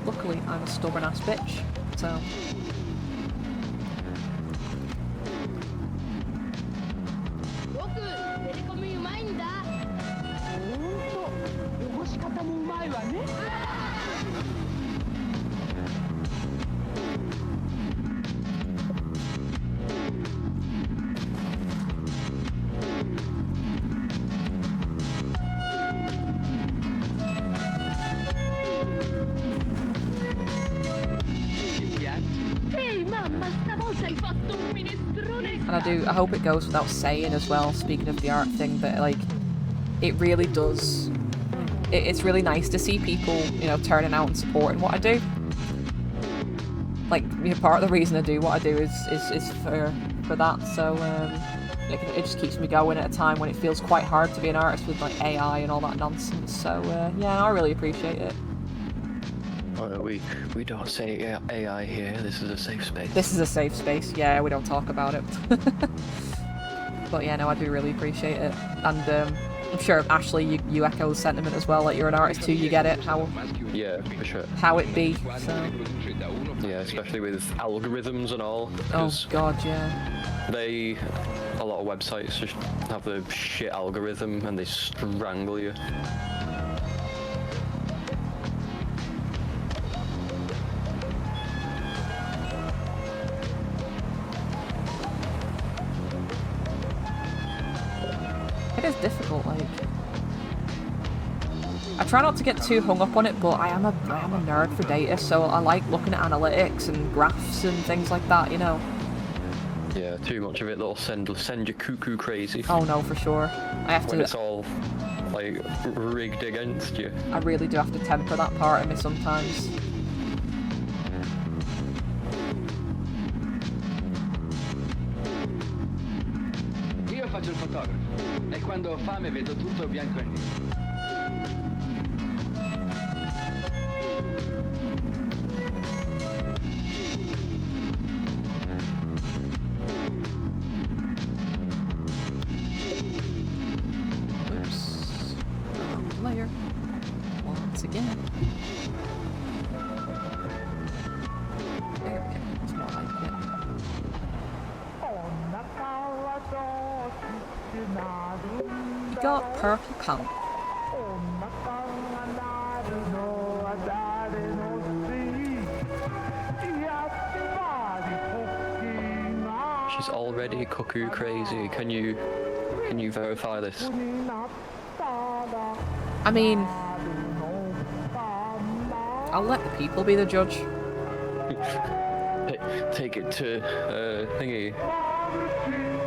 Luckily, I'm a stubborn ass bitch, so. And I hope it goes without saying as well, speaking of the art thing, that like, it really does, it's really nice to see people, you know, turning out and supporting what I do. Like, you know, part of the reason I do what I do is for that, so it just keeps me going at a time when it feels quite hard to be an artist with like AI and all that nonsense, so yeah, I really appreciate it. We don't say AI here. This is a safe space. This is a safe space. Yeah, we don't talk about it. But yeah, no, I do really appreciate it, and I'm sure Ashley, you echo the sentiment as well. Like, you're an artist too. You get it. Yeah, for sure. How it be. So. Yeah, especially with algorithms and all. Oh God, yeah. A lot of websites just have the shit algorithm and they strangle you. It is difficult, like. I try not to get too hung up on it, but I am a nerd for data, so I like looking at analytics and graphs and things like that, you know. Yeah, too much of it that'll send you cuckoo crazy. Oh no, for sure. I have to. When it's all like rigged against you. I really do have to temper that part of me sometimes. Io faccio il fotografo e quando ho fame vedo tutto bianco e nero. Oops. Wrong layer. Once again. There we go. It's more like it. You got purple pants. She's already cuckoo crazy. Can you verify this? I mean, I'll let the people be the judge. Take it to thingy.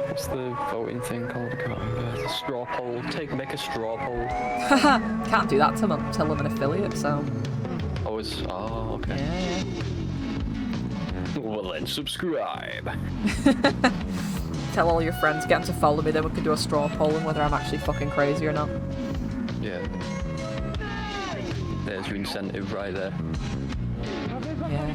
What's the voting thing called? I can't remember. The straw poll. Make a straw poll. Can't do that till I'm an affiliate, so. Oh, okay. Yeah. Well then, subscribe. Tell all your friends, get them to follow me, then we can do a straw poll on whether I'm actually fucking crazy or not. Yeah. There's your incentive right there. Yeah.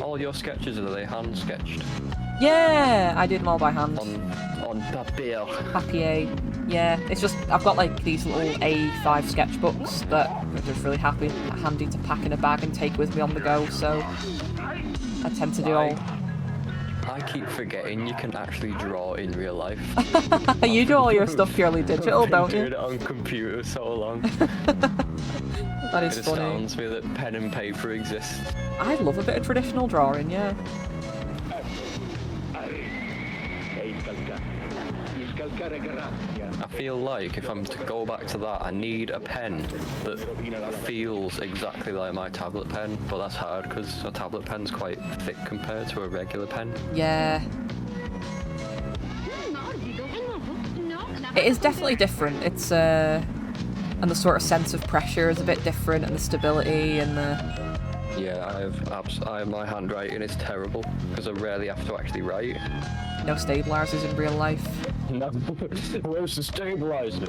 All your sketches, are they hand sketched? Yeah, I did them all by hand. On papier. Papier. Yeah, it's just, I've got like these little A5 sketchbooks that are just really handy to pack in a bag and take with me on the go, so I tend to do all. I keep forgetting you can actually draw in real life. You do all your stuff purely digital, don't you? I've been doing it on computer so long. That It is funny. astounds me that pen and paper exists. I love a bit of traditional drawing, yeah. I feel like if I'm to go back to that, I need a pen that feels exactly like my tablet pen, but that's hard because a tablet pen's quite thick compared to a regular pen. Yeah. It is definitely different. It's and the sort of sense of pressure is a bit different, and the stability and the. Yeah, my handwriting is terrible because I rarely have to actually write. No stabilizers in real life. No, where's the stabilizer?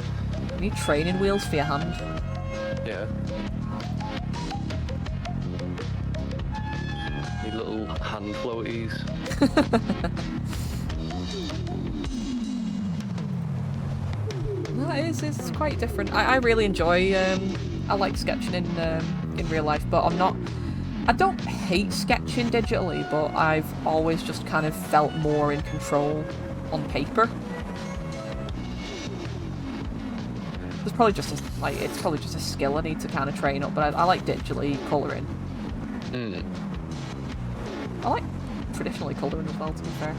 You need training wheels for your hand. Yeah. Need little hand floaties. No, it's quite different. I really enjoy. I like sketching in real life, but I don't hate sketching digitally, but I've always just kind of felt more in control on paper. It's probably just a skill I need to kind of train up, but I like digitally colouring. I like traditionally colouring as well, to be fair.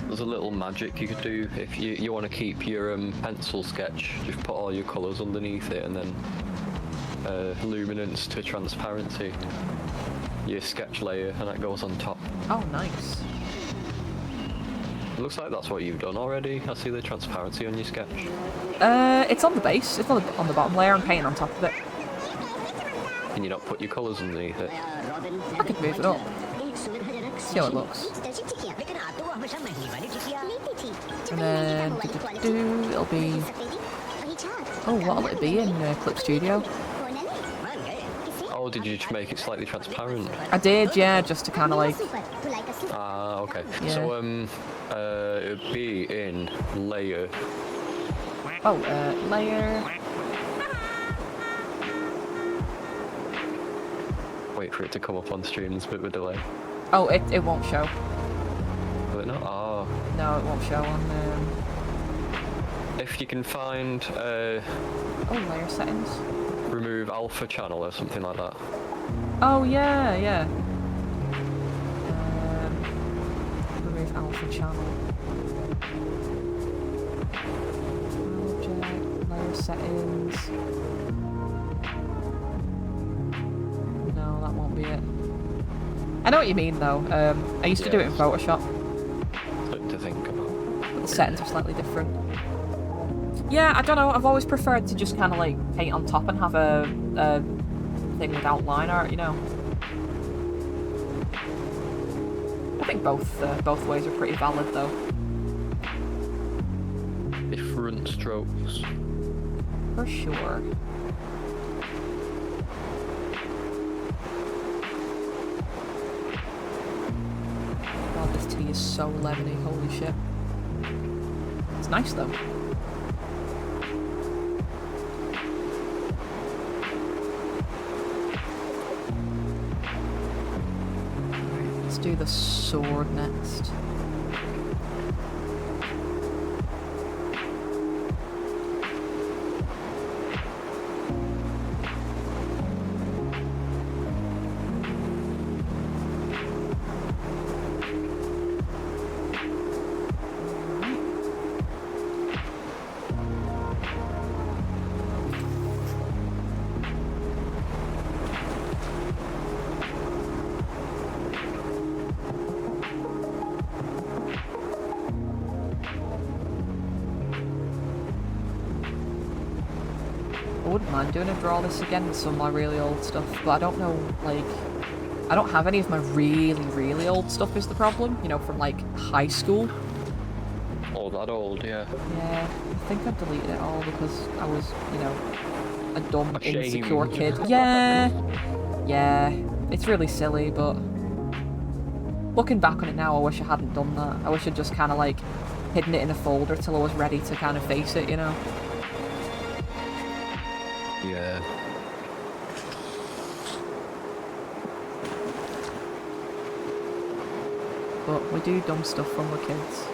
There's a little magic you could do if you want to keep your pencil sketch. Just put all your colours underneath it and then luminance to transparency. Your sketch layer and that goes on top. Oh, nice. It looks like that's what you've done already. I see the transparency on your sketch. It's on the base. It's on the bottom layer. I'm painting on top of it. Can you not put your colours underneath it? I could move it up. See how it looks. And then it'll be. Oh, what'll it be in Clip Studio? Oh, did you just make it slightly transparent? I did, yeah, just to kind of like. Ah, okay. Yeah. So it'd be in layer. Oh, layer. Wait for it to come up on stream. There's a bit of a delay. Oh, it won't show. Will it not? Ah. No, it won't show on. If you can find Oh, layer settings. remove alpha channel or something like that. Oh yeah. Remove alpha channel. Object, layer settings. No, that won't be it. I know what you mean though. I used to do it in Photoshop. Something to think about. But the settings are slightly different. Yeah, I don't know. I've always preferred to just kind of like paint on top and have a thing with outline art, you know. I think both ways are pretty valid though. Different strokes. For sure. God, this tea is so lemony. Holy shit. It's nice though. Let's do the sword next. I wouldn't mind doing a draw this again with some of my really old stuff, but I don't know, like, I don't have any of my really old stuff is the problem, you know, from like high school. Oh, that old, yeah. Yeah, I think I've deleted it all because I was, you know, a dumb, Ashamed. insecure kid. Yeah, it's really silly, but looking back on it now, I wish I hadn't done that. I wish I'd just kind of like hidden it in a folder till I was ready to kind of face it, you know? Yeah. But we do dumb stuff when we're kids.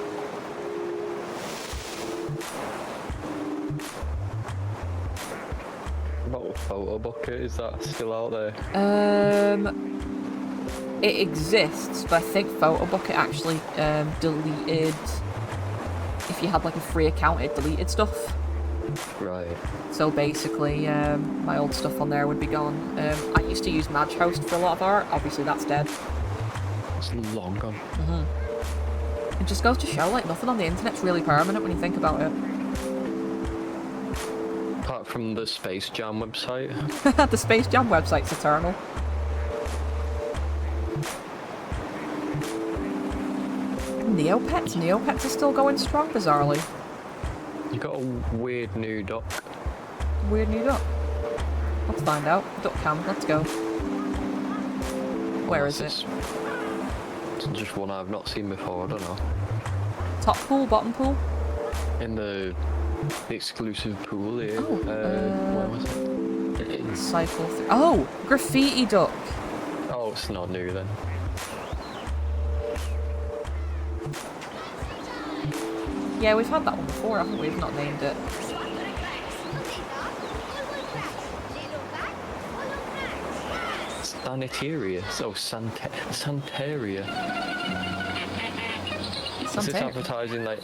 photo bucket? Is that still out there? It exists, but I think Photo Bucket actually deleted. If you had like a free account, it deleted stuff. Right. So basically, my old stuff on there would be gone. I used to use Madhost for a lot of art. Obviously, that's dead. It's long gone. It just goes to show, like, nothing on the internet's really permanent when you think about it. Apart from the Space Jam website. The Space Jam website's eternal. Neopets? Neopets are still going strong, bizarrely. You got a weird new dock. Weird new duck. Let's find out. Duck cam, let's go. Where is it? It's just one I've not seen before, I don't know. Top pool, bottom pool? In the exclusive pool here. Oh, where was it? Cycle through. Oh! Graffiti duck! Oh, it's not new then. Yeah, we've had that one before, haven't we? We've not named it. Sanitaria. So Santaria. Is this advertising like?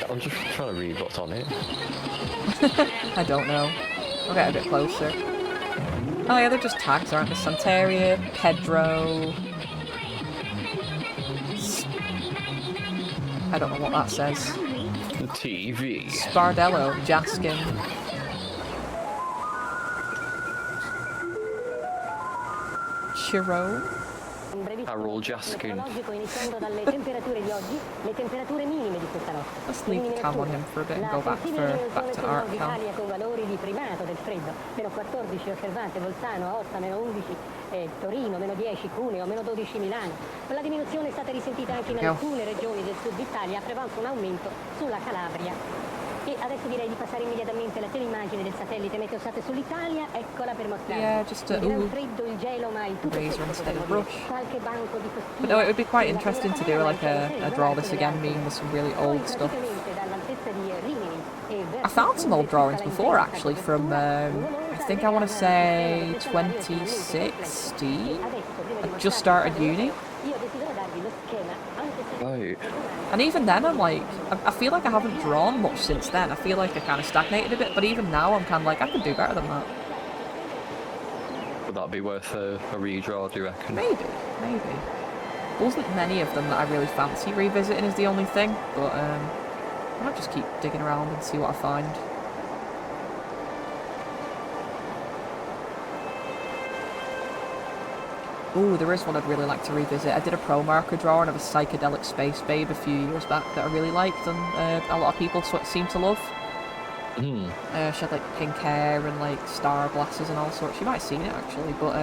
I'm just trying to read what's on it. I don't know. I'll get a bit closer. Oh yeah, they're just tags, aren't they? Santaria, Pedro. I don't know what that says. The TV. Spardello, Jaskin. Chiro. Carol Jaskin. Let's leave the cam on him for a bit and go back to art cam. con valori di primato del freddo, -14 osservante Bolzano, Aosta -11, Torino -10, Cuneo -12 Milano. La diminuzione è stata risentita anche in alcune regioni del sud Italia, ha prevalso un aumento sulla Calabria. E adesso direi di passare immediatamente alla teleimmagine del satellite meteosat sull'Italia, eccola per mostrare. Yeah, just a freddo, il gelo, ma il tutto razor instead of brush. qualche banco di But no, it would be quite interesting to do like a draw this again meme with some really old stuff. I found some old drawings before actually from I think I want to say 2016. I just started uni. Right. And even then I'm like, I feel like I haven't drawn much since then. I feel like I kind of stagnated a bit, but even now I'm kind of like, I could do better than that. Would that be worth a redraw, do you reckon? Maybe. There wasn't many of them that I really fancy revisiting is the only thing, but I might just keep digging around and see what I find. Ooh, there is one I'd really like to revisit. I did a pro marker drawing of a psychedelic space babe a few years back that I really liked, and a lot of people seem to love. She had like pink hair and like star glasses and all sorts. You might have seen it actually, but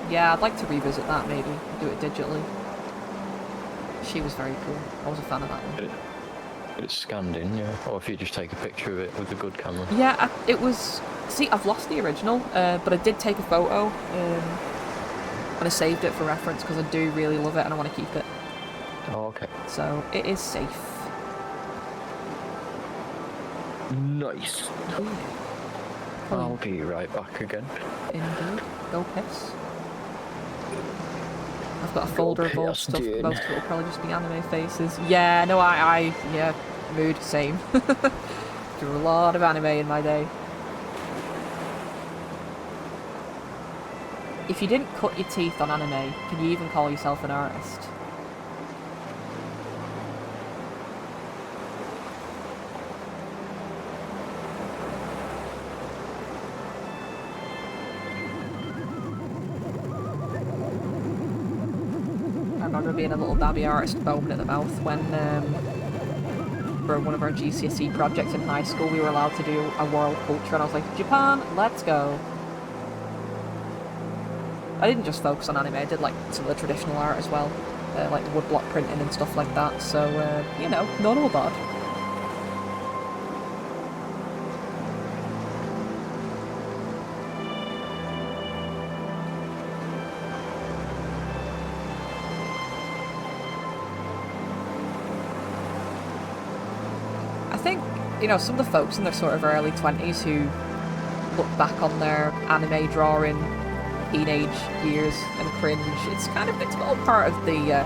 yeah, I'd like to revisit that maybe, do it digitally. She was very cool. I was a fan of that one. It's scanned in, yeah. Or if you just take a picture of it with a good camera. Yeah, it was... See, I've lost the original, but I did take a photo. And I saved it for reference because I do really love it and I want to keep it. Oh, okay. So it is safe. Nice. I'll be right back again. Indeed. Go piss. I've got a folder of old stuff. dude. Most of it will probably just be anime faces. Yeah, no, yeah, mood, same. Drew a lot of anime in my day. If you didn't cut your teeth on anime, can you even call yourself an artist? I remember being a little babby artist foaming at the mouth when, for one of our GCSE projects in high school, we were allowed to do a world culture, and I was like, Japan, let's go. I didn't just focus on anime, I did like some of the traditional art as well, like woodblock printing and stuff like that, so, you know, not all bad. I think, you know, some of the folks in their sort of early 20s who look back on their anime drawing teenage years and cringe. It's all part of the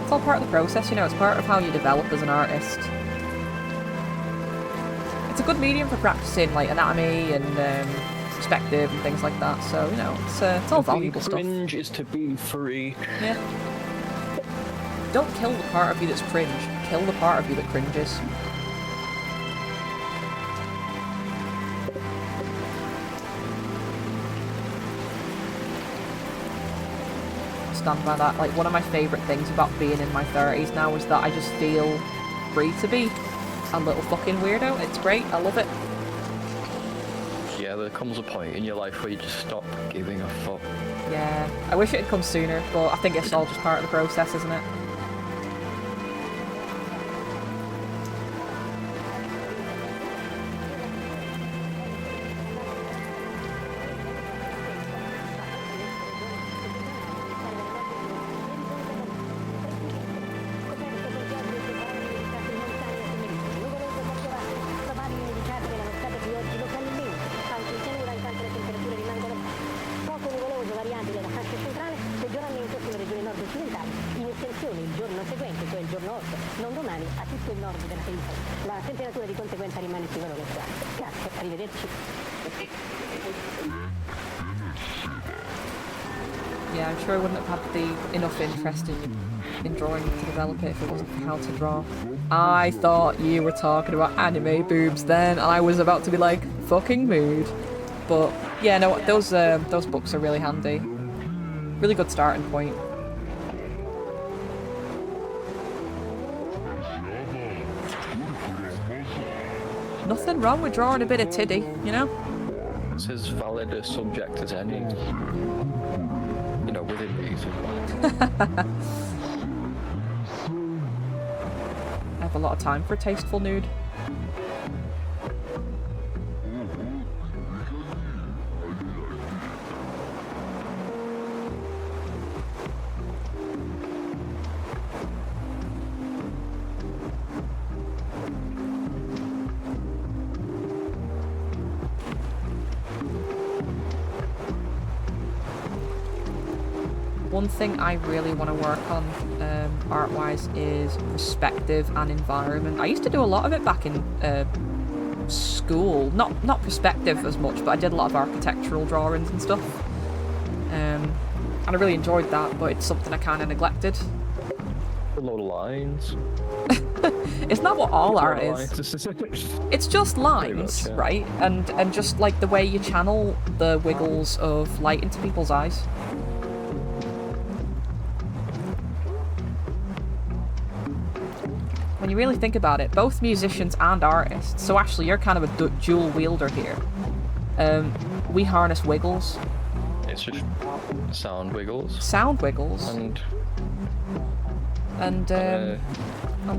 it's all part of the process, you know. It's part of how you develop as an artist. It's a good medium for practicing like anatomy and perspective and things like that. So you know, it's all valuable stuff. Cringe is to be free. Yeah. Don't kill the part of you that's cringe. Kill the part of you that cringes. Stand by that. Like, one of my favourite things about being in my 30s now is that I just feel free to be a little fucking weirdo. It's great. I love it. Yeah, there comes a point in your life where you just stop giving a fuck. Yeah. I wish it had come sooner, but I think it's all just part of the process, isn't it? Yeah, I'm sure I wouldn't have had enough interest in drawing to develop it if it wasn't for how to draw. I thought you were talking about anime boobs then, and I was about to be like, fucking mood. But yeah, no, those books are really handy. Really good starting point. Nothing wrong with drawing a bit of tiddy, you know? It's as valid a subject as any. You know, within reason. I have a lot of time for a tasteful nude. One thing I really want to work on art-wise is perspective and environment. I used to do a lot of it back in school. Not perspective as much, but I did a lot of architectural drawings and stuff. And I really enjoyed that, but it's something I kind of neglected. A lot of lines. It's not what all art is. It's just lines, much, yeah. Right? And just like the way you channel the wiggles of light into people's eyes. When you really think about it, both musicians and artists, so actually you're kind of a dual wielder here. We harness wiggles. It's just sound wiggles. Sound wiggles. And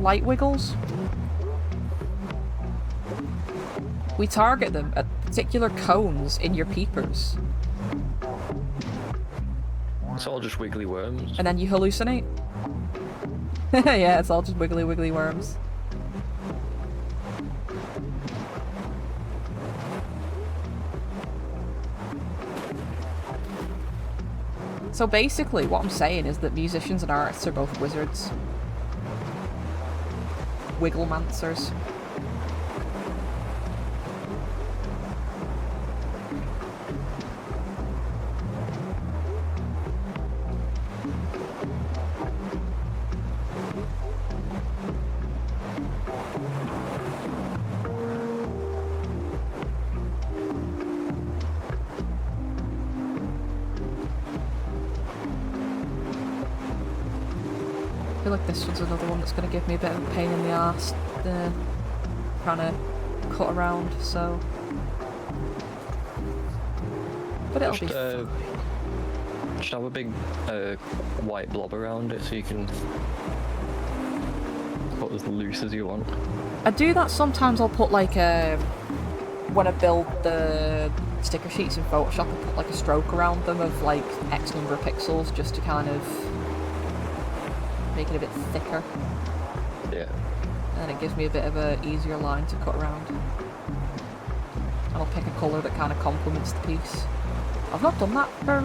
light wiggles. We target them at particular cones in your peepers. It's all just wiggly worms. And then you hallucinate. Yeah, it's all just wiggly worms. So basically, what I'm saying is that musicians and artists are both wizards. Wigglemancers. I feel like this one's another one that's going to give me a bit of a pain in the arse, trying to cut around, so... But it'll be fine. Just have a big white blob around it so you can put as loose as you want. I do that sometimes. I'll put like when I build the sticker sheets in Photoshop, I put like a stroke around them of like X number of pixels just to kind of make it a bit thicker. Yeah. And then it gives me a bit of a easier line to cut around. I'll pick a colour that kind of complements the piece. I've not done that for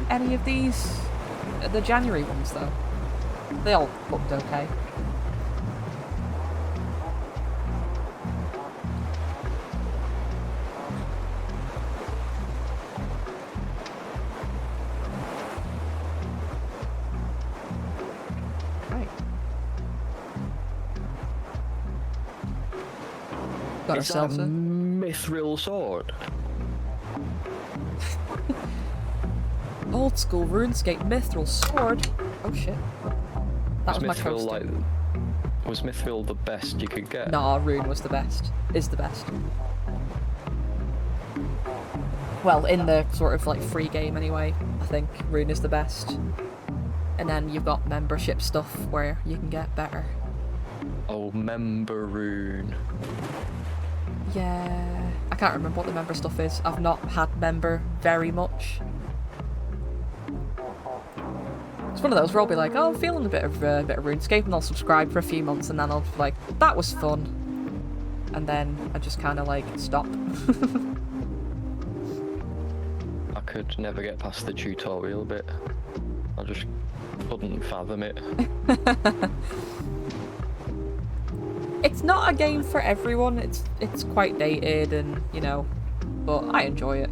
any of these, the January ones though. They all looked okay. Got ourselves a mithril sword. Old school RuneScape mithril sword. Oh shit. That was my coaster. Was mithril the best you could get? Nah, Rune was the best. Is the best. Well, in the sort of like free game anyway, I think Rune is the best. And then you've got membership stuff where you can get better. Oh, member Rune. Yeah, I can't remember what the member stuff is. I've not had member very much. It's one of those where I'll be like, oh, I'm feeling a bit of RuneScape, and I'll subscribe for a few months, and then I'll be like, that was fun. And then I just kind of like stop. I could never get past the tutorial bit. I just couldn't fathom it. It's not a game for everyone. It's quite dated, and you know, but I enjoy it.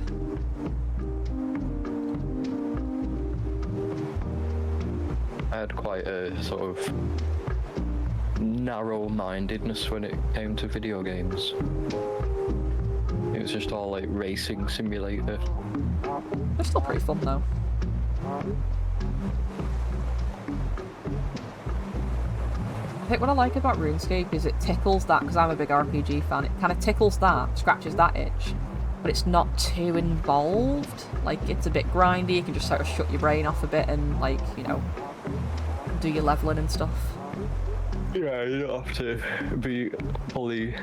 I had quite a sort of narrow-mindedness when it came to video games. It was just all like racing simulator. They're still pretty fun though. I think what I like about RuneScape is it tickles that, because I'm a big RPG fan, it kind of tickles that, scratches that itch, but it's not too involved. Like, it's a bit grindy, you can just sort of shut your brain off a bit and, like, you know, do your leveling and stuff. Yeah, you don't have to be fully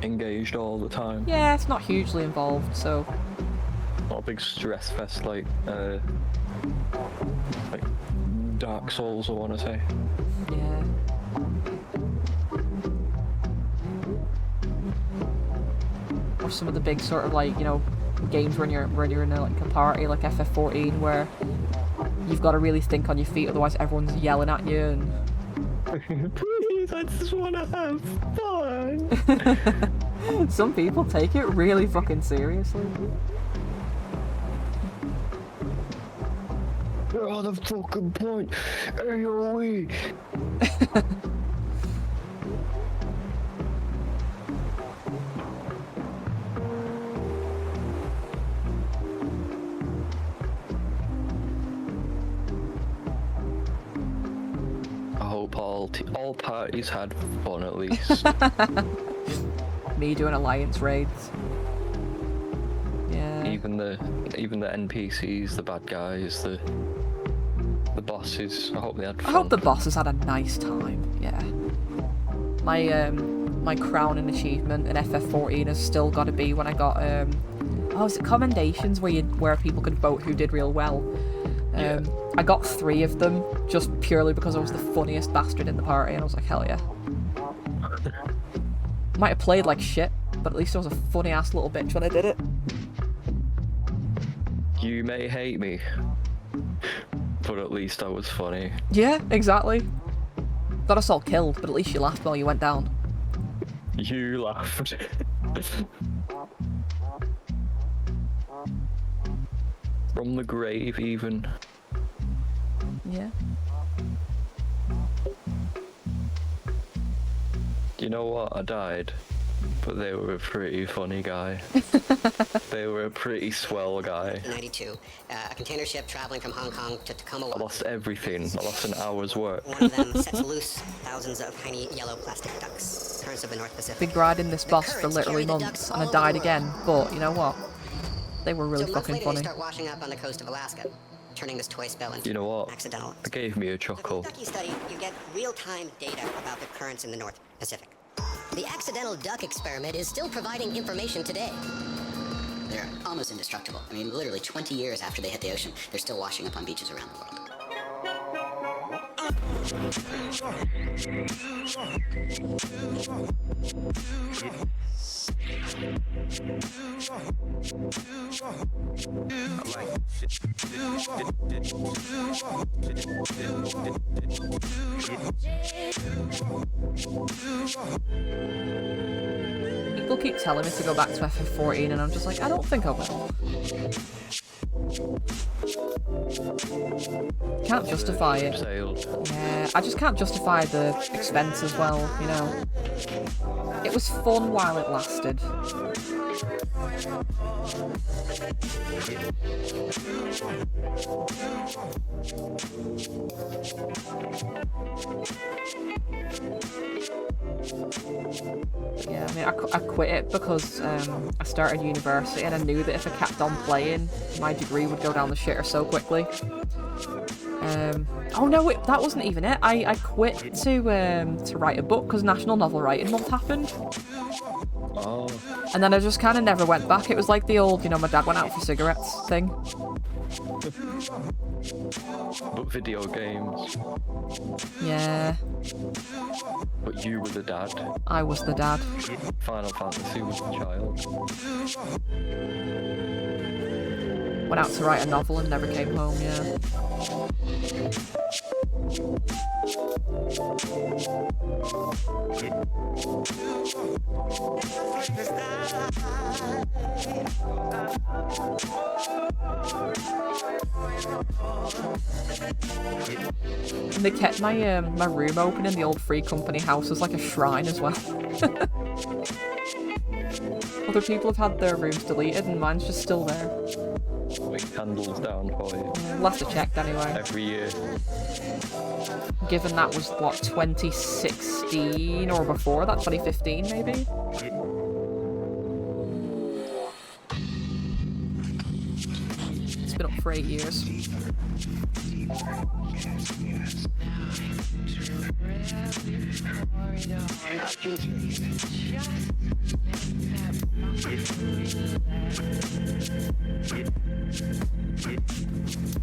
engaged all the time. Yeah, it's not hugely involved, so... Not a big stress fest like Dark Souls, I want to say. Yeah. Or some of the big sort of like, you know, games when you're in a, like a party like FF14 where you've got to really think on your feet, otherwise everyone's yelling at you and... Please, I just want to have fun. Some people take it really fucking seriously. Oh, the fucking point. AOE. I hope all parties had fun at least. Me doing alliance raids. Yeah. Even the NPCs, the bad guys, the bosses. I hope they had fun. I hope the bosses had a nice time. Yeah. My crowning achievement in FF14 has still got to be when I got is it commendations where people could vote who did real well. Yeah. I got 3 of them just purely because I was the funniest bastard in the party, and I was like, hell yeah. Might have played like shit, but at least I was a funny ass little bitch when I did it. You may hate me, but at least I was funny. Yeah, exactly. Got us all killed, but at least you laughed while you went down. You laughed. From the grave, even. Yeah. You know what? I died, but they were a pretty funny guy. They were a pretty swell guy. 92. A container ship traveling from Hong Kong to Tacoma. I lost everything. I lost an hour's work. One of them sets loose thousands of tiny yellow plastic ducks. Currents of the North Pacific. Been riding this boss for literally months, and I died again. But you know what? They were really fucking later, funny. They start washing up on the coast of Alaska, turning this toy spell into You know what? accidental. It gave me a chuckle. With the Ducky study, you get real-time data about the currents in the North Pacific. The accidental duck experiment is still providing information today. They're almost indestructible. I mean, literally 20 years after they hit the ocean, they're still washing up on beaches around the world. People keep telling me to go back to FF14 and I'm just like, I don't think I will. Can't justify it. Yeah, I just can't justify the expense as well, you know. It was fun while it lasted. Yeah, I mean, I quit it because I started university and I knew that if I kept on playing, my degree would go down the shitter so quickly. Oh no, that wasn't even it. I quit to write a book because National Novel Writing Month happened. Oh. And then I just kind of never went back. It was like the old, you know, my dad went out for cigarettes thing. But video games. Yeah. But you were the dad. I was the dad. Final Fantasy was the child. Went out to write a novel and never came home, yeah. And they kept my my room open in the old Free Company house as like a shrine as well. Other people have had their rooms deleted and mine's just still there. With candles down for you. Last I checked anyway. Every year. Given that was, what, 2016 or before that, 2015 maybe? It's been up for 8 years.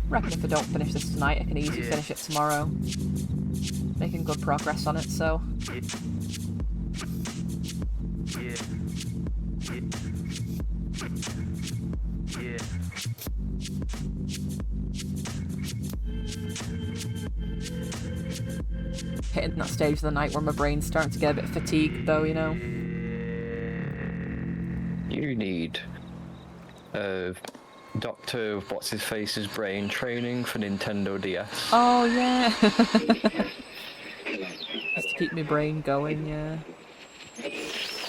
Reckon if I don't finish this tonight, I can easily finish it tomorrow. Making good progress on it, so. Hitting that stage of the night where my brain's starting to get a bit fatigued, though, you know. You need Dr. What's-His-Face's brain training for Nintendo DS. Oh, yeah. Just to keep my brain going, yeah. It's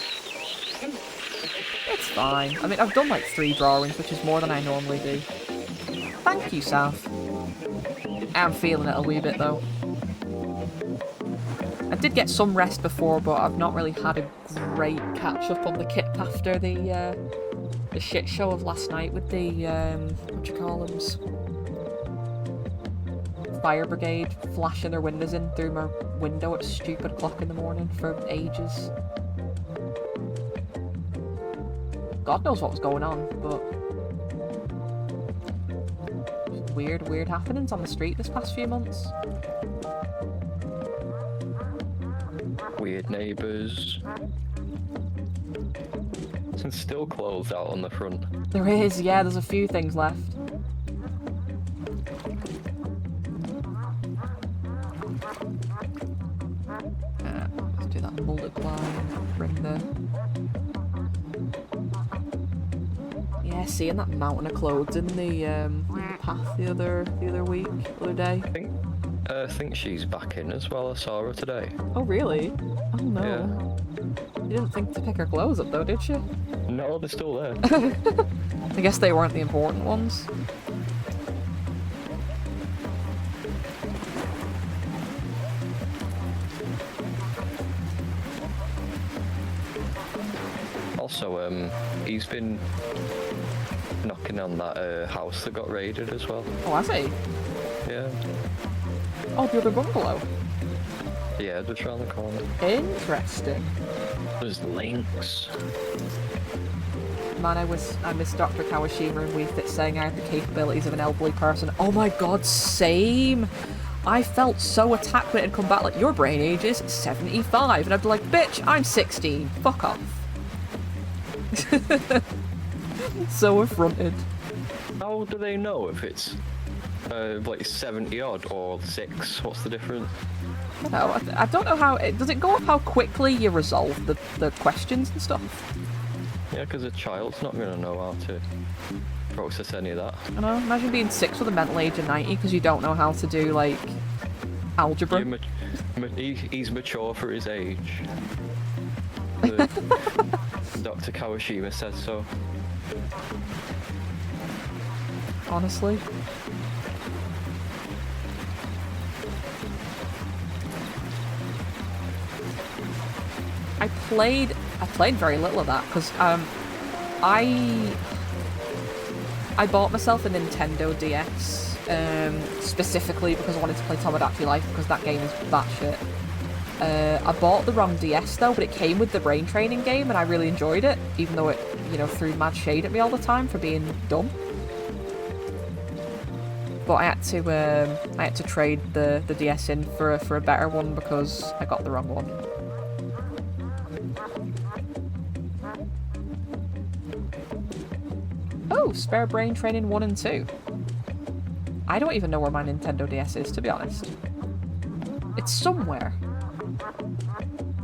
fine. I mean, I've done like 3 drawings, which is more than I normally do. Thank you, Saf. I'm feeling it a wee bit, though. I did get some rest before, but I've not really had a great catch-up on the kit after the shit show of last night with the, what do you call them? Fire brigade flashing their windows in through my window at stupid o'clock in the morning for ages. God knows what was going on, but weird happenings on the street this past few months. Weird neighbours. And still closed out on the front. There is, yeah, there's a few things left. Let's do that multiply, bring the... Yeah, seeing that mountain of clothes in the path the other day. I think she's back in as well. I saw her today. Oh really? Oh no. Yeah. You didn't think to pick her clothes up though, did you? No, they're still there. I guess they weren't the important ones. Also, he's been knocking on that house that got raided as well. Oh, has he? Yeah. Oh, the other bungalow? Yeah, just around the corner. Interesting. There's links. Man, I miss Dr. Kawashima and Wii Fit saying I have the capabilities of an elderly person. Oh my god, same! I felt so attacked when it had come back, like, your brain age is 75. And I'd be like, bitch, I'm 16. Fuck off. So affronted. How do they know if it's like 70 odd or 6? What's the difference? I don't know. I don't know how... Does it go off how quickly you resolve the questions and stuff? Yeah, because a child's not going to know how to process any of that. I know. Imagine being 6 with a mental age of 90 because you don't know how to do, like, algebra. He's mature for his age. Dr. Kawashima says so. Honestly. I played very little of that because I bought myself a Nintendo DS specifically because I wanted to play Tomodachi Life because that game is batshit. I bought the wrong DS though, but it came with the brain training game and I really enjoyed it, even though it, you know, threw mad shade at me all the time for being dumb. But I had to trade the DS in for a better one because I got the wrong one. Oh, spare brain training 1 and 2. I don't even know where my Nintendo DS is, to be honest. It's somewhere.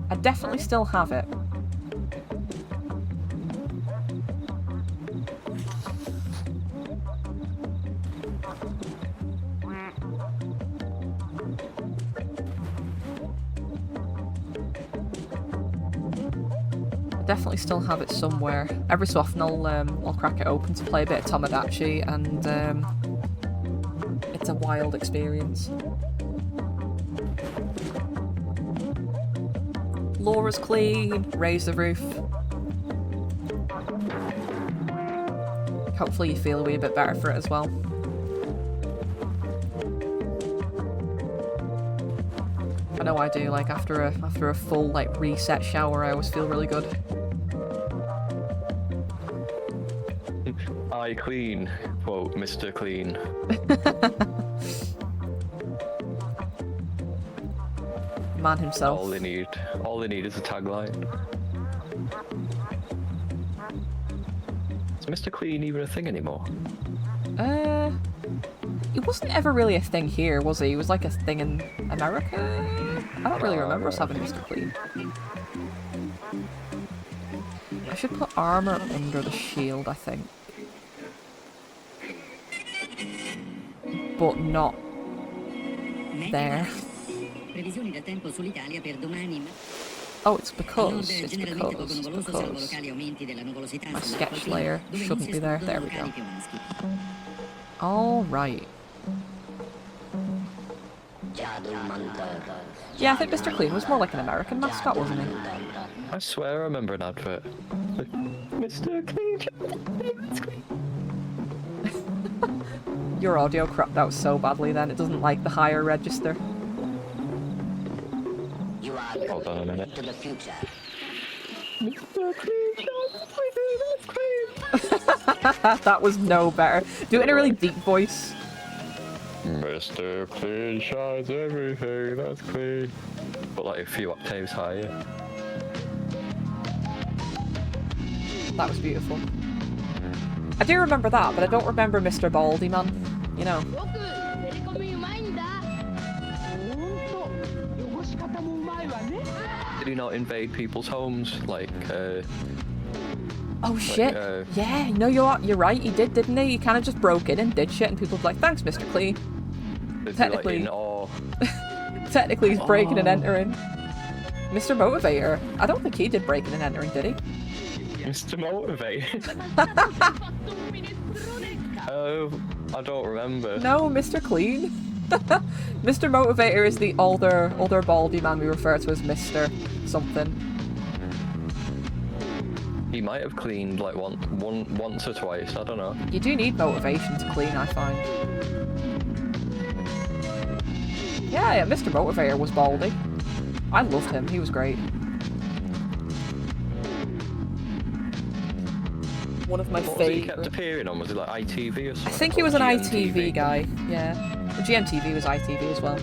I definitely still have it. I definitely still have it somewhere. Every so often I'll crack it open to play a bit of Tomodachi, and it's a wild experience. Laura's clean. Raise the roof. Hopefully you feel a wee bit better for it as well. I know I do, like after a full like reset shower I always feel really good. I clean, quote, Mr. Clean. Man himself. All they need is a tagline. Is Mr. Clean even a thing anymore? It wasn't ever really a thing here, was he? It was like a thing in America? I don't really remember us having Mr. Clean. I should put armor under the shield, I think. But not there. Oh, it's because my sketch layer shouldn't be there. There we go. Alright. Yeah, I think Mr. Clean was more like an American mascot, wasn't he? I swear I remember an advert. Mr. Clean. Your audio cropped out so badly then, it doesn't like the higher register. Hold on a minute. To the future. Mr. Clean, That was no better. Do it in a really deep voice. Mr. Clean shines everything that's clean. But like a few octaves higher. That was beautiful. I do remember that, but I don't remember Mr. Baldy Man. You know. Did he not invade people's homes? Like, oh shit. Yeah, no, you're right, he did, didn't he? He kind of just broke in and did shit, and people were like, thanks, Mr. Clean. Technically, like, in awe? Technically he's breaking and entering. Mr. Motivator. I don't think he did breaking and entering, did he? Mr. Motivator? Oh, I don't remember. No, Mr. Clean. Mr. Motivator is the older baldy man we refer to as Mr. something. He might have cleaned like once or twice, I don't know. You do need motivation to clean, I find. Yeah, Mr. Motivator was baldy. I loved him, he was great. One of my favourite. He kept appearing on? Was it like ITV or something? I think he was an ITV guy, yeah. GMTV was ITV as well.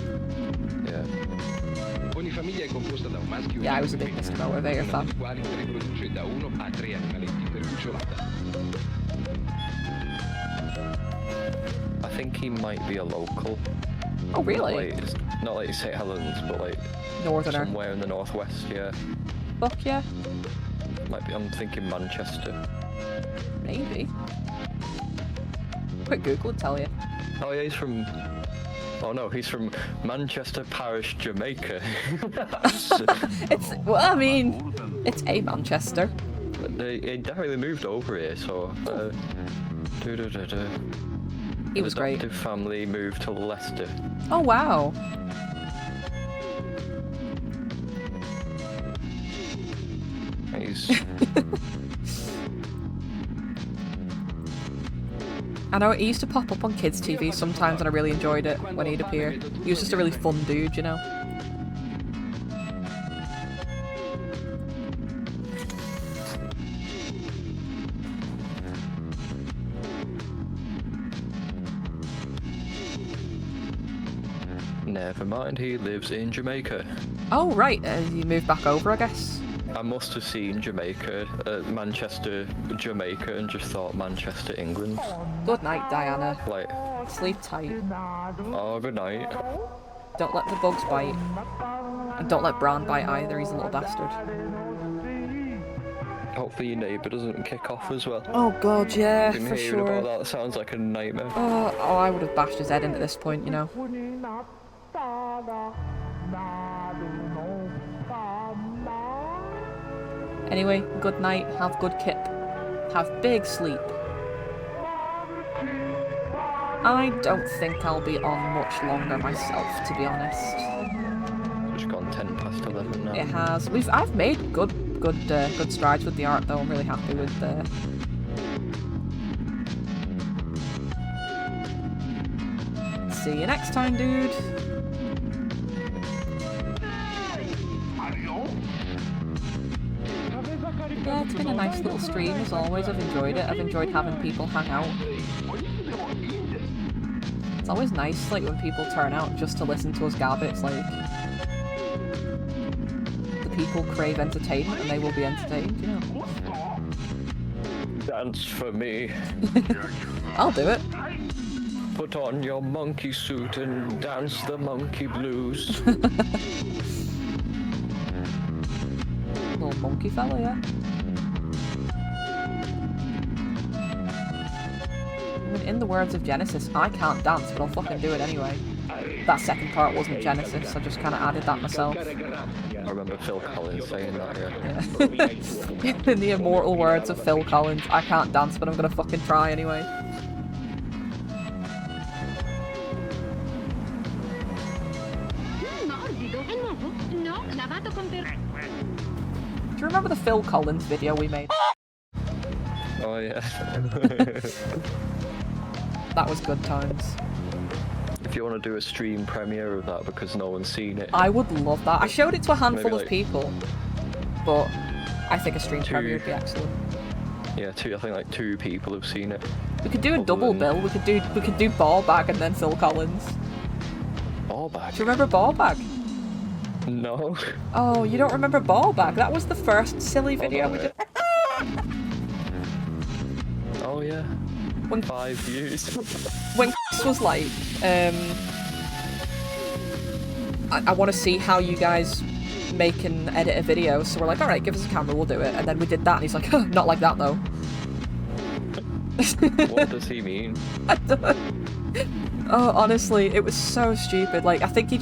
Yeah. Ogni famiglia è composta da un maschio e Yeah, I cinque was a big femmine, Mr. Motivator una fan. delle quali riproduce da 1 a 3 animaletti per cucciolata. I think he might be a local. Oh, really? Not like St. Helens, but like Northerner. somewhere in the northwest. Yeah. Fuck yeah. Might be. I'm thinking Manchester. Maybe. Quick Google would tell you. Oh yeah, he's from. Oh no, he's from Manchester Parish, Jamaica. It's, well, I mean, it's a Manchester. He definitely moved over here, so. He was great. Adoptive family moved to Leicester. Oh, wow. He's. I know he used to pop up on kids' TV sometimes, and I really enjoyed it when he'd appear. He was just a really fun dude, you know. Never mind, he lives in Jamaica. Oh, right. He moved back over, I guess. I must have seen Jamaica, Manchester, Jamaica, and just thought Manchester, England. Good night, Diana. Like, Sleep tight. oh, good night. Don't let the bugs bite. And don't let Bran bite either, he's a little bastard. Hopefully your neighbour doesn't kick off as well. Oh god, yeah, Been for hearing sure. about that, sounds like a nightmare. Oh, I would have bashed his head in at this point, you know. Anyway, good night, have good kip. Have big sleep. I don't think I'll be on much longer myself, to be honest. It's gone 10 past 11 now. It has. I've made good strides with the art, though. I'm really happy with the. See you next time, dude. Yeah, it's been a nice little stream as always. I've enjoyed it. I've enjoyed having people hang out. It's always nice, like, when people turn out just to listen to us gab. It's like the people crave entertainment, and they will be entertained. You know. Dance for me. I'll do it. Put on your monkey suit and dance the monkey blues. Little monkey fella, yeah. I mean, in the words of Genesis, I can't dance, but I'll fucking do it anyway. That second part wasn't Genesis, I just kind of added that myself. I remember Phil Collins saying that, yeah. Yeah. In the immortal words of Phil Collins, I can't dance, but I'm gonna fucking try anyway. Do you remember the Phil Collins video we made? Oh yeah. That was good times. If you want to do a stream premiere of that because no one's seen it. I would love that. I showed it to a handful Maybe, of like, people, but I think a stream premiere would be excellent. Yeah, I think like 2 people have seen it. We could do a Other double than- bill. We could do Ball Bag and then Phil Collins. Ball bag? Do you remember Ball Bag? No. Oh, you don't remember Ball Bag? That was the first silly video we did. Oh yeah. When 5 views. when Chris was like, I want to see how you guys make and edit a video, so we're like, alright, give us a camera, we'll do it. And then we did that, and he's like, huh, not like that though. What does he mean? I don't know. Oh, honestly, it was so stupid. Like, I think he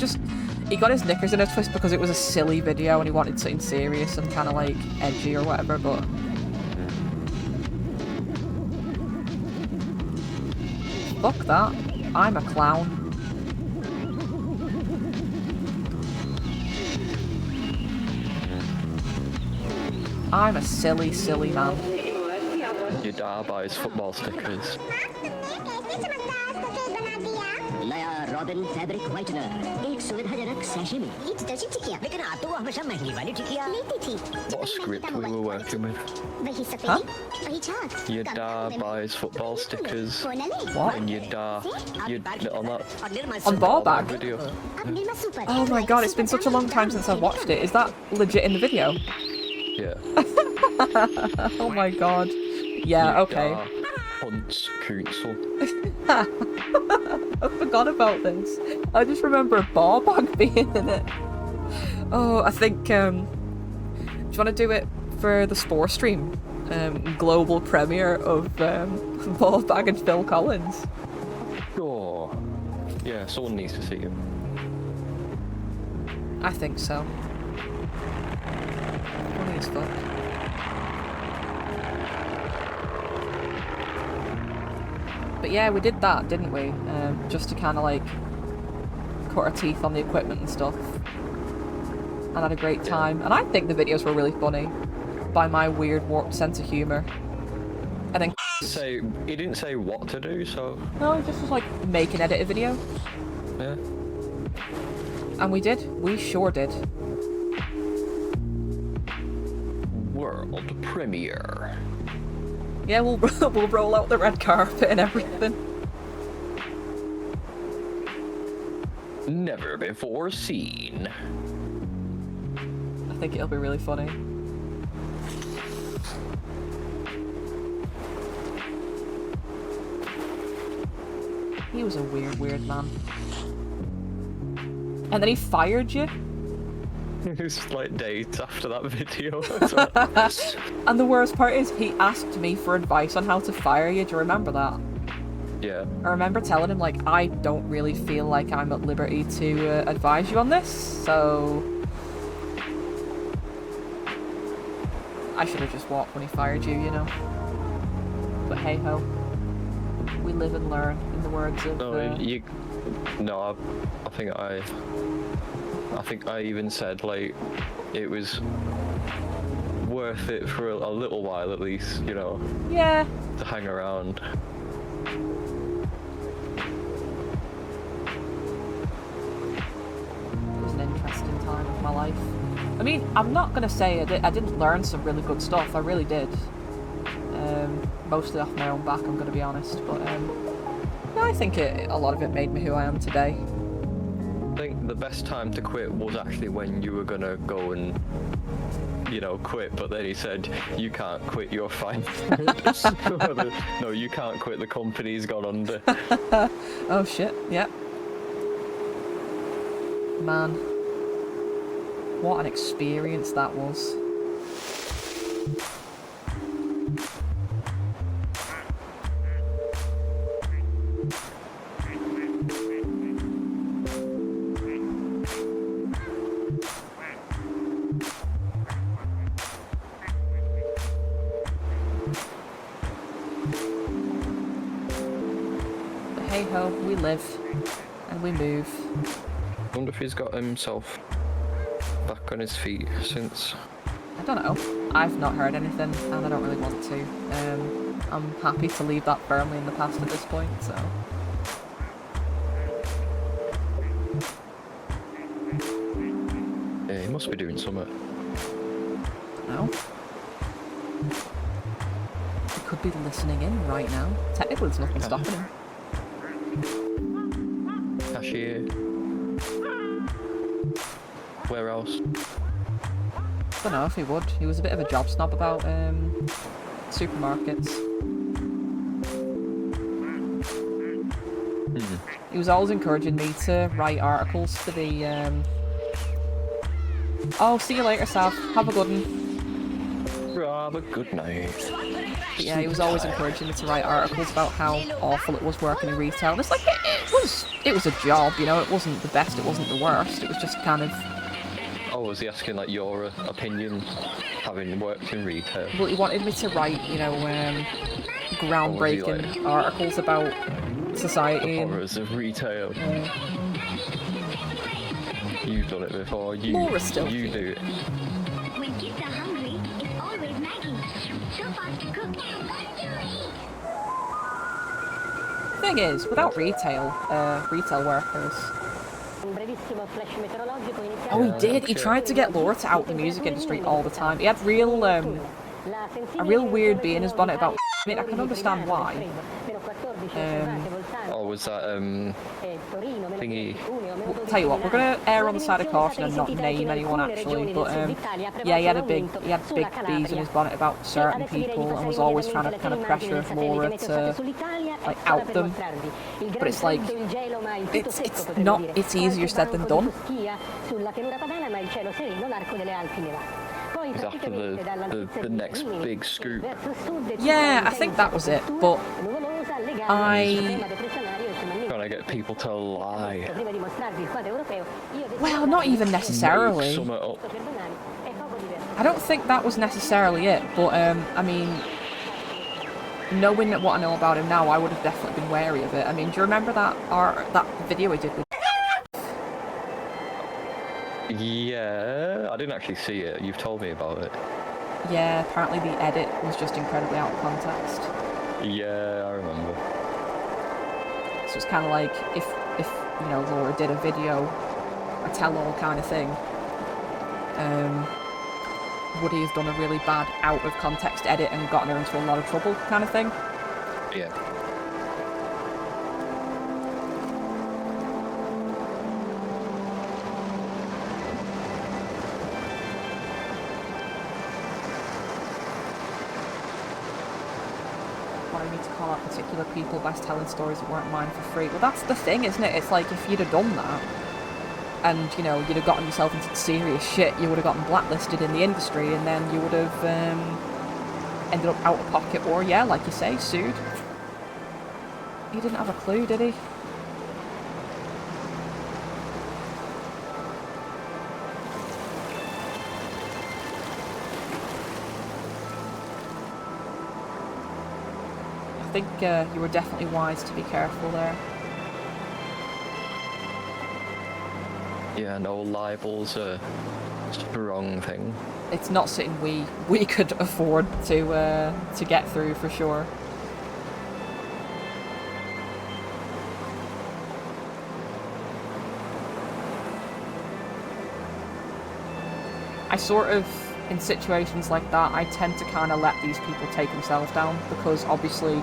got his knickers in a twist because it was a silly video and he wanted something serious and kind of like edgy or whatever, but fuck that. I'm a clown. I'm a silly, silly man. Your dad buys football stickers. नया robin fabric whitener एक सुविधाजनक sachet में ये detergent टिकिया लेकिन आप तो वो हमेशा महंगी वाली टिकिया लेती थी What script we were working with? वही सफेदी वही झाग Your dad buys football stickers. What? And your dad, on that और Nirma On ball bag? video. अब Nirma super Oh my god, it's been such a long time since I've watched it. Is that legit in the video? Yeah. Oh my god. Yeah, Your okay. dad hunts Kunsel. I forgot about this. I just remember a ball bag being in it. Oh, I think, do you want to do it for the Spore stream? Global premiere of Ball Bag and Phil Collins. Sure. Yeah, someone needs to see him. I think so. Funny as fuck. But yeah, we did that, didn't we? Just to kind of like cut our teeth on the equipment and stuff. And had a great time. And I think the videos were really funny by my weird warped sense of humour. And then He didn't say what to do, so no, it just was like make and edit a video. yeah. And we did. We sure did. World premiere. Yeah, we'll we'll roll out the red carpet and everything. Never before seen. I think it'll be really funny. He was a weird man. And then he fired you. It was like days after that video. And the worst part is he asked me for advice on how to fire you. Do you remember that? Yeah. I remember telling him, like, I don't really feel like I'm at liberty to advise you on this, so... I should have just walked when he fired you, you know? But hey-ho. We live and learn, in the words of... No, I think I even said, like, it was worth it for a little while at least, you know? Yeah. To hang around. It was an interesting time of my life. I mean, I'm not going to say I didn't learn some really good stuff, I really did. Mostly off my own back, I'm going to be honest, but no, I think a lot of it made me who I am today. I think the best time to quit was actually when you were gonna go and, you know, quit, but then he said, you can't quit, you're fine. No, you can't quit, the company's gone under. Oh shit, yep. Man. What an experience that was. Hey-ho, we live, and we move. I wonder if he's got himself back on his feet since... I don't know. I've not heard anything, and I don't really want to. I'm happy to leave that firmly in the past at this point, so... Yeah, he must be doing something. No. He could be listening in right now. Technically, there's nothing stopping him. Cashier. Where else? Don't know if he would. He was a bit of a job snob about supermarkets. He was always encouraging me to write articles for the Oh, see you later, Sav. Have a good one. Have a good night. But yeah, he was always encouraging me to write articles about how awful it was working in retail. And it's like, it was a job, you know, it wasn't the best, it wasn't the worst, it was just kind of... Oh, was he asking, like, your opinion, having worked in retail? Well, he wanted me to write, you know, groundbreaking articles about society. The horrors of retail. You've done it before. Laura still you do it. When kids are hungry, it's always Maggie. So fast to cook and fun to eat. Thing is, without retail workers. Oh, he did. He tried to get Laura to out the music industry all the time. He had a real weird bee in his bonnet about. I mean, I can understand why. Or was that thingy? Well, tell you what, we're gonna err on the side of caution and not name anyone actually. But yeah, he had big bees in his bonnet about certain people and was always trying to kind of pressure Laura to like out them. But it's like it's easier said than done. Was after the next big scoop. Yeah, I think that was it. But Trying to get people to lie. Well, not even necessarily. I don't think that was necessarily it, but I mean, knowing what I know about him now, I would have definitely been wary of it. I mean, do you remember that video he did with? Yeah, I didn't actually see it. You've told me about it. Yeah, apparently the edit was just incredibly out of context. Yeah, I remember. So it's kind of like if you know Laura did a video, a tell-all kind of thing, would he have done a really bad out of context edit and gotten her into a lot of trouble kind of thing? Yeah. To call out particular people by telling stories that weren't mine for free. Well, that's the thing, isn't it? It's like if you'd have done that and, you know, you'd have gotten yourself into serious shit, you would have gotten blacklisted in the industry and then you would have ended up out of pocket or, yeah, like you say, sued. He didn't have a clue, did he? I think you were definitely wise to be careful there. Yeah, no, libel's a strong thing. It's not something we could afford to get through for sure. I sort of, in situations like that, I tend to kind of let these people take themselves down because obviously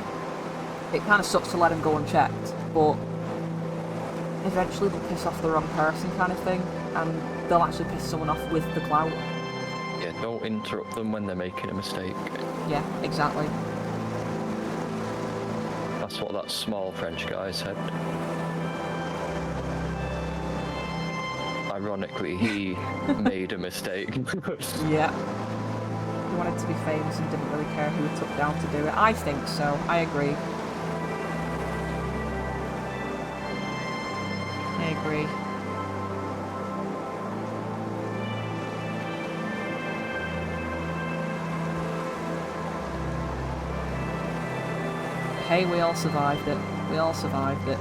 it kind of sucks to let them go unchecked, but eventually they'll piss off the wrong person kind of thing, and they'll actually piss someone off with the clout. Yeah, don't interrupt them when they're making a mistake. Yeah, exactly. That's what that small French guy said. Ironically, he made a mistake. Yeah. He wanted to be famous and didn't really care who he took down to do it. I think so. I agree. I agree. Hey, we all survived it. We all survived it.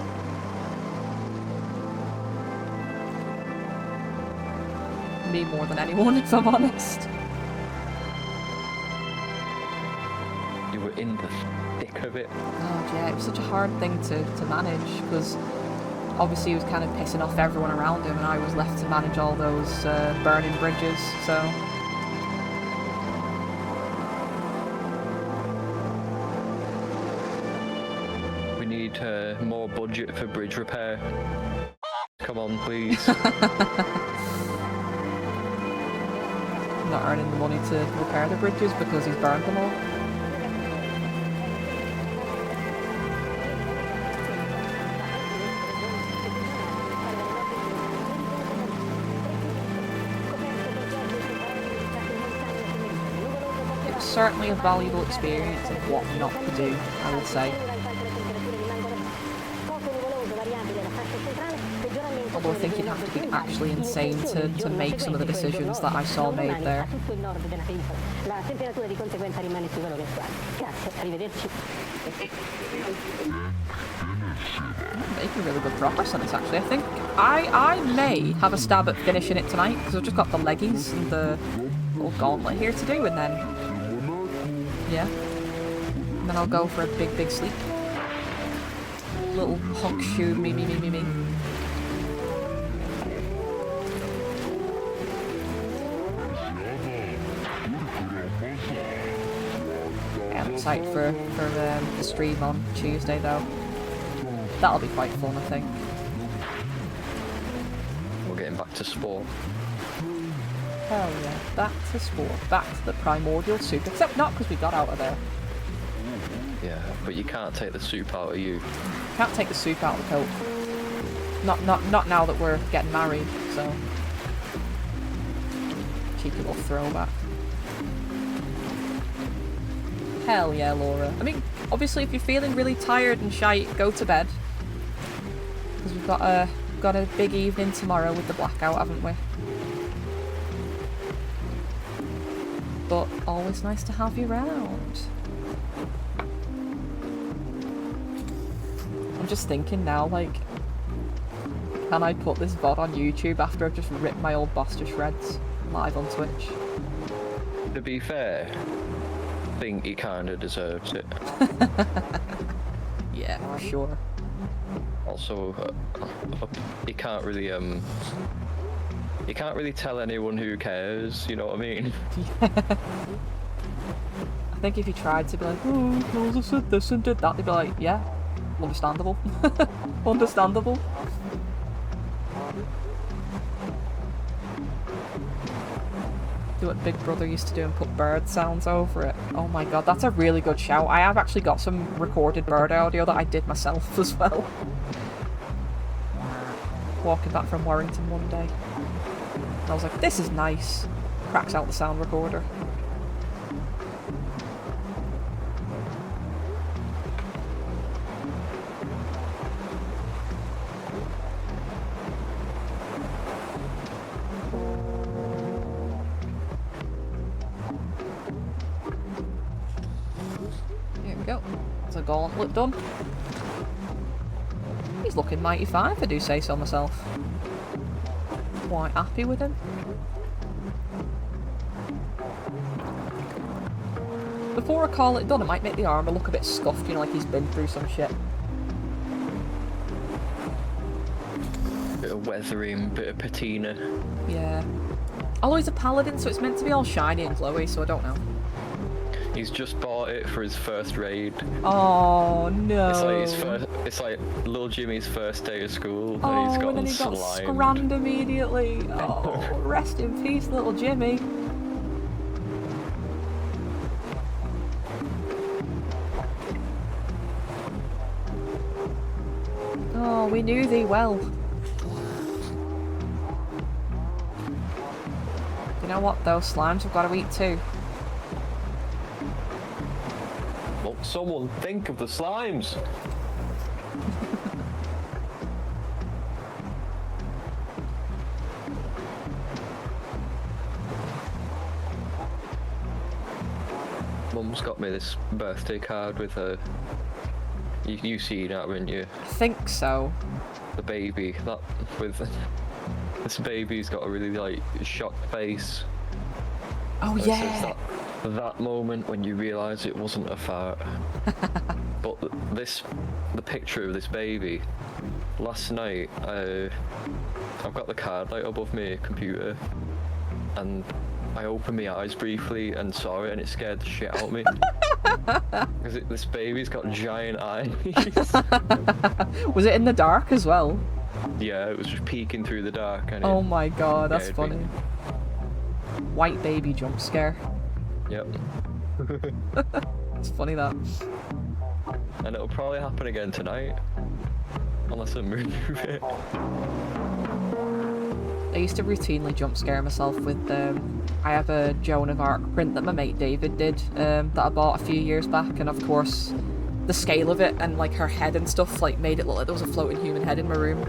Me more than anyone, if I'm honest. You were in the thick of it. Oh yeah, it was such a hard thing to manage, because obviously he was kind of pissing off everyone around him and I was left to manage all those burning bridges, so... We need more budget for bridge repair. Come on, please. Not earning the money to repair the bridges because he's burned them all. It was certainly a valuable experience of what not to do, I would say. Although I think you'd have to be actually insane to make some of the decisions that I saw made there. Making really good progress on this, actually. I think I may have a stab at finishing it tonight, because I've just got the leggies and the little gauntlet here to do, and then Yeah. And then I'll go for a big, big sleep. Little honk shoe, me. Yeah, I'm excited for the stream on Tuesday though. That'll be quite fun, I think. We're getting back to sport. Hell yeah, back to sport, back to the primordial soup, except not because we got out of there. Yeah, but you can't take the soup out of you. Can't take the soup out of the coat. Not now that we're getting married, so. Cheeky little throwback. Hell yeah, Laura. I mean, obviously if you're feeling really tired and shite, go to bed. Because we've got a big evening tomorrow with the blackout, haven't we? But always nice to have you round. I'm just thinking now, like, can I put this VOD on YouTube after I've just ripped my old boss to shreds live on Twitch? To be fair, I think he kinda deserves it. Yeah, for sure. Also, you can't really tell anyone who cares, you know what I mean? I think if you tried to be like, oh, Kelza said this and did that, they'd be like, yeah, understandable. Understandable. Do what Big Brother used to do and put bird sounds over it. Oh my god, that's a really good shout. I have actually got some recorded bird audio that I did myself as well. Walking back from Warrington one day. And I was like, this is nice. Cracks out the sound recorder. Here we go. There's a gauntlet done. He's looking mighty fine, if I do say so myself. Quite happy with him. Before I call it done, it might make the armour look a bit scuffed, you know, like he's been through some shit. Bit of weathering, bit of patina. Yeah. Although he's a paladin, so it's meant to be all shiny and glowy, so I don't know. He's just bought it for his first raid. Oh no. It's like little Jimmy's first day of school, Oh, and he's and then he got slimed. scrammed immediately. Oh, rest in peace, little Jimmy. Oh, we knew thee well. You know what, those slimes have got to eat too. Won't someone think of the slimes? Mum's got me this birthday card with a... You seen that, haven't you? I think so. The baby, that with... This baby's got a really, like, shocked face. Oh It yeah. says that moment when you realise it wasn't a fart. But the picture of this baby, last night, I've got the card light above my computer, and I opened my eyes briefly and saw it, and it scared the shit out of me. Because this baby's got giant eyes. Was it in the dark as well? Yeah, it was just peeking through the dark. And Oh my god, that's scared funny. me. White baby jump scare. Yep. It's funny that. And it'll probably happen again tonight. Unless I move it. I used to routinely jump scare myself with I have a Joan of Arc print that my mate David did that I bought a few years back, and of course the scale of it and like her head and stuff like made it look like there was a floating human head in my room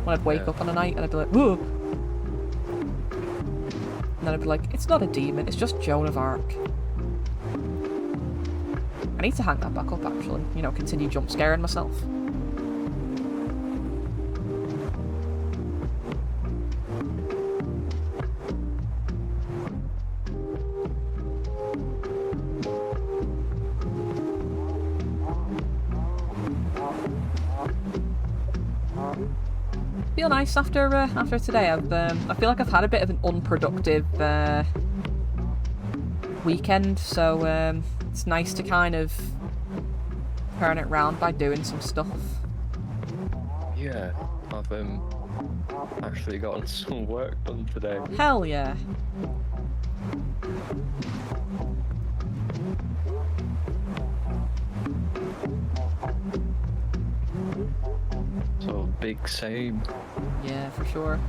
when I'd wake up on a night, and I'd be like, whoa, and then I'd be like, it's not a demon, it's just Joan of Arc. I need to hang that back up actually, you know, continue jump scaring myself. feel nice after after today. I feel like I've had a bit of an unproductive weekend, so it's nice to kind of turn it round by doing some stuff. Yeah, I've actually gotten some work done today. Hell yeah. So big same. Yeah, for sure.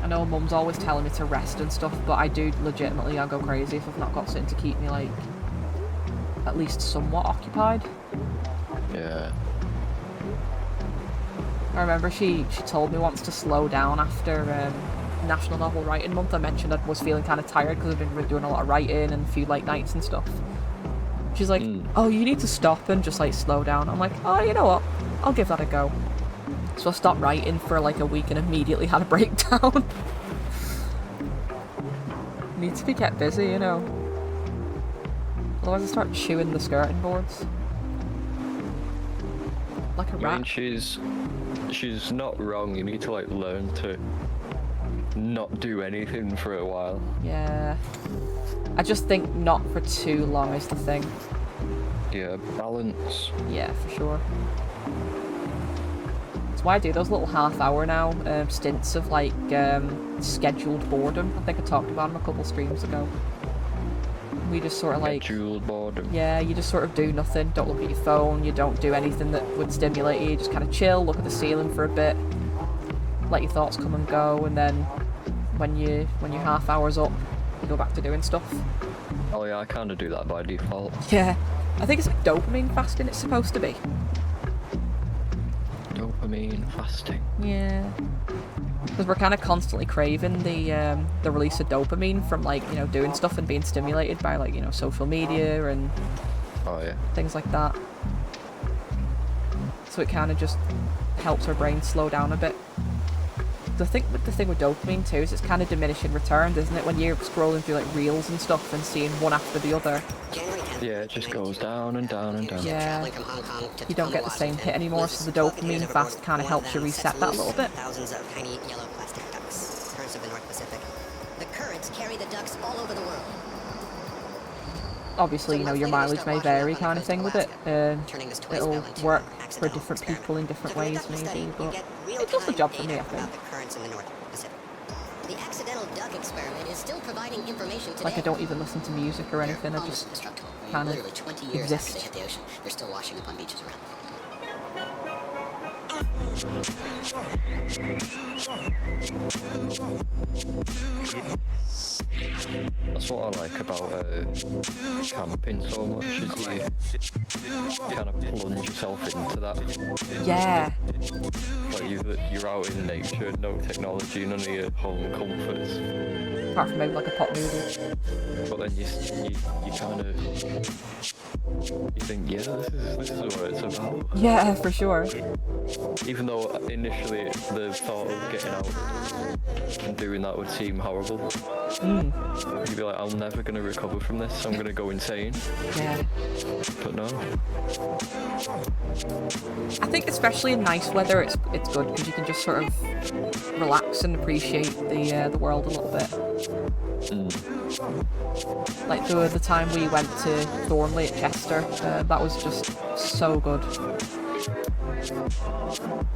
I know Mum's always telling me to rest and stuff, but I do legitimately, I'll go crazy if I've not got something to keep me, like, at least somewhat occupied. Yeah. I remember she told me once to slow down after National Novel Writing Month. I mentioned I was feeling kind of tired because I've been doing a lot of writing and a few late nights and stuff. She's like, oh, you need to stop and just, like, slow down. I'm like, oh, you know what? I'll give that a go. So I stopped writing for, like, a week and immediately had a breakdown. Need to be kept busy, you know. Otherwise I start chewing the skirting boards. Like a rat. I mean, she's not wrong. You need to, like, learn to not do anything for a while. Yeah. I just think not for too long is the thing. Yeah, balance. Yeah, for sure. That's why I do those little half-hour now stints of, like, scheduled boredom. I think I talked about them a couple streams ago. We just sort of, like... Scheduled boredom. Yeah, you just sort of do nothing. Don't look at your phone. You don't do anything that would stimulate you. You just kind of chill, look at the ceiling for a bit, let your thoughts come and go, and then when your half hour's up, you go back to doing stuff. Oh yeah, I kind of do that by default. Yeah. I think it's like dopamine fasting it's supposed to be. Dopamine fasting. Yeah. Because we're kind of constantly craving the release of dopamine from, like, you know, doing stuff and being stimulated by, like, you know, social media and things like that. So it kind of just helps our brain slow down a bit. I think the thing with dopamine too is it's kind of diminishing returns, isn't it? When you're scrolling through, like, reels and stuff and seeing one after the other. Yeah, it just goes down and down and down. Yeah, you don't get the same hit anymore, so the dopamine fast kind of helps you reset that a little bit. Thousands of tiny yellow plastic ducks, currents of the North Pacific. The currents carry the ducks all over the world. Obviously, you know, your mileage may vary kind of thing with it. It'll work for different people in different ways maybe, but it does the job for me, I think. The accidental duck experiment is still providing information today. Like, I don't even listen to music or anything, I just kind of literally 20 years after they exist. hit the ocean, they're still washing up on beaches around the world. That's what I like about camping so much, is you kind of plunge yourself into that. Yeah. Like you're out in nature, no technology, none of your home comforts. Apart from maybe like a pot noodle. But then you kind of you think, yeah, this is what it's about. Yeah, for sure. Even though initially the thought of getting out and doing that would seem horrible. You'd be like, I'm never going to recover from this, I'm going to go insane. Yeah. But no. I think especially in nice weather it's good because you can just sort of relax and appreciate the world a little bit. Like the time we went to Thornley at Chester, that was just so good.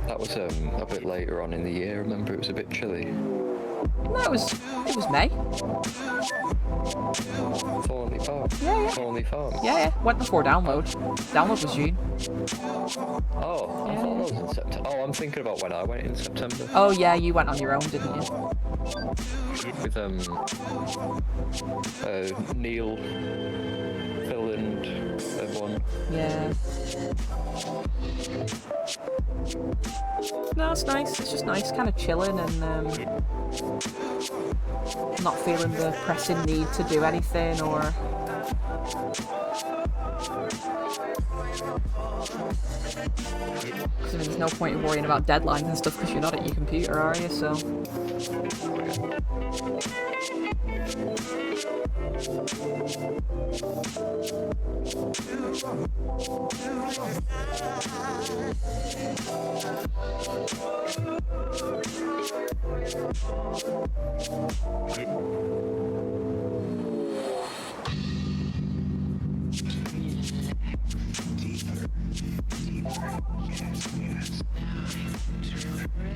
That was a bit later on in the year. Remember, it was a bit chilly. No, it was May. Thornley Farm. Yeah. Thornley Farm. Yeah. Went before download. Download was June. Oh, I thought that was in September. Oh, I'm thinking about when I went in September. Oh yeah, you went on your own, didn't you? With Neil, Phil, and everyone. Yeah. No, it's nice. It's just nice, kind of chilling and not feeling the pressing need to do anything or. Because I mean, there's no point in worrying about deadlines and stuff because you're not at your computer, are you? So.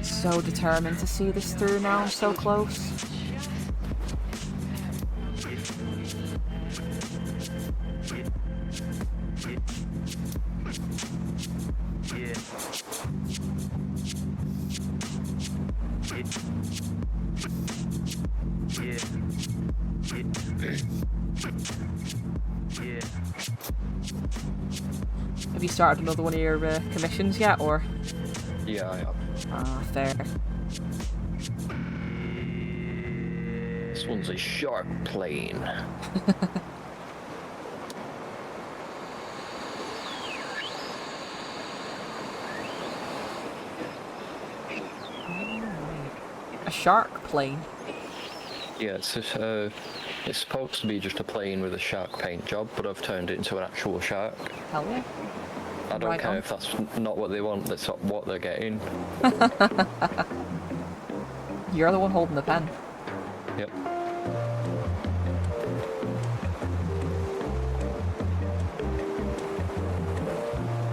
So determined to see this through now, I'm so close. Have you started another one of your commissions yet, or? Yeah, I have. Ah, fair. This one's a shark plane. A shark plane? Yeah, it's supposed to be just a plane with a shark paint job, but I've turned it into an actual shark. Hell yeah. I don't Right care on. if that's not what they want, that's not what they're getting. You're the one holding the pen. Yep.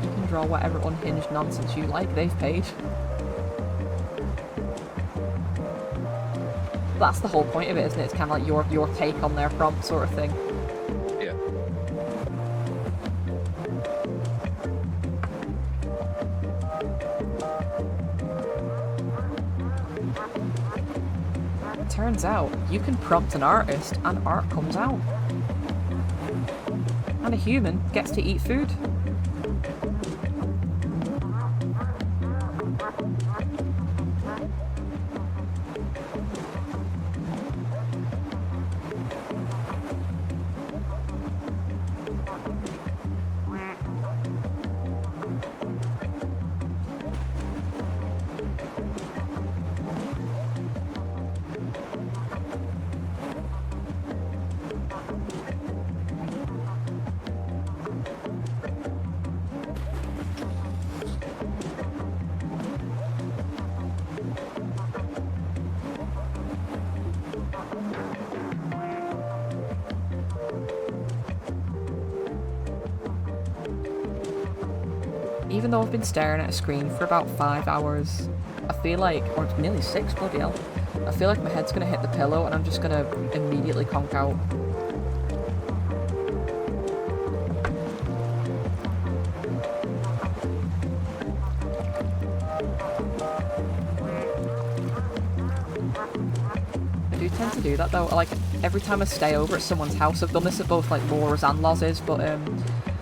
You can draw whatever unhinged nonsense you like, they've paid. That's the whole point of it, isn't it? It's kind of like your take on their prompt sort of thing. Yeah. Turns out, you can prompt an artist and art comes out. And a human gets to eat food. Even though I've been staring at a screen for about 5 hours, I feel like, or it's nearly 6, bloody hell, I feel like my head's gonna hit the pillow and I'm just gonna immediately conk out. I do tend to do that though, like every time I stay over at someone's house, I've done this at both like Laura's and Loz's, but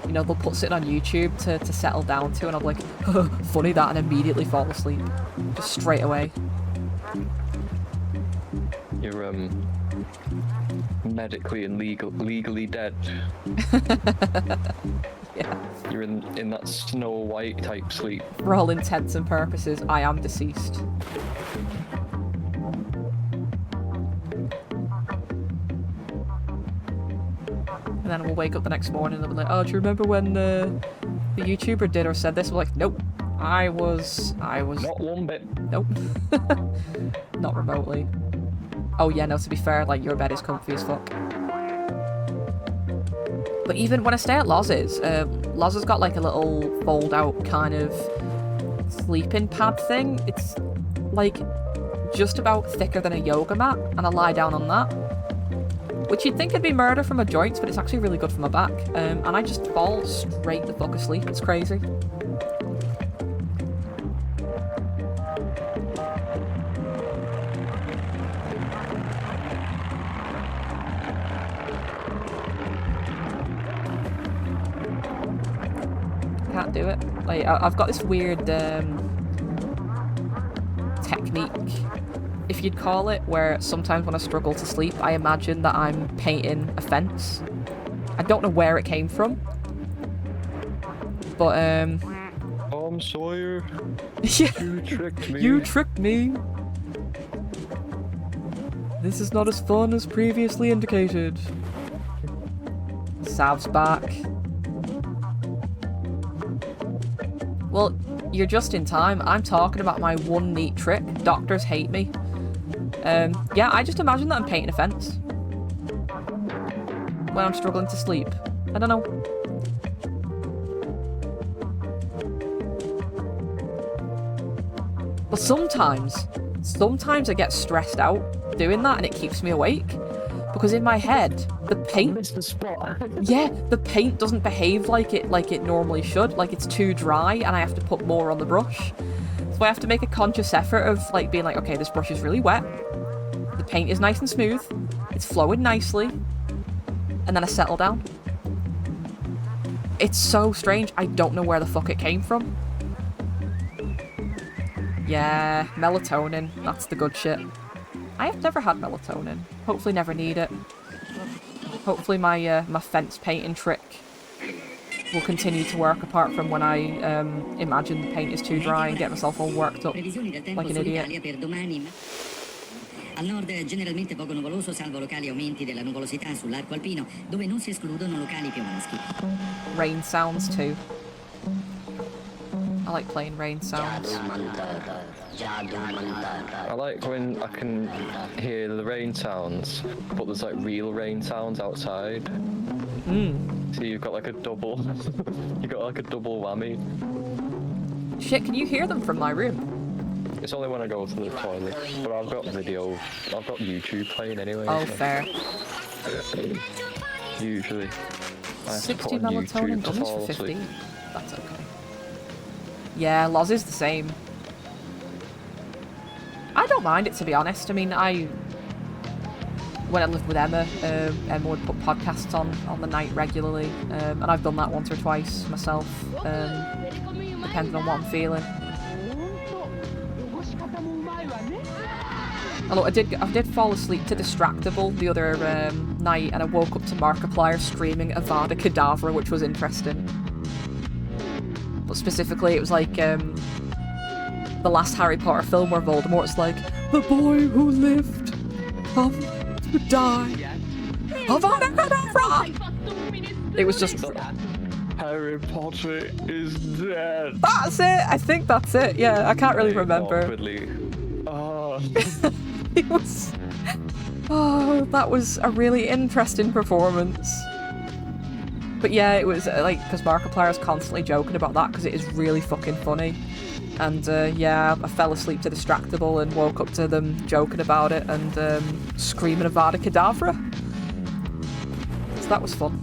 you know, they'll put something on YouTube to settle down to, and I'm like, funny that, and immediately fall asleep. Just straight away. You're, medically and legally dead. Yeah. You're in that Snow White type sleep. For all intents and purposes, I am deceased. And then we'll wake up the next morning and they'll be like, oh, do you remember when the YouTuber did or said this? We're like, nope. I was... Not one bit. Nope. Not remotely. Oh yeah, no, to be fair, like, your bed is comfy as fuck. But even when I stay at Loz's, Loz has got like a little fold-out kind of sleeping pad thing. It's like just about thicker than a yoga mat, and I lie down on that. Which you'd think would be murder for my joints, but it's actually really good for my back. And I just fall straight the fuck asleep. It's crazy. Can't do it. Like, I've got this weird technique, if you'd call it, where sometimes when I struggle to sleep, I imagine that I'm painting a fence. I don't know where it came from, but Tom Sawyer, yeah, you tricked me. you tricked me. This is not as fun as previously indicated. Sav's back. Well, you're just in time. I'm talking about my one neat trick. Doctors hate me. Yeah, I just imagine that I'm painting a fence. When I'm struggling to sleep. I don't know. But sometimes I get stressed out doing that and it keeps me awake. Because in my head, the paint... Missed the spot. Yeah, the paint doesn't behave like it normally should. Like, it's too dry and I have to put more on the brush. So I have to make a conscious effort of, like, being like, okay, this brush is really wet. The paint is nice and smooth. It's flowing nicely. And then I settle down. It's so strange. I don't know where the fuck it came from. Yeah, melatonin. That's the good shit. I have never had melatonin. Hopefully never need it. Hopefully my my fence painting trick will continue to work, apart from when I imagine the paint is too dry and get myself all worked up like an idiot. Al nord generalmente poco nuvoloso, salvo locali aumenti della nuvolosità sull'arco alpino, dove non si escludono locali piovaschi. Rain sounds too. I like playing rain sounds. I like when I can hear the rain sounds, but there's like real rain sounds outside. So you've got like a double, you got like a double whammy. Shit, can you hear them from my room? It's only when I go to the toilet, but I've got YouTube playing anyway. Oh, so. fair. Usually. I have 60 to put on melatonin YouTube to gummies fall for asleep. 15. That's okay. Yeah, Loz is the same. I don't mind it, to be honest. I mean, when I lived with Emma, Emma would put podcasts on the night regularly, and I've done that once or twice myself, depending on what I'm feeling. Although I did fall asleep to Distractable the other night, and I woke up to Markiplier screaming Avada Kedavra, which was interesting. But specifically, it was like the last Harry Potter film where Voldemort's like, the boy who lived come to die. Avada Kedavra! It was just... Harry Potter is dead. That's it! I think that's it. Yeah, I can't really remember. Awkwardly. Oh. It was... Oh, that was a really interesting performance. But yeah, it was like, because Markiplier's constantly joking about that because it is really fucking funny. And yeah, I fell asleep to Distractable and woke up to them joking about it and screaming Avada Kedavra. So that was fun.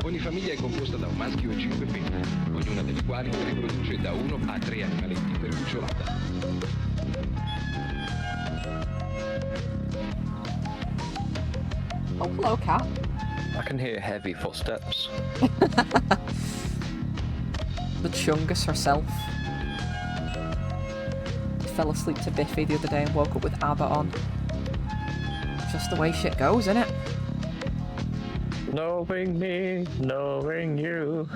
Ogni famiglia è composta da un maschio e 5 femmine, ognuna delle quali riproduce da 1 a 3 animaletti per cucciolata. Oh, hello, cat. I can hear heavy footsteps. The Chungus herself. I fell asleep to Biffy the other day and woke up with ABBA on. Just the way shit goes, innit? Knowing me, knowing you.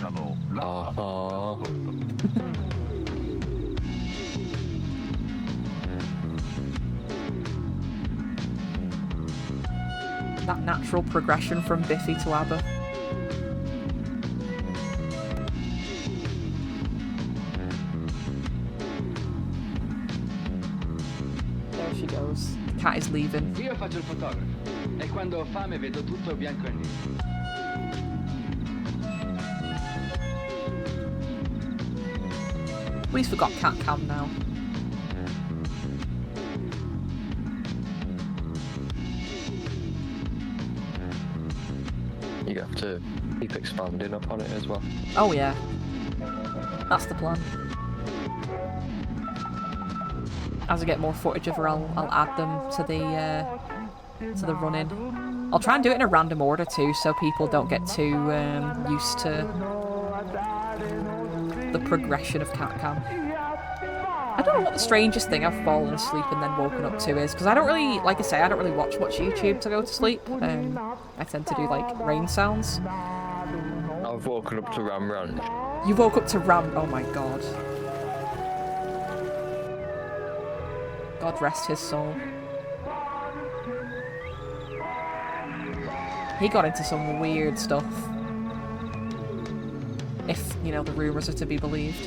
That natural progression from Biffy to ABBA. There she goes. The cat is leaving. Io faccio il fotografo e quando ho fame vedo tutto bianco e nero. At least we've got cat cam now. You have to keep expanding upon it as well. Oh yeah. That's the plan. As I get more footage of her, I'll add them to the run-in. I'll try and do it in a random order too, so people don't get too used to the progression of CatCam. I don't know what the strangest thing I've fallen asleep and then woken up to is, because I don't really, like I say, I don't really watch much YouTube to go to sleep. I tend to do like rain sounds. I've woken up to Ram Ranch. You woke up to Ram... Oh my god. God rest his soul. He got into some weird stuff. If, you know, the rumours are to be believed.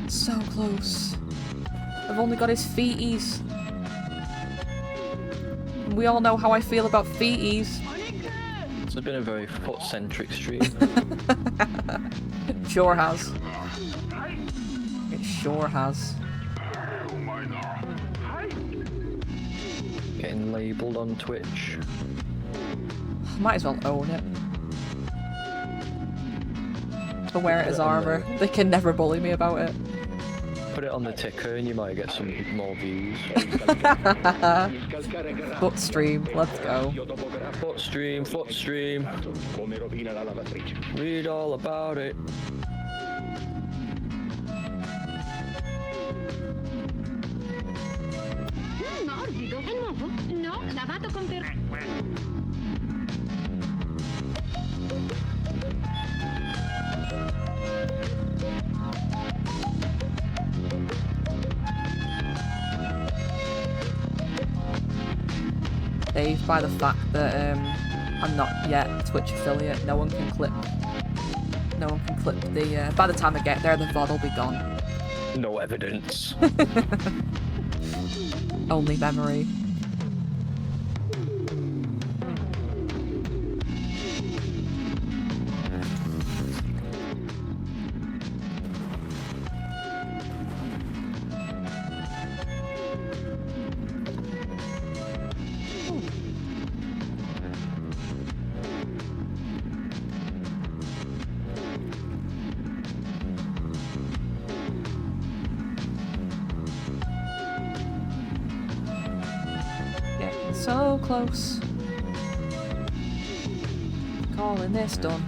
So close. I've only got his feeties. We all know how I feel about feeties. It's been a very foot-centric stream. Sure has. It sure has. Getting labelled on Twitch. Might as well own it. I'll wear it as armour. They can never bully me about it. Put it on the ticker and you might get some more views. Foot stream, let's go. Foot stream. Read all about it. Morbido, è nuovo? No, lavato con Saved by the fact that I'm not yet a Twitch affiliate. No one can clip the... by the time I get there, the VOD will be gone. No evidence. Only memory. So close. Calling this done.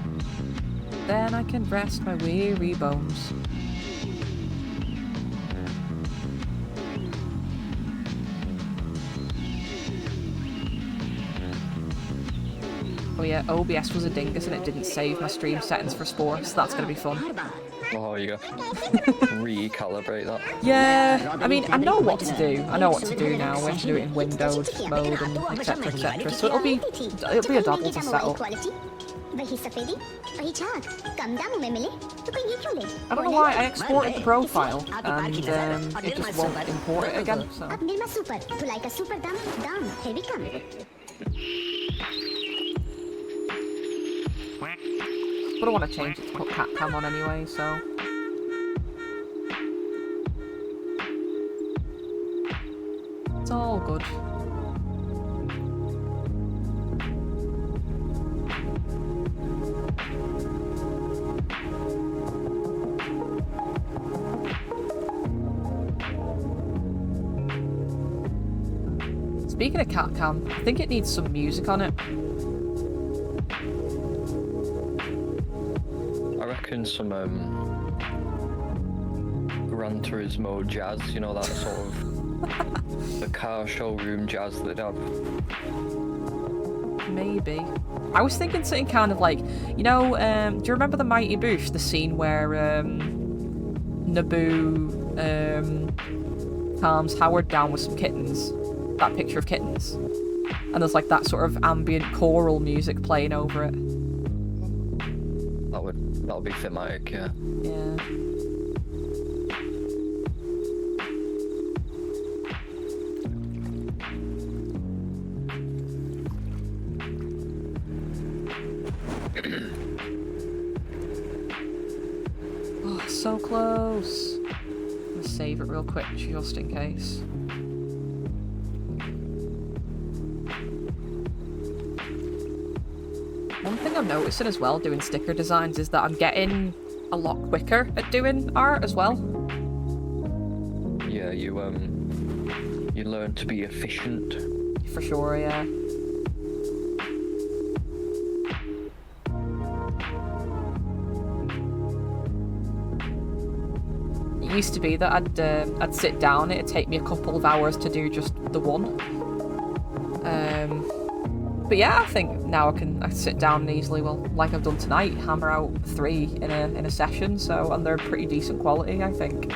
Then I can rest my weary bones. Oh yeah, OBS was a dingus and it didn't save my stream settings for sports. That's gonna be fun. Oh, you go. Recalibrate that. Yeah, I mean, I know what to do. I know what to do now. We have to do it in windowed mode and etc, etc. So it'll be a doddle to set up. I don't know why I exported the profile and it just won't import it again. So. But I want to change it to put cat cam on anyway, so... It's all good. Speaking of cat cam, I think it needs some music on it. I reckon some Gran Turismo jazz, you know, that sort of the car showroom jazz they'd have. Maybe. I was thinking something kind of like, you know, do you remember the Mighty Boosh, the scene where Naboo calms Howard down with some kittens? That picture of kittens. And there's like that sort of ambient choral music playing over it. That would be thematic, yeah. Yeah. Oh, so close. I'm gonna save it real quick just in case. One thing I'm noticing as well doing sticker designs is that I'm getting a lot quicker at doing art as well. Yeah, you learn to be efficient. For sure, yeah. used to be that I'd sit down, it'd take me a couple of hours to do just the one. But yeah, I think now I can sit down and easily, well, like I've done tonight, hammer out 3 in a session. So, and they're pretty decent quality, I think.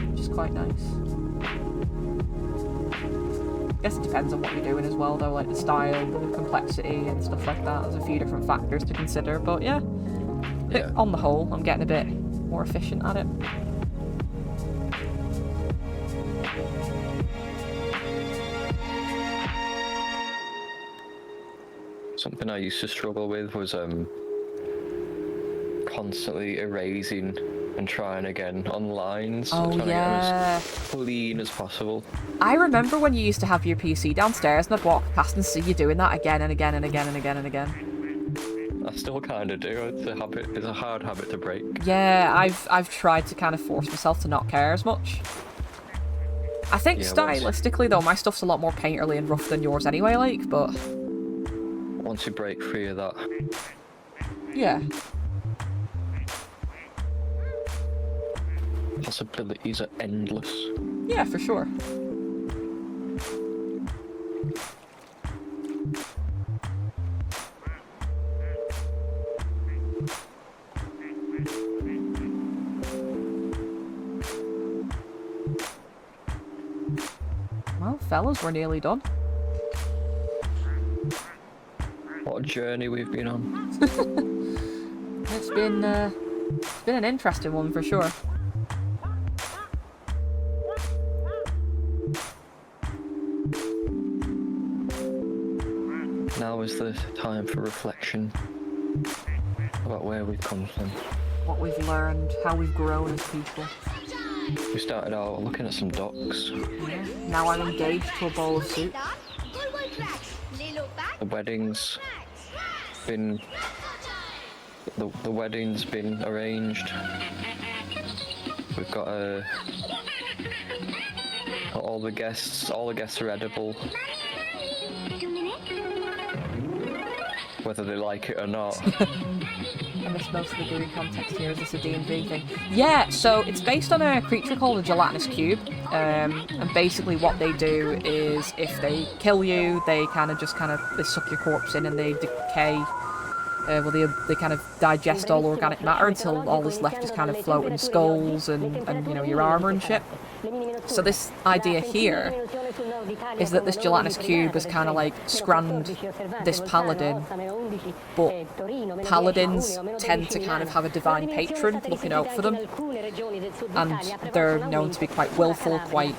Which is quite nice. I guess it depends on what you're doing as well, though, like the style, the complexity, and stuff like that. There's a few different factors to consider, but yeah, on the whole, I'm getting a bit more efficient at it. Something I used to struggle with was constantly erasing and trying again on lines. Oh, trying yeah. to get them as clean as possible. I remember when you used to have your PC downstairs and I'd walk past and see you doing that again and again and again and again and again. I still kind of do. It's a habit. It's a hard habit to break. Yeah, I've tried to kind of force myself to not care as much. I think stylistically though, my stuff's a lot more painterly and rough than yours anyway, like, but... Once you break free of that. Yeah. Possibilities are endless. Yeah, for sure. Well, fellas, we're nearly done. What a journey we've been on. It's been an interesting one for sure. Now is the time for reflection about where we've come from. What we've learned, how we've grown as people. We started out looking at some ducks. Yeah. Now I'm engaged to a bowl of soup. The wedding's been... The wedding's been arranged. We've got all the guests are edible. Whether they like it or not. I miss most of the brewing context here. Is this a D&D thing? Yeah, so it's based on a creature called a gelatinous cube. And basically what they do is if they kill you, they they suck your corpse in and they decay. They kind of digest all organic matter until all that's left is kind of floating skulls and you know, your armor and shit. So this idea here is that this gelatinous cube has kind of like scrammed this paladin, but paladins tend to kind of have a divine patron looking out for them, and they're known to be quite willful, quite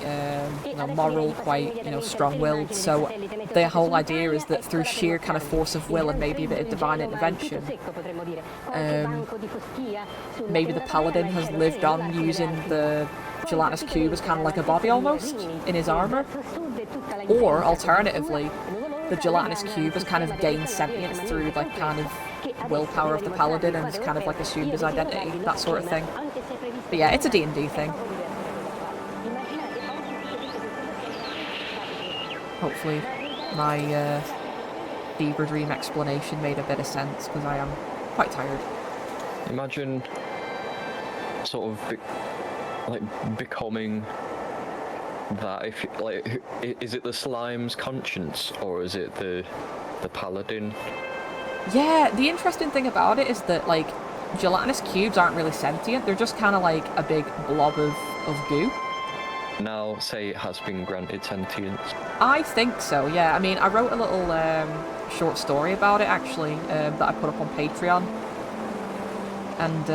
moral, quite strong-willed. So the whole idea is that through sheer kind of force of will and maybe a bit of divine intervention, maybe the paladin has lived on using the gelatinous cube as kind of like a body almost in his armor, or alternatively the gelatinous cube has kind of gained sentience through like kind of willpower of the paladin and has kind of like assumed his identity, that sort of thing. But yeah, it's a D&D thing. Hopefully my fever dream explanation made a bit of sense, because I am quite tired. Imagine sort of becoming that. If is it the slime's conscience or is it the paladin? Yeah, the interesting thing about it is that like gelatinous cubes aren't really sentient. They're just kind of like a big blob of goo. Now say it has been granted sentience. I think so, yeah. I mean, I wrote a little short story about it actually that I put up on Patreon, and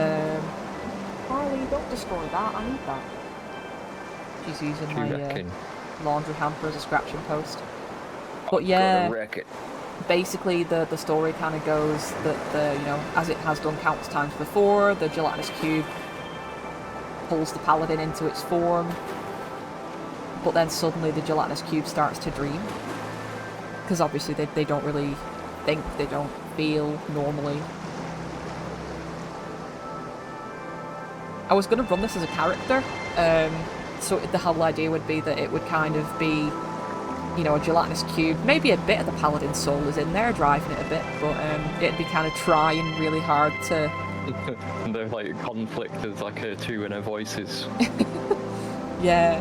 Harley, don't destroy that, I need that. She's using my laundry hamper as a scratching post. But yeah, basically the story kind of goes that as it has done countless times before, the gelatinous cube pulls the paladin into its form, but then suddenly the gelatinous cube starts to dream. Because obviously they don't really think, they don't feel normally. I was going to run this as a character, so the whole idea would be that it would kind of be you know, a gelatinous cube. Maybe a bit of the Paladin soul is in there, driving it a bit, but it'd be kind of trying really hard to... And they're like conflict as like two inner voices. Yeah,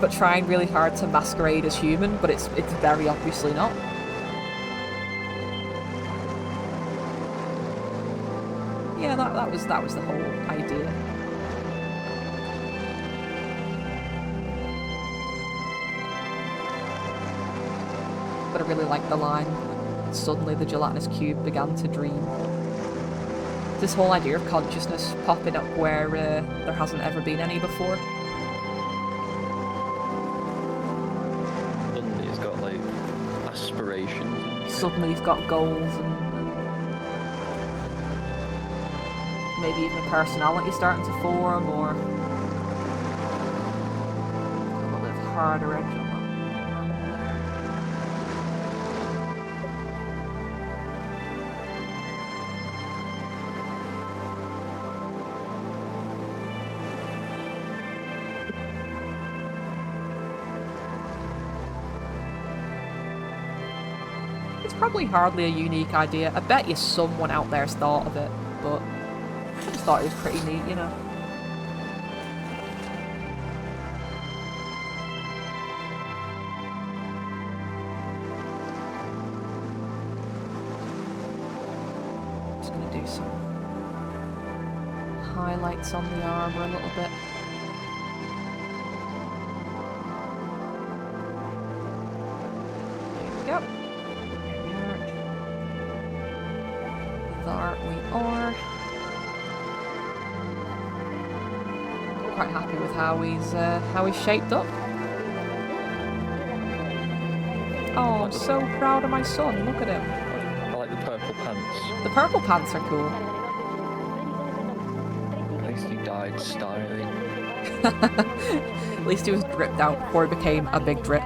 but trying really hard to masquerade as human, but it's very obviously not. Yeah, that was the whole idea. But I really like the line, "Suddenly the gelatinous cube began to dream." This whole idea of consciousness popping up where there hasn't ever been any before. Suddenly he's got like aspirations. Suddenly he's got goals and maybe even a personality starting to form, or a little bit of harder edge on that. It's probably hardly a unique idea. I bet you someone out there's thought of it, but I just thought it was pretty neat, you know. Just gonna do some highlights on the armor a little bit. There we go. There we are. Quite happy with how he's shaped up. Oh, I'm so proud of my son. Look at him. I like the purple pants. The purple pants are cool. At least he died styling. At least he was dripped out before he became a big drip.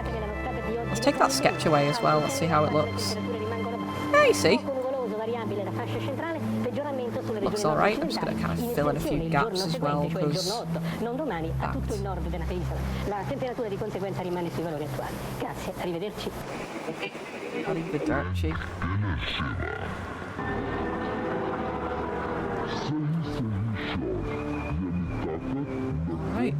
Let's take that sketch away as well. Let's see how it looks. Yeah, you see. Looks alright. I'm just going to kind of fill in a few gaps as well, because arrivederci. Right.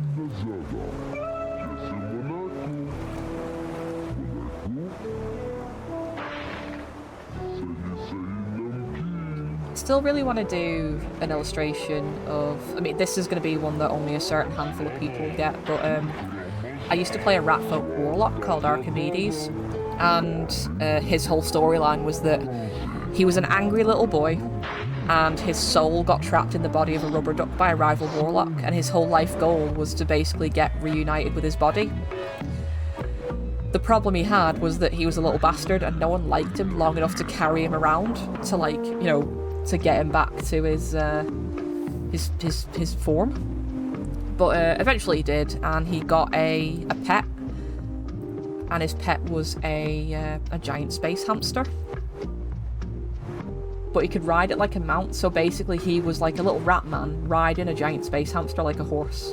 Still really want to do an illustration of... I mean, this is going to be one that only a certain handful of people get, but I used to play a ratfolk warlock called Archimedes, and his whole storyline was that he was an angry little boy, and his soul got trapped in the body of a rubber duck by a rival warlock, and his whole life goal was to basically get reunited with his body. The problem he had was that he was a little bastard, and no one liked him long enough to carry him around to, like, you know, to get him back to his form. But eventually he did, and he got a pet, and his pet was a giant space hamster. But he could ride it like a mount, so basically he was like a little rat man riding a giant space hamster like a horse.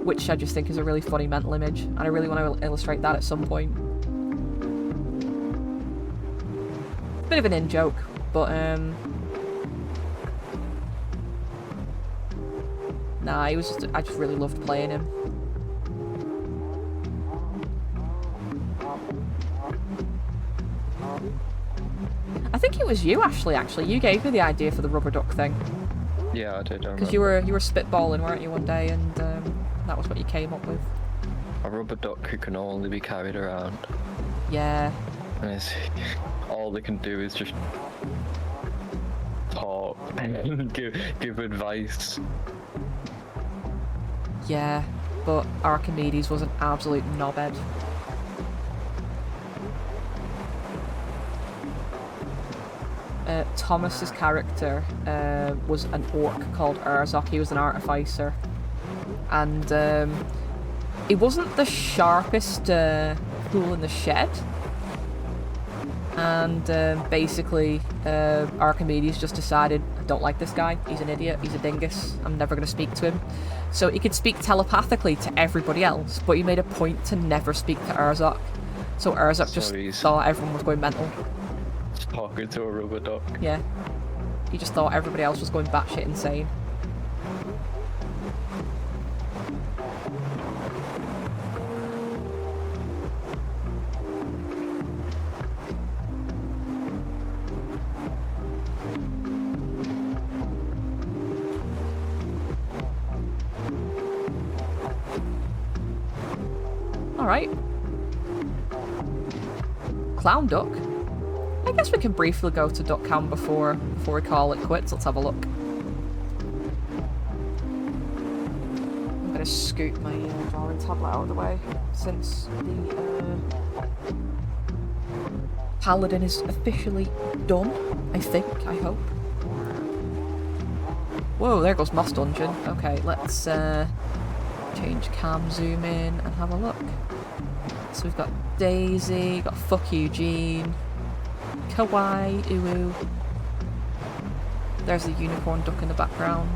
Which I just think is a really funny mental image, and I really want to illustrate that at some point. Bit of an in-joke, but nah, he was I just really loved playing him. I think it was you, Ashley, actually. You gave me the idea for the rubber duck thing. Yeah, I did. Because you were spitballing, weren't you, one day, and that was what you came up with. A rubber duck who can only be carried around. Yeah. And all they can do is just talk and give advice. Yeah, but Archimedes was an absolute knobhead. Thomas's character was an orc called Urzok. He was an artificer, and he wasn't the sharpest tool in the shed. And basically, Archimedes just decided, I don't like this guy. He's an idiot. He's a dingus. I'm never going to speak to him. So he could speak telepathically to everybody else, but he made a point to never speak to Urzok. So Urzak just So he's- thought everyone was going mental. Just talking to a rubber duck. Yeah. He just thought everybody else was going batshit insane. Alright. Clown duck? I guess we can briefly go to duck cam before we call it quits. Let's have a look. I'm gonna scoot my drawing tablet out of the way since the Paladin is officially done. I think, I hope. Whoa, there goes Moss Dungeon. Okay, let's change cam, zoom in, and have a look. So we've got Daisy, got Fuck Eugene, Kawaii, Uwu. There's a unicorn duck in the background.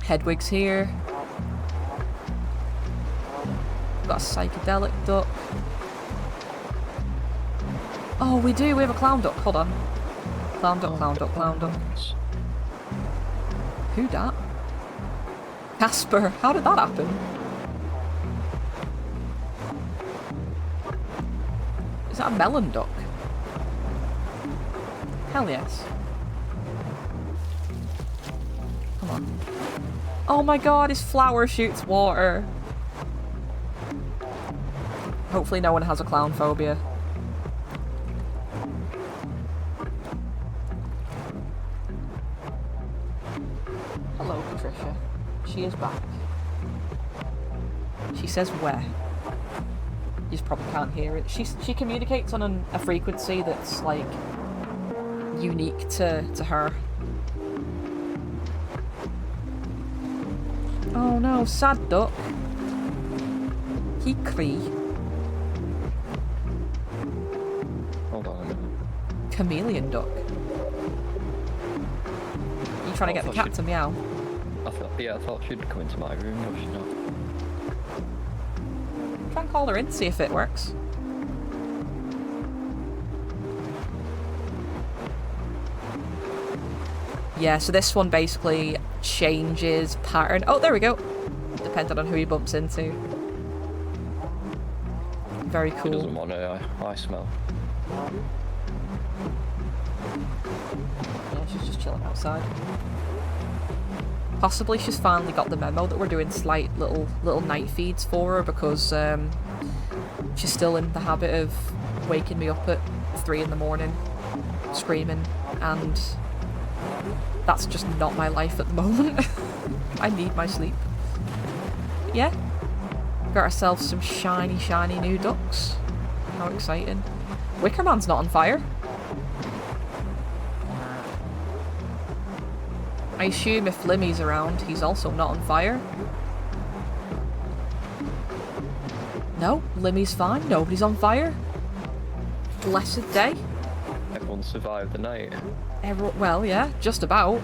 Hedwig's here. Got a psychedelic duck. Oh, we do. We have a clown duck. Hold on. Clown duck, clown duck, clown duck. Who dat? Casper. How did that happen? Is that a melon duck? Hell yes. Come on. Oh my god, his flower shoots water. Hopefully no one has a clown phobia. Hello, Catricia. She is back. She says where? You just probably can't hear it. She communicates on a frequency that's like unique to her. Oh no, sad duck. He cree. Hold on a minute. Chameleon duck. You trying to get the cat to meow? I thought she'd come into my room, no, she's not. Try and call her in, see if it works. Yeah, so this one basically changes pattern. Oh, there we go. Depending on who he bumps into. Very She cool. doesn't want her eye smell. Yeah, she's just chilling outside. Possibly she's finally got the memo that we're doing slight little night feeds for her because she's still in the habit of waking me up at 3 in the morning, screaming, and that's just not my life at the moment. I need my sleep. Yeah. Got ourselves some shiny, shiny new ducks. How exciting. Wickerman's not on fire. I assume if Limmy's around, he's also not on fire. No, Limmy's fine. Nobody's on fire. Blessed day. Everyone survived the night. Well, yeah, just about.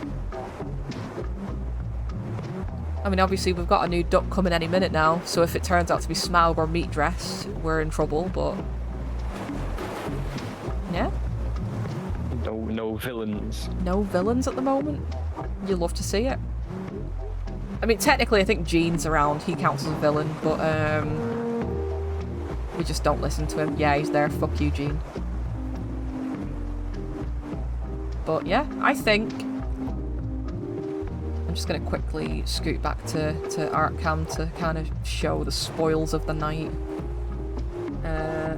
I mean, obviously we've got a new duck coming any minute now, so if it turns out to be Smaug or Meat Dress, we're in trouble, but... yeah? No villains. No villains at the moment? You love to see it. I mean, technically I think Gene's around, he counts as a villain, but we just don't listen to him. Yeah, he's there, fuck you, Gene. But yeah, I think... I'm just going to quickly scoot back to Artcam to kind of show the spoils of the night.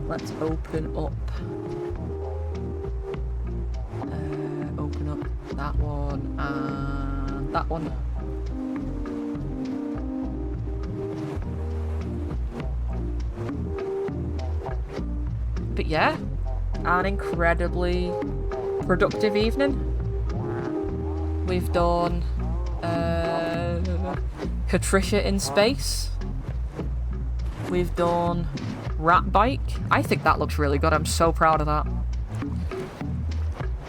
Let's open up... open up that one and that one. But yeah, an incredibly productive evening. We've done Catricia in space. We've done Rat Bike. I think that looks really good. I'm so proud of that.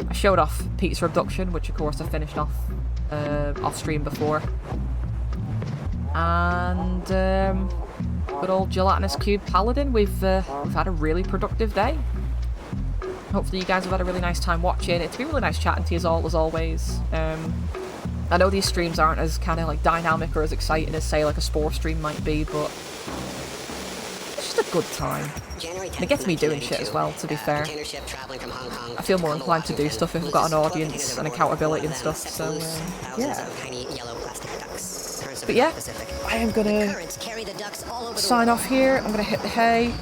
I showed off Pizza Abduction, which of course I finished off off stream before. And good old Gelatinous Cube Paladin. We've had a really productive day. Hopefully you guys have had a really nice time watching. It's been really nice chatting to you as always. I know these streams aren't as kind of like dynamic or as exciting as say like a Spore stream might be, but it's just a good time. And it gets me doing shit as well, to be fair. I feel more inclined to do stuff if I've got an audience and accountability and stuff, so yeah. But yeah, I am gonna sign off here. I'm gonna hit the hay.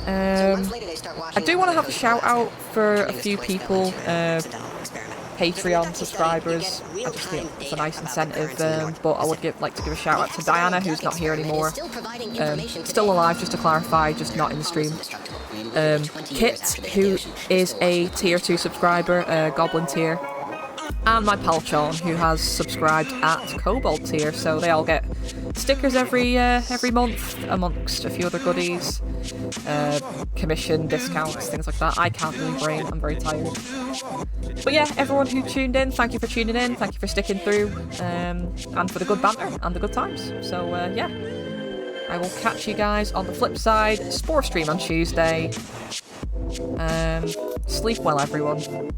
I do want to have a shout out for a few people, Patreon subscribers. I just think it's a nice incentive, but I would like to give a shout out to Diana, who's not here anymore. Still alive, just to clarify, just not in the stream. Kit, who is a tier 2 subscriber, Goblin tier. And my pal Sean, who has subscribed at Kobold tier, so they all get stickers every month, amongst a few other goodies, commission discounts, things like that. I can't really brain, I'm very tired. But yeah, everyone who tuned in, thank you for tuning in, thank you for sticking through, and for the good banter and the good times. So yeah, I will catch you guys on the flip side. Spore stream on Tuesday. Sleep well, everyone.